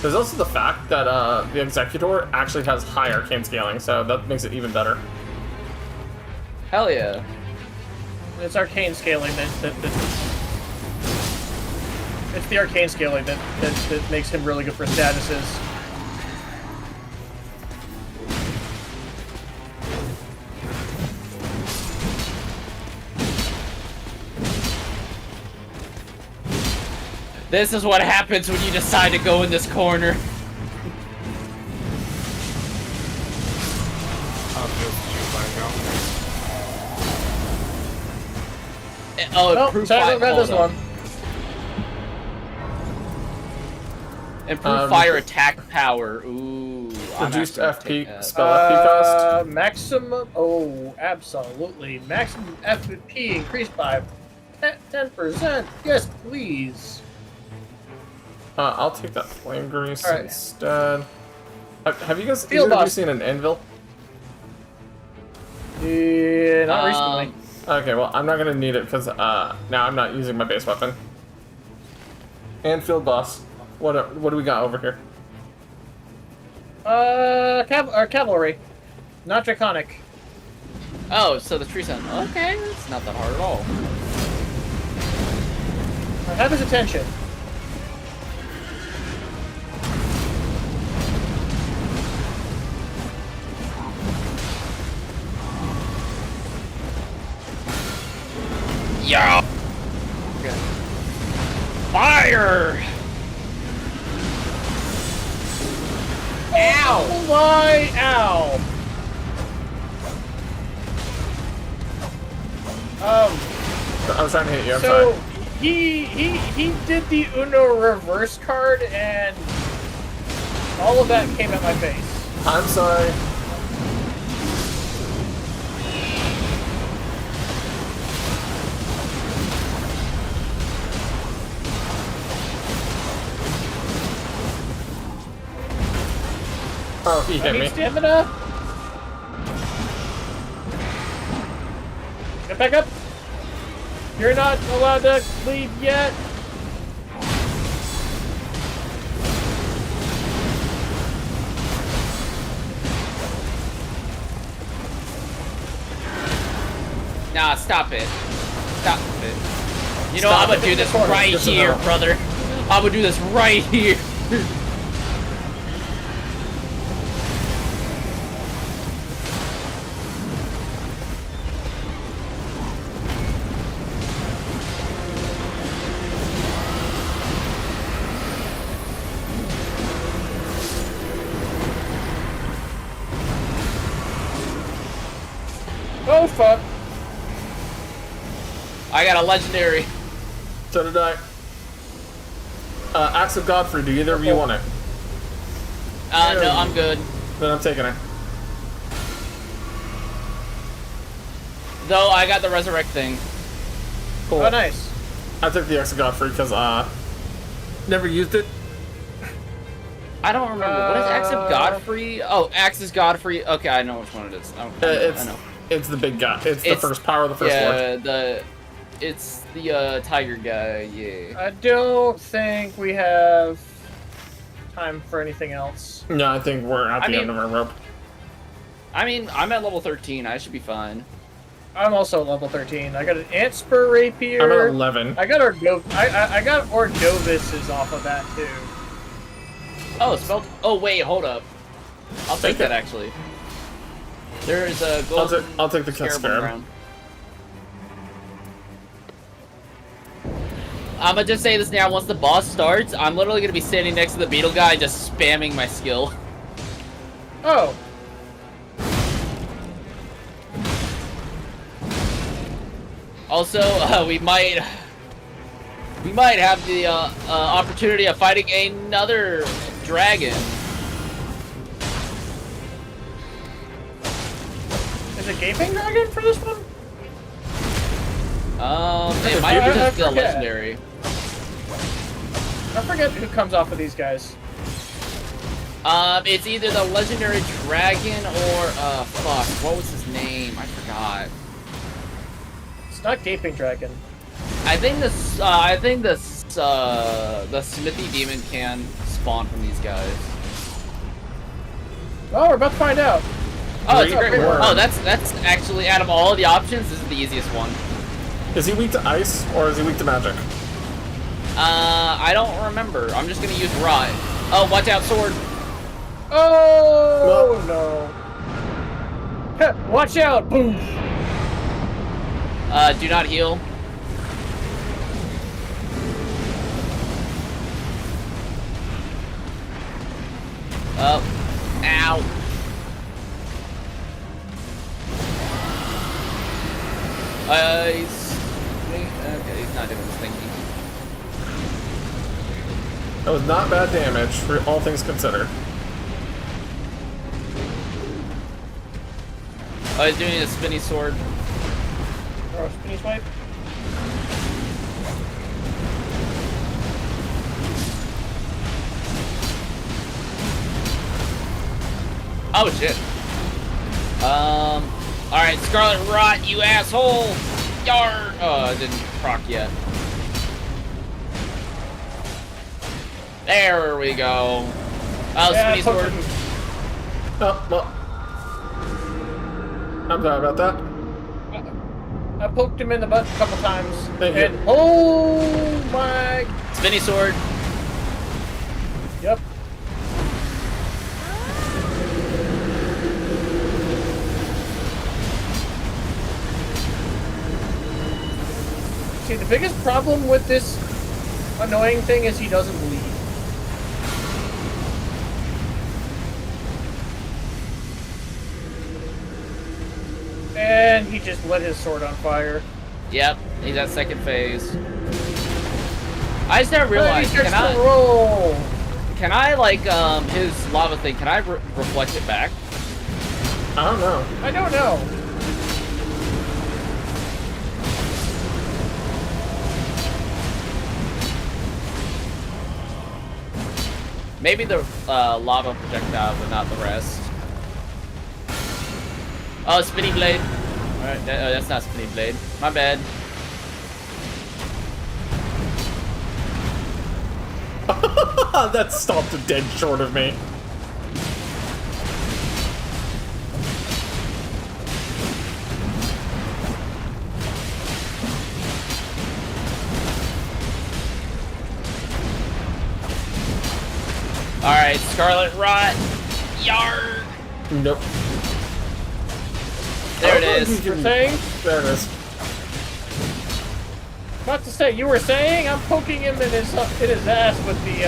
There's also the fact that the Executor actually has high arcane scaling, so that makes it even better. Hell yeah. It's arcane scaling it's the arcane scaling that makes him really good for statuses. This is what happens when you decide to go in this corner. Improve sorry, fire. this one. Improve fire attack power. Ooh. Reduced FP spell FP cost. Maximum. Oh, absolutely. Maximum FP increased by 10%. Yes, please. I'll take that flame grease All right. instead. Have you guys Field boss. seen an anvil? Yeah, not recently. Okay, well, I'm not gonna need it because now I'm not using my base weapon. And field boss. What do we got over here? Cavalry. Not draconic. Oh, so the tree sound. Okay, it's not that hard at all. Have his attention. Yeah. Fire! Ow! Ow! I was trying to hit you. I'm So sorry. he did the Uno reverse card, and all of that came at my face. I'm sorry. Oh, he hit me. Stamina. Get back up. You're not allowed to leave yet. Nah, stop it. Stop it. You know, I'm gonna do this right here, brother. I'm gonna do this right here. Oh, fuck. I got a legendary. So did I. Axe of Godfrey, do either of you want it? No, I'm good. Then I'm taking it. Though I got the resurrect thing. Cool. Oh, nice. I took the Axe of Godfrey because, never used it. I don't remember. What is Axe of Godfrey? Oh, Axe is Godfrey. Okay, I know which one it is. I know. It's the big guy. It's the first power of the first lord. It's the tiger guy, yeah. I don't think we have time for anything else. No, I think we're at the end of our rope. I mean, I'm at level 13. I should be fine. I'm also level 13. I got an Ant Spur Rapier. I'm at 11. I got I got Ordovises off of that too. Oh, spelled. Oh wait, hold up. I'll take that actually. There is a golden. I'll take the Scarab. I'm gonna just say this now. Once the boss starts, I'm literally gonna be standing next to the beetle guy, just spamming my skill. Oh. Also, we might have the opportunity of fighting another dragon. Is it Gaping Dragon for this one? It might be just the legendary. I forget who comes off of these guys. It's either the legendary dragon or fuck, what was his name? I forgot. It's not Gaping Dragon. I think the Smithy Demon can spawn from these guys. Oh, we're about to find out. Oh, it's a great worm. Oh, that's actually, out of all the options, this is the easiest one. Is he weak to ice or is he weak to magic? I don't remember. I'm just gonna use rot. Oh, watch out, sword. Oh no! Watch out! Boom! Do not heal. Oh, ow. Okay, he's not doing his thinking. That was not bad damage, for all things considered. Oh, he's doing a spinny sword. Oh, spinny swipe. Oh shit. Alright, Scarlet Rot, you asshole! Yar! Oh, it didn't proc yet. There we go. Oh, Yeah, spinny sword. Oh, well. I'm sorry about that. I poked him in the butt a couple times. Thank you. Oh my... Spinny sword. Yep. See, the biggest problem with this annoying thing is he doesn't bleed. And he just lit his sword on fire. Yep, he's at second phase. I just never realized, Can I like, his lava thing, can I reflect it back? I don't know. I don't know. Maybe the lava projectile, but not the rest. Oh, spinning blade. Alright, that's not spinning blade. My bad. That stopped dead short of me. Alright, Scarlet Rot. Yar. Nope. There it is. You're saying? There it is. Not to say, you were saying I'm poking him in his ass with the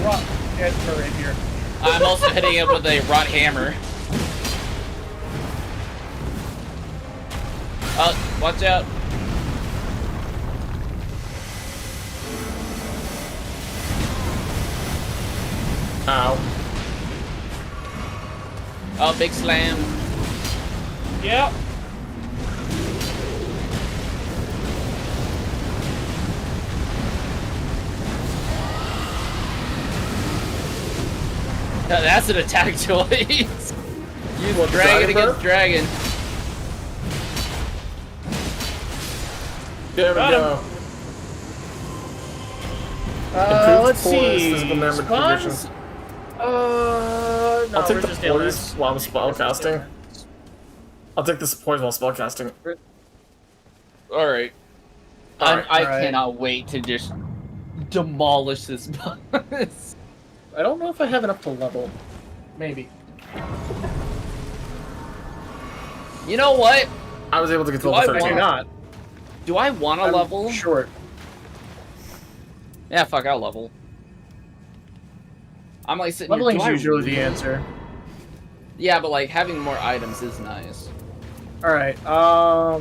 rock rapier. I'm also hitting him with a rot hammer. Oh, watch out. Ow. Oh, big slam. Yep. That's an attack choice. Use What, dragon dragon against dragon. There we Got go. Let's see. Physical damage Spawns? conditions. No, I'll take we're the just dealing poise with- while I'm spellcasting. I'll take this poise while spellcasting. Alright. Alright, I alright. cannot wait to just demolish this boss. I don't know if I have enough to level. Maybe. You know what? I was able to get to Do level I 13. wanna- Not. Do I want to I'm level? Short. Yeah, fuck, I'll level. I'm like sitting Leveling's here, do I usually really- the answer. Yeah, but like having more items is nice. Alright, I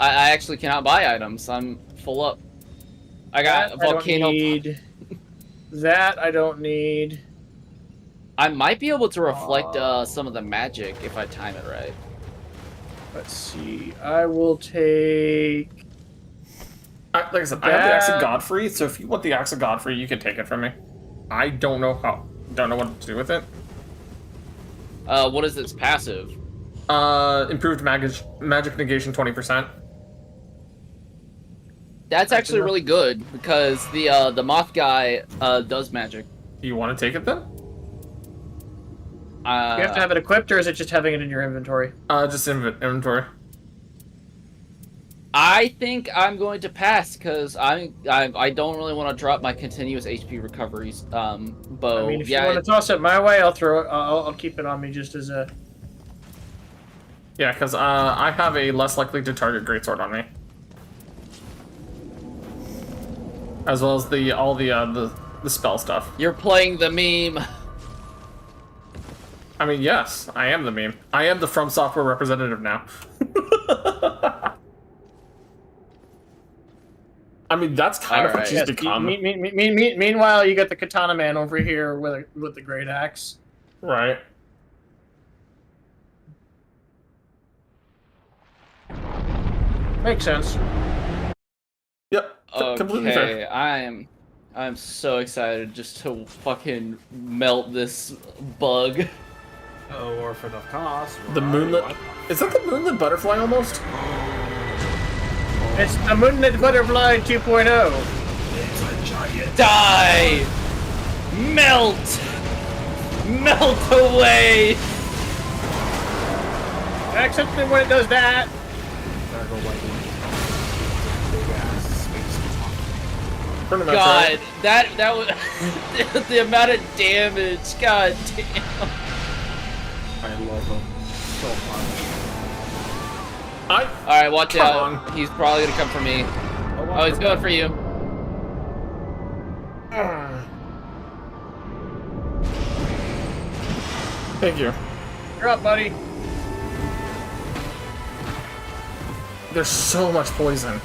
actually cannot buy items. I'm full up. I got that I don't volcano. need. That I don't need. I might be able to reflect some of the magic if I time it right. Let's see. I will take. Like I said, I have the Axe of Godfrey, so if you want the Axe of Godfrey, you can take it from me. I don't know what to do with it. What is its passive? Improved magic negation 20%. That's actually really good because the moth guy does magic. You want to take it then? You have to have it equipped, or is it just having it in your inventory? Just inventory. I think I'm going to pass because I don't really want to drop my continuous HP recoveries bow. I mean, if yeah, you want to toss it my way, I'll throw it. I'll keep it on me just as a. Yeah, because I have a less likely to target greatsword on me, as well as all the spell stuff. You're playing the meme. I mean, yes, I am the meme. I am the From Software representative now. I mean, that's kind of what she's become. Meanwhile, you got the Katana Man over here with the great axe. Right. Makes sense. Yep. Completely fair. Okay, I'm so excited just to fucking melt this bug. Oh, Orphan of Chaos. The moonlit. Is that the moonlit butterfly almost? It's the Moonlit Butterfly 2.0. Die! Melt! Melt away! Except when it does that. God, that was the amount of damage. God damn. I love him so much. Alright, watch out. He's probably gonna come for me. Oh, he's going for you. Thank you. You're up, buddy. There's so much poison.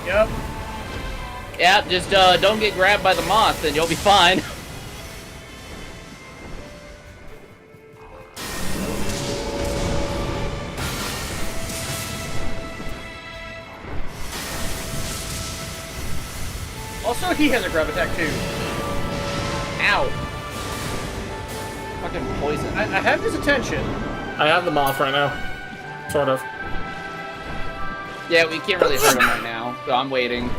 Yep. Yeah, just don't get grabbed by the moth and you'll be fine. Also, he has a grab attack too. Ow. Fucking poison. I have his attention. I have the moth right now. Sort of. Yeah, we can't really hurt him right now, so I'm waiting.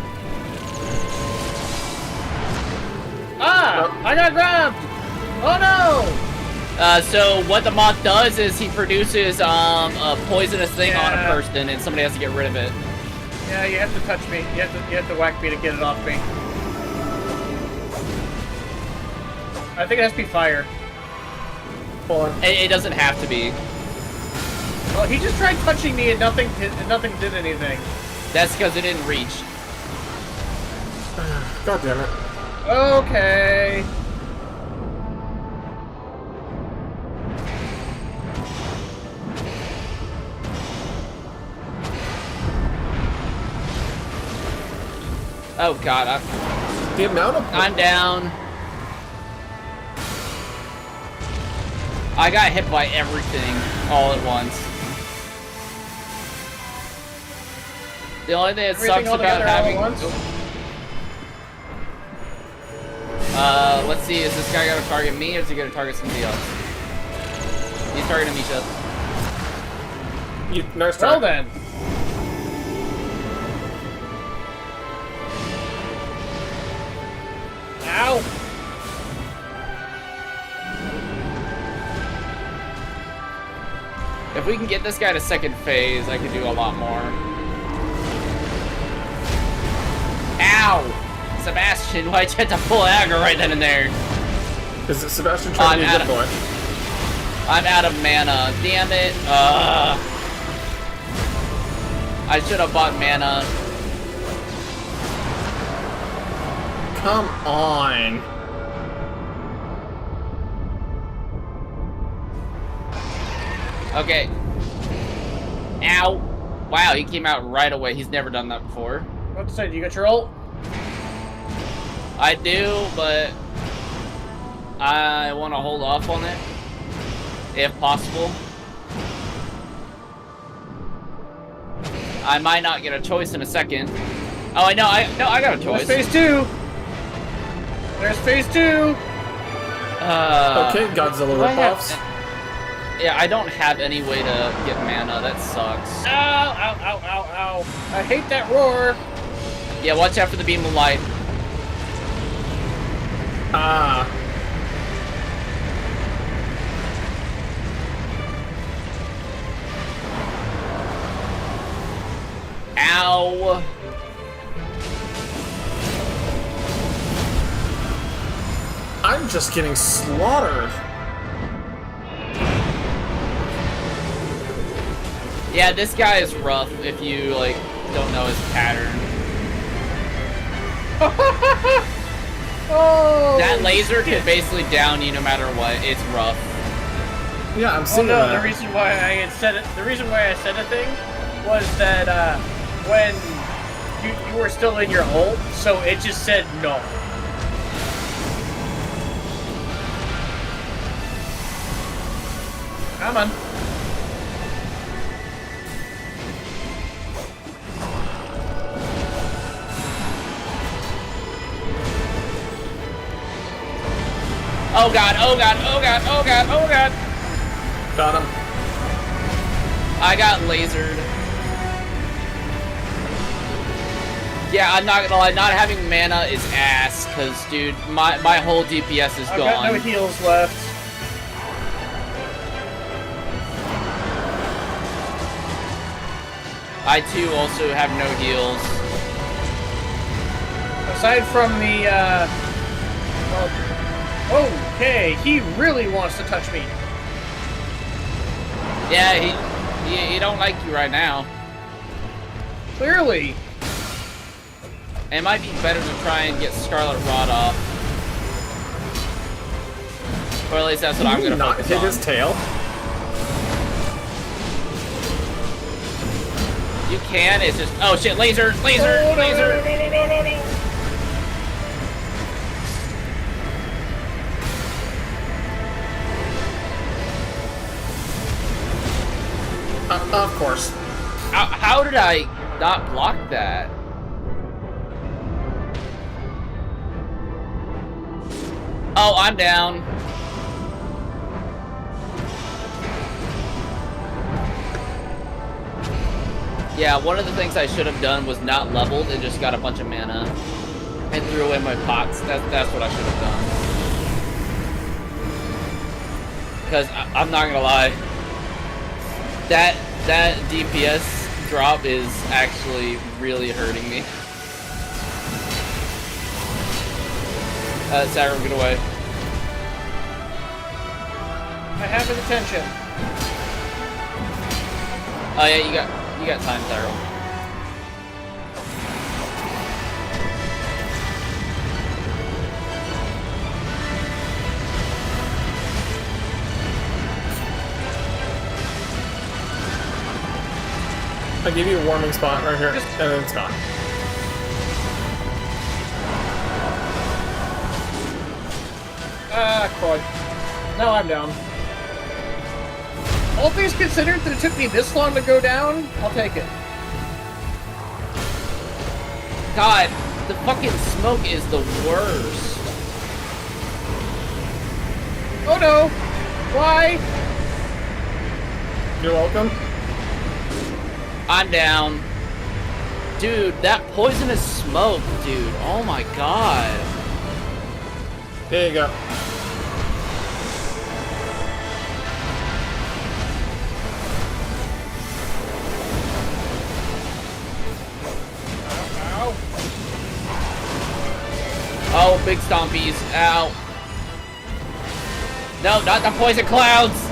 Ah! I got grabbed! Oh no! So what the moth does is he produces a poisonous thing on a person, and somebody has to get rid of it. Yeah, you have to touch me. You have to whack me to get it off me. I think it has to be fire. Hold on. It doesn't have to be. Well, he just tried touching me and nothing did anything. That's because it didn't reach. God damn it. Okay. Oh god, the amount of I'm down. I got hit by everything all at once. The only thing that sucks about having... let's see, is this guy gonna target me or is he gonna target somebody else? He's targeting Misha. Nice try. Well then. Ow! If we can get this guy to second phase, I can do a lot more. Ow! Sebastian, why'd you have to pull aggro right then and there? Is it Sebastian trying to be a good boy? I'm out of mana. Damn it. I should have bought mana. Come on. Okay. Ow. Wow, he came out right away. He's never done that before. What to say? Do you got your ult? I do, but I want to hold off on it, if possible. I might not get a choice in a second. Oh, I know. I got a choice. There's phase 2. There's phase 2. Okay, Godzilla ripoffs. Yeah, I don't have any way to get mana. That sucks. Ow! Ow! Ow! Ow! Ow! I hate that roar. Yeah, watch out for the beam of light. Ah. Ow. I'm just getting slaughtered. Yeah, this guy is rough if you, like, don't know his pattern. Oh! That laser can basically down you no matter what. It's rough. Yeah, I'm seeing no, that. the reason why I said a thing was that when you were still in your ult, so it just said no. Come on. Oh god, oh god, oh god, oh god, oh god! Got him. I got lasered. Yeah, I'm not gonna lie, not having mana is ass, cause dude, my whole DPS is I've gone. got no heals left. I too also have no heals. Aside from the okay, he really wants to touch me. Yeah, he don't like you right now. Clearly. It might be better to try and get Scarlet Rod off. Or at least that's what I'm gonna not focus hit on. his tail. You can. It's just. Oh shit! Laser! Laser! Oh, no, Laser! no, no, no, no, no, no. Of course. How did I not block that? Oh, I'm down. Yeah, one of the things I should have done was not leveled and just got a bunch of mana and threw away my pots. That's what I should have done. Because I'm not gonna lie, that DPS drop is actually really hurting me. Sarum, get away. I have his attention. Oh yeah, you got time, Sarum. I give you a warming spot right here, and then it's gone. Croy. No, I'm down. All things considered that it took me this long to go down, I'll take it. God, the fucking smoke is the worst. Oh no! Why? You're welcome. I'm down. Dude, that poisonous smoke, dude. Oh my god. There you go. Ow. Oh, big stompies. Ow. No, not the poison clouds.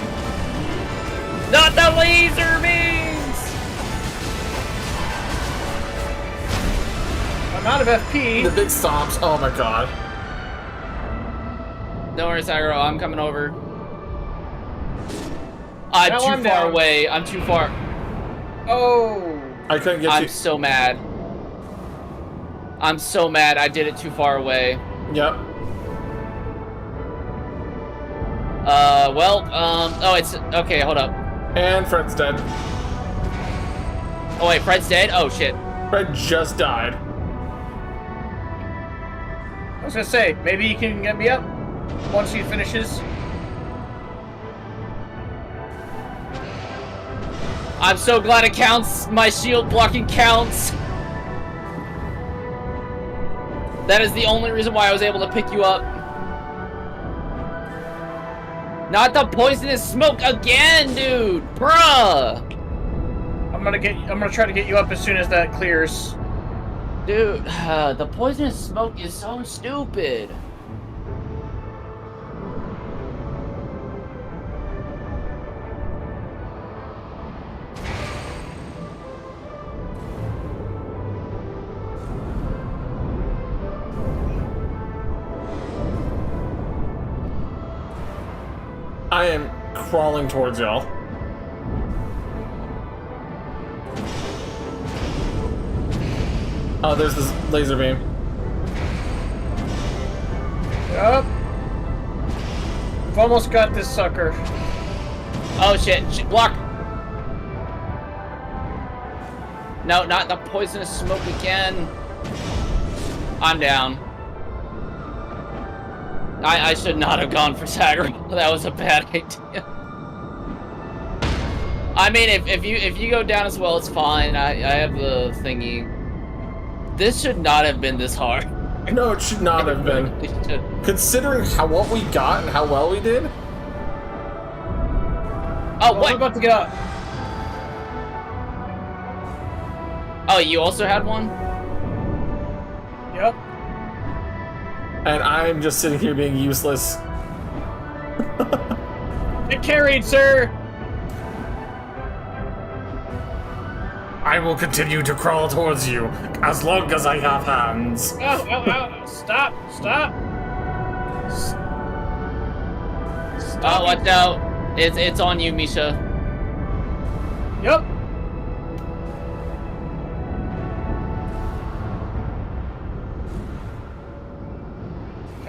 Not the laser beams. I'm out of FP. The big stomps. Oh my god. Don't worry, Sagro. I'm coming over. I'm Now too I'm far down. away. I'm too far. Oh. I couldn't get you. I'm so mad. I'm so mad. I did it too far away. Yep. Oh, it's okay. Hold up. And Fred's dead. Oh wait, Fred's dead. Oh shit. Fred just died. I was gonna say, maybe you can get me up once he finishes. I'm so glad it counts. My shield blocking counts. That is the only reason why I was able to pick you up. Not the poisonous smoke again, dude. Bruh. I'm gonna try to get you up as soon as that clears. Dude, the poisonous smoke is so stupid. I am crawling towards y'all. Oh, there's this laser beam. Yup. We've almost got this sucker. Oh shit, block. No, not the poisonous smoke again. I'm down. I should not have gone for Sagro. That was a bad idea. I mean, if you go down as well, it's fine. I have the thingy. This should not have been this hard. No, it should not have been. Considering what we got and how well we did. Oh, what? I'm about to get up. Oh, you also had one? Yep. And I'm just sitting here being useless. Get carried, sir. I will continue to crawl towards you as long as I have hands. Ow, ow, ow. Stop, stop. Oh, watch out. It's on you, Misha. Yep.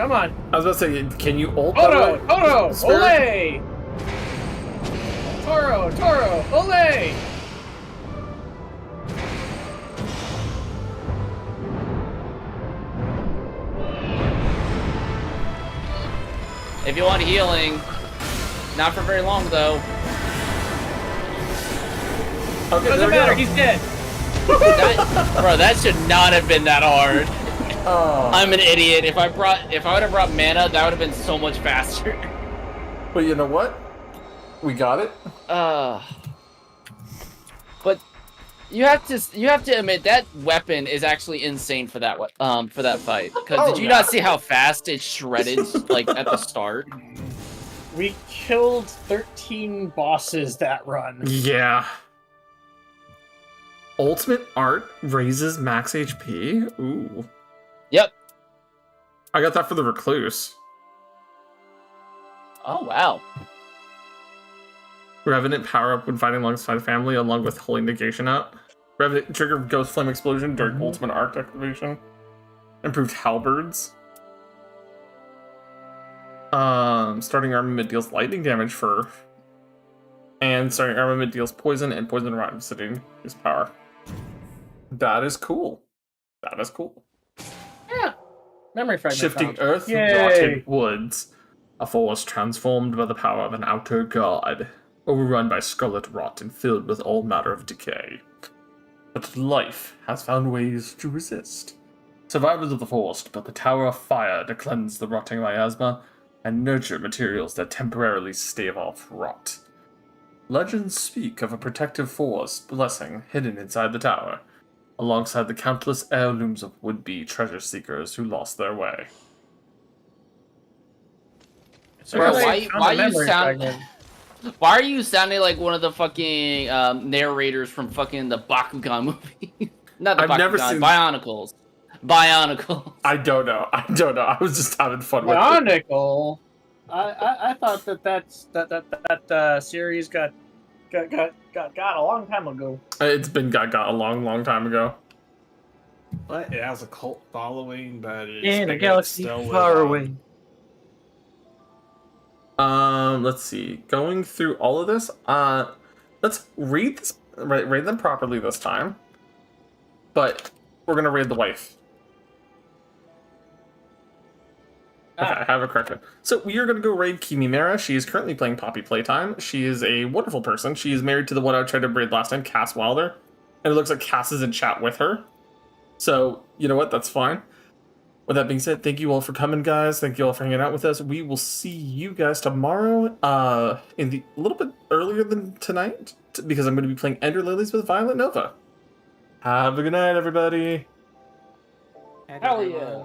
Come on. I was about to say, can you ult? Toro! that Toro! way? Spirit? Ole! Toro! Ole! If you want healing, not for very long though. Okay, doesn't matter, he's dead. Bro, that should not have been that hard. Oh. I'm an idiot. If I would have brought mana, that would have been so much faster. But you know what? We got it. But you have to admit that weapon is actually insane for that fight. Because did you not see how fast it shredded like at the start? We killed 13 bosses that run. Yeah. Ultimate art raises max HP. Ooh. Yep. I got that for the recluse. Oh wow. Revenant power up when fighting alongside family, along with holy negation out. Revenant trigger ghost flame explosion during ultimate arc activation. Improved halberds. Starting armament deals lightning damage for. And starting armament deals poison and poison rot sitting his power. That is cool. That is cool. Yeah. Memory fragment. Shifting found. earth, Yay. rotted woods. A forest transformed by the power of an outer god. Overrun by scarlet rot and filled with all matter of decay. But life has found ways to resist. Survivors of the forest built a tower of fire to cleanse the rotting miasma and nurture materials that temporarily stave off rot. Legends speak of a protective forest blessing hidden inside the tower, alongside the countless heirlooms of would-be treasure seekers who lost their way. Bro, why are you sounding like one of the fucking narrators from fucking the Bakugan movie? Not the I've Bakugan, never seen Bionicles. Bionicles. I don't know. I was just having fun with it. Bionicle. I thought that series got a long time ago. It's been got a long time ago. But it has a cult following that is In a galaxy far away. Let's see. Going through all of this, let's read this, read them properly this time. But we're gonna raid the wife. Okay, I have it corrected. So we are gonna go raid Kimimera. She is currently playing Poppy Playtime. She is a wonderful person. She is married to the one I tried to raid last time, Cass Wilder, and it looks like Cass is in chat with her. So you know what? That's fine. With that being said, thank you all for coming, guys. Thank you all for hanging out with us. We will see you guys tomorrow, in the a little bit earlier than tonight, because I'm going to be playing Ender Lilies with Violet Nova. Have a good night, everybody. Hell yeah.